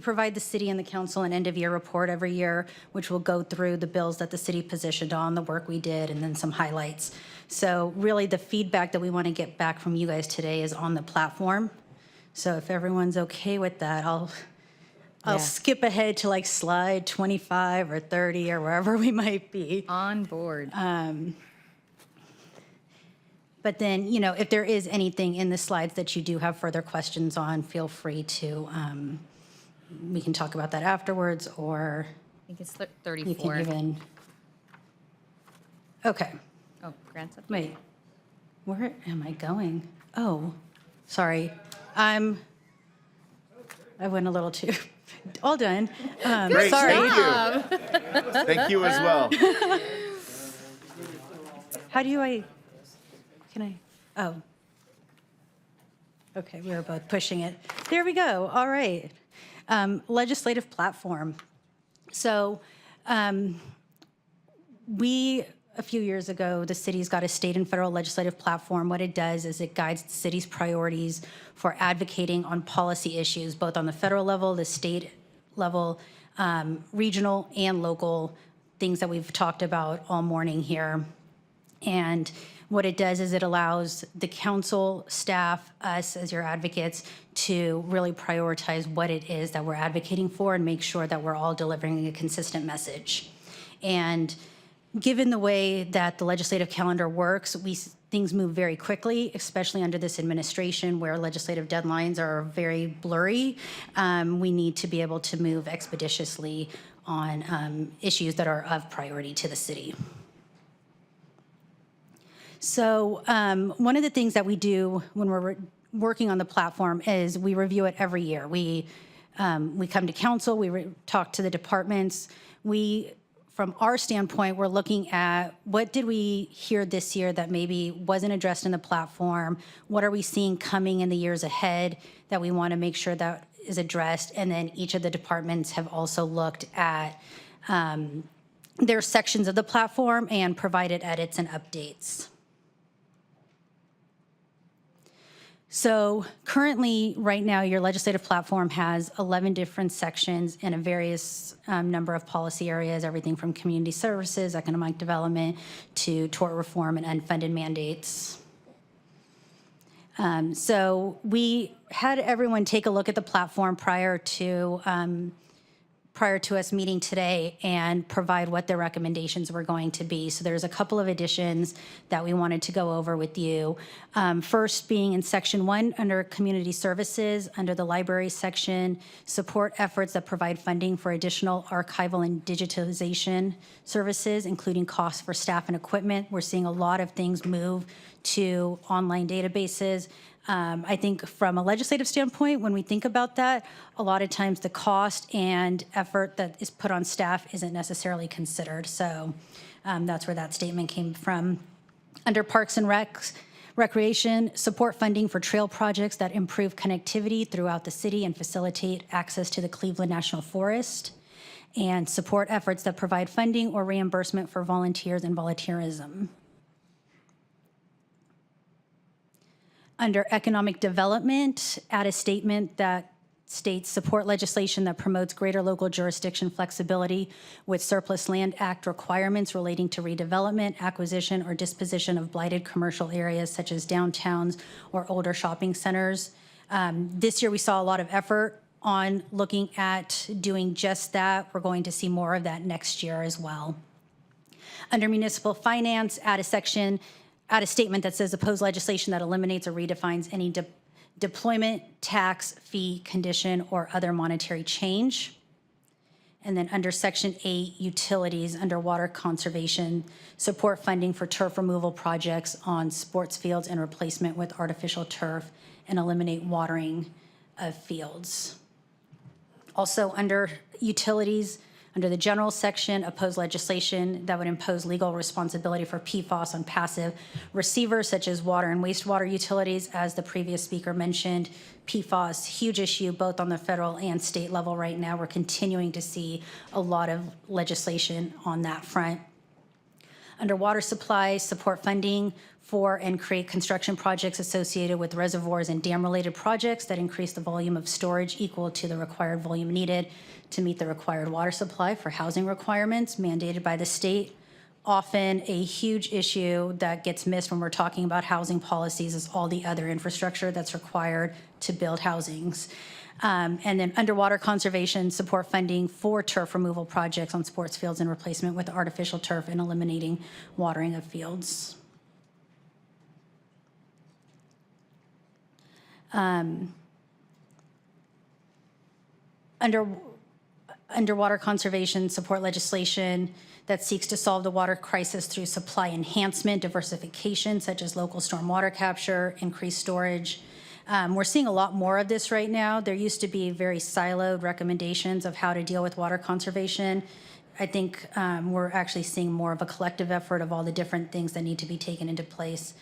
provide the city and the council an end-of-year report every year, which will go through the bills that the city positioned on, the work we did, and then some highlights. So really, the feedback that we want to get back from you guys today is on the platform. So if everyone's okay with that, I'll I'll skip ahead to like slide 25 or 30 or wherever we might be. On board. But then, you know, if there is anything in the slides that you do have further questions on, feel free to, we can talk about that afterwards, or I think it's you 34. can even, okay. Oh, grants up. Wait, where am I going? Oh, sorry. I went a little too, all done. Great, Sorry. thank you. Thank you as well. How do can I, oh. Okay, we were both pushing it. There we go, all right. Legislative platform. So a few years ago, the city's got a state and federal legislative platform. What it does is it guides the city's priorities for advocating on policy issues, both on the federal level, the state level, regional and local, things that we've talked about all morning here. And what it does is it allows the council, staff, us as your advocates to really prioritize what it is that we're advocating for and make sure that we're all delivering a consistent message. And given the way that the legislative calendar works, things move very quickly, especially under this administration where legislative deadlines are very blurry. We need to be able to move expeditiously on issues that are of priority to the city. So one of the things that we do when we're working on the platform is we review it every year. We come to council, we talk to the departments. From our standpoint, we're looking at what did we hear this year that maybe wasn't addressed in the platform? What are we seeing coming in the years ahead that we want to make sure that is addressed? And then each of the departments have also looked at their sections of the platform and provided edits and updates. So currently, right now, your legislative platform has 11 different sections in a various number of policy areas, everything from community services, economic development, to tort reform and unfunded mandates. So we had everyone take a look at the platform prior to us meeting today and provide what their recommendations were going to be. So there's a couple of additions that we wanted to go over with you. First being in section 1 under community services, under the library section, support efforts that provide funding for additional archival and digitalization services, including costs for staff and equipment. We're seeing a lot of things move to online databases. I think from a legislative standpoint, when we think about that, a lot of times the cost and effort that is put on staff isn't necessarily considered. So that's where that statement came from. Under Parks and Recreation, support funding for trail projects that improve connectivity throughout the city and facilitate access to the Cleveland National Forest, and support efforts that provide funding or reimbursement for volunteers and volunteerism. Under economic development, add a statement that states support legislation that promotes greater local jurisdiction flexibility with Surplus Land Act requirements relating to redevelopment, acquisition, or disposition of blighted commercial areas such as downtowns or older shopping centers. This year we saw a lot of effort on looking at doing just that. We're going to see more of that next year as well. Under municipal finance, add a statement that says oppose legislation that eliminates or redefines any deployment, tax, fee, condition, or other monetary change. And then under section 8, utilities, under water conservation, support funding for turf removal projects on sports fields and replacement with artificial turf, and eliminate watering of fields. Also under utilities, under the general section, oppose legislation that would impose legal responsibility for PFAS on passive receivers such as water and wastewater utilities. As the previous speaker mentioned, PFAS, huge issue both on the federal and state level right now. We're continuing to see a lot of legislation on that front. Under water supply, support funding for and create construction projects associated with reservoirs and dam-related projects that increase the volume of storage equal to the required volume needed to meet the required water supply for housing requirements mandated by the state. Often a huge issue that gets missed when we're talking about housing policies is all the other infrastructure that's required to build housings. And then underwater conservation, support funding for turf removal projects on sports fields and replacement with artificial turf and eliminating watering of fields. Underwater conservation support legislation that seeks to solve the water crisis through supply enhancement, diversification, such as local stormwater capture, increased storage. We're seeing a lot more of this right now. There used to be very siloed recommendations of how to deal with water conservation. I think we're actually seeing more of a collective effort of all the different things that need to be taken into place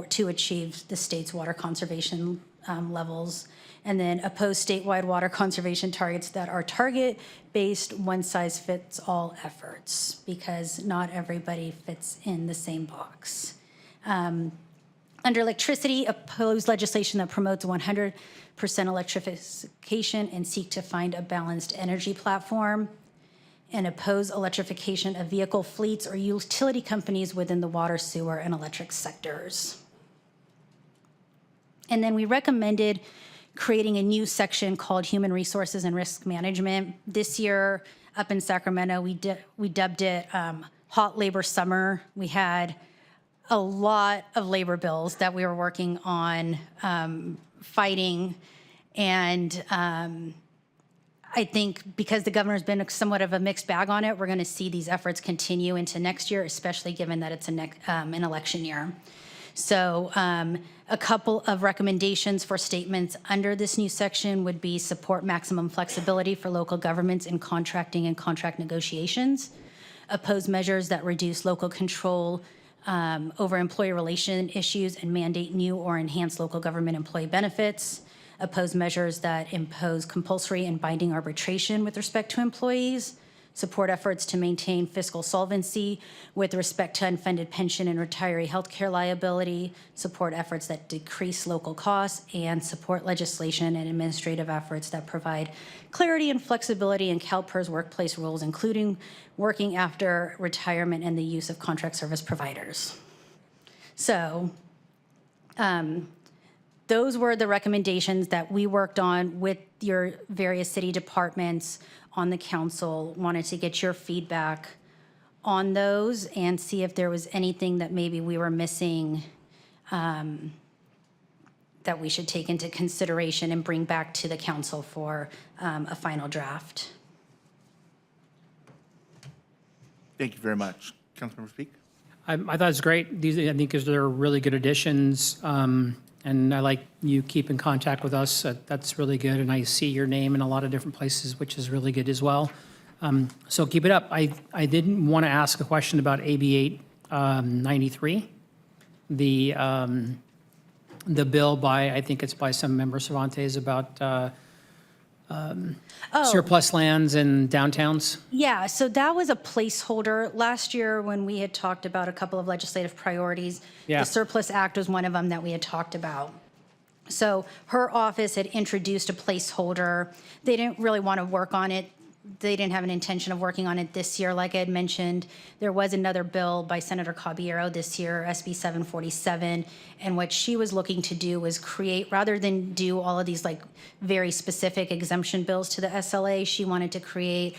to achieve the state's water conservation levels. And then oppose statewide water conservation targets that are target-based, one-size-fits-all efforts, because not everybody fits in the same box. Under electricity, oppose legislation that promotes 100% electrification and seek to find a balanced energy platform. And oppose electrification of vehicle fleets or utility companies within the water, sewer, and electric sectors. And then we recommended creating a new section called Human Resources and Risk Management. This year, up in Sacramento, we dubbed it Hot Labor Summer. We had a lot of labor bills that we were working on fighting. And I think because the governor's been somewhat of a mixed bag on it, we're going to see these efforts continue into next year, especially given that it's an election year. So a couple of recommendations for statements under this new section would be support maximum flexibility for local governments in contracting and contract negotiations, oppose measures that reduce local control over employee relation issues and mandate new or enhanced local government employee benefits, oppose measures that impose compulsory and binding arbitration with respect to employees, support efforts to maintain fiscal solvency with respect to unfunded pension and retiree health care liability, support efforts that decrease local costs, and support legislation and administrative efforts that provide clarity and flexibility in CalPERS workplace rules, including working after retirement and the use of contract service providers. So those were the recommendations that we worked on with your various city departments on the council. Wanted to get your feedback on those and see if there was anything that maybe we were missing that we should take into consideration and bring back to the council for a final draft. Thank you very much. Councilmember Speak. I thought it was great. These, I think, they're really good additions. And I like you keep in contact with us. That's really good. And I see your name in a lot of different places, which is really good as well. So keep it up. I didn't want to ask a question about AB 893, the bill by, I think it's by some member Cervantes about surplus lands and downtowns. Yeah, so that was a placeholder. Last year when we had talked about a couple of legislative priorities, Yeah. the Surplus Act was one of them that we had talked about. So her office had introduced a placeholder. They didn't really want to work on it. They didn't have an intention of working on it this year. Like I had mentioned, there was another bill by Senator Caballero this year, SB 747, and what she was looking to do was create, rather than do all of these like very specific exemption bills to the SLA, she wanted to create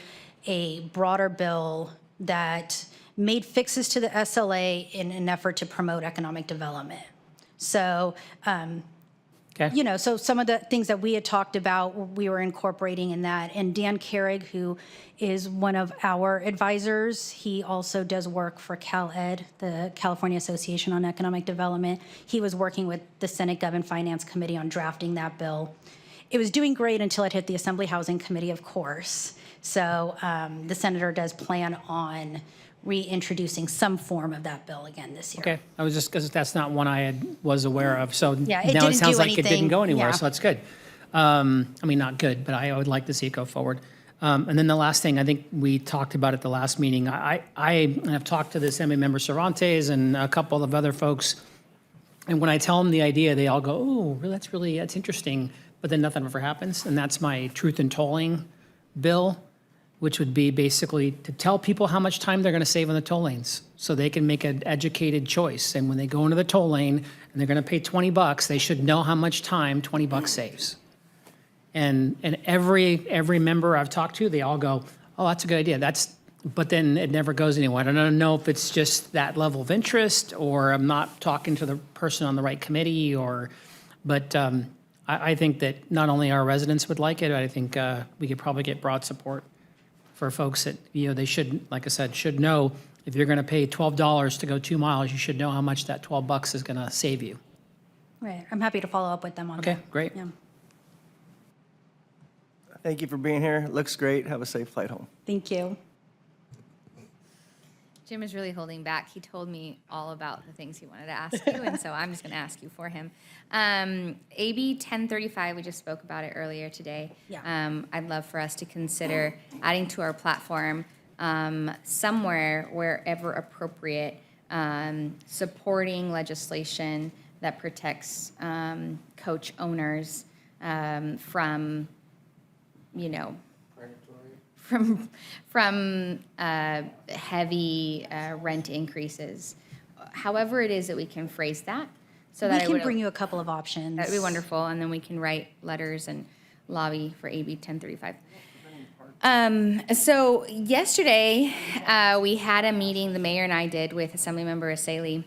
a broader bill that made fixes to the SLA in an effort to promote economic development. So, you know, so some of the things that we had talked about, we were incorporating in that. And Dan Carrig, who is one of our advisors, he also does work for CalEd, the California Association on Economic Development. He was working with the Senate Gov and Finance Committee on drafting that bill. It was doing great until it hit the Assembly Housing Committee, of course. So the senator does plan on reintroducing some form of that bill again this year. Okay, I was just, because that's not one I was aware of, so Yeah, it now it didn't sounds do like it didn't anything, go anywhere, yeah. so that's good. I mean, not good, but I would like to see it go forward. And then the last thing, I think we talked about at the last meeting, I have talked to the Assembly member Cervantes and a couple of other folks, and when I tell them the idea, they all go, oh, that's interesting, but then nothing ever happens, and that's my truth in tolling bill, which would be basically to tell people how much time they're going to save on the toll lanes so they can make an educated choice. And when they go into the toll lane and they're going to pay $20, they should know how much time $20 saves. And every member I've talked to, they all go, oh, that's a good idea. But then it never goes anywhere. I don't know if it's just that level of interest, or I'm not talking to the person on the right committee, but I think that not only our residents would like it, I think we could probably get broad support for folks that, they should, like I said, should know if you're going to pay $12 to go 2 miles, you should know how much that $12 is going to save you. Right. I'm happy to follow up with them on that. Okay, great. Yeah. Thank you for being here. Looks great. Have a safe flight home. Thank you. Jim is really holding back. He told me all about the things he wanted to ask you, and so I'm just going to ask you for him. AB 1035, we just spoke about it earlier today. Yeah. I'd love for us to consider adding to our platform somewhere, wherever appropriate, supporting legislation that protects coach owners from, from heavy rent increases. However it is that we can phrase that, so that We it would can bring you a couple of options. that'd be wonderful, and then we can write letters and lobby for AB 1035. So yesterday, we had a meeting, the mayor and I did, with Assemblymember Asali,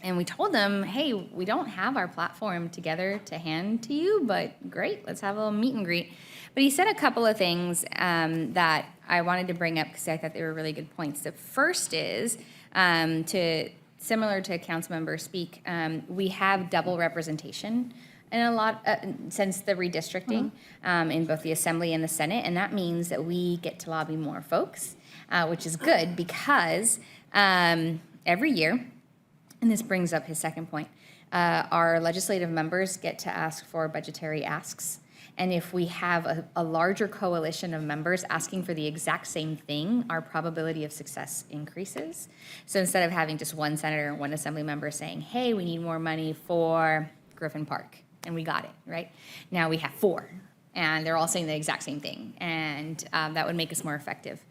and we told them, hey, we don't have our platform together to hand to you, but great, let's have a little meet and greet. But he said a couple of things that I wanted to bring up because I thought they were really good points. The first is, similar to Councilmember Speak, we have double representation in a lot, since the redistricting in both the Assembly and the Senate, and that means that we get to lobby more folks, which is good because every year, and this brings up his second point, our legislative members get to ask for budgetary asks. And if we have a larger coalition of members asking for the exact same thing, our probability of success increases. So instead of having just one senator and one assembly member saying, hey, we need more money for Griffin Park, and we got it, right? Now we have 4, and they're all saying the exact same thing, and that would make us more effective.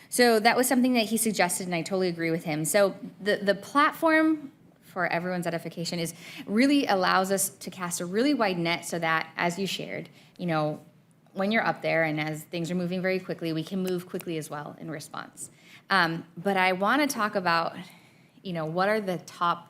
So that was something that he suggested, and I totally agree with him. So the platform, for everyone's edification, is really allows us to cast a really wide net so that, as you shared, when you're up there and as things are moving very quickly, we can move quickly as well in response. But I want to talk about, what are the top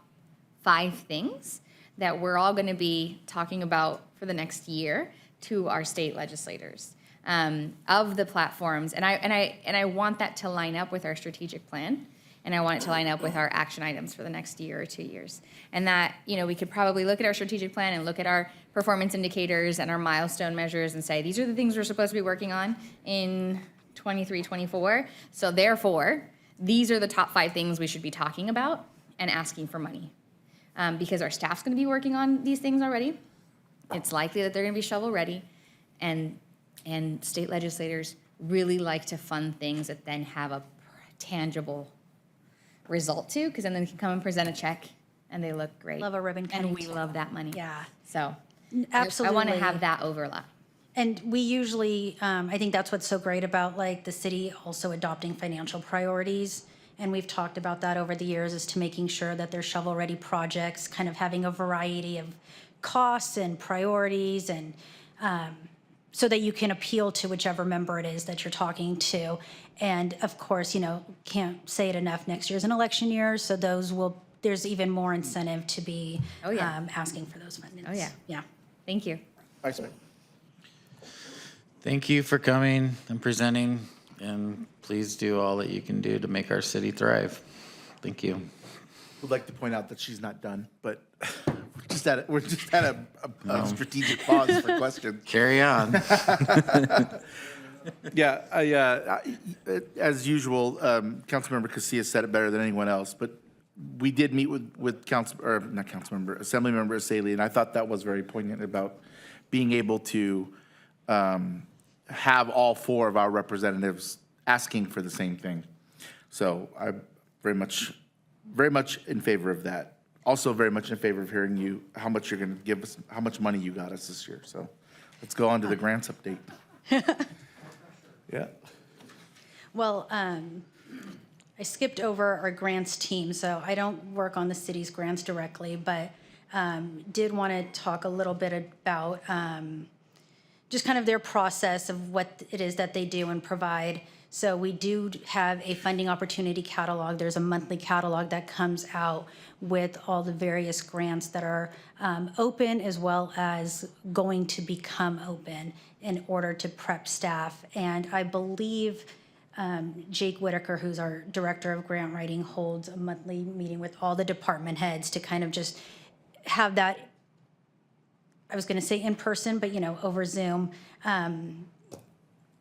5 things that we're all going to be talking about for the next year to our state legislators of the platforms, and I want that to line up with our strategic plan. And I want it to line up with our action items for the next year or 2 years. And that, we could probably look at our strategic plan and look at our performance indicators and our milestone measures and say, these are the things we're supposed to be working on in 23, 24. So therefore, these are the top 5 things we should be talking about and asking for money. Because our staff's gonna be working on these things already. It's likely that they're gonna be shovel ready. And state legislators really like to fund things that then have a tangible result to, because then they can come and present a check and they look great. Love a ribbon cutting. And we love that money. Yeah. So Absolutely. I want to have that overlap. And we usually, I think that's what's so great about like the city also adopting financial priorities. And we've talked about that over the years, is to making sure that they're shovel-ready projects, kind of having a variety of costs and priorities, and so that you can appeal to whichever member it is that you're talking to. And of course, can't say it enough, next year's an election year, so there's even more incentive to be asking for those fundings. Oh, yeah. Yeah. Thank you. Vice Mayor. Thank you for coming and presenting, and please do all that you can do to make our city thrive. Thank you. Would like to point out that she's not done, but we're just at a strategic pause for questions. Carry on. Yeah, as usual, Councilmember Casillas said it better than anyone else, but we did meet with Assemblymember Asali, and I thought that was very poignant about being able to have all 4 of our representatives asking for the same thing. So I'm very much in favor of that. Also very much in favor of hearing how much you're going to give us, how much money you got us this year. So let's go on to the grants update. Yeah. Well, I skipped over our grants team, so I don't work on the city's grants directly, but did want to talk a little bit about just kind of their process of what it is that they do and provide. So we do have a funding opportunity catalog. There's a monthly catalog that comes out with all the various grants that are open as well as going to become open in order to prep staff. And I believe Jake Whitaker, who's our director of grant writing, holds a monthly meeting with all the department heads to kind of just have that, I was going to say in person, but over Zoom,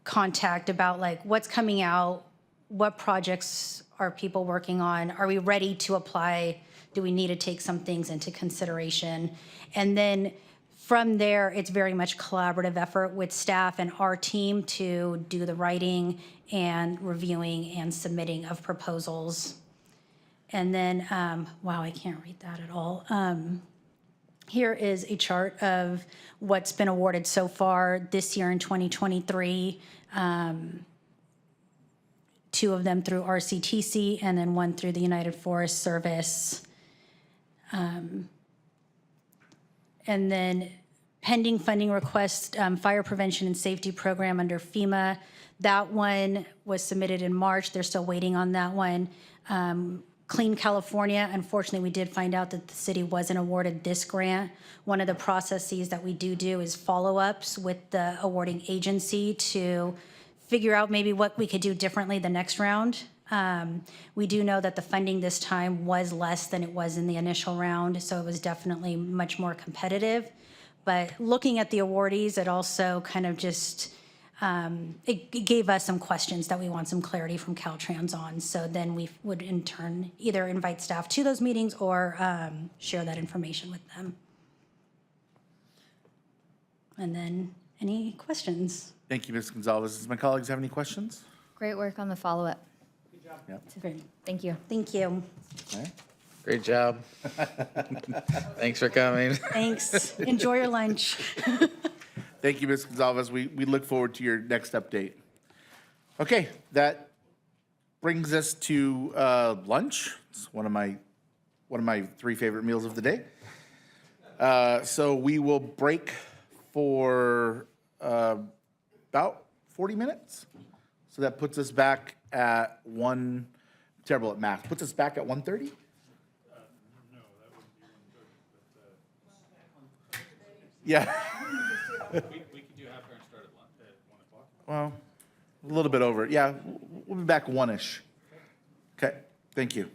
contact about like what's coming out, what projects are people working on, are we ready to apply, do we need to take some things into consideration? And then from there, it's very much collaborative effort with staff and our team to do the writing and reviewing and submitting of proposals. And then, wow, I can't read that at all. Here is a chart of what's been awarded so far this year in 2023. 2 of them through RCTC and then 1 through the United Forest Service. And then pending funding request, fire prevention and safety program under FEMA. That one was submitted in March. They're still waiting on that one. Clean California, unfortunately, we did find out that the city wasn't awarded this grant. One of the processes that we do is follow-ups with the awarding agency to figure out maybe what we could do differently the next round. We do know that the funding this time was less than it was in the initial round, so it was definitely much more competitive. But looking at the awardees, it also kind of just, it gave us some questions that we want some clarity from Caltrans on. So then we would in turn either invite staff to those meetings or share that information with them. And then any questions? Thank you, Ms. Gonzalez. Does my colleagues have any questions? Great work on the follow-up. Yep. Thank you. Thank you. Okay. Great job. Thanks for coming. Thanks. Enjoy your lunch. Thank you, Ms. Gonzalez. We look forward to your next update. Okay, that brings us to lunch. It's one of my 3 favorite meals of the day. So we will break for about 40 minutes. So that puts us back at terrible at math, puts us back at 1:30? Yeah. We could do half hour and start at 1 o'clock. Well, a little bit over. Yeah, we'll be back 1-ish. Okay, thank you.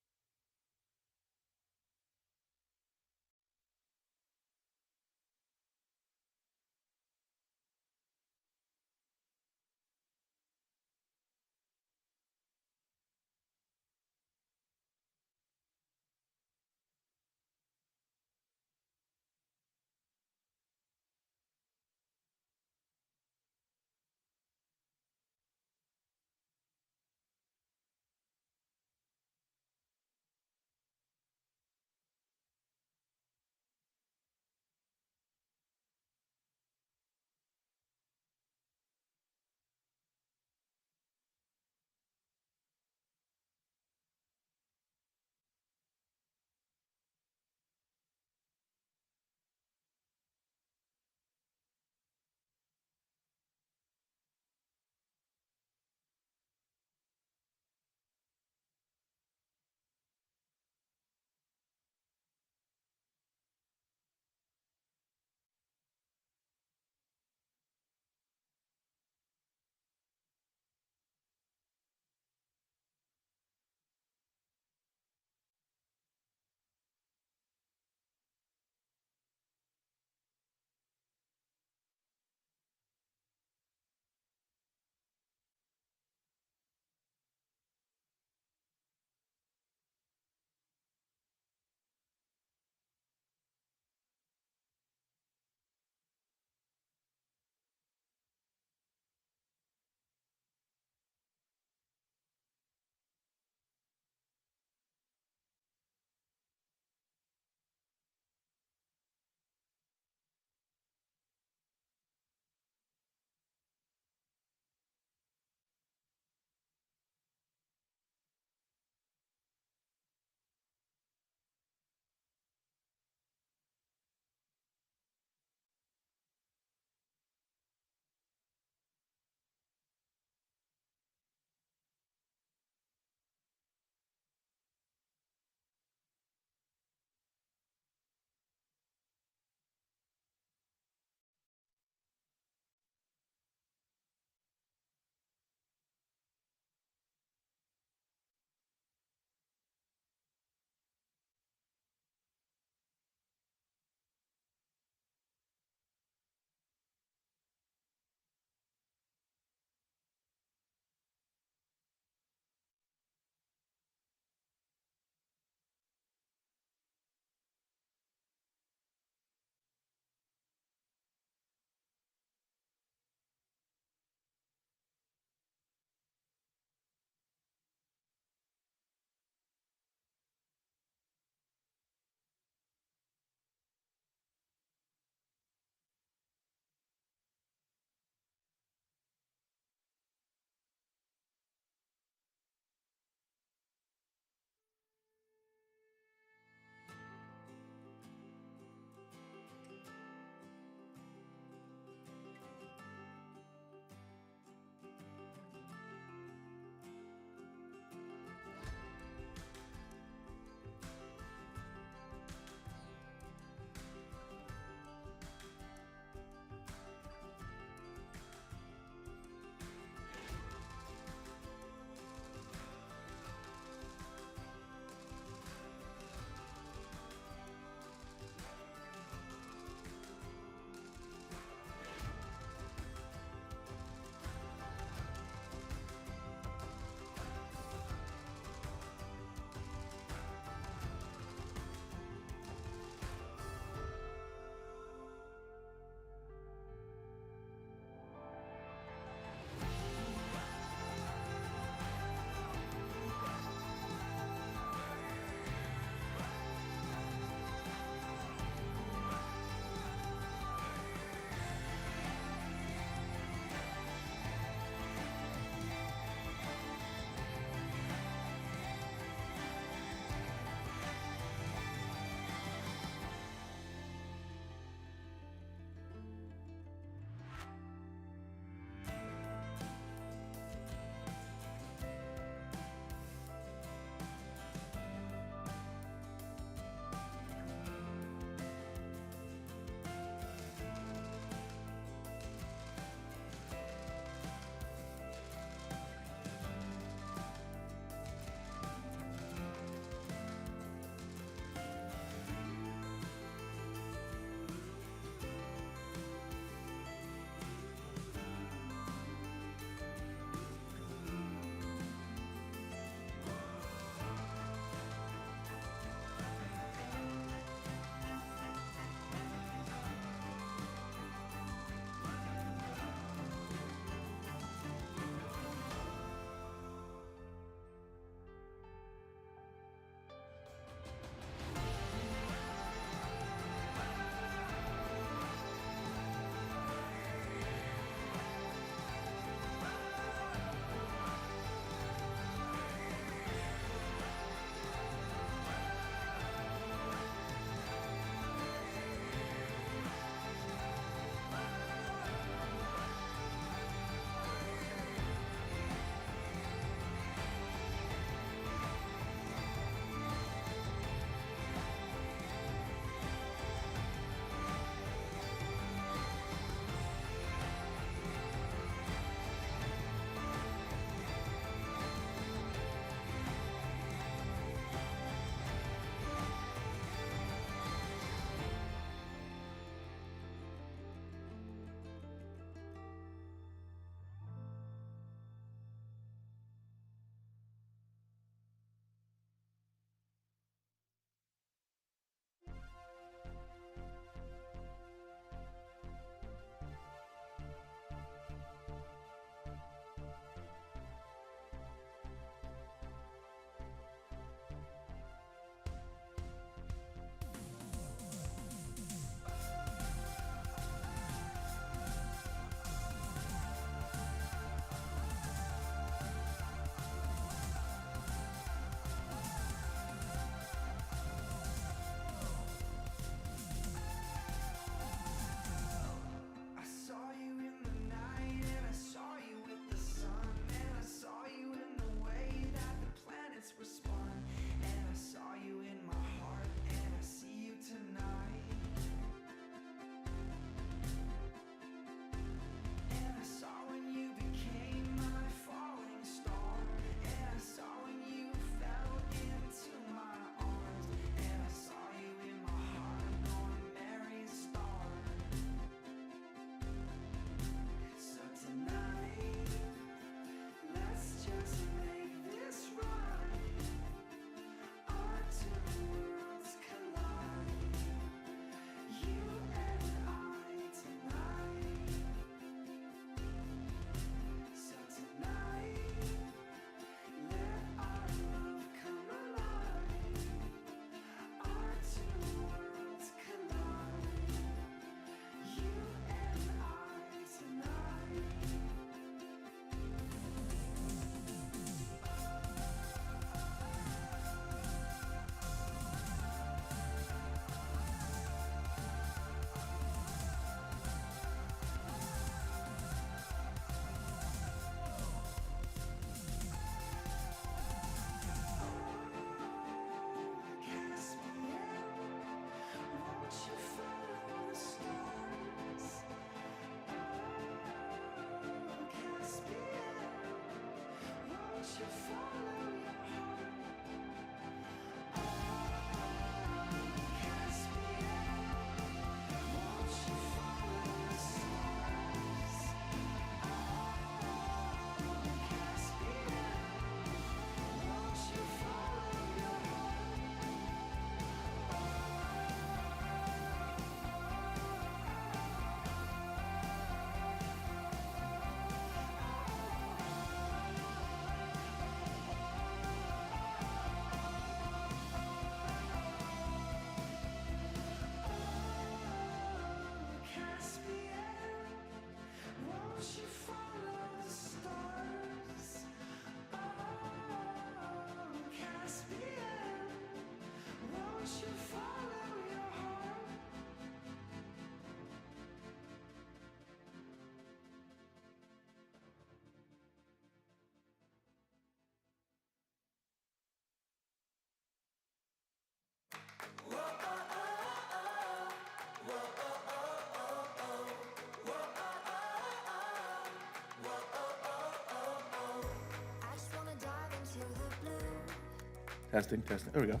Testing. There we go. All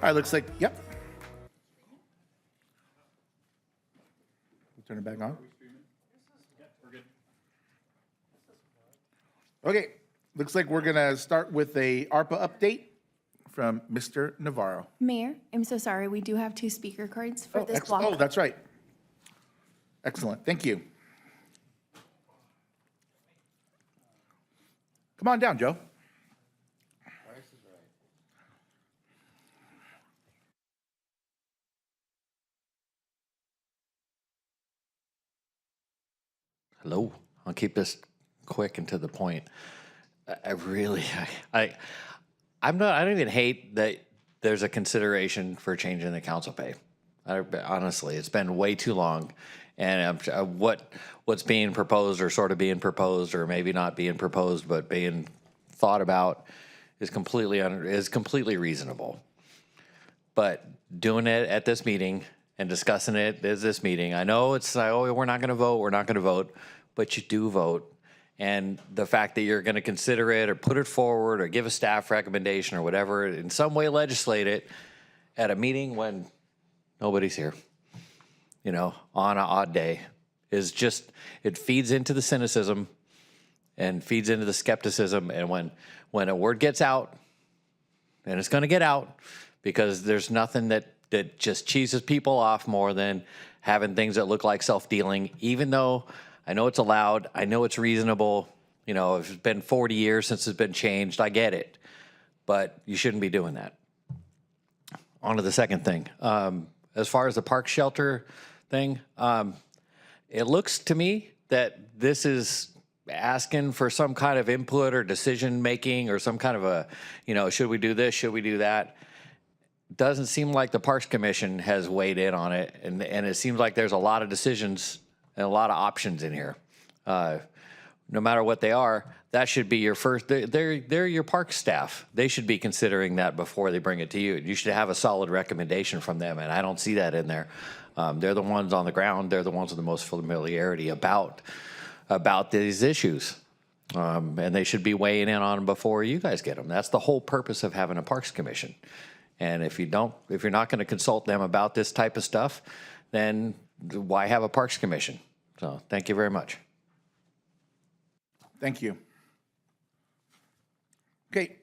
right, looks like, yep. Turn it back on. Okay, looks like we're gonna start with a ARPA update from Mr. Navarro. Mayor, I'm so sorry. We do have 2 speaker cards for this block. Oh, that's right. Excellent, thank you. Come on down, Joe. Hello. I'll keep this quick and to the point. I don't even hate that there's a consideration for changing the council pay. Honestly, it's been way too long, and what's being proposed or sort of being proposed, or maybe not being proposed but being thought about, is completely reasonable. But doing it at this meeting and discussing it at this meeting, I know it's we're not going to vote, but you do vote. And the fact that you're going to consider it or put it forward or give a staff recommendation or whatever, in some way legislate it at a meeting when nobody's here, on an odd day, is just, it feeds into the cynicism and feeds into the skepticism. And when a word gets out, and it's going to get out, because there's nothing that just cheeses people off more than having things that look like self-dealing, even though I know it's allowed, I know it's reasonable, if it's been 40 years since it's been changed, I get it. But you shouldn't be doing that. On to the second thing. As far as the park shelter thing, it looks to me that this is asking for some kind of input or decision-making or some kind of a, should we do this, should we do that? Doesn't seem like the Parks Commission has weighed in on it, and it seems like there's a lot of decisions and a lot of options in here. No matter what they are, that should be your first, they're your park staff. They should be considering that before they bring it to you. You should have a solid recommendation from them, and I don't see that in there. They're the ones on the ground. They're the ones with the most familiarity about these issues. And they should be weighing in on them before you guys get them. That's the whole purpose of having a Parks Commission. And if you're not going to consult them about this type of stuff, then why have a Parks Commission? So thank you very much. Thank you. Okay,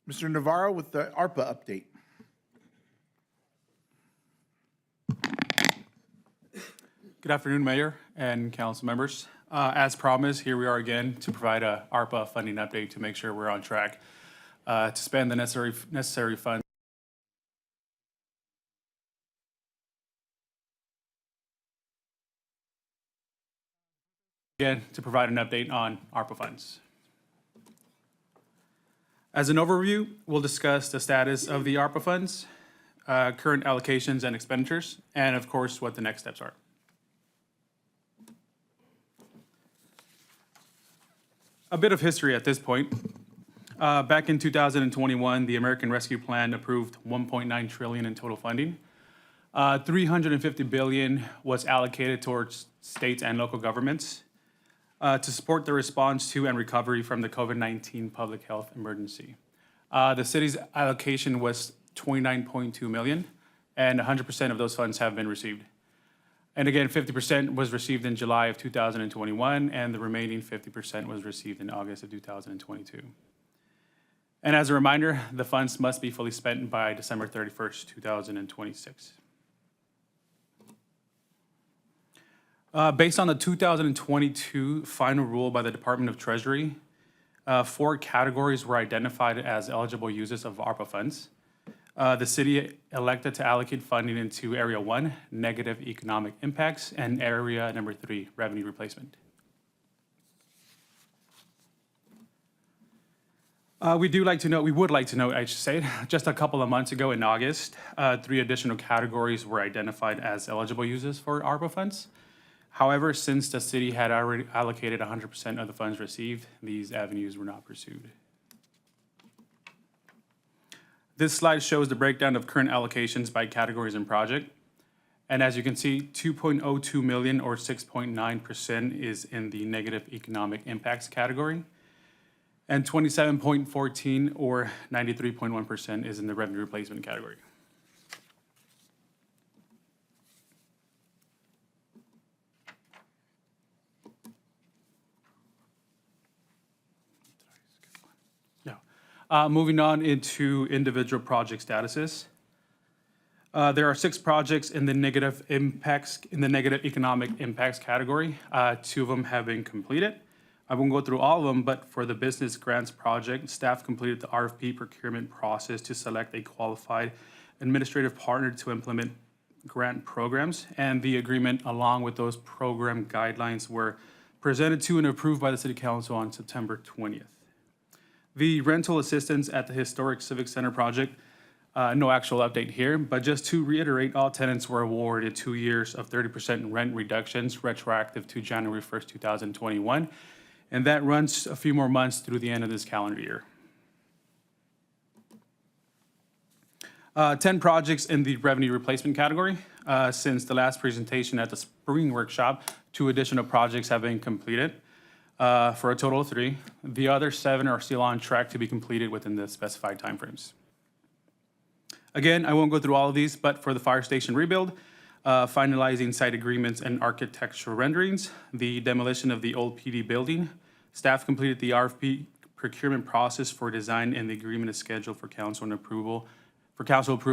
Mr. Navarro with the ARPA update. Good afternoon, Mayor and council members. As promised, here we are again to provide a ARPA funding update to make sure we're on track to spend the necessary funds. Again, to provide an update on ARPA funds. As an overview, we'll discuss the status of the ARPA funds, current allocations and expenditures, and of course, what the next steps are. A bit of history at this point. Back in 2021, the American Rescue Plan approved $1.9 trillion in total funding. $350 billion was allocated towards states and local governments to support the response to and recovery from the COVID-19 public health emergency. The city's allocation was $29.2 million, and 100% of those funds have been received. And again, 50% was received in July of 2021, and the remaining 50% was received in August of 2022. And as a reminder, the funds must be fully spent by December 31st, 2026. Based on the 2022 final rule by the Department of Treasury, 4 categories were identified as eligible uses of ARPA funds. The city elected to allocate funding into Area 1, negative economic impacts, and Area number 3, revenue replacement. We would like to note, I should say, just a couple of months ago in August, 3 additional categories were identified as eligible uses for ARPA funds. However, since the city had already allocated 100% of the funds received, these avenues were not pursued. This slide shows the breakdown of current allocations by categories and project. And as you can see, 2.02 million or 6.9% is in the negative economic impacts category. and 27.14 or 93.1% is in the revenue replacement category. Moving on into individual project statuses. There are 6 projects in the negative economic impacts category. 2 of them have been completed. I won't go through all of them, but for the business grants project, staff completed the RFP procurement process to select a qualified administrative partner to implement grant programs, and the agreement along with those program guidelines were presented to and approved by the City Council on September 20th. The rental assistance at the Historic Civic Center project, no actual update here, but just to reiterate, all tenants were awarded 2 years of 30% rent reductions retroactive to January 1st, 2021, and that runs a few more months through the end of this calendar year. 10 projects in the revenue replacement category. Since the last presentation at the spring workshop, 2 additional projects have been completed. For a total of 3. The other 7 are still on track to be completed within the specified timeframes. Again, I won't go through all of these, but for the fire station rebuild, finalizing site agreements and architectural renderings, the demolition of the old PD building, staff completed the RFP procurement process for design, and the agreement is scheduled for council approval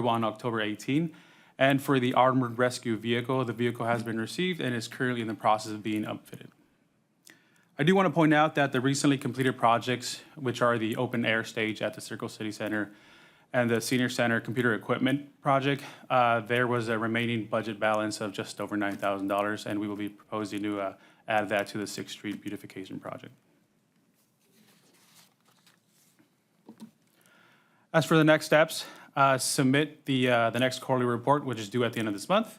on October 18. And for the armored rescue vehicle, the vehicle has been received and is currently in the process of being upfitted. I do want to point out that the recently completed projects, which are the open air stage at the Circle City Center and the Senior Center computer equipment project, there was a remaining budget balance of just over $9,000, and we will be proposing to add that to the 6th Street beautification project. As for the next steps, submit the next quarterly report, which is due at the end of this month.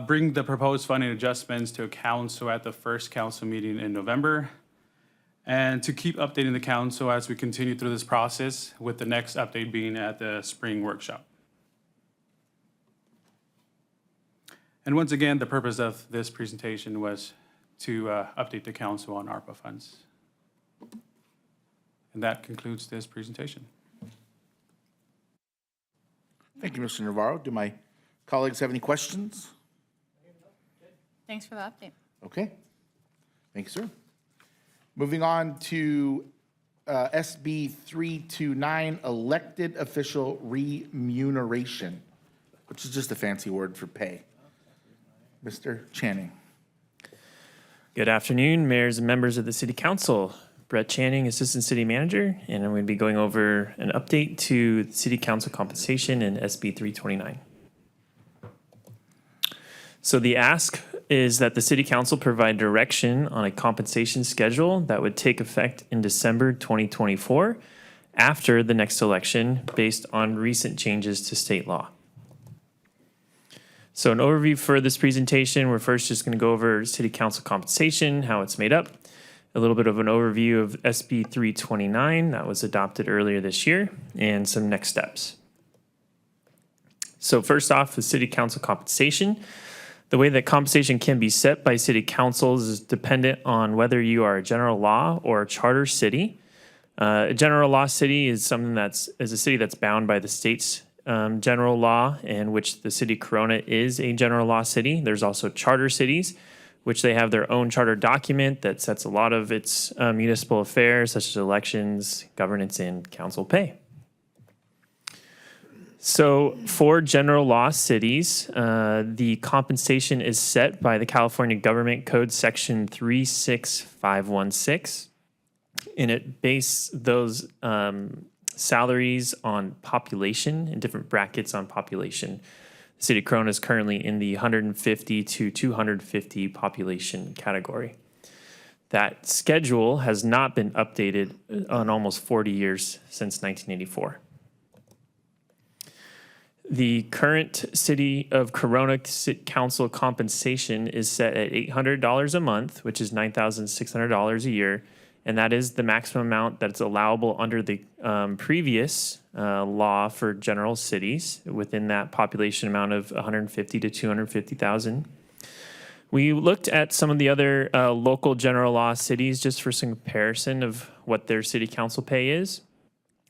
Bring the proposed funding adjustments to council at the first council meeting in November, and to keep updating the council as we continue through this process, with the next update being at the spring workshop. And once again, the purpose of this presentation was to update the council on ARPA funds. And that concludes this presentation. Thank you, Mr. Navarro. Do my colleagues have any questions? Thanks for the update. Okay. Thank you, sir. Moving on to SB 329, elected official remuneration, which is just a fancy word for pay. Mr. Channing. Good afternoon, mayors and members of the City Council. Brett Channing, Assistant City Manager, and I'm going to be going over an update to City Council compensation in SB 329. So the ask is that the City Council provide direction on a compensation schedule that would take effect in December 2024 after the next election based on recent changes to state law. So an overview for this presentation, we're first just going to go over City Council compensation, how it's made up, a little bit of an overview of SB 329 that was adopted earlier this year, and some next steps. So first off, the City Council compensation. The way that compensation can be set by city councils is dependent on whether you are a general law or a charter city. A general law city is something a city that's bound by the state's general law, in which the city Corona is a general law city. There's also charter cities, which they have their own charter document that sets a lot of its municipal affairs, such as elections, governance, and council pay. So for general law cities, the compensation is set by the California Government Code Section 36516, and it bases those salaries on population and different brackets on population. The City of Corona is currently in the 150 to 250 population category. That schedule has not been updated on almost 40 years since 1984. The current City of Corona Council compensation is set at $800 a month, which is $9,600 a year, and that is the maximum amount that's allowable under the previous law for general cities within that population amount of 150 to 250,000. We looked at some of the other local general law cities just for some comparison of what their city council pay is.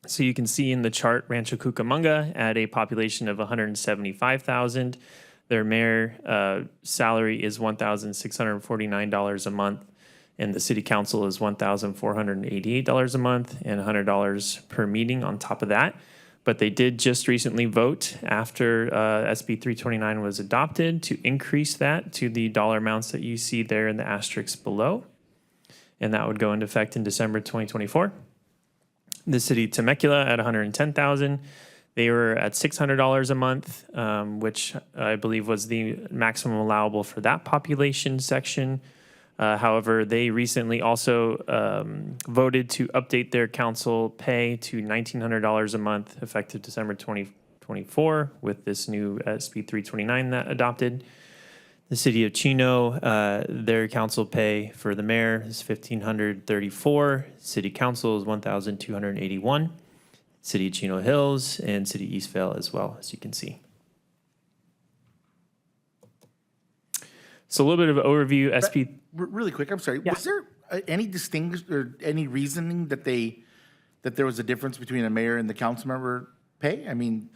So you can see in the chart, Rancho Cucamonga at a population of 175,000. Their mayor salary is $1,649 a month, and the city council is $1,488 a month and $100 per meeting on top of that. But they did just recently vote after SB 329 was adopted to increase that to the dollar amounts that you see there in the asterisks below. And that would go into effect in December 2024. The city of Temecula at $110,000. They were at $600 a month, which I believe was the maximum allowable for that population section. However, they recently also voted to update their council pay to $1,900 a month effective December 2024 with this new SB 329 that adopted. The city of Chino, their council pay for the mayor is $1,534. City council is $1,281. City of Chino Hills and City of Eastvale as well, as you can see. So a little bit of an overview. SP. Really quick, I'm sorry. Was there any distinguished or any reasoning that there was a difference between a mayor and the council member pay? I mean,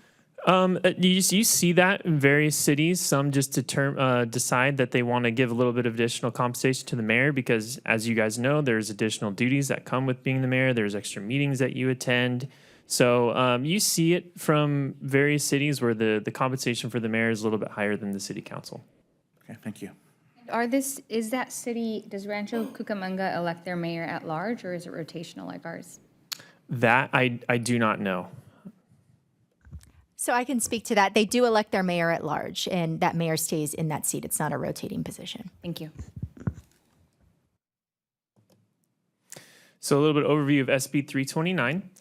you see that in various cities. Some just decide that they want to give a little bit of additional compensation to the mayor because, as you guys know, there's additional duties that come with being the mayor. There's extra meetings that you attend. So you see it from various cities where the compensation for the mayor is a little bit higher than the city council. Okay, thank you. Is that city, does Rancho Cucamonga elect their mayor at large, or is it rotational like ours? That I do not know. So I can speak to that. They do elect their mayor at large, and that mayor stays in that seat. It's not a rotating position. Thank you. So a little bit of overview of SB 329,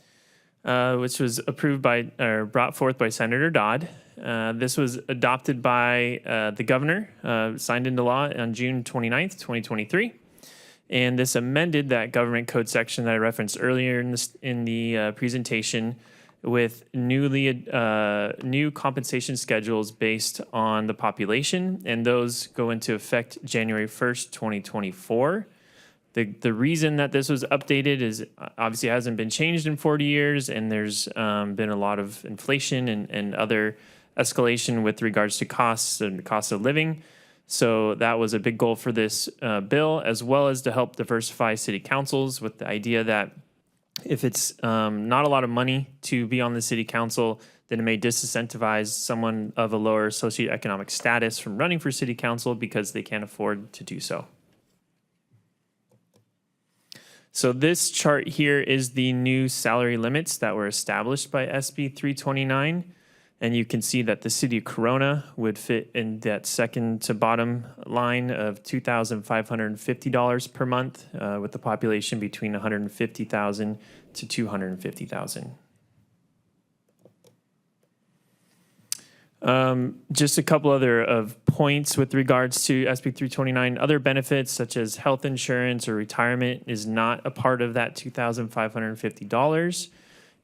which was approved by or brought forth by Senator Dodd. This was adopted by the governor, signed into law on June 29th, 2023. And this amended that government code section that I referenced earlier in the presentation with new compensation schedules based on the population, and those go into effect January 1st, 2024. The reason that this was updated is obviously it hasn't been changed in 40 years, and there's been a lot of inflation and other escalation with regards to costs and cost of living. So that was a big goal for this bill, as well as to help diversify city councils with the idea that if it's not a lot of money to be on the city council, then it may disincentivize someone of a lower socioeconomic status from running for city council because they can't afford to do so. So this chart here is the new salary limits that were established by SB 329. And you can see that the city of Corona would fit in that second to bottom line of $2,550 per month with the population between 150,000 to 250,000. Just a couple other of points with regards to SB 329. Other benefits such as health insurance or retirement is not a part of that $2,550.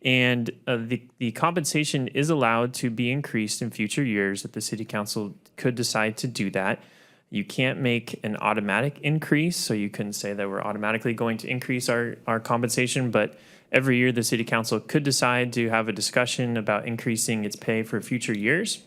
And the compensation is allowed to be increased in future years if the city council could decide to do that. You can't make an automatic increase, so you couldn't say that we're automatically going to increase our compensation, but every year the city council could decide to have a discussion about increasing its pay for future years.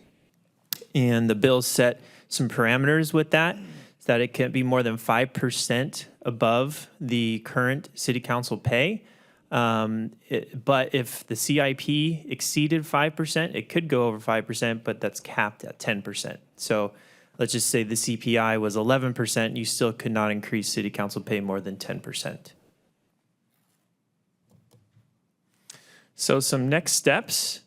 And the bill set some parameters with that, so that it can't be more than 5% above the current city council pay. But if the CIP exceeded 5%, it could go over 5%, but that's capped at 10%. So let's just say the CPI was 11%, you still could not increase city council pay more than 10%. So some next steps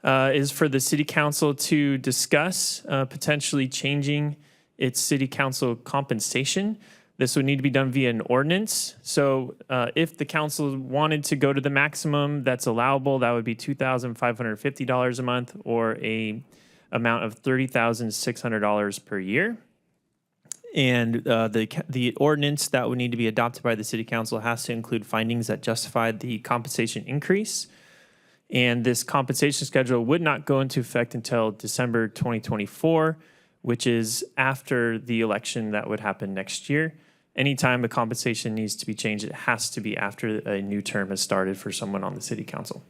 is for the city council to discuss potentially changing its city council compensation. This would need to be done via an ordinance. So if the council wanted to go to the maximum that's allowable, that would be $2,550 a month or a amount of $30,600 per year. And the ordinance that would need to be adopted by the city council has to include findings that justify the compensation increase. And this compensation schedule would not go into effect until December 2024, which is after the election that would happen next year. Anytime a compensation needs to be changed, it has to be after a new term has started for someone on the city council.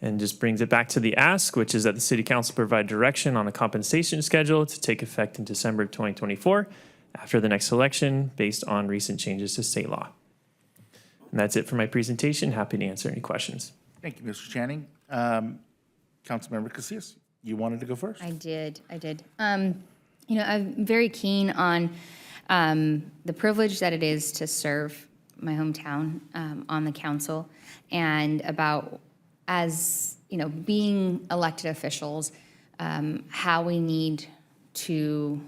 And just brings it back to the ask, which is that the city council provide direction on a compensation schedule to take effect in December of 2024 after the next election based on recent changes to state law. And that's it for my presentation. Happy to answer any questions. Thank you, Mr. Channing. Councilmember Casillas, you wanted to go first? I did. You know, I'm very keen on the privilege that it is to serve my hometown on the council, and about, as you know, being elected officials, how we need to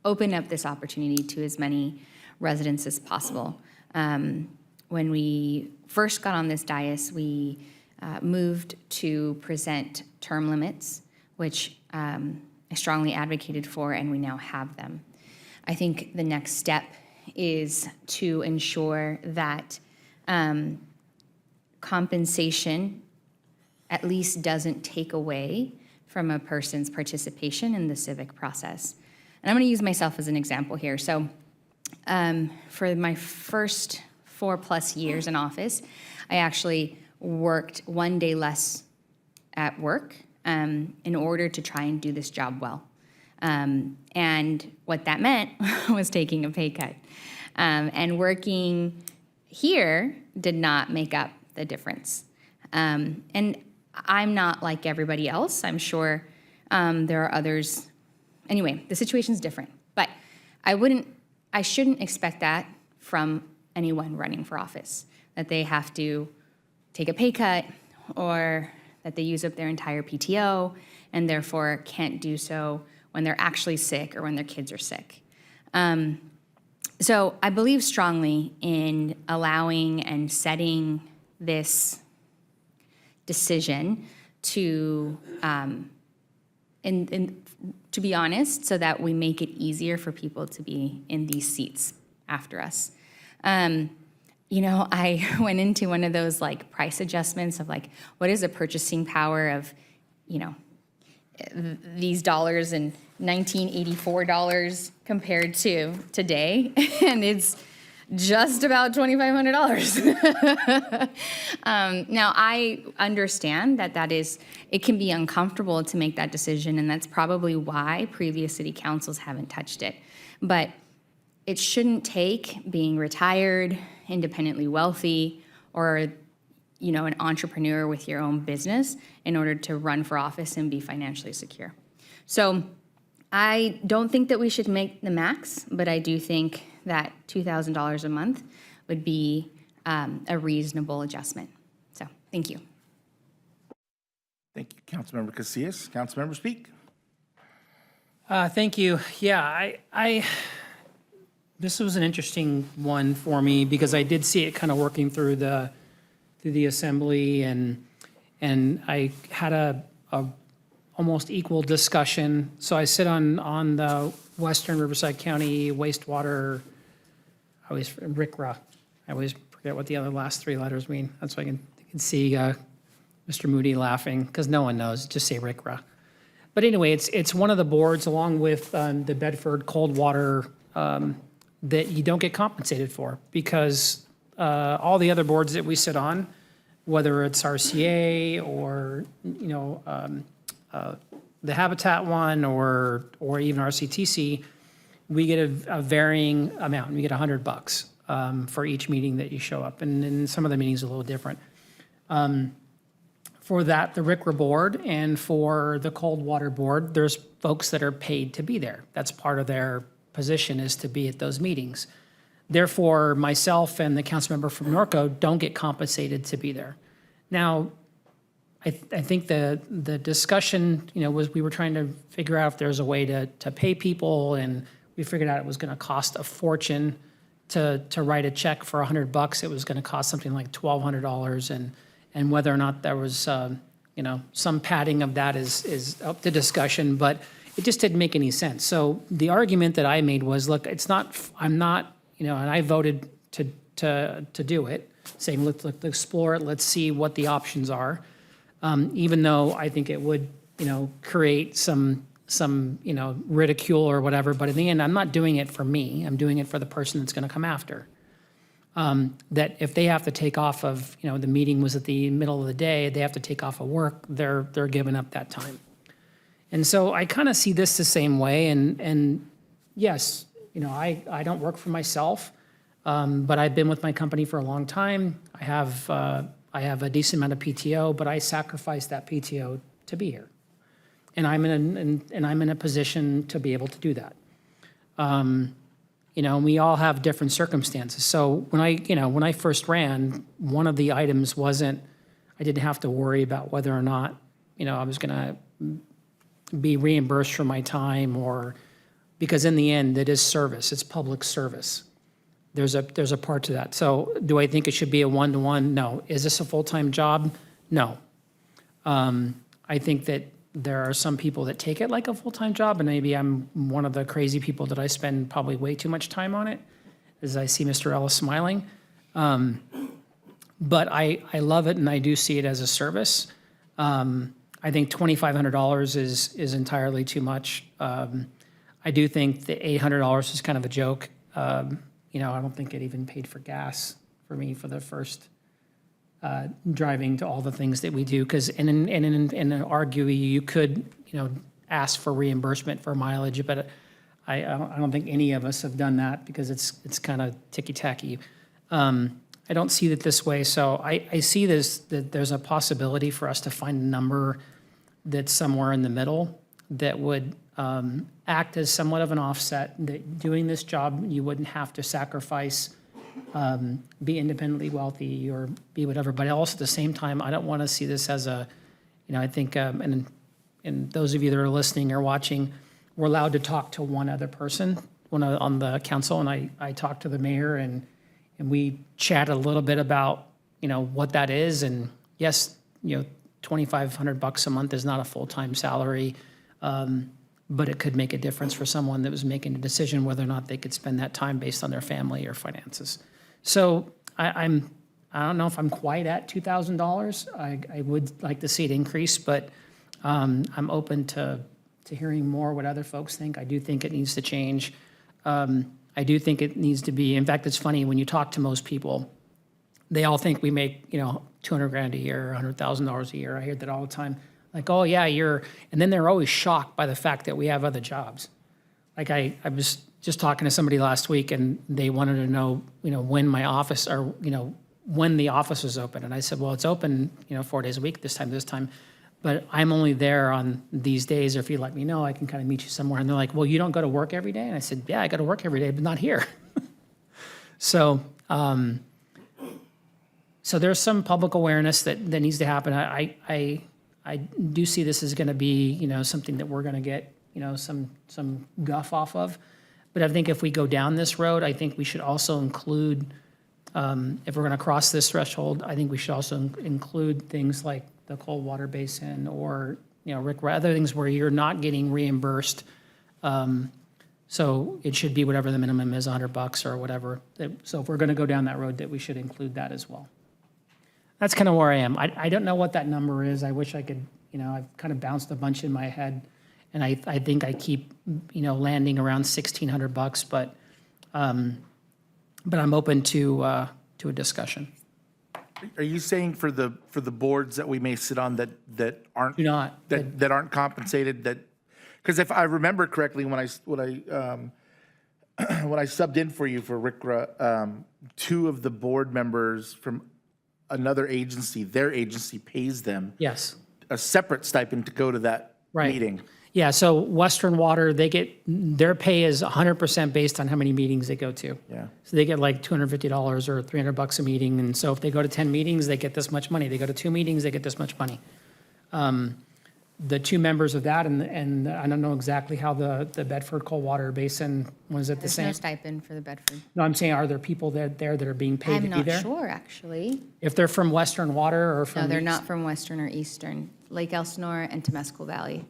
open up this opportunity to as many residents as possible. When we first got on this dais, we moved to present term limits, which I strongly advocated for, and we now have them. I think the next step is to ensure that compensation at least doesn't take away from a person's participation in the civic process. And I'm going to use myself as an example here. So for my first 4+ years in office, I actually worked one day less at work in order to try and do this job well. And what that meant was taking a pay cut. And working here did not make up the difference. And I'm not like everybody else. I'm sure there are others. Anyway, the situation's different. But I shouldn't expect that from anyone running for office, that they have to take a pay cut or that they use up their entire PTO and therefore can't do so when they're actually sick or when their kids are sick. So I believe strongly in allowing and setting this decision to, to be honest, so that we make it easier for people to be in these seats after us. You know, I went into one of those like price adjustments of like, what is the purchasing power of, you know, these dollars in $1984 compared to today, and it's just about $2,500. Now, I understand that it can be uncomfortable to make that decision, and that's probably why previous city councils haven't touched it. But it shouldn't take being retired, independently wealthy, or you know, an entrepreneur with your own business in order to run for office and be financially secure. So I don't think that we should make the max, but I do think that $2,000 a month would be a reasonable adjustment. So thank you. Thank you, Councilmember Casillas. Councilmember Speak. Thank you. Yeah, this was an interesting one for me because I did see it kind of working through the assembly, and I had a almost equal discussion. So I sit on the Western Riverside County Wastewater, RCRA. I always forget what the other last three letters mean. That's why I can see Mr. Moody laughing, because no one knows, just say RCRA. But anyway, it's one of the boards along with the Bedford Cold Water that you don't get compensated for, because all the other boards that we sit on, whether it's RCA or you know the Habitat one or even RCTC, we get a varying amount. We get $100 for each meeting that you show up, and some of the meetings are a little different. For that, the RCRA board and for the Cold Water Board, there's folks that are paid to be there. That's part of their position, is to be at those meetings. Therefore, myself and the council member from Norco don't get compensated to be there. Now, I think the discussion, you know, was we were trying to figure out if there's a way to pay people, and we figured out it was going to cost a fortune to write a check for $100. It was going to cost something like $1,200, and whether or not there was, you know, some padding of that is up to discussion, but it just didn't make any sense. So the argument that I made was, look, I'm not, you know, and I voted to do it, saying let's explore it, let's see what the options are. Even though I think it would create some, ridicule or whatever, but in the end, I'm not doing it for me. I'm doing it for the person that's going to come after. That if they have to take off of, the meeting was at the middle of the day, they have to take off of work, they're giving up that time. And so I kind of see this the same way, and yes, I don't work for myself, but I've been with my company for a long time. I have a decent amount of PTO, but I sacrificed that PTO to be here. And I'm in a position to be able to do that. We all have different circumstances. So when I first ran, one of the items wasn't, I didn't have to worry about whether or not, I was going to be reimbursed for my time, or, because in the end, it is service, it's public service. There's a part to that. So do I think it should be a one-to-one? No. Is this a full-time job? No. I think that there are some people that take it like a full-time job, and maybe I'm one of the crazy people that I spend probably way too much time on it, as I see Mr. Ellis smiling. But I love it, and I do see it as a service. I think $2,500 is entirely too much. I do think the $800 is kind of a joke. I don't think it even paid for gas for me for the first driving to all the things that we do. Because in an argument, you could ask for reimbursement for mileage, but I don't think any of us have done that because it's kind of ticky-tacky. I don't see it this way, so I see this, that there's a possibility for us to find a number that's somewhere in the middle that would act as somewhat of an offset, that doing this job, you wouldn't have to sacrifice, be independently wealthy or be whatever, but also at the same time, I don't want to see this as a, I think, and those of you that are listening or watching, we're allowed to talk to one other person on the council, and I talked to the mayor, and we chatted a little bit about, what that is, and yes, $2,500 a month is not a full-time salary, but it could make a difference for someone that was making a decision whether or not they could spend that time based on their family or finances. So I don't know if I'm quite at $2,000. I would like to see it increase, but I'm open to hearing more what other folks think. I do think it needs to change. I do think it needs to be, in fact, it's funny, when you talk to most people, they all think we make, $200,000 a year, $100,000 a year. I hear that all the time. Like, oh yeah, and then they're always shocked by the fact that we have other jobs. Like I was just talking to somebody last week, and they wanted to know, when my office, or, when the office was open. And I said, well, it's open, 4 days a week, this time. But I'm only there on these days, or if you let me know, I can kind of meet you somewhere. And they're like, well, you don't go to work every day? And I said, yeah, I go to work every day, but not here. So there's some public awareness that needs to happen. I do see this as going to be, something that we're going to get, some guff off of. But I think if we go down this road, I think we should also include, if we're going to cross this threshold, I think we should also include things like the cold water basin, or, other things where you're not getting reimbursed. So it should be whatever the minimum is, $100 or whatever. So if we're going to go down that road, that we should include that as well. That's kind of where I am. I don't know what that number is. I wish I could, I've kind of bounced a bunch in my head, and I think I keep, landing around $1,600, but I'm open to a discussion. Are you saying for the boards that we may sit on that aren't Do not. that aren't compensated, that, because if I remember correctly, when I subbed in for you for RCRA, two of the board members from another agency, their agency pays them Yes. a separate stipend to go to that Right. meeting. Yeah, so Western Water, their pay is 100% based on how many meetings they go to. Yeah. So they get like $250 or $300 a meeting, and so if they go to 10 meetings, they get this much money. They go to 2 meetings, they get this much money. The two members of that, and I don't know exactly how the Bedford Coldwater Basin, was it the There's same? no stipend for the Bedford. No, I'm saying, are there people that are being paid to I'm be there? not sure, actually. If they're from Western Water or from? No, they're East- not from Western or Eastern. Lake Elsinore and Temescal Valley.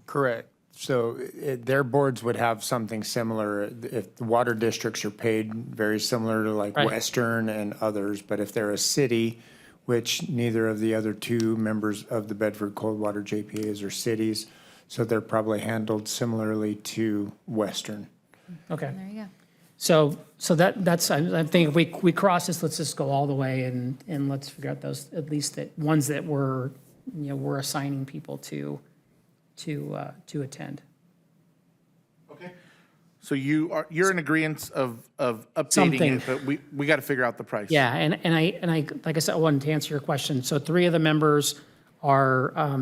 Correct. So their boards would have something similar. If the water districts are paid very similar to like Right. Western and others, but if they're a city which neither of the other two members of the Bedford Coldwater JPAs are cities. So they're probably handled similarly to Western. Okay. There you go. So that's, I think if we cross this, let's just go all the way and let's figure out those, at least that ones that we're assigning people to attend. Okay. So you're in agreement of updating Something. it, but we got to figure out the price. Yeah, and I, like I said, I wanted to answer your question. So 3 of the members are,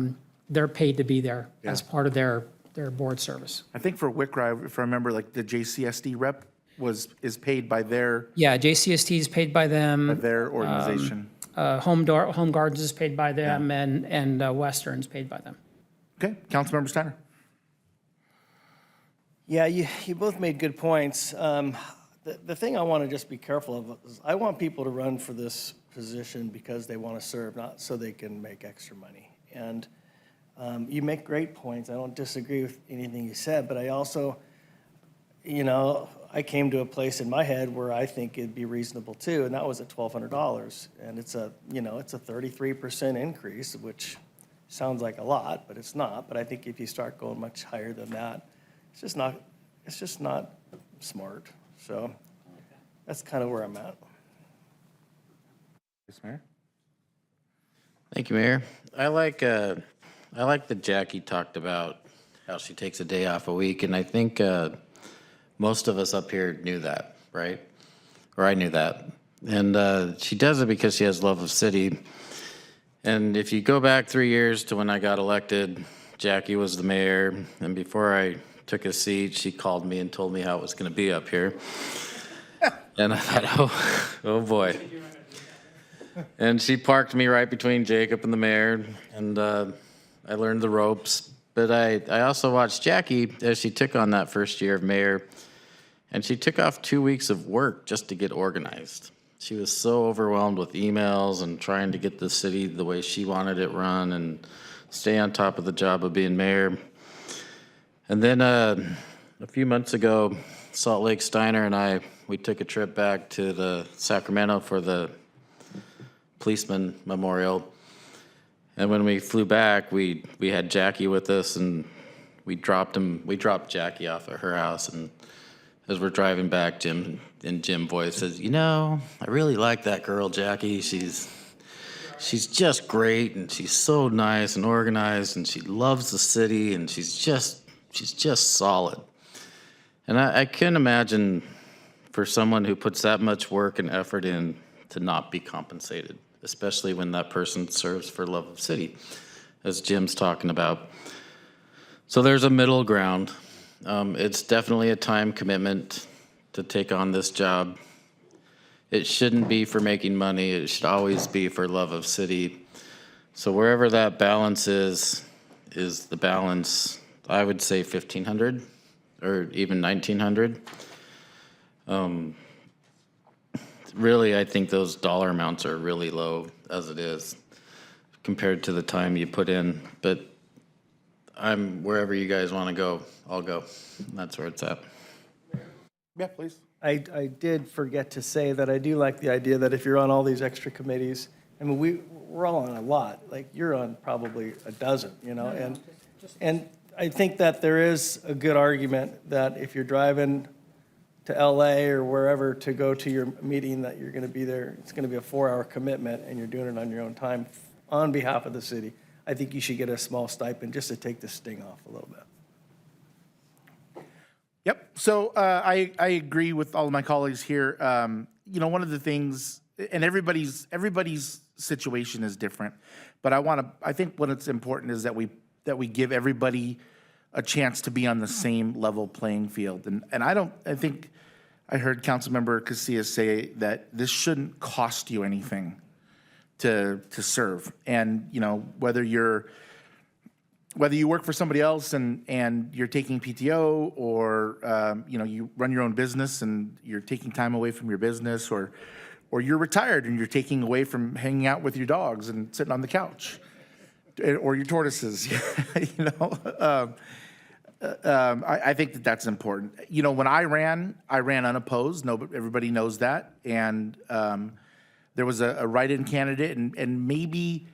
they're paid to be there as part of their board service. I think for WICRA, if I remember, like the JCSD rep is paid by their Yeah, JCST is paid by them. organization. Home Gardens is paid by them, and Western's paid by them. Okay, Councilmember Steiner. Yeah, you both made good points. The thing I want to just be careful of is I want people to run for this position because they want to serve, not so they can make extra money. And you make great points. I don't disagree with anything you said, but I also, I came to a place in my head where I think it'd be reasonable too, and that was at $1,200. And it's a 33% increase, which sounds like a lot, but it's not. But I think if you start going much higher than that, it's just not smart. So that's kind of where I'm at. Yes, Mayor. Thank you, Mayor. I like that Jackie talked about how she takes a day off a week, and I think most of us up here knew that, right? Or I knew that. And she does it because she has love of city. And if you go back 3 years to when I got elected, Jackie was the mayor, and before I took a seat, she called me and told me how it was going to be up here. And I thought, oh boy. And she parked me right between Jacob and the mayor, and I learned the ropes. But I also watched Jackie as she took on that first year of mayor, and she took off 2 weeks of work just to get organized. She was so overwhelmed with emails and trying to get the city the way she wanted it run and stay on top of the job of being mayor. And then a few months ago, Salt Lake Steiner and we took a trip back to the Sacramento for the policeman memorial. And when we flew back, we had Jackie with us, and we dropped Jackie off at her house. And as we're driving back, Jim voice says, I really like that girl, Jackie. She's just great, and she's so nice and organized, and she loves the city, and she's just solid. And I can't imagine for someone who puts that much work and effort in to not be compensated, especially when that person serves for love of city, as Jim's talking about. So there's a middle ground. It's definitely a time commitment to take on this job. It shouldn't be for making money. It should always be for love of city. So wherever that balance is the balance. I would say 1,500 or even 1,900. Really, I think those dollar amounts are really low as it is compared to the time you put in. But I'm wherever you guys want to go, I'll go. That's where it's at. Yeah, please. I did forget to say that I do like the idea that if you're on all these extra committees, I mean, we're all on a lot. Like, you're on probably a dozen, and I think that there is a good argument that if you're driving to LA or wherever to go to your meeting, that you're going to be there, it's going to be a 4-hour commitment, and you're doing it on your own time on behalf of the city. I think you should get a small stipend just to take the sting off a little bit. Yep. So I agree with all of my colleagues here. One of the things, and everybody's situation is different, but I think what it's important is that we give everybody a chance to be on the same level playing field. And I think I heard Councilmember Casillas say that this shouldn't cost you anything to serve. And, whether you work for somebody else and you're taking PTO, or, you run your own business and you're taking time away from your business, or you're retired and you're taking away from hanging out with your dogs and sitting on the couch, or your tortoises, I think that's important. When I ran unopposed. Everybody knows that. And there was a write-in candidate, and maybe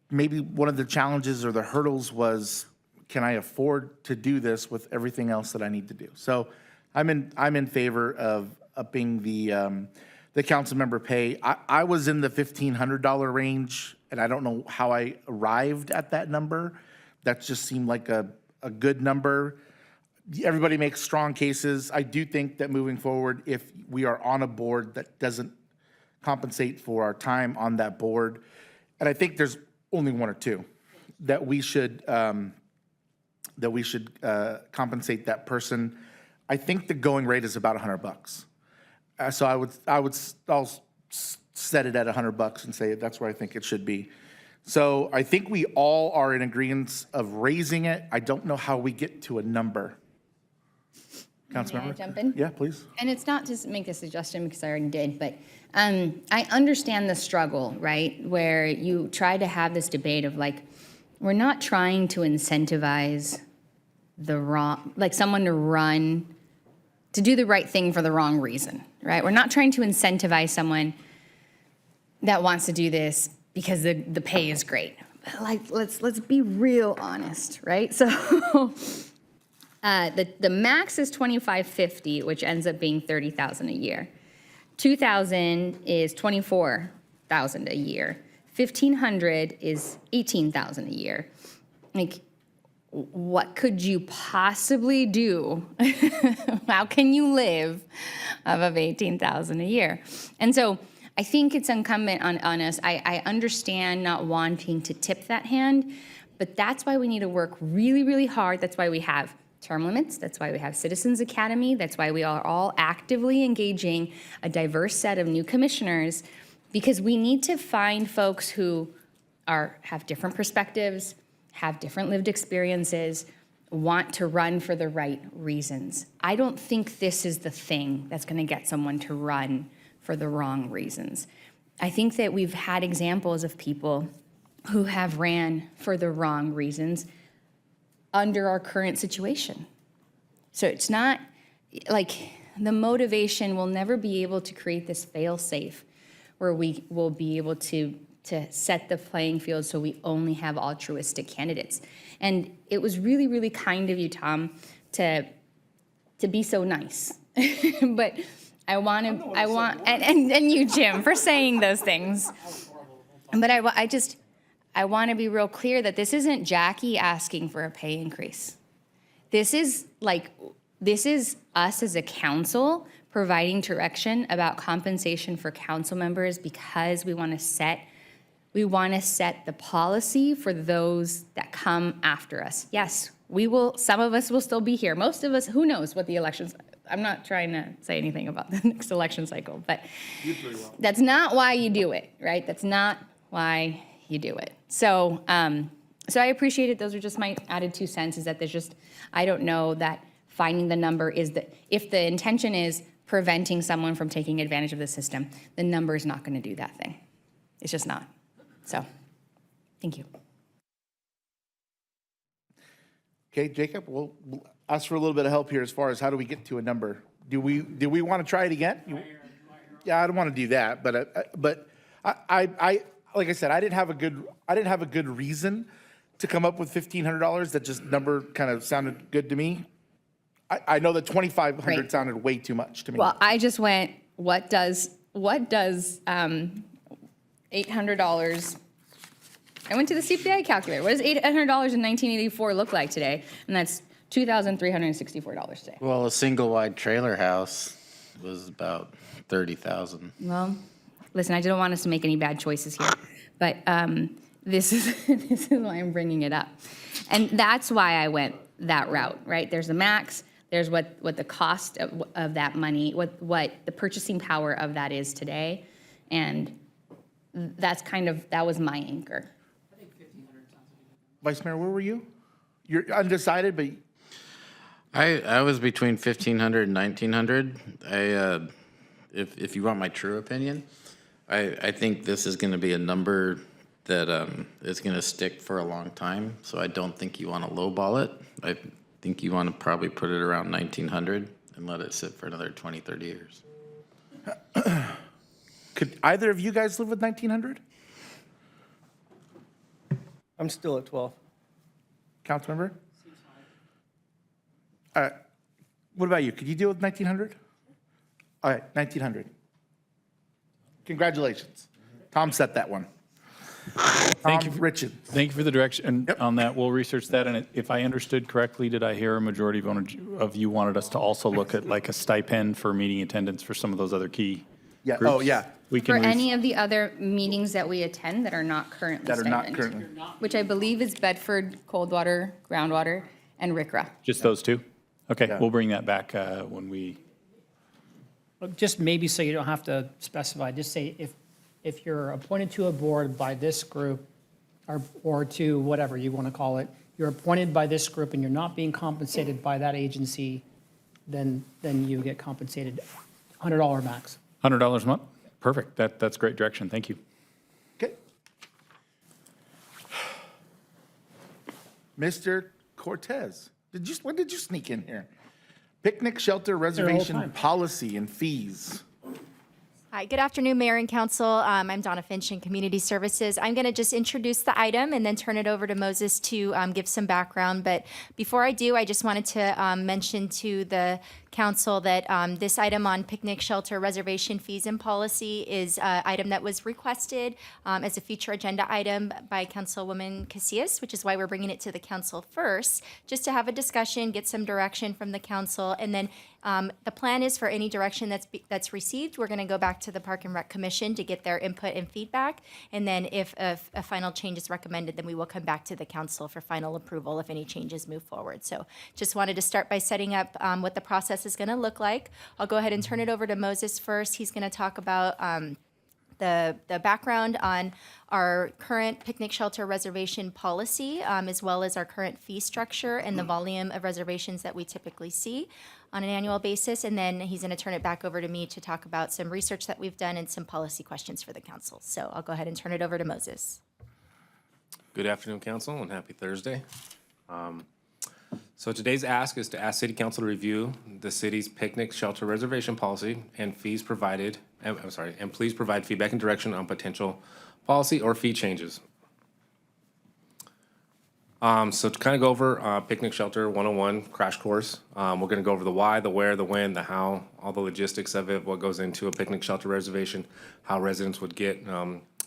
one of the challenges or the hurdles was, can I afford to do this with everything else that I need to do? So I'm in favor of upping the council member pay. I was in the $1,500 range, and I don't know how I arrived at that number. That just seemed like a good number. Everybody makes strong cases. I do think that moving forward, if we are on a board that doesn't compensate for our time on that board, and I think there's only one or two, that we should compensate that person. I think the going rate is about $100. So I'll set it at $100 and say that's where I think it should be. So I think we all are in agreement of raising it. I don't know how we get to a number. Councilmember? May I jump in? Yeah, please. And it's not to make a suggestion because I already did, but I understand the struggle, right? Where you try to have this debate of like, we're not trying to incentivize someone to run, to do the right thing for the wrong reason, right? We're not trying to incentivize someone that wants to do this because the pay is great. But like, let's be real honest, right? So the max is $2,550, which ends up being $30,000 a year. $2,000 is $24,000 a year. $1,500 is $18,000 a year. Like, what could you possibly do? How can you live off of $18,000 a year? And so I think it's incumbent on us. I understand not wanting to tip that hand, but that's why we need to work really, really hard. That's why we have term limits. That's why we have Citizens Academy. That's why we are all actively engaging a diverse set of new commissioners, because we need to find folks who have different perspectives, have different lived experiences, want to run for the right reasons. I don't think this is the thing that's going to get someone to run for the wrong reasons. I think that we've had examples of people who have ran for the wrong reasons under our current situation. So it's not like the motivation will never be able to create this fail-safe where we will be able to set the playing field so we only have altruistic candidates. And it was really, really kind of you, Tom, to be so nice. But and you, Jim, for saying those things. But I want to be real clear that this isn't Jackie asking for a pay increase. This is us as a council providing direction about compensation for council members because we want to set the policy for those that come after us. Yes, some of us will still be here. Most of us, who knows what the elections, I'm not trying to say anything about the next election cycle, but that's not why you do it, right? That's not why you do it. So I appreciate it. Those are just my added 2 cents, is that there's just, I don't know that finding the number is that if the intention is preventing someone from taking advantage of the system, the number is not going to do that thing. It's just not. So, thank you. Okay, Jacob, we'll ask for a little bit of help here as far as how do we get to a number? Do we want to try it again? Yeah, I don't want to do that, but I like I said, I didn't have a good reason to come up with $1,500. That just number kind of sounded good to me. I know that $2,500 Right. sounded way too much to me. Well, I just went, what does $800, I went to the CPI calculator. What does $800 in 1984 look like today? And that's $2,364 today. Well, a single wide trailer house was about 30,000. Well, listen, I didn't want us to make any bad choices here, but this is why I'm bringing it up. And that's why I went that route, right? There's the max, there's what the cost of that money, what the purchasing power of that is today, and that was my anchor. Vice Mayor, where were you? You're undecided, but I was between 1,500 and 1,900. If you want my true opinion, I think this is going to be a number that is going to stick for a long time. So I don't think you want to lowball it. I think you want to probably put it around 1,900 and let it sit for another 20, 30 years. Could either of you guys live with 1,900? I'm still at 12. Councilmember? All right. What about you? Could you deal with 1,900? All right, 1,900. Congratulations. Tom set that one. Thank you, Richard. Thank you for the direction on that. We'll research that. And if I understood correctly, did I hear a majority of you wanted us to also look at like a stipend for meeting attendance for some of those other key Yeah. groups? Oh, yeah. We For can any of the other meetings that we attend that are not currently That are not stipend, currently. which I believe is Bedford, Coldwater, Groundwater, and RCRA. Just those two? Okay, we'll bring that back when we, Just maybe so you don't have to specify, just say if you're appointed to a board by this group or to whatever you want to call it, you're appointed by this group and you're not being compensated by that agency, then you get compensated $100 max. $100 a month? Perfect. That's great direction. Thank you. Okay. Mr. Cortez, when did you sneak in here? Picnic shelter reservation time. policy and fees. Hi, good afternoon, Mayor and Council. I'm Donna Finch in Community Services. I'm going to just introduce the item and then turn it over to Moses to give some background. But before I do, I just wanted to mention to the Council that this item on picnic shelter reservation fees and policy is an item that was requested as a future agenda item by Councilwoman Casillas, which is why we're bringing it to the Council first, just to have a discussion, get some direction from the Council, and then the plan is for any direction that's received, we're going to go back to the Park and Rec Commission to get their input and feedback. And then if a final change is recommended, then we will come back to the Council for final approval if any changes move forward. So just wanted to start by setting up what the process is going to look like. I'll go ahead and turn it over to Moses first. He's going to talk about the background on our current picnic shelter reservation policy, as well as our current fee structure and the volume of reservations that we typically see on an annual basis. And then he's going to turn it back over to me to talk about some research that we've done and some policy questions for the Council. So I'll go ahead and turn it over to Moses. Good afternoon, Council, and happy Thursday. So today's ask is to ask City Council to review the city's picnic shelter reservation policy and fees provided, and please provide feedback and direction on potential policy or fee changes. So to kind of go over Picnic Shelter 101 crash course, we're going to go over the why, the where, the when, the how, all the logistics of it, what goes into a picnic shelter reservation, how residents would get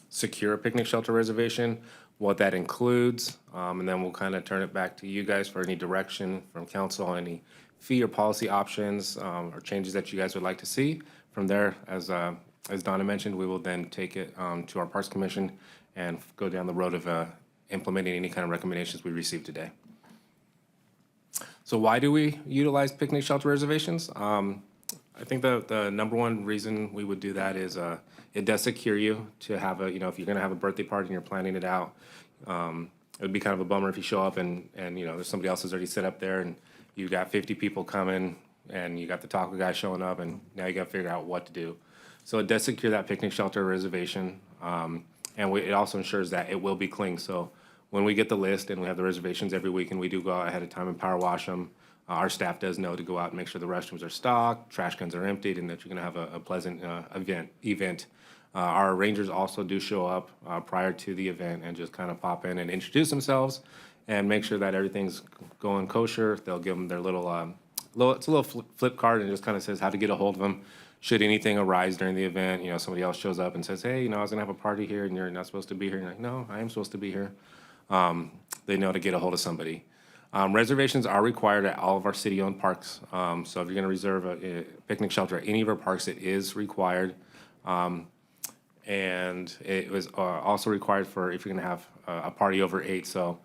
secure a picnic shelter reservation, what that includes, and then we'll kind of turn it back to you guys for any direction from council, any fee or policy options or changes that you guys would like to see. From there, as Donna mentioned, we will then take it to our Parks Commission and go down the road of implementing any kind of recommendations we received today. So why do we utilize picnic shelter reservations? I think the number one reason we would do that is it does secure you to have if you're gonna have a birthday party and you're planning it out, it would be kind of a bummer if you show up and there's somebody else who's already set up there and you got 50 people coming and you got the taco guy showing up and now you gotta figure out what to do. So it does secure that picnic shelter reservation. And it also ensures that it will be clean. So when we get the list and we have the reservations every week and we do go out ahead of time and power wash them, our staff does know to go out and make sure the restrooms are stocked, trash cans are emptied, and that you're gonna have a pleasant event. Our rangers also do show up prior to the event and just kind of pop in and introduce themselves and make sure that everything's going kosher. They'll give them their it's a little flip card and just kind of says how to get a hold of them. Should anything arise during the event, somebody else shows up and says, hey, I was gonna have a party here and you're not supposed to be here. And you're like, no, I am supposed to be here. They know to get a hold of somebody. Reservations are required at all of our city-owned parks. So if you're gonna reserve a picnic shelter at any of our parks, it is required. And it was also required for if you're gonna have a party over 8. So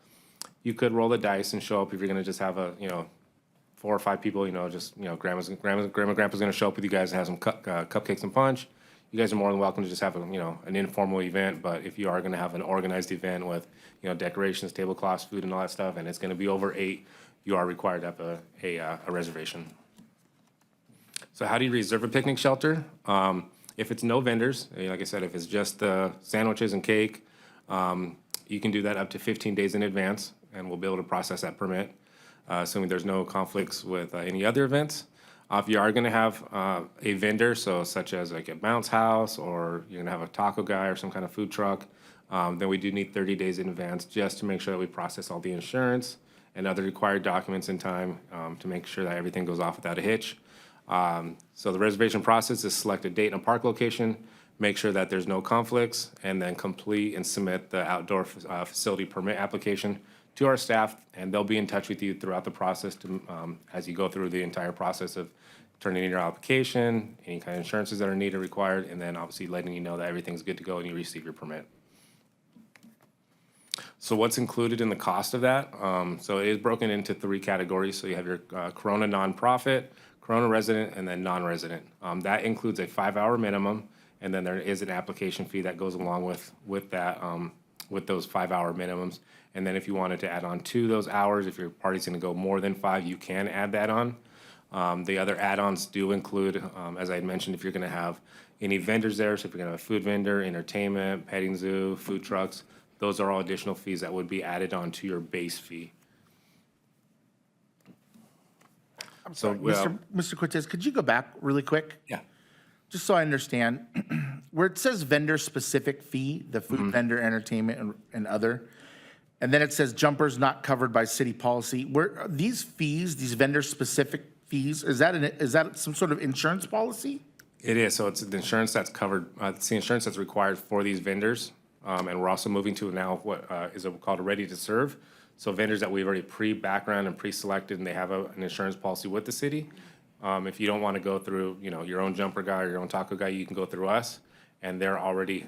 you could roll the dice and show up if you're gonna just have 4 or 5 people, grandma's gonna show up with you guys and have some cupcakes and punch. You guys are more than welcome to just have an informal event, but if you are gonna have an organized event with, decorations, tablecloths, food and all that stuff, and it's gonna be over 8, you are required to have a reservation. So how do you reserve a picnic shelter? If it's no vendors, like I said, if it's just the sandwiches and cake, you can do that up to 15 days in advance, and we'll be able to process that permit, assuming there's no conflicts with any other events. If you are going to have a vendor, so such as like a bounce house, or you're going to have a taco guy or some kind of food truck, then we do need 30 days in advance just to make sure that we process all the insurance and other required documents in time to make sure that everything goes off without a hitch. So the reservation process is select a date and a park location, make sure that there's no conflicts, and then complete and submit the outdoor facility permit application to our staff, and they'll be in touch with you throughout the process to, as you go through the entire process of turning in your application, any kind of insurances that are needed or required, and then obviously letting you know that everything's good to go and you receive your permit. So what's included in the cost of that? So it is broken into 3 categories. So you have your Corona nonprofit, Corona resident, and then non-resident. That includes a 5-hour minimum, and then there is an application fee that goes along with that, with those 5-hour minimums. And then if you wanted to add on to those hours, if your party's going to go more than 5, you can add that on. The other add-ons do include, as I had mentioned, if you're going to have any vendors there, so if you're going to have a food vendor, entertainment, petting zoo, food trucks, those are all additional fees that would be added on to your base fee. So, Mr. Cortez, could you go back really quick? Yeah. Just so I understand, where it says vendor-specific fee, the food vendor, entertainment, and other, and then it says jumpers not covered by city policy, where, these fees, these vendor-specific fees, is that some sort of insurance policy? It is. So it's the insurance that's covered, it's the insurance that's required for these vendors. And we're also moving to now what is called a ready to serve. So vendors that we've already pre-background and pre-selected, and they have an insurance policy with the city. If you don't want to go through, your own jumper guy or your own taco guy, you can go through us, and they're already,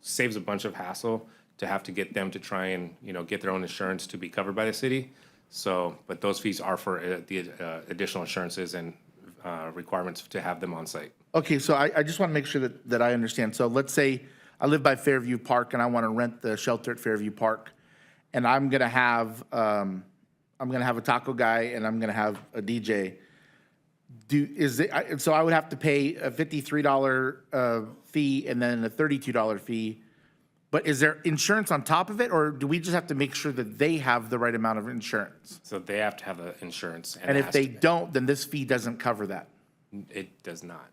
saves a bunch of hassle to have to get them to try and, get their own insurance to be covered by the city. So, but those fees are for the additional insurances and requirements to have them on site. Okay, so I just want to make sure that I understand. So let's say I live by Fairview Park and I want to rent the shelter at Fairview Park, and I'm gonna have a taco guy and I'm gonna have a DJ. So I would have to pay a $53 fee and then a $32 fee. But is there insurance on top of it, or do we just have to make sure that they have the right amount of insurance? So they have to have the insurance. And if they don't, then this fee doesn't cover that? It does not.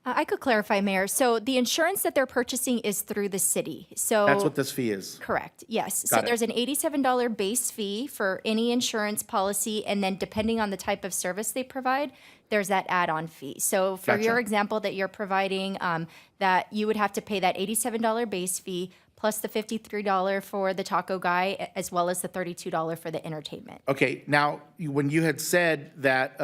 I could clarify, Mayor. So the insurance that they're purchasing is through the city. So That's what this fee is? correct. Yes. Got So it. there's an $87 base fee for any insurance policy, and then depending on the type of service they provide, there's that add-on fee. So for your Gotcha. example that you're providing, that you would have to pay that $87 base fee plus the $53 for the taco guy, as well as the $32 for the entertainment. Okay, now, when you had said that,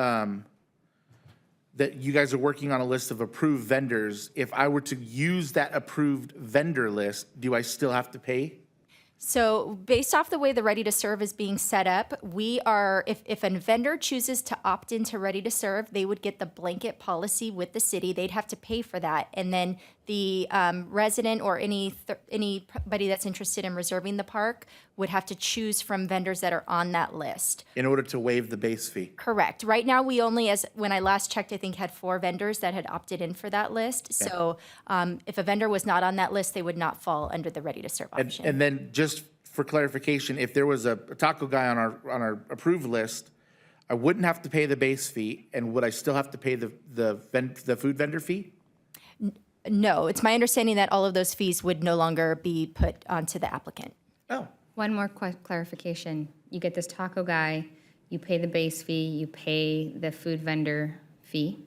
that you guys are working on a list of approved vendors, if I were to use that approved vendor list, do I still have to pay? So based off the way the Ready to Serve is being set up, we are, if a vendor chooses to opt into Ready to Serve, they would get the blanket policy with the city. They'd have to pay for that. And then the resident or anybody that's interested in reserving the park would have to choose from vendors that are on that list. In order to waive the base fee? Correct. Right now, we only, when I last checked, I think had 4 vendors that had opted in for that list. So if a vendor was not on that list, they would not fall under the Ready to Serve option. And then just for clarification, if there was a taco guy on our approved list, I wouldn't have to pay the base fee, and would I still have to pay the food vendor fee? No, it's my understanding that all of those fees would no longer be put onto the applicant. Oh. One more clarification. You get this taco guy, you pay the base fee, you pay the food vendor fee.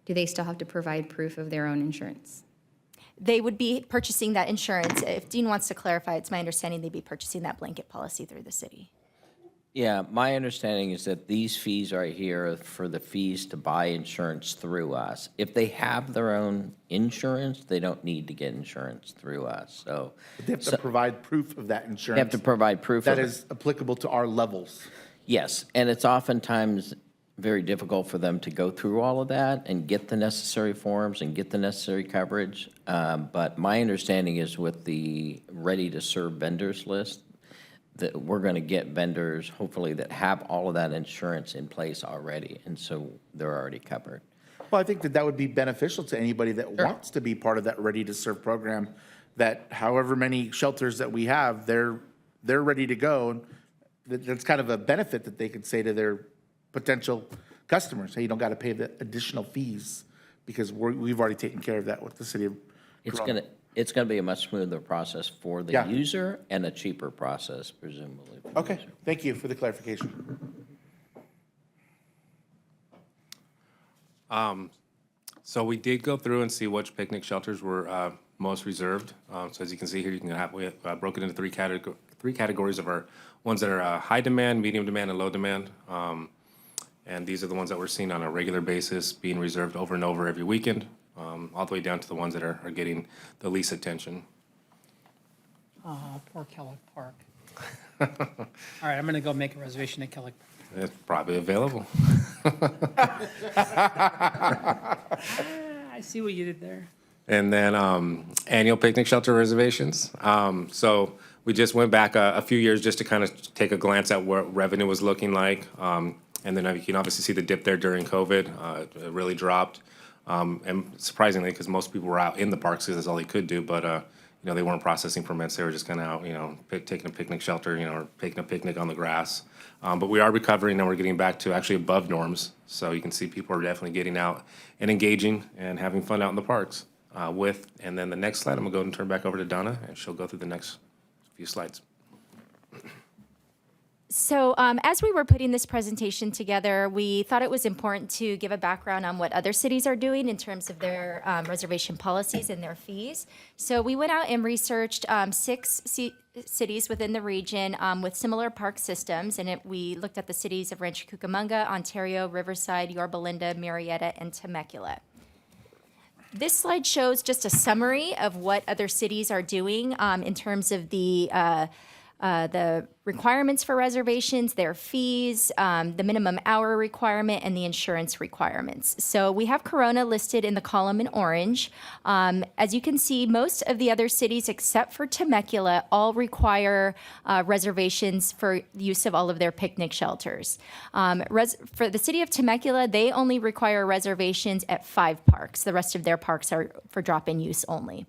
Do they still have to provide proof of their own insurance? They would be purchasing that insurance. If Dean wants to clarify, it's my understanding they'd be purchasing that blanket policy through the city. Yeah, my understanding is that these fees right here are for the fees to buy insurance through us. If they have their own insurance, they don't need to get insurance through us, so. But they have to provide proof of that insurance. They have to provide proof of that it. is applicable to our levels. Yes, and it's oftentimes very difficult for them to go through all of that and get the necessary forms and get the necessary coverage. But my understanding is with the Ready to Serve vendors list, that we're going to get vendors, hopefully, that have all of that insurance in place already, and so they're already covered. Well, I think that would be beneficial to anybody that wants to be part of that Ready to Serve program, that however many shelters that we have, they're ready to go. And that's kind of a benefit that they could say to their potential customers, hey, you don't got to pay the additional fees because we've already taken care of that with the city of Corona. It's gonna be a much smoother process for the Yeah. user and a cheaper process presumably. for the Okay, user. thank you for the clarification. So we did go through and see which picnic shelters were most reserved. So as you can see here, we have broken into three categories of our ones that are high demand, medium demand, and low demand. And these are the ones that we're seeing on a regular basis, being reserved over and over every weekend, all the way down to the ones that are getting the least attention. Oh, poor Kellogg Park. All right, I'm going to go make a reservation at Kellogg Park. It's probably available. I see what you did there. And then annual picnic shelter reservations. So we just went back a few years just to kind of take a glance at what revenue was looking like. And then you can obviously see the dip there during COVID. It really dropped. And surprisingly, because most people were out in the parks because that's all they could do, but they weren't processing permits. They were just kind of out, taking a picnic shelter, or taking a picnic on the grass. But we are recovering and we're getting back to actually above norms. So you can see people are definitely getting out and engaging and having fun out in the parks. And then the next slide, I'm gonna go and turn back over to Donna and she'll go through the next few slides. So as we were putting this presentation together, we thought it was important to give a background on what other cities are doing in terms of their reservation policies and their fees. So we went out and researched 6 cities within the region with similar park systems, and we looked at the cities of Rancho Cucamonga, Ontario, Riverside, Yorba Linda, Murrieta, and Temecula. This slide shows just a summary of what other cities are doing in terms of the requirements for reservations, their fees, the minimum hour requirement, and the insurance requirements. So we have Corona listed in the column in orange. As you can see, most of the other cities except for Temecula all require reservations for use of all of their picnic shelters. For the city of Temecula, they only require reservations at 5 parks. The rest of their parks are for drop-in use only.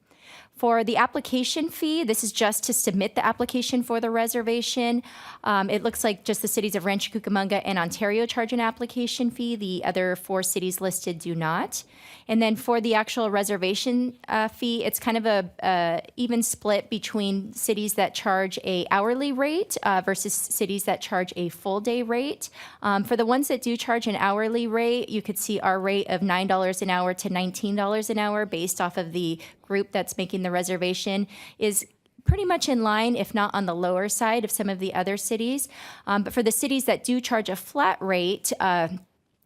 For the application fee, this is just to submit the application for the reservation. It looks like just the cities of Rancho Cucamonga and Ontario charge an application fee. The other 4 cities listed do not. And then for the actual reservation fee, it's kind of a even split between cities that charge a hourly rate versus cities that charge a full day rate. For the ones that do charge an hourly rate, you could see our rate of $9 an hour to $19 an hour based off of the group that's making the reservation is pretty much in line, if not on the lower side of some of the other cities. But for the cities that do charge a flat rate,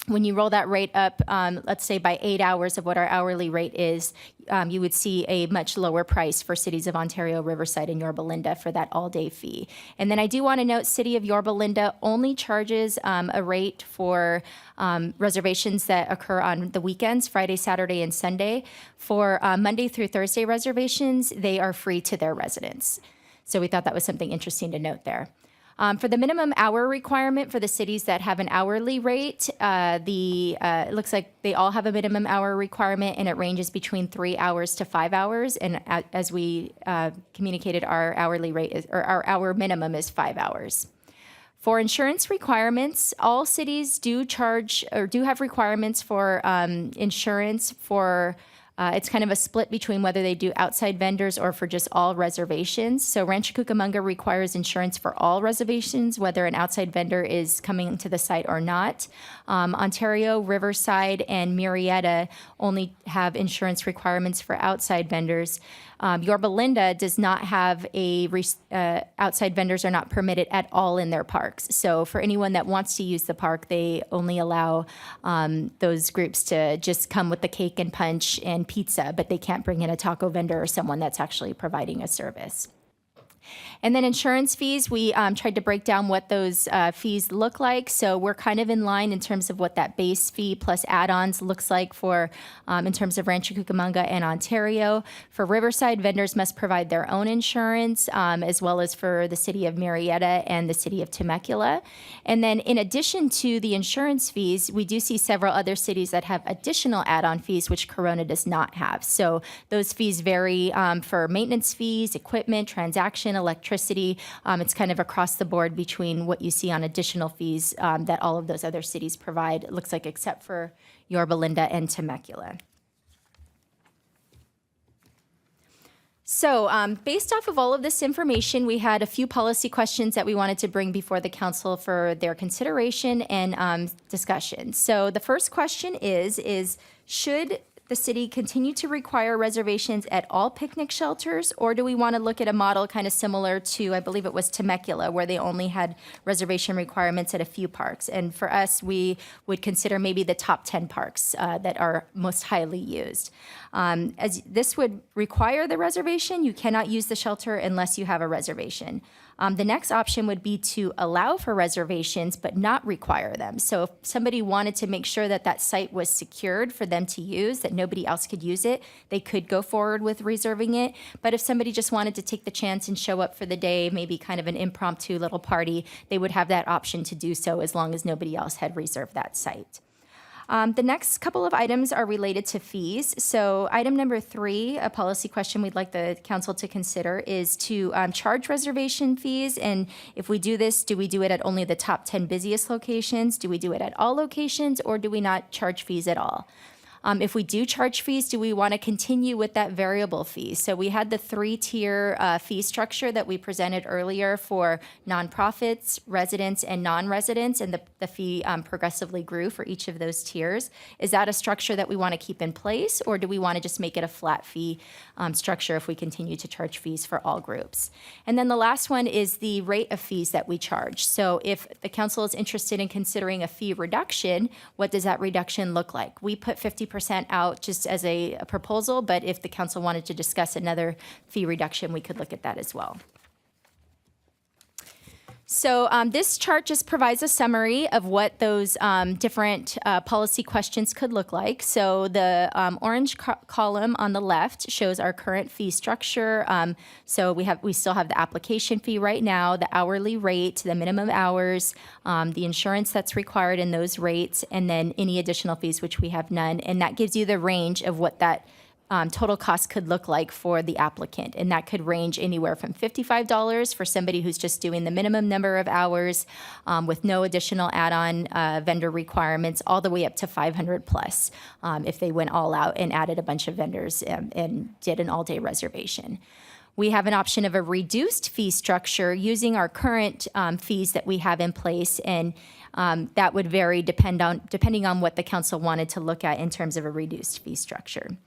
when you roll that rate up, let's say by 8 hours of what our hourly rate is, you would see a much lower price for cities of Ontario, Riverside, and Yorba Linda for that all-day fee. And then I do want to note, City of Yorba Linda only charges a rate for reservations that occur on the weekends, Friday, Saturday, and Sunday. For Monday through Thursday reservations, they are free to their residents. So we thought that was something interesting to note there. For the minimum hour requirement for the cities that have an hourly rate, it looks like they all have a minimum hour requirement, and it ranges between 3 hours to 5 hours. And as we communicated, our hourly rate our hour minimum is 5 hours. For insurance requirements, all cities do charge or do have requirements for insurance for. It's kind of a split between whether they do outside vendors or for just all reservations. So Rancho Cucamonga requires insurance for all reservations, whether an outside vendor is coming to the site or not. Ontario, Riverside, and Murrieta only have insurance requirements for outside vendors. Yorba Linda does not have outside vendors are not permitted at all in their parks. So for anyone that wants to use the park, they only allow those groups to just come with the cake and punch and pizza, but they can't bring in a taco vendor or someone that's actually providing a service. And then insurance fees, we tried to break down what those fees look like. So we're kind of in line in terms of what that base fee plus add-ons looks like for in terms of Rancho Cucamonga and Ontario. For Riverside, vendors must provide their own insurance, as well as for the city of Murrieta and the city of Temecula. And then in addition to the insurance fees, we do see several other cities that have additional add-on fees, which Corona does not have. So those fees vary for maintenance fees, equipment, transaction tuition, electricity. It's kind of across the board between what you see on additional fees that all of those other cities provide, it looks like, except for Yorba Linda and Temecula. So based off of all of this information, we had a few policy questions that we wanted to bring before the council for their consideration and discussion. So the first question is should the city continue to require reservations at all picnic shelters, or do we want to look at a model kind of similar to, I believe it was Temecula, where they only had reservation requirements at a few parks? And for us, we would consider maybe the top 10 parks that are most highly used. As this would require the reservation, you cannot use the shelter unless you have a reservation. The next option would be to allow for reservations but not require them. So if somebody wanted to make sure that that site was secured for them to use, that nobody else could use it, they could go forward with reserving it. But if somebody just wanted to take the chance and show up for the day, maybe kind of an impromptu little party, they would have that option to do so as long as nobody else had reserved that site. The next couple of items are related to fees. So item number 3, a policy question we'd like the council to consider, is to charge reservation fees. And if we do this, do we do it at only the top 10 busiest locations? Do we do it at all locations, or do we not charge fees at all? If we do charge fees, do we want to continue with that variable fee? So we had the 3-tier fee structure that we presented earlier for nonprofits, residents, and non-residents, and the fee progressively grew for each of those tiers. Is that a structure that we want to keep in place, or do we want to just make it a flat fee structure if we continue to charge fees for all groups? And then the last one is the rate of fees that we charge. So if the council is interested in considering a fee reduction, what does that reduction look like? We put 50% out just as a proposal, but if the council wanted to discuss another fee reduction, we could look at that as well. So this chart just provides a summary of what those different policy questions could look like. So the orange column on the left shows our current fee structure. So we still have the application fee right now, the hourly rate, the minimum hours, the insurance that's required in those rates, and then any additional fees, which we have none. And that gives you the range of what that total cost could look like for the applicant. And that could range anywhere from $55 for somebody who's just doing the minimum number of hours with no additional add-on vendor requirements, all the way up to $500 plus if they went all out and added a bunch of vendors and did an all-day reservation. We have an option of a reduced fee structure using our current fees that we have in place, and that would vary depending on what the council wanted to look at in terms of a reduced fee structure.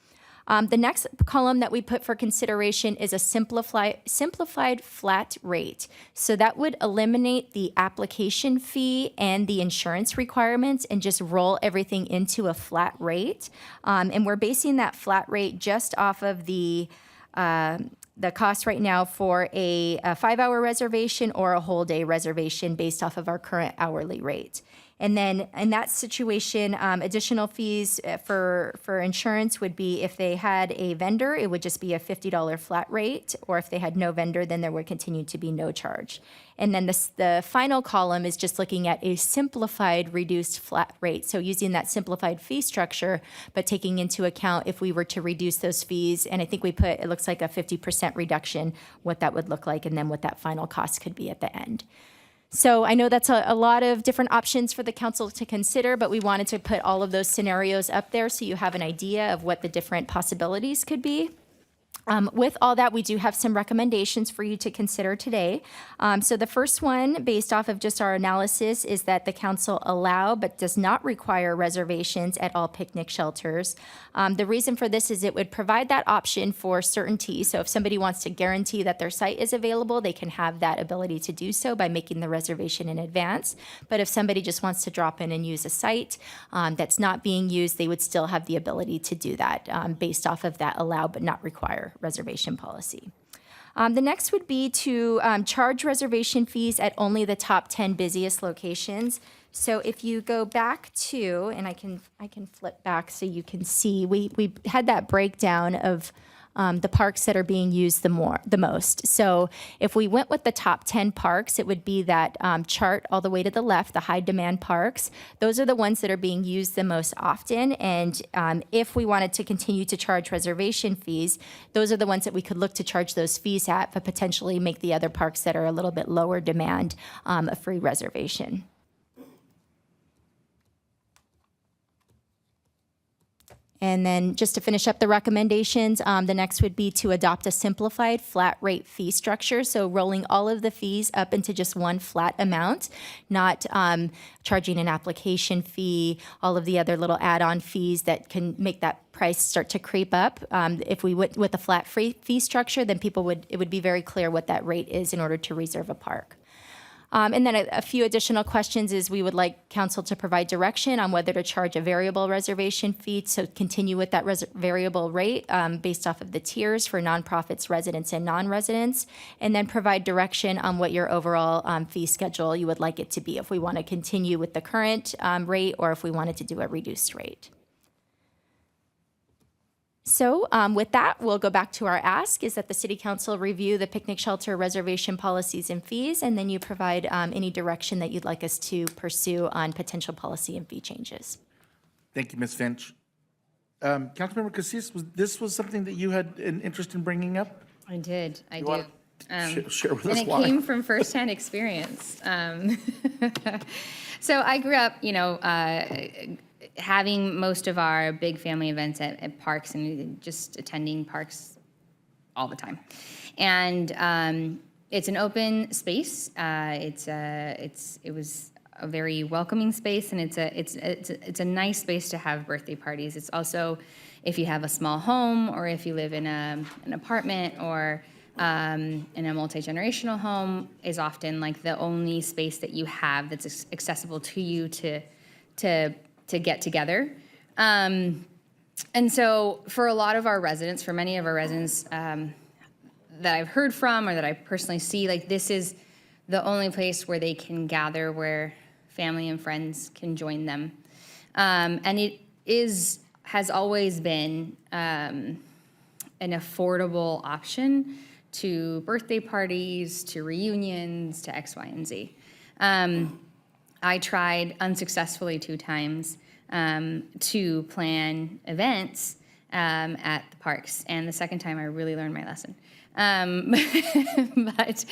The next column that we put for consideration is a simplified flat rate. So that would eliminate the application fee and the insurance requirements and just roll everything into a flat rate. And we're basing that flat rate just off of the cost right now for a 5-hour reservation or a whole day reservation based off of our current hourly rate. And then in that situation, additional fees for insurance would be if they had a vendor, it would just be a $50 flat rate, or if they had no vendor, then there would continue to be no charge. And then the final column is just looking at a simplified reduced flat rate. So using that simplified fee structure, but taking into account if we were to reduce those fees, and I think we put, it looks like a 50% reduction, what that would look like, and then what that final cost could be at the end. So I know that's a lot of different options for the council to consider, but we wanted to put all of those scenarios up there so you have an idea of what the different possibilities could be. With all that, we do have some recommendations for you to consider today. So the first one, based off of just our analysis, is that the council allow but does not require reservations at all picnic shelters. The reason for this is it would provide that option for certainty. So if somebody wants to guarantee that their site is available, they can have that ability to do so by making the reservation in advance. But if somebody just wants to drop in and use a site that's not being used, they would still have the ability to do that based off of that allow but not require reservation policy. The next would be to charge reservation fees at only the top 10 busiest locations. So if you go back to, and I can flip back so you can see, we had that breakdown of the parks that are being used the most. So if we went with the top 10 parks, it would be that chart all the way to the left, the high demand parks. Those are the ones that are being used the most often. And if we wanted to continue to charge reservation fees, those are the ones that we could look to charge those fees at, but potentially make the other parks that are a little bit lower demand a free reservation. And then just to finish up the recommendations, the next would be to adopt a simplified flat rate fee structure. So rolling all of the fees up into just one flat amount, not charging an application fee, all of the other little add-on fees that can make that price start to creep up. If we went with a flat fee structure, then it would be very clear what that rate is in order to reserve a park. And then a few additional questions is we would like council to provide direction on whether to charge a variable reservation fee to continue with that variable rate based off of the tiers for nonprofits, residents, and non-residents, and then provide direction on what your overall fee schedule you would like it to be, if we want to continue with the current rate or if we wanted to do a reduced rate. So with that, we'll go back to our ask is that the City Council review the picnic shelter reservation policies and fees, and then you provide any direction that you'd like us to pursue on potential policy and fee changes. Thank you, Ms. Finch. Councilmember Casillas, this was something that you had an interest in bringing up? I did. I You do. wanna share with us And it why? came from firsthand experience. So I grew up, having most of our big family events at parks and just attending parks all the time. And it's an open space. It was a very welcoming space, and it's a nice space to have birthday parties. It's also, if you have a small home or if you live in an apartment or in a multi-generational home, is often like the only space that you have that's accessible to you to get together. And so for a lot of our residents, for many of our residents that I've heard from or that I personally see, like this is the only place where they can gather, where family and friends can join them. And it has always been an affordable option to birthday parties, to reunions, to X, Y, and Z. I tried unsuccessfully 2 times to plan events at the parks, and the second time I really learned my lesson. But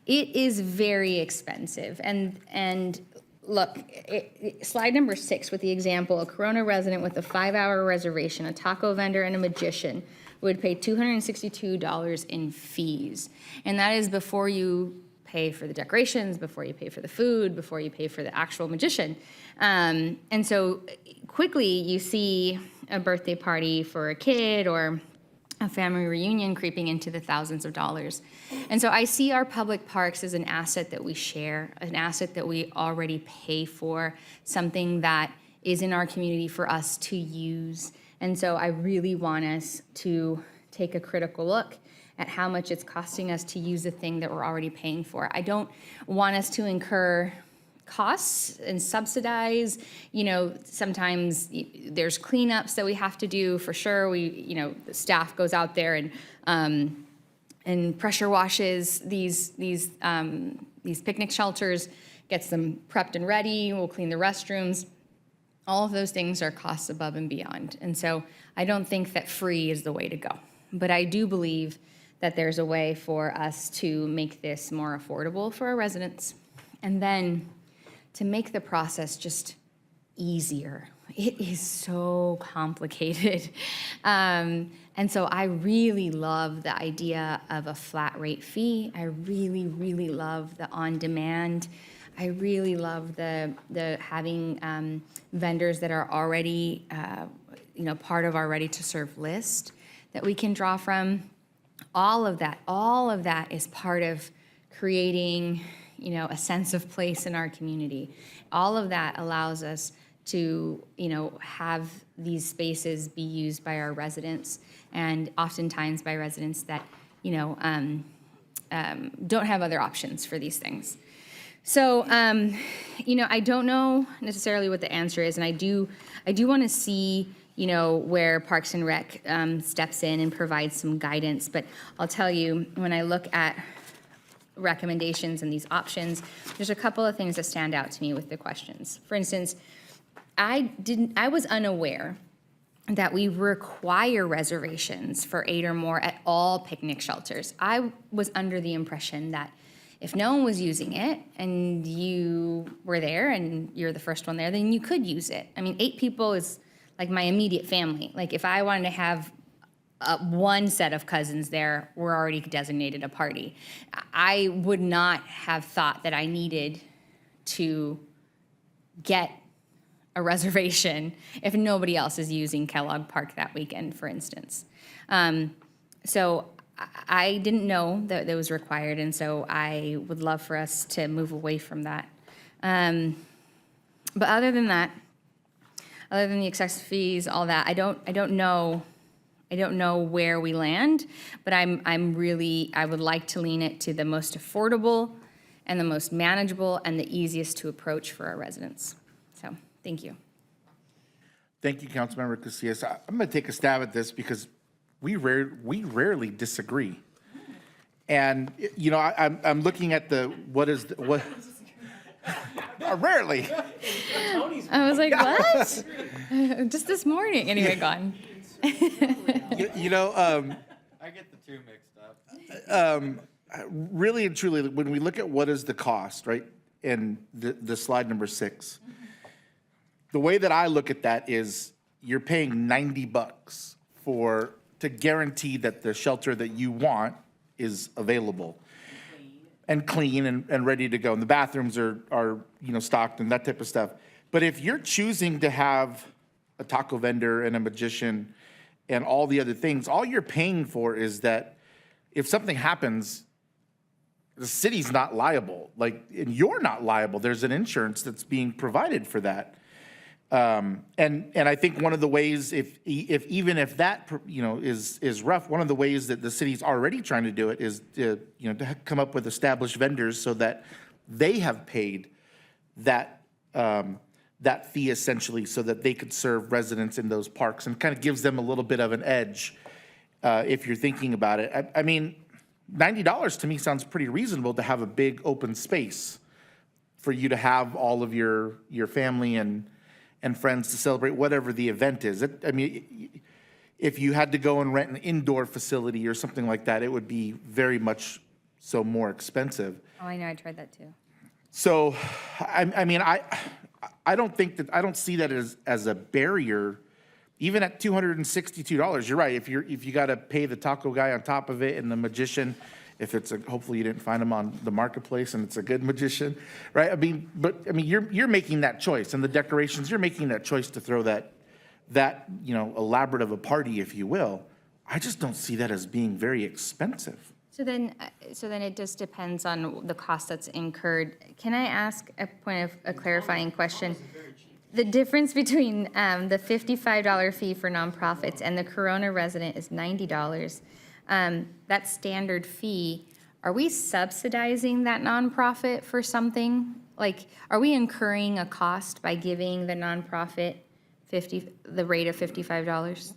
it is very expensive, and look, slide number 6 with the example, a Corona resident with a 5-hour reservation, a taco vendor, and a magician would pay $262 in fees, and that is before you pay for the decorations, before you pay for the food, before you pay for the actual magician. And so quickly you see a birthday party for a kid or a family reunion creeping into the thousands of dollars. And so I see our public parks as an asset that we share, an asset that we already pay for, something that is in our community for us to use. And so I really want us to take a critical look at how much it's costing us to use the thing that we're already paying for. I don't want us to incur costs and subsidize. Sometimes there's cleanups that we have to do for sure. The staff goes out there and pressure washes these picnic shelters, gets them prepped and ready. We'll clean the restrooms. All of those things are costs above and beyond. And so I don't think that free is the way to go. But I do believe that there's a way for us to make this more affordable for our residents, and then to make the process just easier. It is so complicated. And so I really love the idea of a flat rate fee. I really, really love the on-demand. I really love the having vendors that are already part of our ready-to-serve list that we can draw from. All of that is part of creating, a sense of place in our community. All of that allows us to, have these spaces be used by our residents, and oftentimes by residents that, don't have other options for these things. So, I don't know necessarily what the answer is, and I do want to see, you know, where Parks and Rec steps in and provides some guidance. But I'll tell you, when I look at recommendations and these options, there's a couple of things that stand out to me with the questions. For instance, I was unaware that we require reservations for 8 or more at all picnic shelters. I was under the impression that if no one was using it and you were there and you're the first one there, then you could use it. I mean, 8 people is like my immediate family. Like if I wanted to have one set of cousins there, we're already designated a party. I would not have thought that I needed to get a reservation if nobody else is using Kellogg Park that weekend, for instance. So I didn't know that it was required, and so I would love for us to move away from that. But other than that, other than the excess fees, all that, I don't know where we land, but I would like to lean it to the most affordable and the most manageable and the easiest to approach for our residents. So, thank you. Thank you, Councilmember Casillas. I'm going to take a stab at this because we rarely disagree. And, you know, I'm looking at what rarely. I was like, what? Just this morning. Anyway, gone. You know, I get the two mixed up. really and truly, when we look at what is the cost, right, in the slide number 6, the way that I look at that is you're paying $90 to guarantee that the shelter that you want is available and clean and ready to go, and the bathrooms are stocked and that type of stuff. But if you're choosing to have a taco vendor and a magician and all the other things, all you're paying for is that if something happens, the city's not liable. And you're not liable. There's an insurance that's being provided for that. And I think one of the ways, even if that is rough, one of the ways that the city's already trying to do it is to come up with established vendors so that they have paid that fee essentially, so that they could serve residents in those parks, and kind of gives them a little bit of an edge if you're thinking about it. I mean, $90 to me sounds pretty reasonable to have a big open space for you to have all of your family and friends to celebrate whatever the event is. I mean, if you had to go and rent an indoor facility or something like that, it would be very much so more expensive. Oh, I know, I tried that too. So, I mean, I don't see that as a barrier, even at $262. You're right. If you got to pay the taco guy on top of it and the magician, if it's hopefully you didn't find him on the marketplace and it's a good magician, right? I mean, you're making that choice, and the decorations, you're making that choice to throw that elaborate of a party, if you will. I just don't see that as being very expensive. So then it just depends on the cost that's incurred. Can I ask a point of a clarifying question? The difference between the $55 fee for nonprofits and the Corona resident is $90. That standard fee, are we subsidizing that nonprofit for something? Like, are we incurring a cost by giving the nonprofit the rate of $55?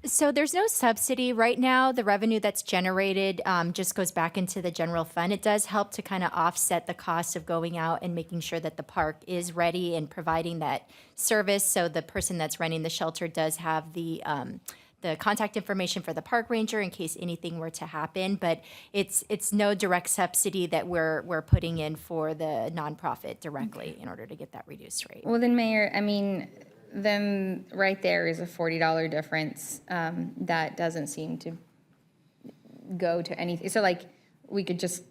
So there's no subsidy right now. The revenue that's generated just goes back into the general fund. It does help to kind of offset the cost of going out and making sure that the park is ready and providing that service. So the person that's running the shelter does have the contact information for the park ranger in case anything were to happen. But it's no direct subsidy that we're putting in for the nonprofit directly in order to get that reduced rate. Well, then, Mayor, I mean, then right there is a $40 difference that doesn't seem to go to anything. So like, we could just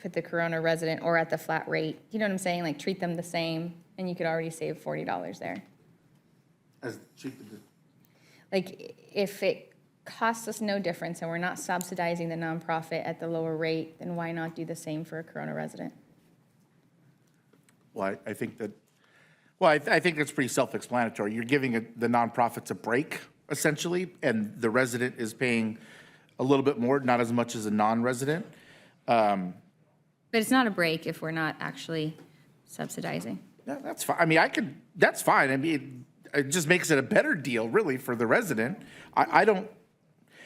put the Corona resident or at the flat rate, you know what I'm saying? Like, treat them the same, and you could already save $40 there. Like, if it costs us no difference and we're not subsidizing the nonprofit at the lower rate, then why not do the same for a Corona resident? Well, I think that, I think it's pretty self-explanatory. You're giving the nonprofits a break, essentially, and the resident is paying a little bit more, not as much as a non-resident. But it's not a break if we're not actually subsidizing. Yeah, that's fine. I mean, that's fine. I mean, it just makes it a better deal, really, for the resident. I don't,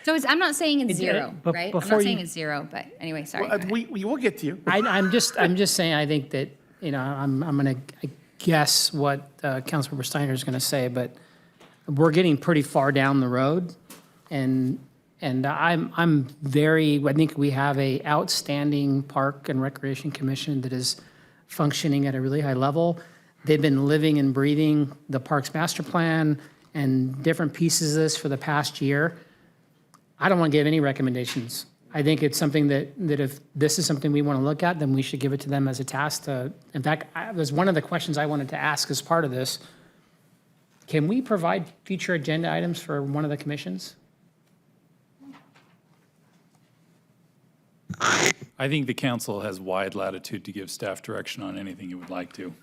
So I'm not saying it's zero, but right? I'm before not saying you- it's zero, but anyway, sorry. we will get to you. I'm just saying, I think that, I'm going to guess what Councilmember Steiner is going to say, but we're getting pretty far down the road. And I think we have a outstanding Park and Recreation Commission that is functioning at a really high level. They've been living and breathing the Parks Master Plan and different pieces of this for the past year. I don't want to give any recommendations. I think it's something that if this is something we want to look at, then we should give it to them as a task to, in fact, there's one of the questions I wanted to ask as part of this. Can we provide future agenda items for one of the commissions? I think the council has wide latitude to give staff direction on anything you would like to.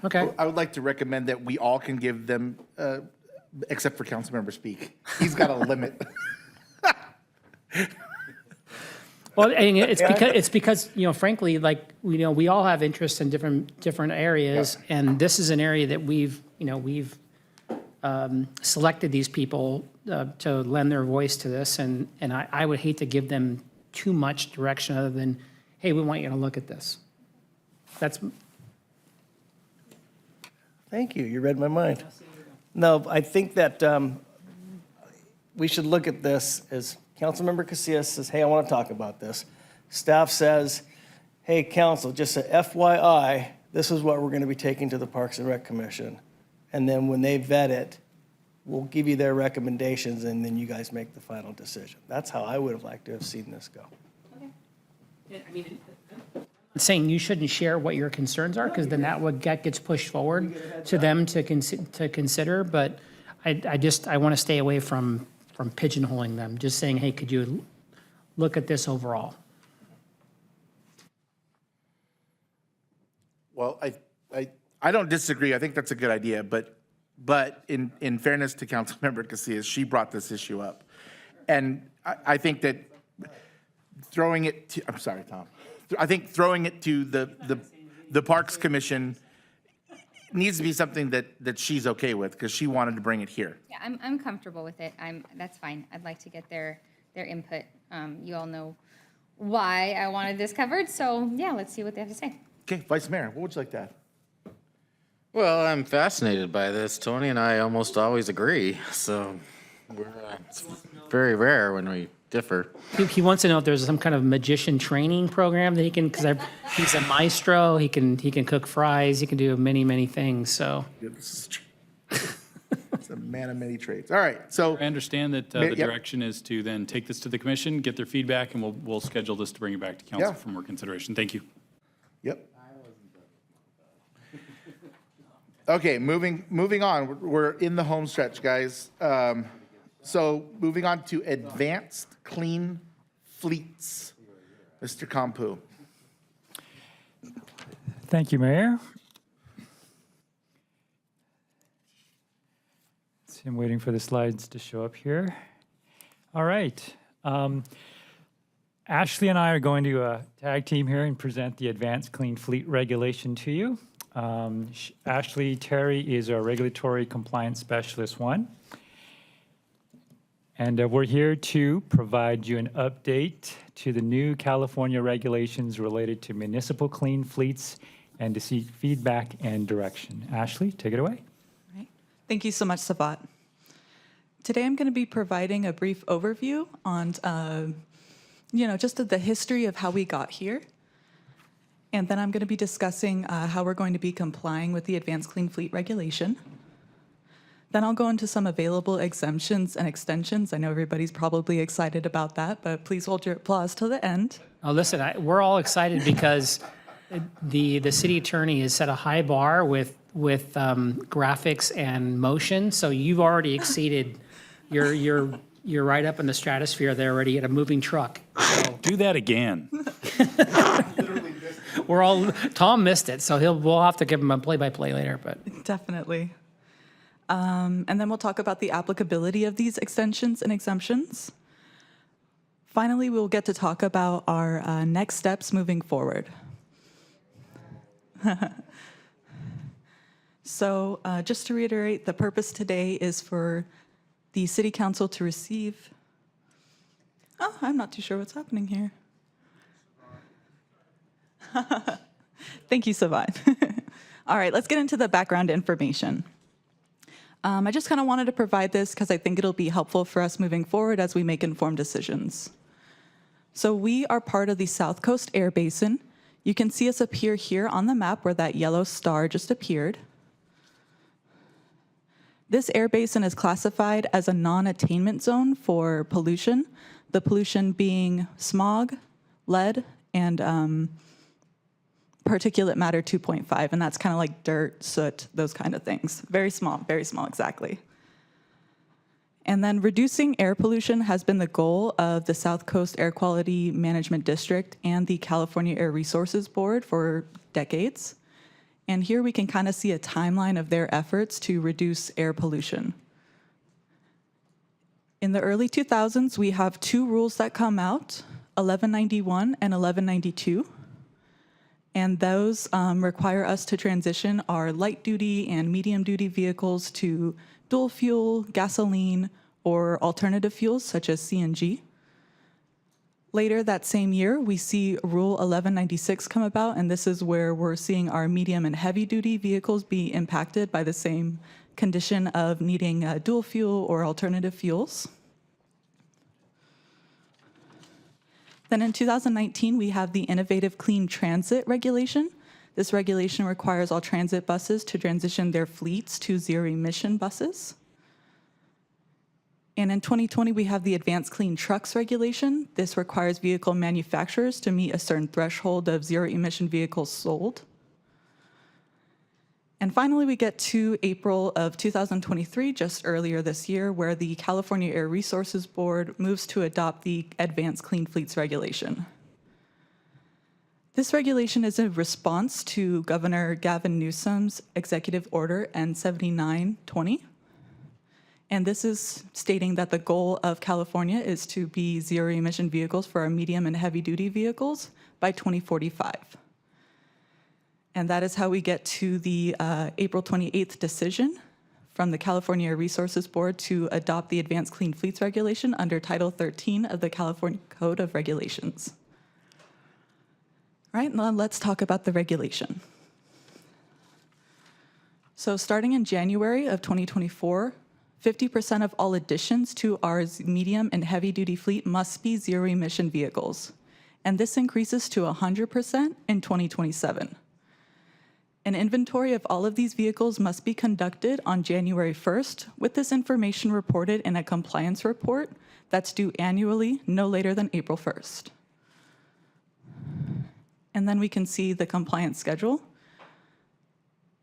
Okay. I would like to recommend that we all can give them, except for Councilmember Speak. He's got a limit. Well, and it's because frankly, like we all have interests in different areas, and this is an area that we've selected these people to lend their voice to this, and I would hate to give them too much direction other than, hey, we want you to look at this. That's. Thank you. You read my mind. No, I think that we should look at this as Councilmember Casillas says, hey, I want to talk about this. Staff says, hey, council, just a FYI, this is what we're going to be taking to the Parks and Rec Commission. And then when they vet it, we'll give you their recommendations, and then you guys make the final decision. That's how I would have liked to have seen this go. Saying you shouldn't share what your concerns are, because then that gets pushed forward to them to consider. But I want to stay away from pigeonholing them. Just saying, hey, could you look at this overall? Well, I don't disagree. I think that's a good idea, but in fairness to Councilmember Casillas, she brought this issue up. And I think that throwing it to, I'm sorry, Tom. I think throwing it to the Parks Commission needs to be something that she's okay with, because she wanted to bring it here. Yeah, I'm comfortable with it. That's fine. I'd like to get their input. You all know why I wanted this covered, so yeah, let's see what they have to say. Okay, Vice Mayor, what would you like to add? Well, I'm fascinated by this. Tony and I almost always agree, so it's very rare when we differ. He wants to know if there's some kind of magician training program that he can, because he's a maestro. He can cook fries. He can do many things. So Yeah, this is true. It's a man of many trades. All right, so. I understand that the direction is to then take this to the commission, get their feedback, and we'll schedule this to bring it back to council Yeah. for more consideration. Thank you. Yep. Okay, moving on. We're in the home stretch, guys. So moving on to advanced clean fleets. Mr. Kampu. Thank you, Mayor. See, I'm waiting for the slides to show up here. All right. Ashley and I are going to tag team here and present the Advanced Clean Fleet Regulation to you. Ashley Terry is our Regulatory Compliance Specialist 1. And we're here to provide you an update to the new California regulations related to municipal clean fleets and to seek feedback and direction. Ashley, take it away. Thank you so much, Savat. Today I'm going to be providing a brief overview on, just the history of how we got here. And then I'm going to be discussing how we're going to be complying with the Advanced Clean Fleet Regulation. Then I'll go into some available exemptions and extensions. I know everybody's probably excited about that, but please hold your applause till the end. Oh, listen, we're all excited because the city attorney has set a high bar with graphics and motion. So you've already exceeded. You're right up in the stratosphere there already at a moving truck. So. Do that again. Tom missed it, so we'll have to give him a play-by-play later. But definitely. And then we'll talk about the applicability of these extensions and exemptions. Finally, we'll get to talk about our next steps moving forward. So just to reiterate, the purpose today is for the City Council to receive. Oh, I'm not too sure what's happening here. Thank you, Savat. All right, let's get into the background information. I just kind of wanted to provide this because I think it'll be helpful for us moving forward as we make informed decisions. So we are part of the South Coast Air Basin. You can see us appear here on the map where that yellow star just appeared. This air basin is classified as a non-attainment zone for pollution, the pollution being smog, lead, and particulate matter 2.5, and that's kind of like dirt, soot, those kind of things. Very small, exactly. And then reducing air pollution has been the goal of the South Coast Air Quality Management District and the California Air Resources Board for decades. And here we can kind of see a timeline of their efforts to reduce air pollution. In the early 2000s, we have two rules that come out, 1191 and 1192. And those require us to transition our light duty and medium duty vehicles to dual fuel, gasoline, or alternative fuels such as CNG. Later that same year, we see Rule 1196 come about, and this is where we're seeing our medium and heavy duty vehicles be impacted by the same condition of needing dual fuel or alternative fuels. Then in 2019, we have the Innovative Clean Transit Regulation. This regulation requires all transit buses to transition their fleets to zero-emission buses. And in 2020, we have the Advanced Clean Trucks Regulation. This requires vehicle manufacturers to meet a certain threshold of zero-emission vehicles sold. And finally, we get to April of 2023, just earlier this year, where the California Air Resources Board moves to adopt the Advanced Clean Fleets Regulation. This regulation is a response to Governor Gavin Newsom's Executive Order N7920. And this is stating that the goal of California is to be zero-emission vehicles for our medium and heavy-duty vehicles by 2045. And that is how we get to the April 28th decision from the California Air Resources Board to adopt the Advanced Clean Fleets Regulation under Title 13 of the California Code of Regulations. All right, now let's talk about the regulation. So starting in January of 2024, 50% of all additions to our medium and heavy-duty fleet must be zero-emission vehicles. And this increases to 100% in 2027. An inventory of all of these vehicles must be conducted on January 1st, with this information reported in a compliance report that's due annually, no later than April 1st. And then we can see the compliance schedule.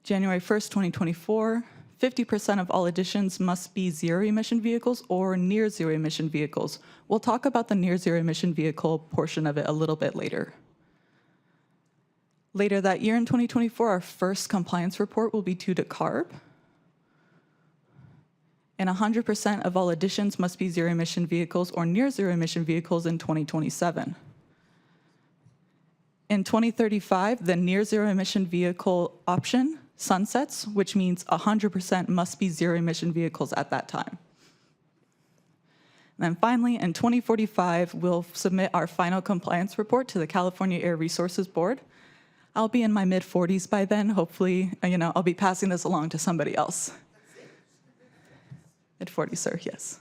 January 1st, 2024, 50% of all additions must be zero-emission vehicles or near zero-emission vehicles. We'll talk about the near zero-emission vehicle portion of it a little bit later. Later that year in 2024, our first compliance report will be due to CARB. And 100% of all additions must be zero-emission vehicles or near zero-emission vehicles in 2027. In 2035, the near zero-emission vehicle option sunsets, which means 100% must be zero-emission vehicles at that time. And then finally, in 2045, we'll submit our final compliance report to the California Air Resources Board. I'll be in my mid-40s by then. Hopefully, I'll be passing this along to somebody else. Mid-40s, sir, yes.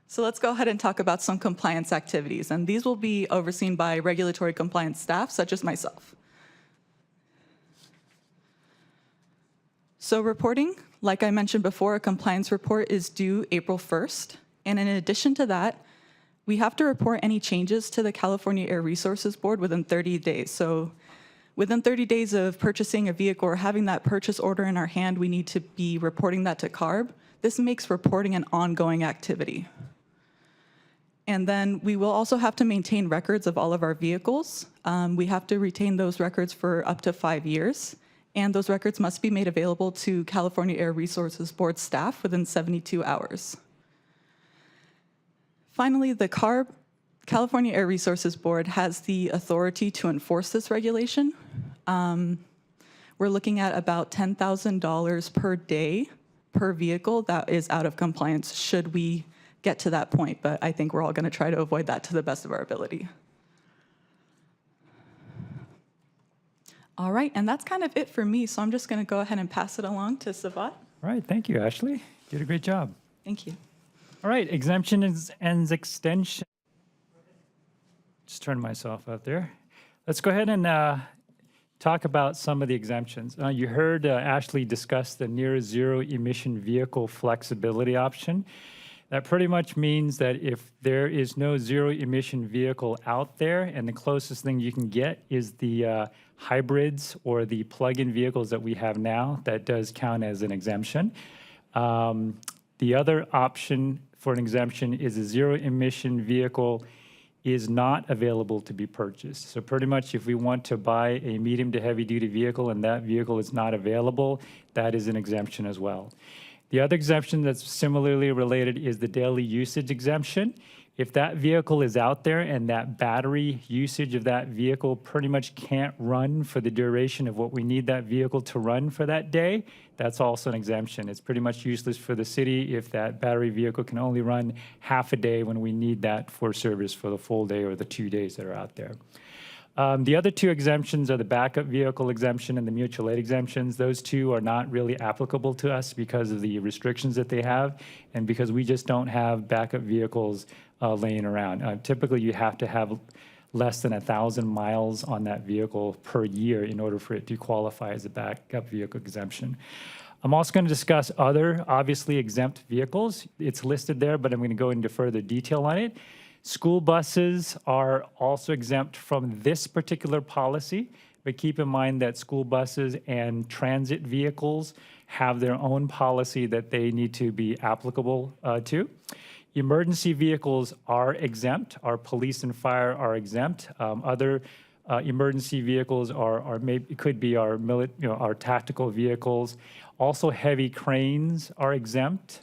So let's go ahead and talk about some compliance activities, and these will be overseen by regulatory compliance staff, such as myself. So reporting, like I mentioned before, a compliance report is due April 1st, and in addition to that, we have to report any changes to the California Air Resources Board within 30 days. So within 30 days of purchasing a vehicle or having that purchase order in our hand, we need to be reporting that to CARB. This makes reporting an ongoing activity. And then we will also have to maintain records of all of our vehicles. We have to retain those records for up to 5 years. And those records must be made available to California Air Resources Board staff within 72 hours. Finally, the CARB California Air Resources Board has the authority to enforce this regulation. We're looking at about $10,000 per day per vehicle that is out of compliance should we get to that point, but I think we're all going to try to avoid that to the best of our ability. All right, and that's kind of it for me, so I'm just going to go ahead and pass it along to Savat. All right, thank you, Ashley. Did a great job. Thank you. All right, exemptions and extension. Just turn myself out there. Let's go ahead and talk about some of the exemptions. You heard Ashley discuss the near zero emission vehicle flexibility option. That pretty much means that if there is no zero emission vehicle out there and the closest thing you can get is the hybrids or the plug-in vehicles that we have now, that does count as an exemption. The other option for an exemption is a zero emission vehicle is not available to be purchased. So pretty much if we want to buy a medium to heavy duty vehicle and that vehicle is not available, that is an exemption as well. The other exemption that's similarly related is the daily usage exemption. If that vehicle is out there and that battery usage of that vehicle pretty much can't run for the duration of what we need that vehicle to run for that day, that's also an exemption. It's pretty much useless for the city if that battery vehicle can only run half a day when we need that for service for the full day or the 2 days that are out there. The other two exemptions are the backup vehicle exemption and the mutual aid exemptions. Those two are not really applicable to us because of the restrictions that they have and because we just don't have backup vehicles laying around. Typically, you have to have less than 1,000 miles on that vehicle per year in order for it to qualify as a backup vehicle exemption. I'm also going to discuss other obviously exempt vehicles. It's listed there, but I'm going to go into further detail on it. School buses are also exempt from this particular policy, but keep in mind that school buses and transit vehicles have their own policy that they need to be applicable to. Emergency vehicles are exempt. Our police and fire are exempt. Other emergency vehicles are maybe could be our our tactical vehicles. Also, heavy cranes are exempt.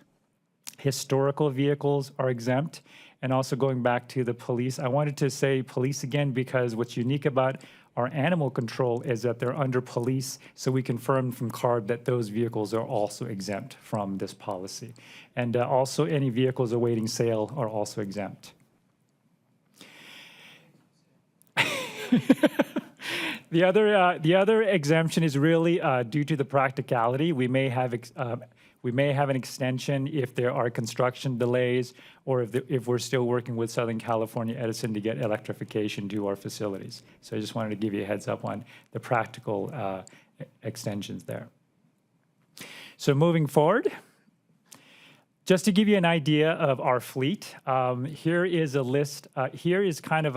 Historical vehicles are exempt. And also going back to the police, I wanted to say police again because what's unique about our animal control is that they're under police, so we confirmed from CARB that those vehicles are also exempt from this policy. And also any vehicles awaiting sale are also exempt. The other exemption is really due to the practicality. We may have an extension if there are construction delays or if we're still working with Southern California Edison to get electrification to our facilities. So I just wanted to give you a heads up on the practical extensions there. So moving forward, just to give you an idea of our fleet, here is a list. Here is kind of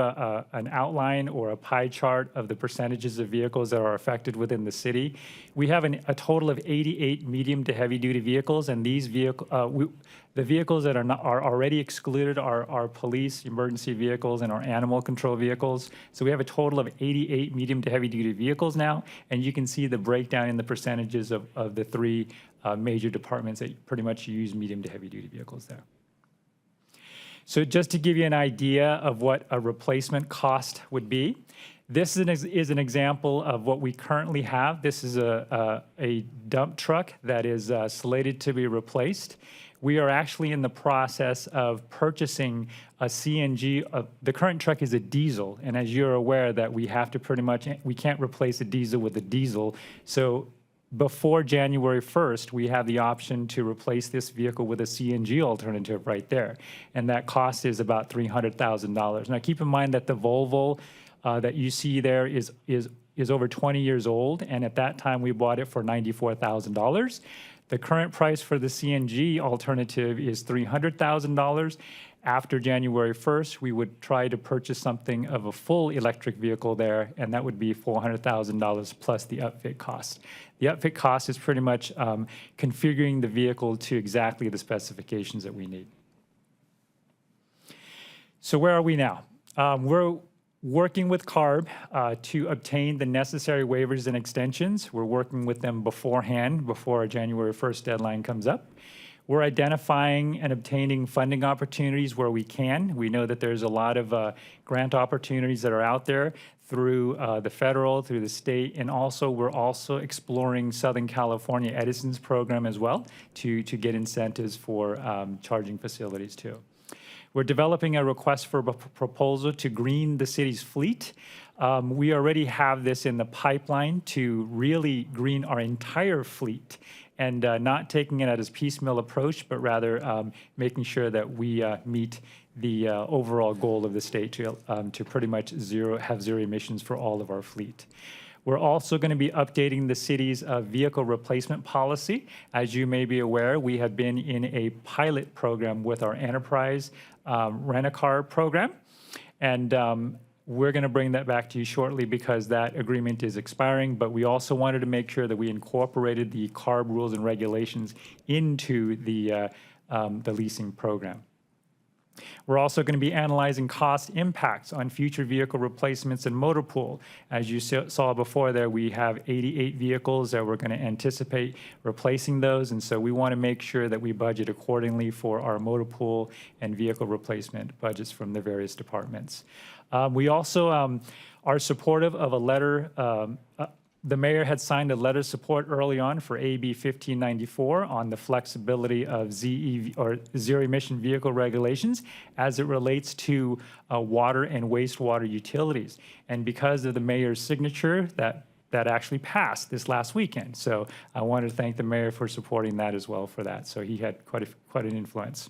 an outline or a pie chart of the percentages of vehicles that are affected within the city. We have a total of 88 medium to heavy duty vehicles, and these the vehicles that are already excluded are police, emergency vehicles, and our animal control vehicles. So we have a total of 88 medium to heavy duty vehicles now, and you can see the breakdown in the percentages of the three major departments that pretty much use medium to heavy duty vehicles there. So just to give you an idea of what a replacement cost would be, this is an example of what we currently have. This is a dump truck that is slated to be replaced. We are actually in the process of purchasing a CNG. The current truck is a diesel, and as you're aware that we have to we can't replace a diesel with a diesel. So before January 1st, we have the option to replace this vehicle with a CNG alternative right there. And that cost is about $300,000. Now keep in mind that the Volvo that you see there is over 20 years old, and at that time we bought it for $94,000. The current price for the CNG alternative is $300,000. After January 1st, we would try to purchase something of a full electric vehicle there, and that would be $400,000 plus the upfit cost. The upfit cost is pretty much configuring the vehicle to exactly the specifications that we need. So where are we now? We're working with CARB to obtain the necessary waivers and extensions. We're working with them beforehand, before our January 1st deadline comes up. We're identifying and obtaining funding opportunities where we can. We know that there's a lot of grant opportunities that are out there through the federal, through the state, and also we're also exploring Southern California Edison's program as well to get incentives for charging facilities too. We're developing a request for a proposal to green the city's fleet. We already have this in the pipeline to really green our entire fleet and not taking it as a piecemeal approach, but rather making sure that we meet the overall goal of the state to pretty much have zero emissions for all of our fleet. We're also going to be updating the city's vehicle replacement policy. As you may be aware, we have been in a pilot program with our enterprise rent-a-car program. And we're going to bring that back to you shortly because that agreement is expiring. But we also wanted to make sure that we incorporated the CARB rules and regulations into the leasing program. We're also going to be analyzing cost impacts on future vehicle replacements and motor pool. As you saw before there, we have 88 vehicles that we're going to anticipate replacing those. And so we want to make sure that we budget accordingly for our motor pool and vehicle replacement budgets from the various departments. We also are supportive of a letter. The mayor had signed a letter of support early on for AB 1594 on the flexibility of ZEV or zero emission vehicle regulations as it relates to water and wastewater utilities. And because of the mayor's signature, that actually passed this last weekend. So I wanted to thank the mayor for supporting that as well for that. So he had quite an influence.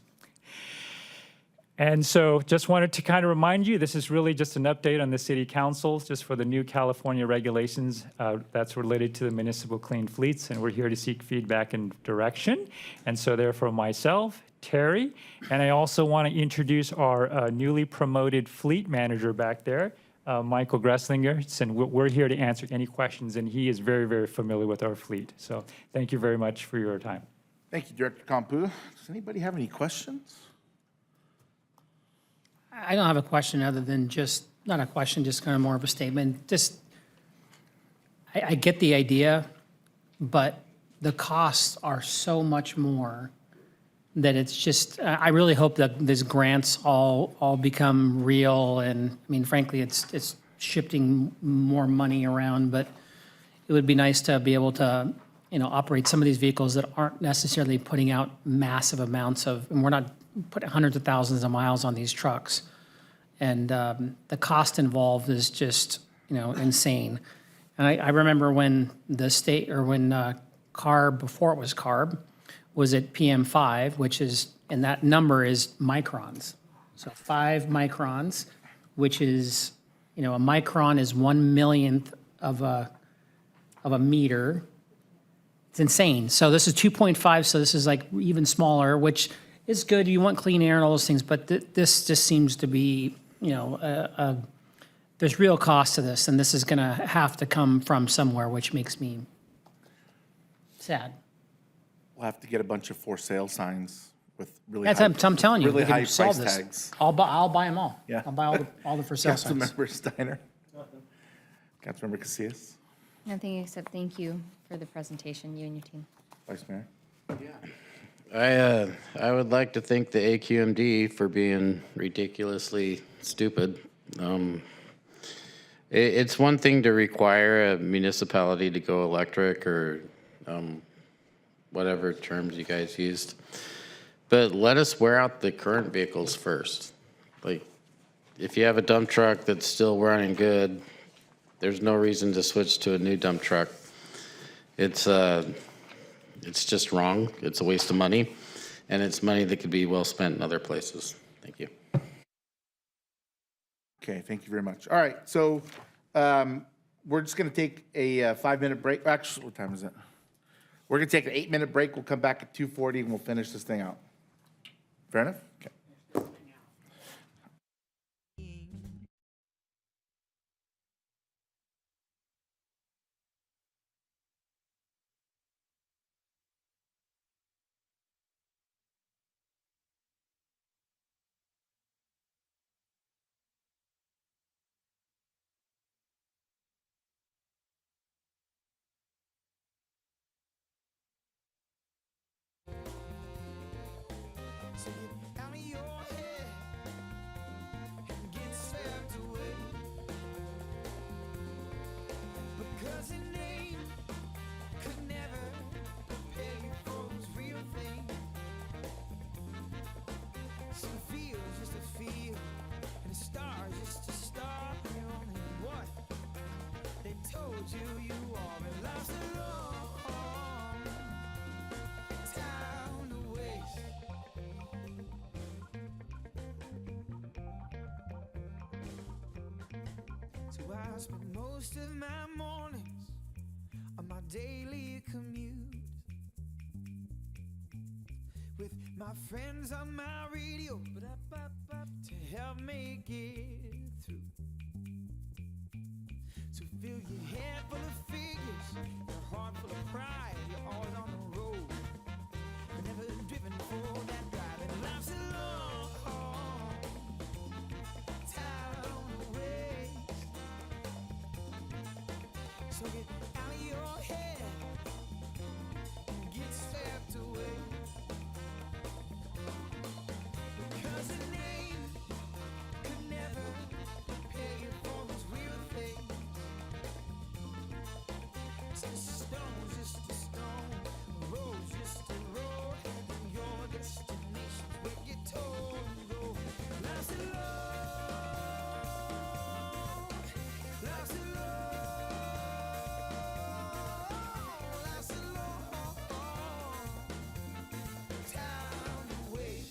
And so just wanted to kind of remind you, this is really just an update on the city councils, just for the new California regulations that's related to the municipal clean fleets. And we're here to seek feedback and direction. And so therefore myself, Terry, and I also want to introduce our newly promoted fleet manager back there, Michael Gresslinger. And we're here to answer any questions. And he is very, very familiar with our fleet. So thank you very much for your time. Thank you, Director Campu. Does anybody have any questions? I don't have a question other than just, not a question, just kind of more of a statement. Just, I get the idea, but the costs are so much more that it's just, I really hope that these grants all become real. And I mean, frankly, it's shifting more money around, but it would be nice to be able to, operate some of these vehicles that aren't necessarily putting out massive amounts of, and we're not putting hundreds of thousands of miles on these trucks. And the cost involved is just, insane. And I remember when the state, or when CARB, before it was CARB, was at PM5, which is, and that number is microns. So 5 microns, which is, a micron is 1/1,000,000th of a meter. It's insane. So this is 2.5, so this is like even smaller, which is good. You want clean air and all those things, but this just seems to be, there's real cost to this, and this is going to have to come from somewhere, which makes me sad. We'll have to get a bunch of for sale signs with really That's high, I'm telling you, really we can high solve price this. tags. I'll buy them all. Yeah. I'll buy all the for sale signs. Councilmember Steiner. Councilmember Casillas. Nothing except thank you for the presentation, you and your team. Vice Mayor. I would like to thank the AQMD for being ridiculously stupid. It's one thing to require a municipality to go electric or whatever terms you guys used, but let us wear out the current vehicles first. Like, if you have a dump truck that's still running good, there's no reason to switch to a new dump truck. It's just wrong. It's a waste of money, and it's money that could be well spent in other places. Thank you. Okay, thank you very much. All right, so we're just going to take a 5-minute break. Actually, what time is it? We're going to take an 8-minute break. We'll come back at 2:40 and we'll finish this thing out. Fair enough? Okay. So get out of your head and get swept away. Because your name could never prepare you for those real things. Some feels just a feel, and a star is just a star. You're only what they told you you are, and life's a long time to waste. So I spend most of my mornings on my daily commute with my friends on my radio to help me get through. So fill your head full of figures, your heart full of pride. You're always on the road, but never driven for that drive. And life's a long time to waste. So get out of your head and get swept away. Because the name could never prepare you for those real things. It's just a stone, just a stone, a road's just a road, and your destination's where you're told to go. Life's a life's a life's a long time to wait.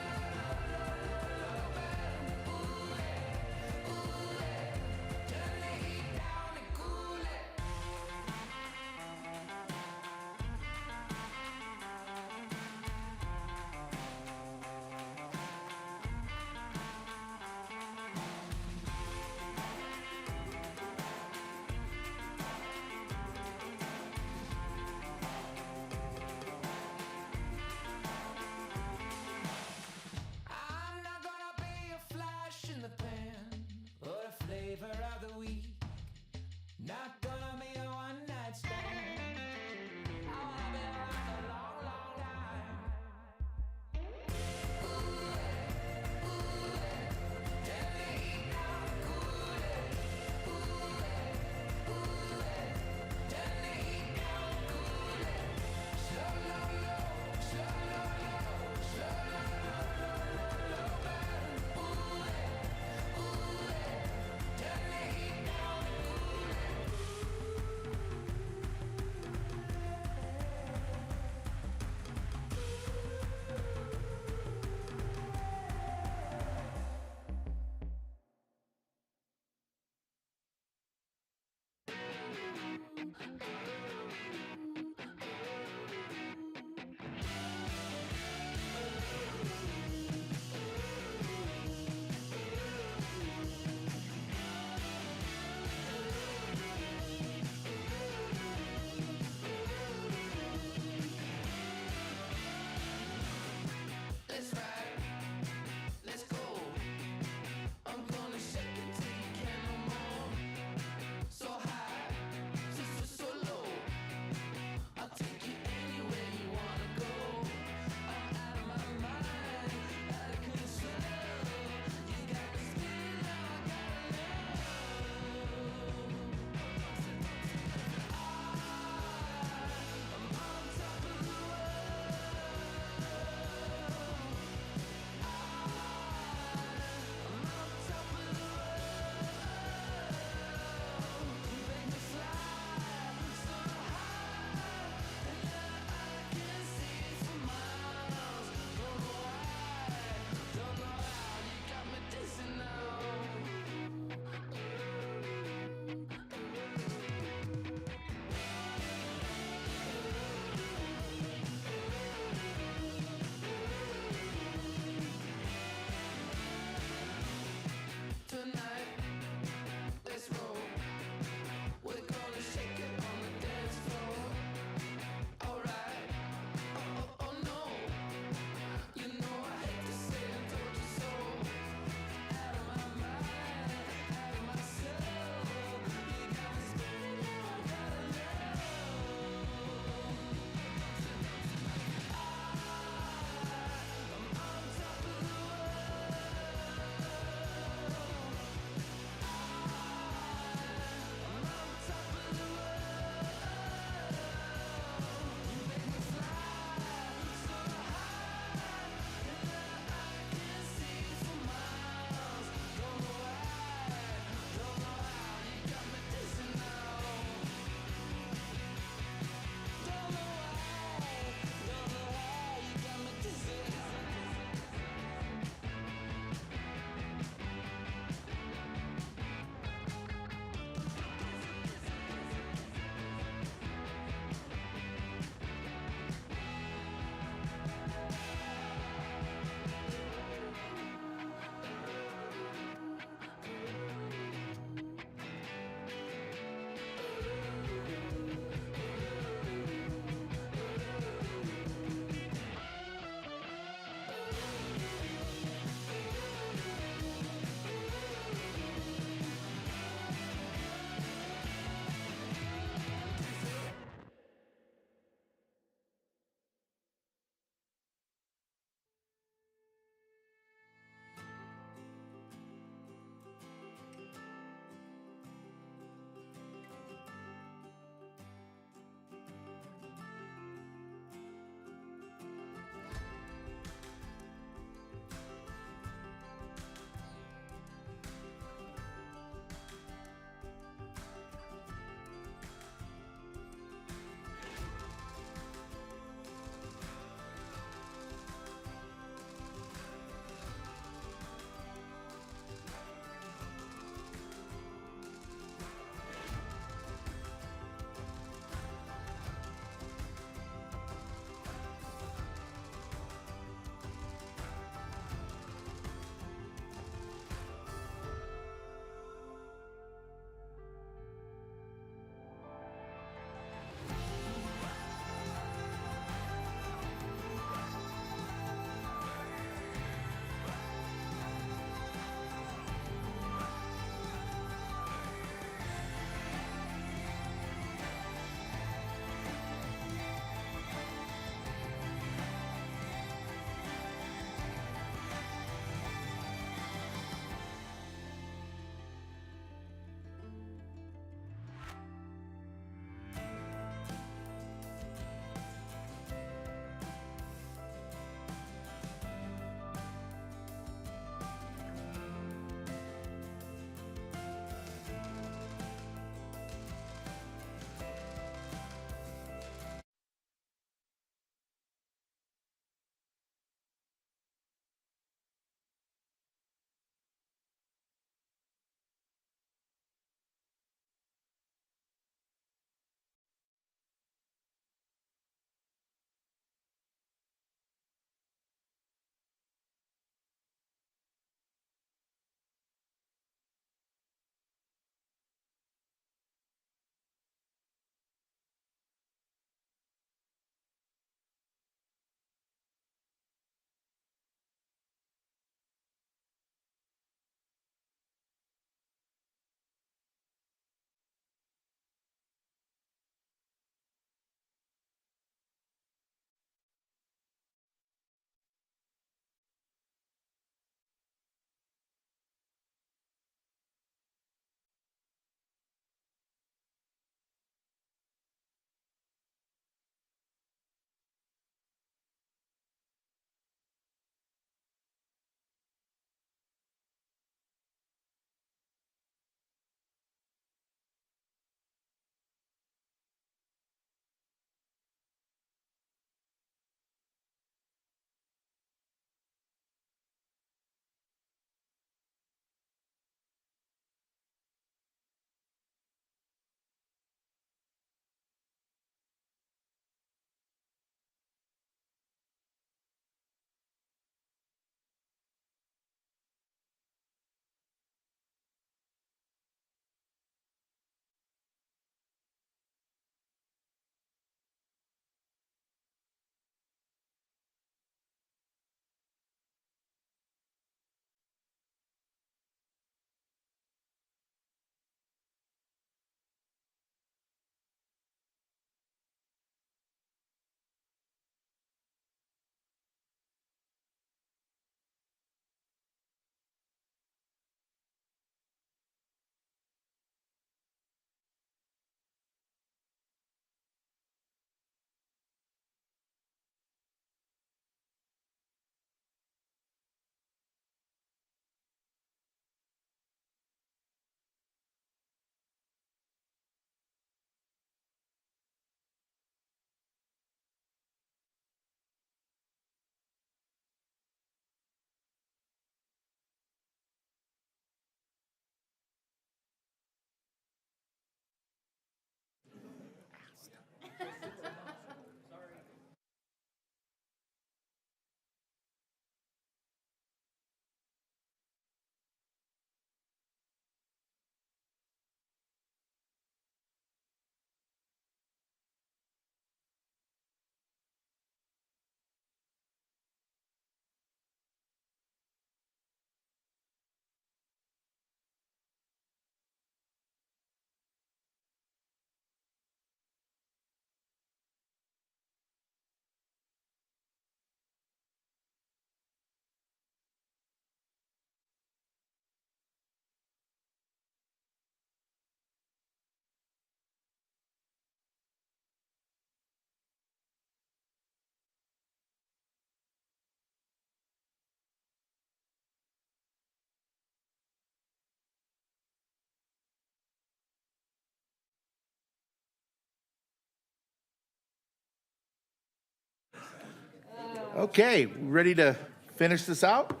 Okay, ready to finish this out?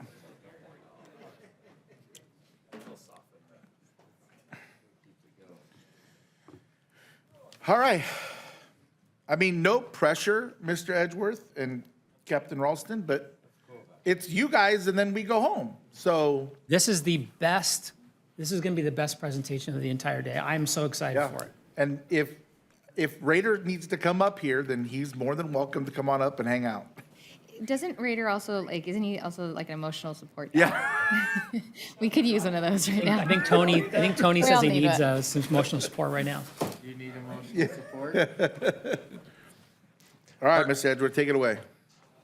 All right. I mean, no pressure, Mr. Edgeworth and Captain Ralston, but it's you guys and then we go home. So This is the best, this is going to be the best presentation of the entire day. I'm so excited for it. And if Raider needs to come up here, then he's more than welcome to come on up and hang out. Doesn't Raider also, like, isn't he also like an emotional support? Yeah. We could use one of those right now. I think Tony We says all he need needs it. some emotional support right now. You need emotional support? All right, Mr. Edgeworth, take it away.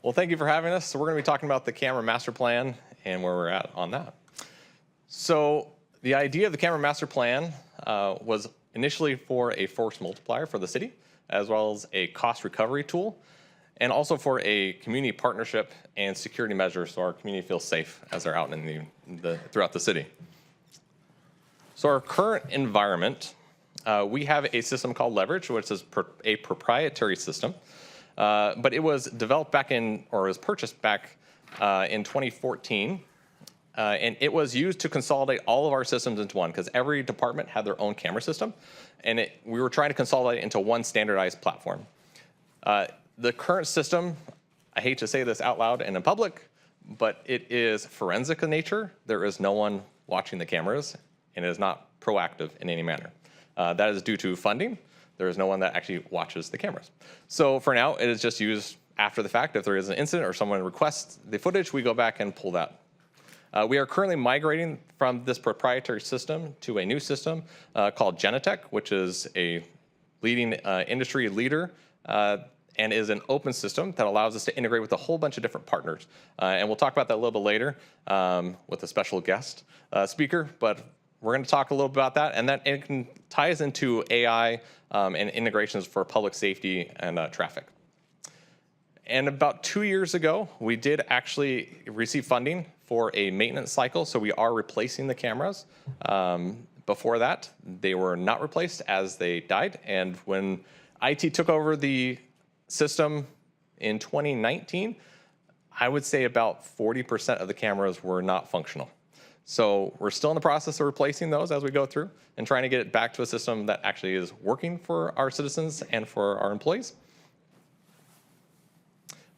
Well, thank you for having us. So we're going to be talking about the camera master plan and where we're at on that. So the idea of the camera master plan was initially for a force multiplier for the city, as well as a cost recovery tool, and also for a community partnership and security measure so our community feels safe as they're out in throughout the city. So our current environment, we have a system called Leverage, which is a proprietary system. But it was developed back or was purchased back in 2014. And it was used to consolidate all of our systems into one, because every department had their own camera system. And we were trying to consolidate into one standardized platform. The current system, I hate to say this out loud and in public, but it is forensic in nature. There is no one watching the cameras, and it is not proactive in any manner. That is due to funding. There is no one that actually watches the cameras. So for now, it is just used after the fact. If there is an incident or someone requests the footage, we go back and pull that. We are currently migrating from this proprietary system to a new system called Genetec, which is a leading industry leader and is an open system that allows us to integrate with a whole bunch of different partners. And we'll talk about that a little bit later with a special guest speaker, but we're going to talk a little bit about that, and that it ties into AI and integrations for public safety and traffic. And about 2 years ago, we did actually receive funding for a maintenance cycle, so we are replacing the cameras. Before that, they were not replaced as they died, and when IT took over the system in 2019, I would say about 40% of the cameras were not functional. So we're still in the process of replacing those as we go through and trying to get it back to a system that actually is working for our citizens and for our employees.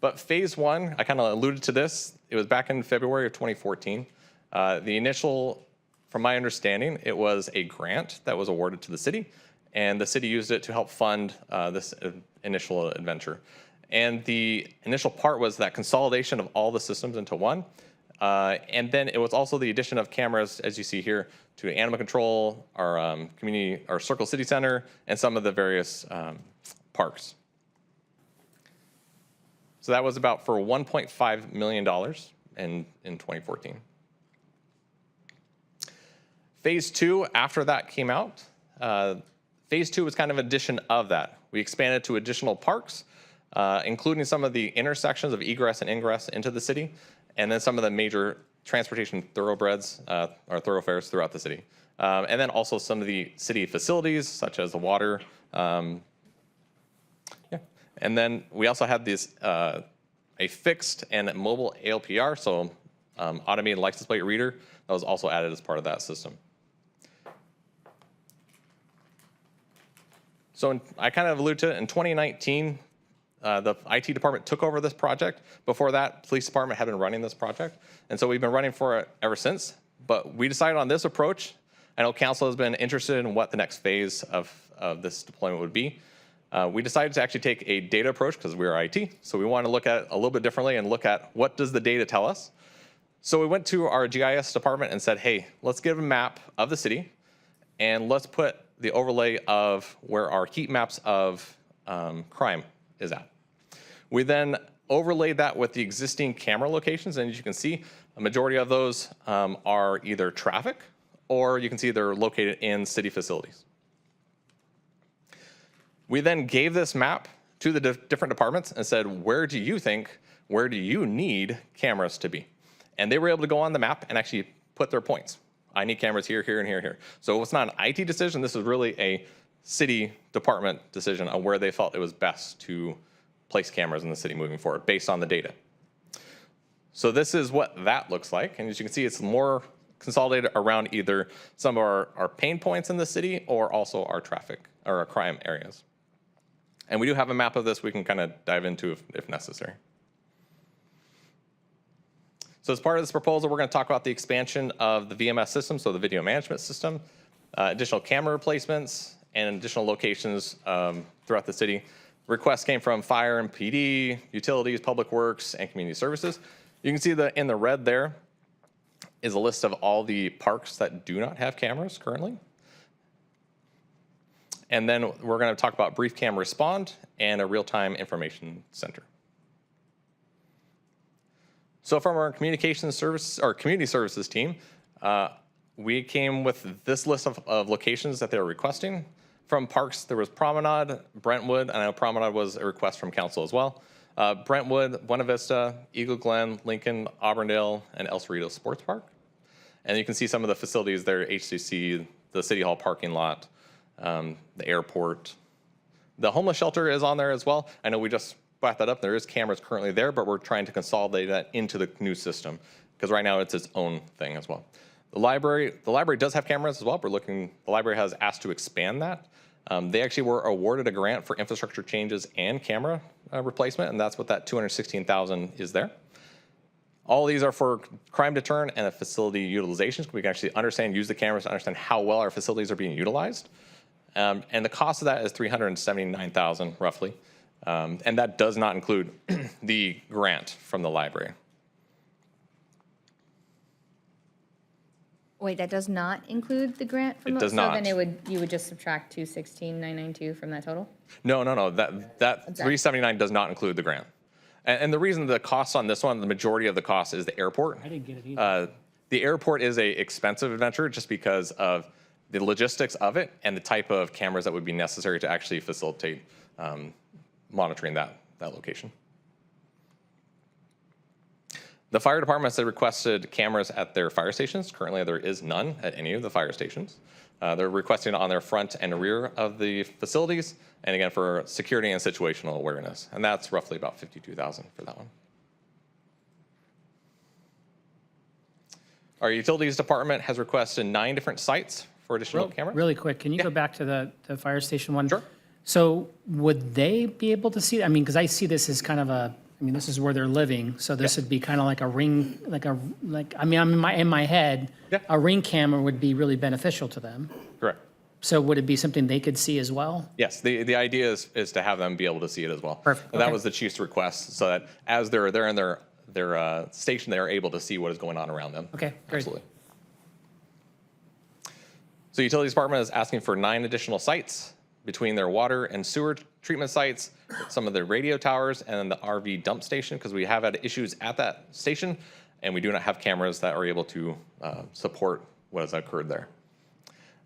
But phase one, I kind of alluded to this. It was back in February of 2014. The initial, from my understanding, it was a grant that was awarded to the city, and the city used it to help fund this initial adventure. And the initial part was that consolidation of all the systems into one. And then it was also the addition of cameras, as you see here, to animal control, our community, our Circle City Center, and some of the various parks. So that was about for $1.5 million in 2014. Phase two, after that came out, phase two was kind of an addition of that. We expanded to additional parks, including some of the intersections of egress and ingress into the city, and then some of the major transportation thoroughbreds or thoroughfares throughout the city. And then also some of the city facilities, such as the water. And then we also had this a fixed and mobile ALPR, so automated license plate reader, that was also added as part of that system. So I kind of alluded to it, in 2019, the IT department took over this project. Before that, police department had been running this project. And so we've been running for it ever since. But we decided on this approach. I know council has been interested in what the next phase of this deployment would be. We decided to actually take a data approach because we're IT. So we want to look at it a little bit differently and look at what does the data tell us. So we went to our GIS department and said, hey, let's give a map of the city and let's put the overlay of where our heat maps of crime is at. We then overlaid that with the existing camera locations, and as you can see, a majority of those are either traffic, or you can see they're located in city facilities. We then gave this map to the different departments and said, where do you need cameras to be? And they were able to go on the map and actually put their points. I need cameras here, here, and here, here. So it's not an IT decision, this is really a city department decision on where they felt it was best to place cameras in the city moving forward based on the data. So this is what that looks like. And as you can see, it's more consolidated around either some of our pain points in the city or also our traffic or our crime areas. And we do have a map of this we can kind of dive into if necessary. So as part of this proposal, we're going to talk about the expansion of the VMS system, so the video management system, additional camera replacements, and additional locations throughout the city. Requests came from fire and PD, utilities, public works, and community services. You can see in the red there is a list of all the parks that do not have cameras currently. And then we're going to talk about Brief Cam Respond and a real-time information center. So from our communications service or community services team, we came with this list of locations that they were requesting. From parks, there was Promenade, Brentwood, and I know Promenade was a request from council as well. Brentwood, Buena Vista, Eagle Glen, Lincoln, Auburndale, and El Cerrito Sports Park. And you can see some of the facilities there, HCC, the City Hall parking lot, the airport. The homeless shelter is on there as well. I know we just brought that up. There is cameras currently there, but we're trying to consolidate that into the new system because right now it's its own thing as well. The library does have cameras as well. The library has asked to expand that. They actually were awarded a grant for infrastructure changes and camera replacement, and that's what that $216,000 is there. All these are for crime deterrent and facility utilization. We can actually use the cameras to understand how well our facilities are being utilized. And the cost of that is $379,000 roughly. And that does not include the grant from the library. Wait, that does not include the grant from It the? does So not. then you would just subtract 216,992 from that total? No. That 379 does not include the grant. And the reason the cost on this one, the majority of the cost is the airport. I didn't get it either. The airport is a expensive adventure just because of the logistics of it and the type of cameras that would be necessary to actually facilitate monitoring that location. The fire department has requested cameras at their fire stations. Currently, there is none at any of the fire stations. They're requesting on their front and rear of the facilities, and again, for security and situational awareness. And that's roughly about $52,000 for that one. Our utilities department has requested 9 different sites for additional cameras. Really quick, can you go back to the fire station one? Sure. So would they be able to see, I mean, because I see this as kind of this is where they're living, so this would be kind of like a ring, I'm in my head, a ring camera would be really beneficial to them. Correct. So would it be something they could see as well? Yes, the idea is to have them be able to see it as well. Perfect, And that okay. was the chief's request, so that as they're in their station, they are able to see what is going on around them. Okay, great. Absolutely. So utilities department is asking for 9 additional sites between their water and sewer treatment sites, some of their radio towers, and then the RV dump station, because we have had issues at that station, and we do not have cameras that are able to support what has occurred there.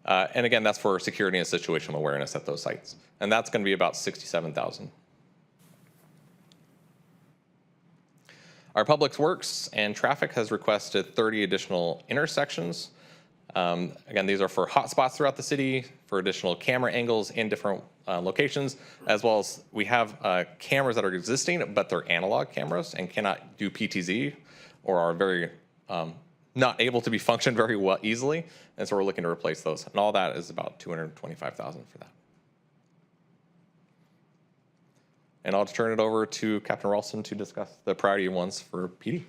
And again, that's for security and situational awareness at those sites. And that's going to be about $67,000. Our Public Works and Traffic has requested 30 additional intersections. Again, these are for hotspots throughout the city, for additional camera angles in different locations, as well as we have cameras that are existing, but they're analog cameras and cannot do PTZ or are very not able to be functioned very well easily. And so we're looking to replace those. And all that is about $225,000 for that. And I'll turn it over to Captain Ralston to discuss the priority ones for PD.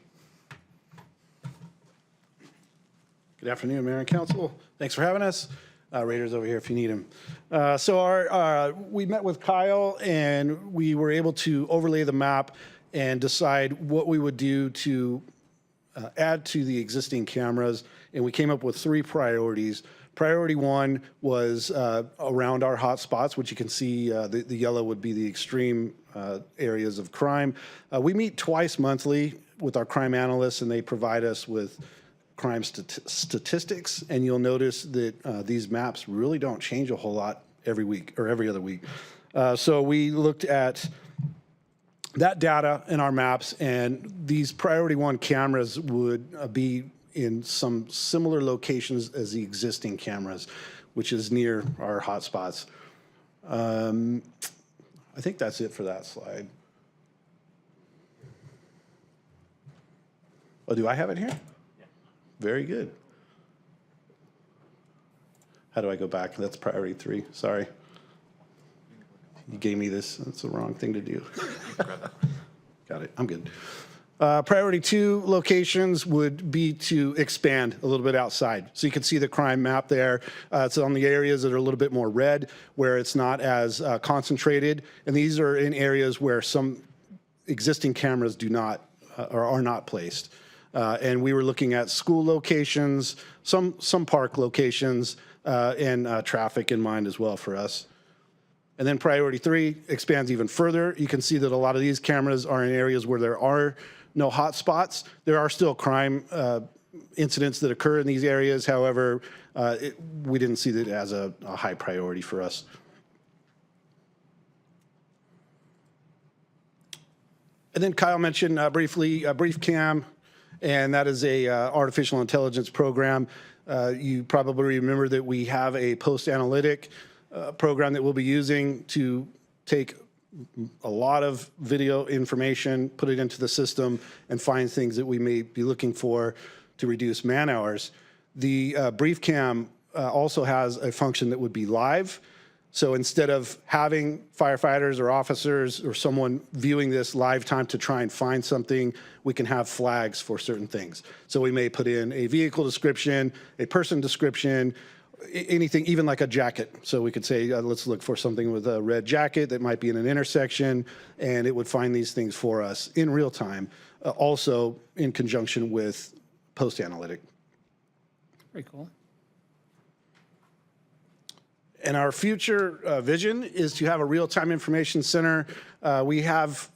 Good afternoon, Mayor and Council. Thanks for having us. Raiders over here if you need them. So we met with Kyle and we were able to overlay the map and decide what we would do to add to the existing cameras. And we came up with 3 priorities. Priority 1 was around our hotspots, which you can see the yellow would be the extreme areas of crime. We meet twice monthly with our crime analysts and they provide us with crime statistics, and you'll notice that these maps really don't change a whole lot every week or every other week. So we looked at that data in our maps, and these priority 1 cameras would be in some similar locations as the existing cameras, which is near our hotspots. I think that's it for that slide. Oh, do I have it here? Very good. How do I go back? That's priority 3. Sorry. You gave me this. That's the wrong thing to do. Got it. I'm good. Priority 2 locations would be to expand a little bit outside. So you can see the crime map there. It's on the areas that are a little bit more red, where it's not as concentrated. And these are in areas where some existing cameras do not or are not placed. And we were looking at school locations, some park locations, and traffic in mind as well for us. And then priority 3 expands even further. You can see that a lot of these cameras are in areas where there are no hot spots. There are still crime incidents that occur in these areas. However, we didn't see that as a high priority for us. And then Kyle mentioned briefly BriefCam, and that is a artificial intelligence program. You probably remember that we have a post-analytic program that we'll be using to take a lot of video information, put it into the system, and find things that we may be looking for to reduce man hours. The BriefCam also has a function that would be live. So instead of having firefighters or officers or someone viewing this live time to try and find something, we can have flags for certain things. So we may put in a vehicle description, a person description, anything, even like a jacket. So we could say, let's look for something with a red jacket that might be in an intersection, and it would find these things for us in real time, also in conjunction with post-analytic. Very cool. And our future vision is to have a real-time information center. We have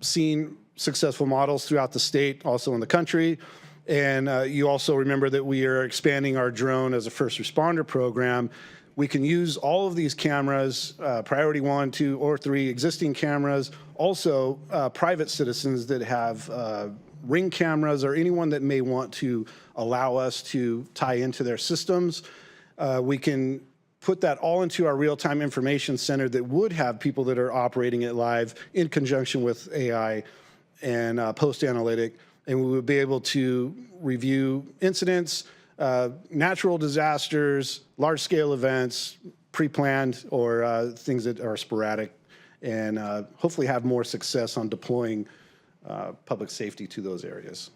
seen successful models throughout the state, also in the country. And you also remember that we are expanding our drone as a first responder program. We can use all of these cameras, priority 1, 2, or 3 existing cameras, also private citizens that have Ring cameras or anyone that may want to allow us to tie into their systems. We can put that all into our real-time information center that would have people that are operating it live in conjunction with AI and post-analytic. And we would be able to review incidents, natural disasters, large-scale events, pre-planned or things that are sporadic, and hopefully have more success on deploying public safety to those areas.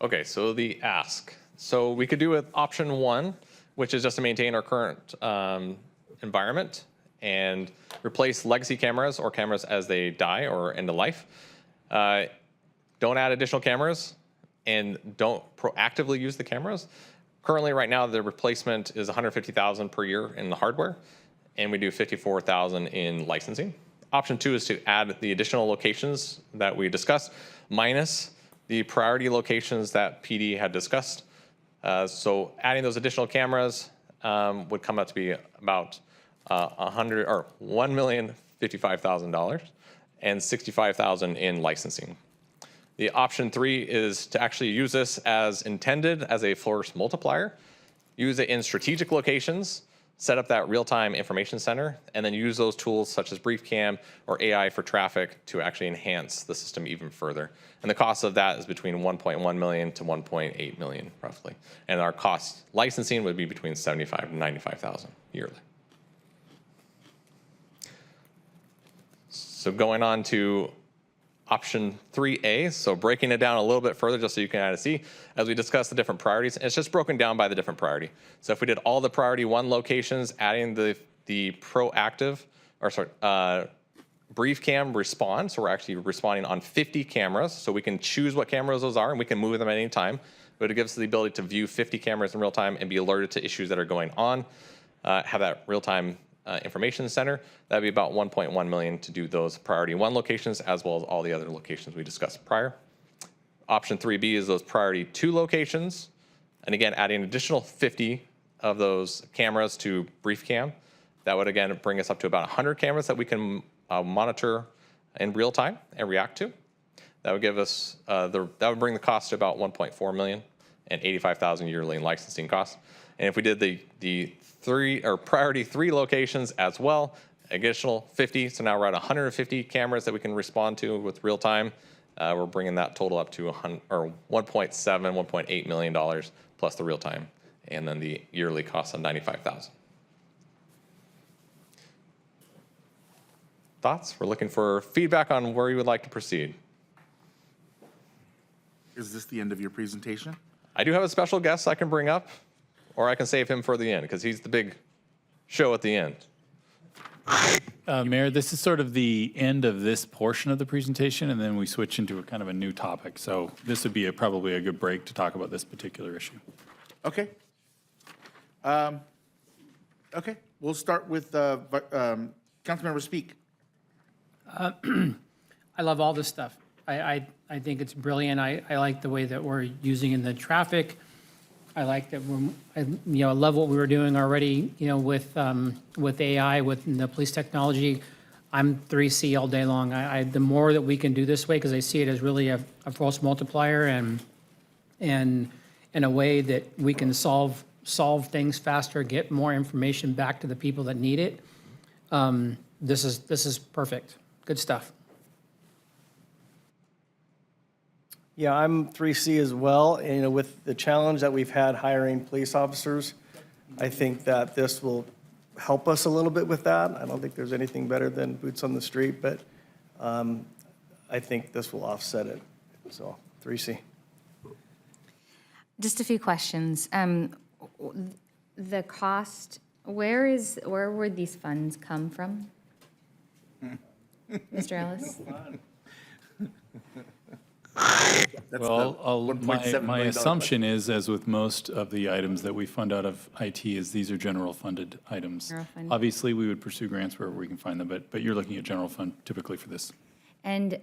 Okay, so the ask. So we could do with option 1, which is just to maintain our current environment and replace legacy cameras or cameras as they die or end of life. Don't add additional cameras and don't proactively use the cameras. Currently, right now, the replacement is $150,000 per year in the hardware, and we do $54,000 in licensing. Option 2 is to add the additional locations that we discussed, minus the priority locations that PD had discussed. So adding those additional cameras would come out to be about $1,055,000 and $65,000 in licensing. The option 3 is to actually use this as intended as a force multiplier, use it in strategic locations, set up that real-time information center, and then use those tools such as BriefCam or AI for traffic to actually enhance the system even further. And the cost of that is between $1.1 million to $1.8 million, roughly. And our cost licensing would be between $75,000 and $95,000 yearly. So going on to option 3A, so breaking it down a little bit further just so you can kind of see, as we discuss the different priorities, it's just broken down by the different priority. So if we did all the priority 1 locations, adding the proactive, or sorry, BriefCam response, so we're actually responding on 50 cameras, so we can choose what cameras those are and we can move them at any time, but it gives us the ability to view 50 cameras in real time and be alerted to issues that are going on, have that real-time information center. That'd be about $1.1 million to do those priority 1 locations as well as all the other locations we discussed prior. Option 3B is those priority 2 locations. And again, adding additional 50 of those cameras to BriefCam. That would again bring us up to about 100 cameras that we can monitor in real time and react to. That would give us, that would bring the cost to about $1.4 million and $85,000 yearly in licensing costs. And if we did the priority 3 locations as well, additional 50, so now we're at 150 cameras that we can respond to with real time. We're bringing that total up to $1.7, $1.8 million plus the real time, and then the yearly cost of $95,000. Thoughts? We're looking for feedback on where you would like to proceed. Is this the end of your presentation? I do have a special guest I can bring up, or I can save him for the end because he's the big show at the end. Mayor, this is sort of the end of this portion of the presentation, and then we switch into a kind of a new topic. So this would be probably a good break to talk about this particular issue. Okay. Okay, we'll start with Councilmember Speak. I love all this stuff. I think it's brilliant. I like the way that we're using in the traffic. I like that I love what we were doing already, with AI, with the police technology. I'm 3C all day long. The more that we can do this way, because I see it as really a force multiplier and in a way that we can solve things faster, get more information back to the people that need it. This is perfect. Good stuff. Yeah, I'm 3C as well. And, with the challenge that we've had hiring police officers, I think that this will help us a little bit with that. I don't think there's anything better than boots on the street, but I think this will offset it. So 3C. Just a few questions. The cost, where would these funds come from? Mr. Ellis? Well, my assumption is, as with most of the items that we fund out of IT, is these are general funded items. General fund. Obviously, we would pursue grants wherever we can find them, but you're looking at general fund typically for this. And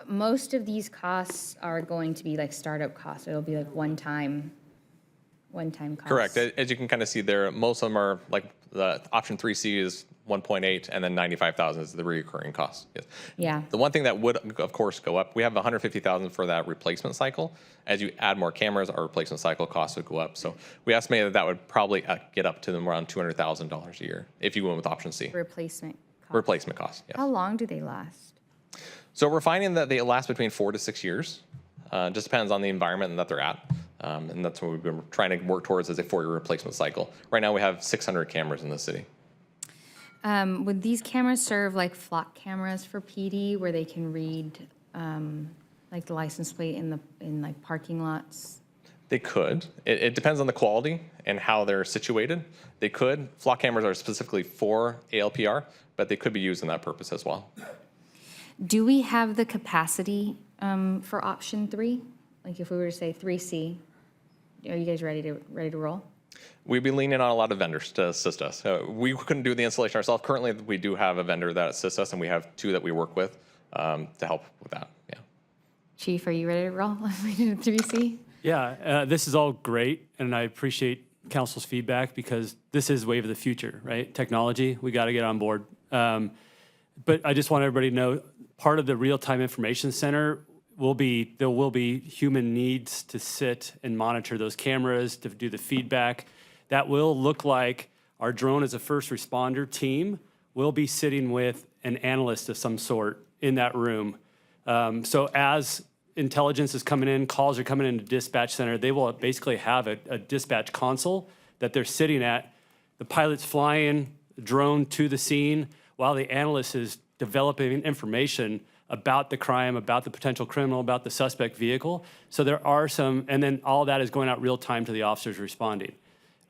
most of these costs are going to be like startup costs. It'll be like one-time costs. Correct. As you can kind of see there, most of them are like the option 3C is 1.8, and then 95,000 is the recurring cost. Yes. Yeah. The one thing that would, of course, go up, we have 150,000 for that replacement cycle. As you add more cameras, our replacement cycle costs would go up. So we estimated that would probably get up to them around $200,000 a year if you went with option C. Replacement costs. Replacement costs, yes. How long do they last? So we're finding that they last between 4 to 6 years. Just depends on the environment that they're at. And that's what we've been trying to work towards as a 4-year replacement cycle. Right now we have 600 cameras in the city. Would these cameras serve like flock cameras for PD where they can read like the license plate in like parking lots? They could. It depends on the quality and how they're situated. They could. Flock cameras are specifically for ALPR, but they could be used in that purpose as well. Do we have the capacity for option 3? Like if we were to say 3C, are you guys ready to roll? We'd be leaning on a lot of vendors to assist us. We couldn't do the installation ourselves. Currently, we do have a vendor that assists us, and we have 2 that we work with to help with that. Yeah. Chief, are you ready to roll? 3C? Yeah, this is all great, and I appreciate council's feedback because this is wave of the future, right? Technology, we got to get on board. But I just want everybody to know, part of the real-time information center there will be human needs to sit and monitor those cameras, to do the feedback. That will look like our drone as a first responder team will be sitting with an analyst of some sort in that room. So as intelligence is coming in, calls are coming into dispatch center, they will basically have a dispatch console that they're sitting at. The pilot's flying the drone to the scene while the analyst is developing information about the crime, about the potential criminal, about the suspect vehicle. So there are some, and then all that is going out real time to the officers responding,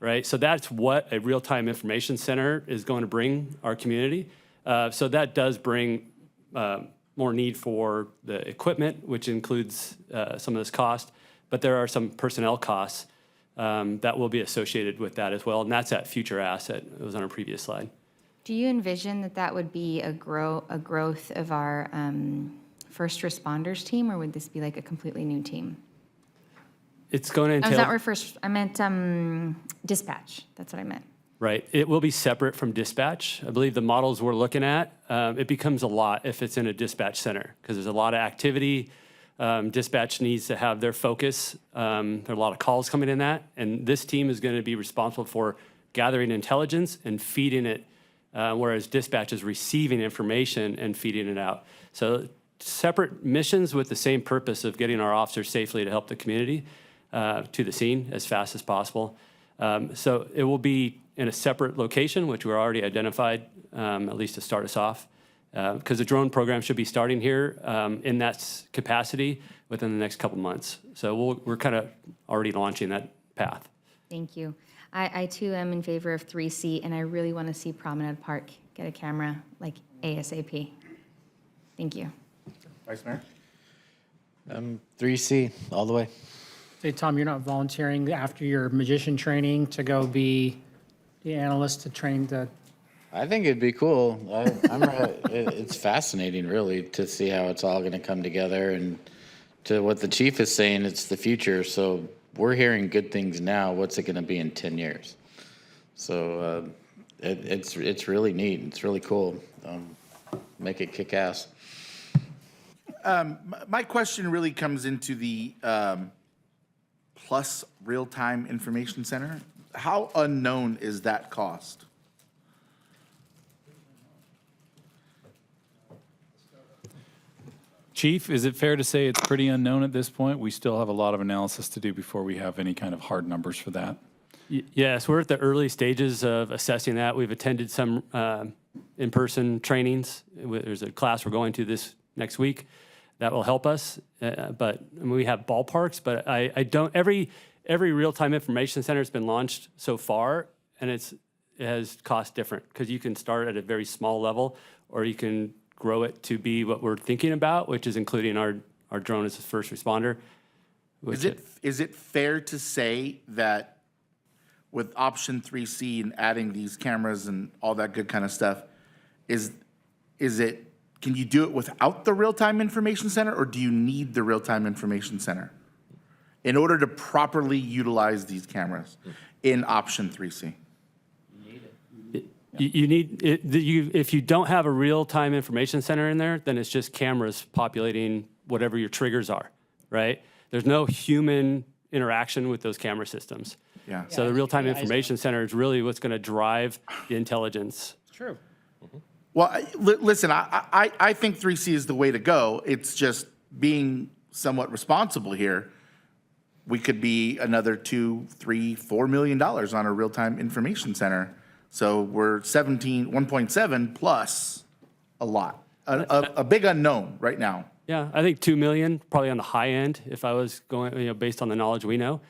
right? So that's what a real-time information center is going to bring our community. So that does bring more need for the equipment, which includes some of this cost, but there are some personnel costs that will be associated with that as well, and that's that future asset. It was on a previous slide. Do you envision that would be a growth of our first responders team, or would this be like a completely new team? It's going to entail... I was not first, I meant dispatch. That's what I meant. Right. It will be separate from dispatch. I believe the models we're looking at, it becomes a lot if it's in a dispatch center because there's a lot of activity. Dispatch needs to have their focus. There are a lot of calls coming in that, and this team is going to be responsible for gathering intelligence and feeding it, whereas dispatch is receiving information and feeding it out. So separate missions with the same purpose of getting our officers safely to help the community to the scene as fast as possible. So it will be in a separate location, which we're already identified, at least to start us off, because the drone program should be starting here in that capacity within the next couple months. So we're kind of already launching that path. Thank you. I too am in favor of 3C, and I really want to see Promenade Park get a camera like ASAP. Thank you. Vice Mayor? 3C, all the way. Say, Tom, you're not volunteering after your magician training to go be the analyst to train the. I think it'd be cool. It's fascinating, really, to see how it's all going to come together. And to what the chief is saying, it's the future. So we're hearing good things now. What's it going to be in 10 years? So it's really neat. It's really cool. Make it kick ass. My question really comes into the Plus Real-Time Information Center. How unknown is that cost? Chief, is it fair to say it's pretty unknown at this point? We still have a lot of analysis to do before we have any kind of hard numbers for that. Yes, we're at the early stages of assessing that. We've attended some in-person trainings. There's a class we're going to this next week that will help us. But we have ballparks, but I don't, every real-time information center has been launched so far, and it has cost different, because you can start at a very small level, or you can grow it to be what we're thinking about, which is including our drone as a first responder. Is it fair to say that with option 3C and adding these cameras and all that good kind of stuff, can you do it without the real-time information center, or do you need the real-time information center in order to properly utilize these cameras in option 3C? You need it. If you don't have a real-time information center in there, then it's just cameras populating whatever your triggers are, right? There's no human interaction with those camera systems. Yeah. So the real-time information center is really what's going to drive the intelligence. True. Well, listen, I think 3C is the way to go. It's just being somewhat responsible here. We could be another $2, $3, $4 million on a real-time information center. So we're 1.7 plus a lot, a big unknown right now. Yeah, I think 2 million, probably on the high end, if I was going, based on the knowledge we know.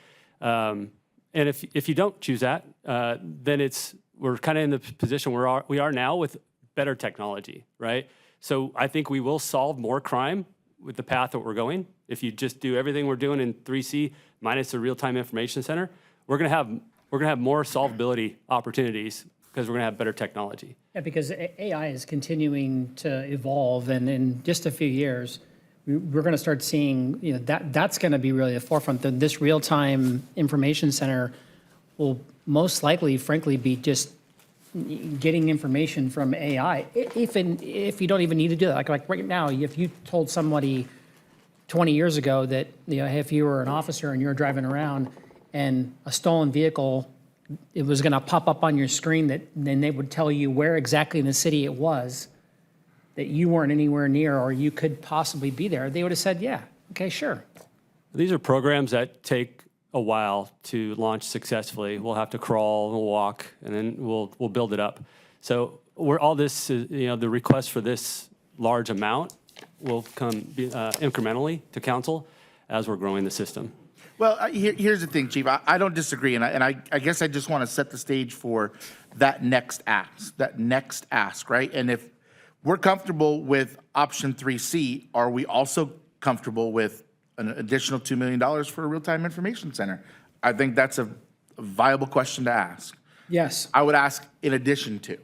And if you don't choose that, then we're kind of in the position we are now with better technology, right? So I think we will solve more crime with the path that we're going. If you just do everything we're doing in 3C minus the real-time information center, we're gonna have more solvability opportunities because we're gonna have better technology. Yeah, because AI is continuing to evolve, and in just a few years, we're going to start seeing, that's going to be really the forefront. This real-time information center will most likely, frankly, be just getting information from AI. If you don't even need to do that, like right now, if you told somebody 20 years ago that if you were an officer and you were driving around and a stolen vehicle, it was going to pop up on your screen, that then they would tell you where exactly in the city it was, that you weren't anywhere near or you could possibly be there, they would have said, yeah, okay, sure. These are programs that take a while to launch successfully. We'll have to crawl, we'll walk, and then we'll build it up. So all this, the request for this large amount will come incrementally to council as we're growing the system. Well, here's the thing, Chief. I don't disagree, and I guess I just want to set the stage for that next ask, right? And if we're comfortable with option 3C, are we also comfortable with an additional $2 million for a real-time information center? I think that's a viable question to ask. Yes. I would ask in addition to.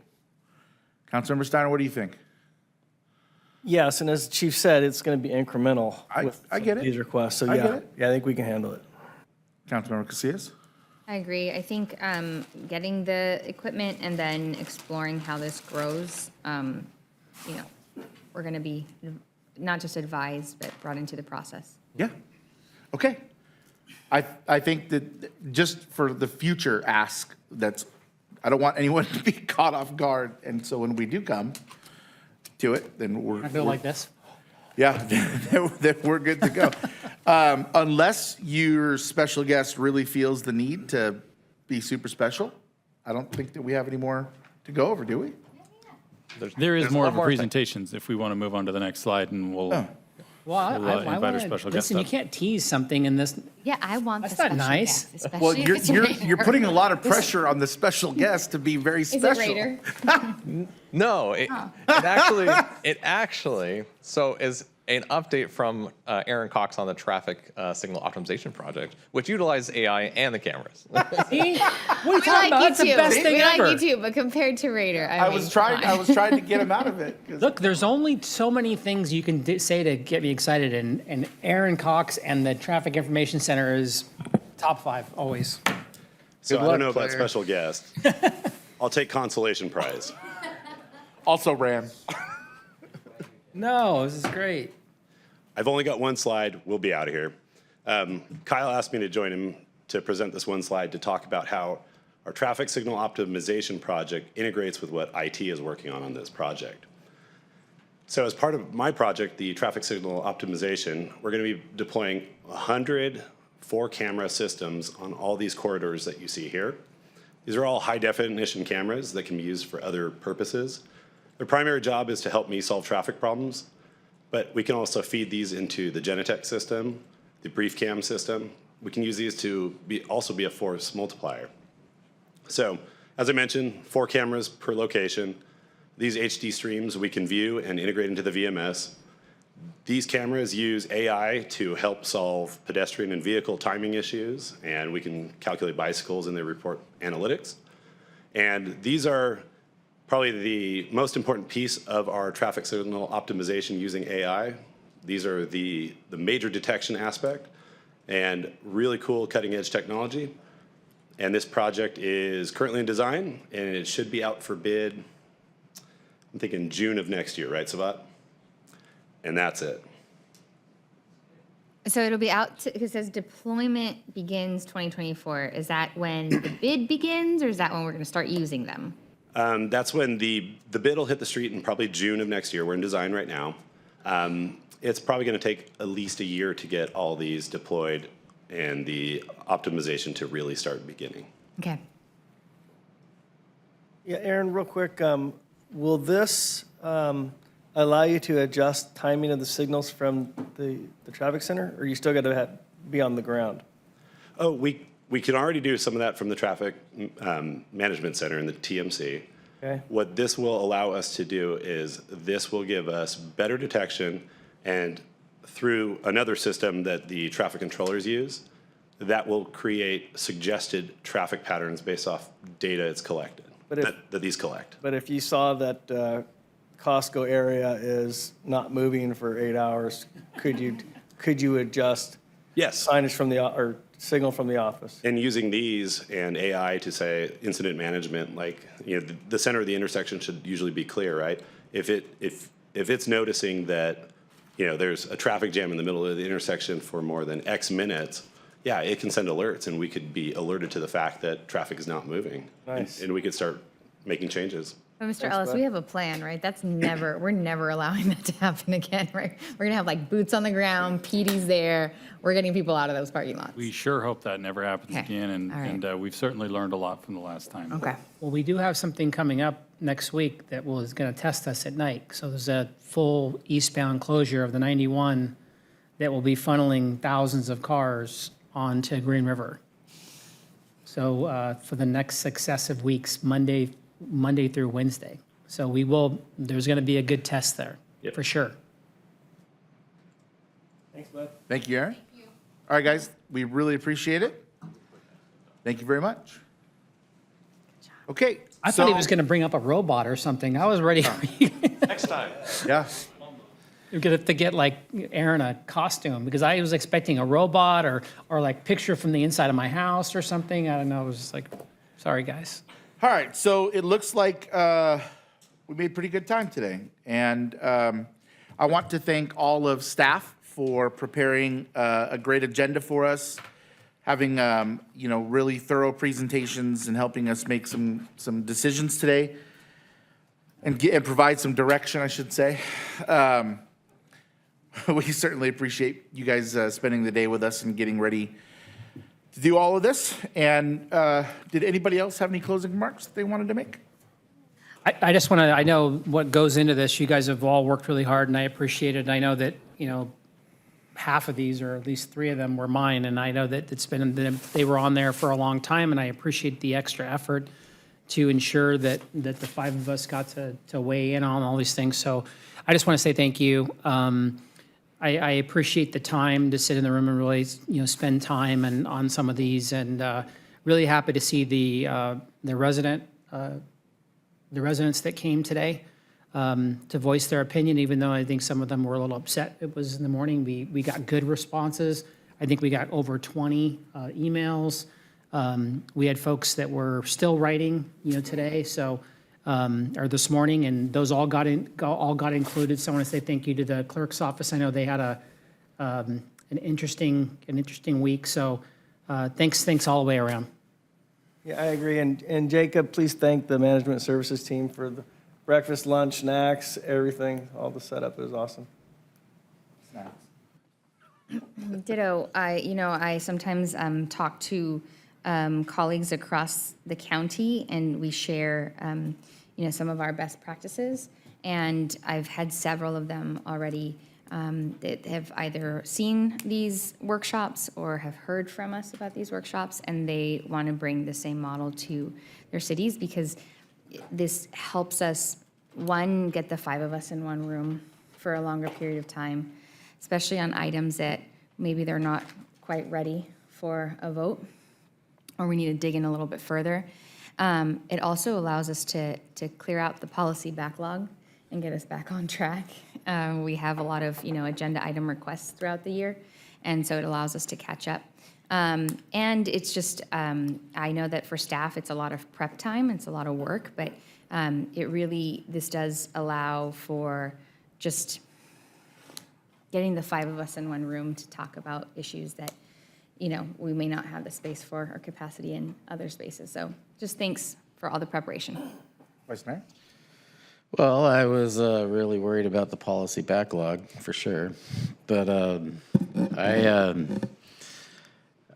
Councilmember Steiner, what do you think? Yes, and as the chief said, it's going to be incremental with I get it. these requests. So I get it. yeah, I think we can handle it. Councilmember Casillas? I agree. I think getting the equipment and then exploring how this grows, we're going to be not just advised, but brought into the process. Yeah. Okay. I think that just for the future ask, I don't want anyone to be caught off guard. And so when we do come to it, then we're. I feel like this. Yeah, then we're good to go. Unless your special guest really feels the need to be super special, I don't think that we have any more to go over, do we? There is There's more one of a more thing. presentations if we want to move on to the next slide, and we'll Well, We'll, invite our wanna- special guest listen, you up. can't tease something in this. Yeah, I want That's the not special nice. guest, Well, especially if it's you're Raider. putting a lot of pressure on the special guest to be very Is it special. Raider? No, it actually so is an update from Aaron Cox on the traffic signal optimization project, which utilized AI and the cameras. See? What are you We talking like about? you That's the too. best thing We ever. like you too, but compared to Raider, I mean, I was trying to get him out of it. Look, there's only so many things you can say to get me excited, and Aaron Cox and the Traffic Information Center is top 5 always. So Good I luck, don't know about Claire. special guest. I'll take consolation prize. Also ran. No, this is great. I've only got one slide. We'll be out of here. Kyle asked me to join him to present this one slide to talk about how our traffic signal optimization project integrates with what IT is working on this project. So as part of my project, the traffic signal optimization, we're going to be deploying 100 4-camera systems on all these corridors that you see here. These are all high-definition cameras that can be used for other purposes. Their primary job is to help me solve traffic problems, but we can also feed these into the Genetec system, the BriefCam system. We can use these to also be a force multiplier. So, as I mentioned, 4 cameras per location. These HD streams we can view and integrate into the VMS. These cameras use AI to help solve pedestrian and vehicle timing issues, and we can calculate bicycles in their report analytics. And these are probably the most important piece of our traffic signal optimization using AI. These are the major detection aspect and really cool cutting edge technology. And this project is currently in design and it should be out for bid, I'm thinking June of next year, right, Savat? And that's it. So it'll be out, it says deployment begins 2024. Is that when the bid begins, or is that when we're going to start using them? That's when the bid will hit the street in probably June of next year. We're in design right now. It's probably going to take at least a year to get all these deployed and the optimization to really start beginning. Okay. Yeah, Aaron, real quick, will this allow you to adjust timing of the signals from the traffic center, or you still got to be on the ground? Oh, we can already do some of that from the traffic management center in the TMC. Okay. What this will allow us to do is this will give us better detection, and through another system that the traffic controllers use, that will create suggested traffic patterns based off data it's collected, that these collect. But if you saw that Costco area is not moving for 8 hours, could you adjust? Yes. Signage from or signal from the office? And using these and AI to say incident management, like, you know, the center of the intersection should usually be clear, right? If it's noticing that, you know, there's a traffic jam in the middle of the intersection for more than X minutes, yeah, it can send alerts, and we could be alerted to the fact that traffic is not moving. Nice. And we could start making changes. But Mr. Thanks, Ellis, bud. we have a plan, right? We're never allowing that to happen again, right? We're gonna have like boots on the ground, PD's there. We're getting people out of those parking lots. We sure hope that never happens Okay. again, All right. and we've certainly learned a lot from the last time. Okay. Well, we do have something coming up next week that is going to test us at night. So there's a full eastbound closure of the 91 that will be funneling thousands of cars onto Green River. So for the next successive weeks, Monday through Wednesday. So there's going to be a good test there, for sure. Thanks, bud. Thank you, Aaron. All right, guys, we really appreciate it. Thank you very much. Okay. I thought he was going to bring up a robot or something. I was ready. Next time. Yeah. You're going to have to get like Aaron a costume, because I was expecting a robot or like picture from the inside of my house or something. I don't know. It was just like, sorry, guys. All right, so it looks like we made pretty good time today. And I want to thank all of staff for preparing a great agenda for us, having really thorough presentations and helping us make some decisions today and provide some direction, I should say. We certainly appreciate you guys spending the day with us and getting ready to do all of this. And did anybody else have any closing remarks that they wanted to make? I just want to, I know what goes into this. You guys have all worked really hard, and I appreciate it. And I know that, half of these, or at least 3 of them, were mine, and I know that they were on there for a long time, and I appreciate the extra effort to ensure that the 5 of us got to weigh in on all these things. So I just want to say thank you. I appreciate the time to sit in the room and really, spend time on some of these, and really happy to see the residents that came today to voice their opinion, even though I think some of them were a little upset. It was in the morning. We got good responses. I think we got over 20 emails. We had folks that were still writing, today, or this morning, and those all got included. So I want to say thank you to the clerk's office. I know they had an interesting week. So thanks all the way around. Yeah, I agree. And Jacob, please thank the management services team for the breakfast, lunch, snacks, everything. All the setup was awesome. Ditto. I sometimes talk to colleagues across the county, and we share, some of our best practices. And I've had several of them already that have either seen these workshops or have heard from us about these workshops, and they want to bring the same model to their cities, because this helps us, one, get the 5 of us in one room for a longer period of time, especially on items that maybe they're not quite ready for a vote, or we need to dig in a little bit further. It also allows us to clear out the policy backlog and get us back on track. We have a lot of, agenda item requests throughout the year, and so it allows us to catch up. And it's just, I know that for staff, it's a lot of prep time, it's a lot of work, but this does allow for just getting the 5 of us in one room to talk about issues that, we may not have the space for or capacity in other spaces. So just thanks for all the preparation. Vice Mayor? Well, I was really worried about the policy backlog, for sure. But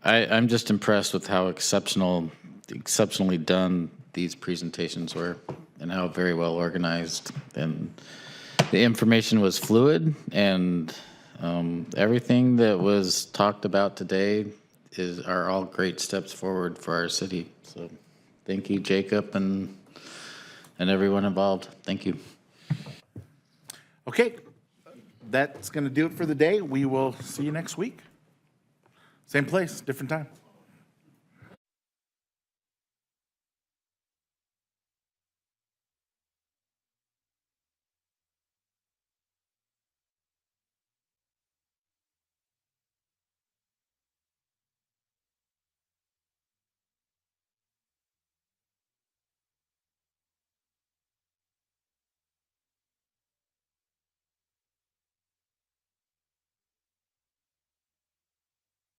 I'm just impressed with how exceptionally done these presentations were, and how very well organized. And the information was fluid, and everything that was talked about today are all great steps forward for our city. So thank you, Jacob, and everyone involved. Thank you. Okay, that's going to do it for the day. We will see you next week. Same place, different time.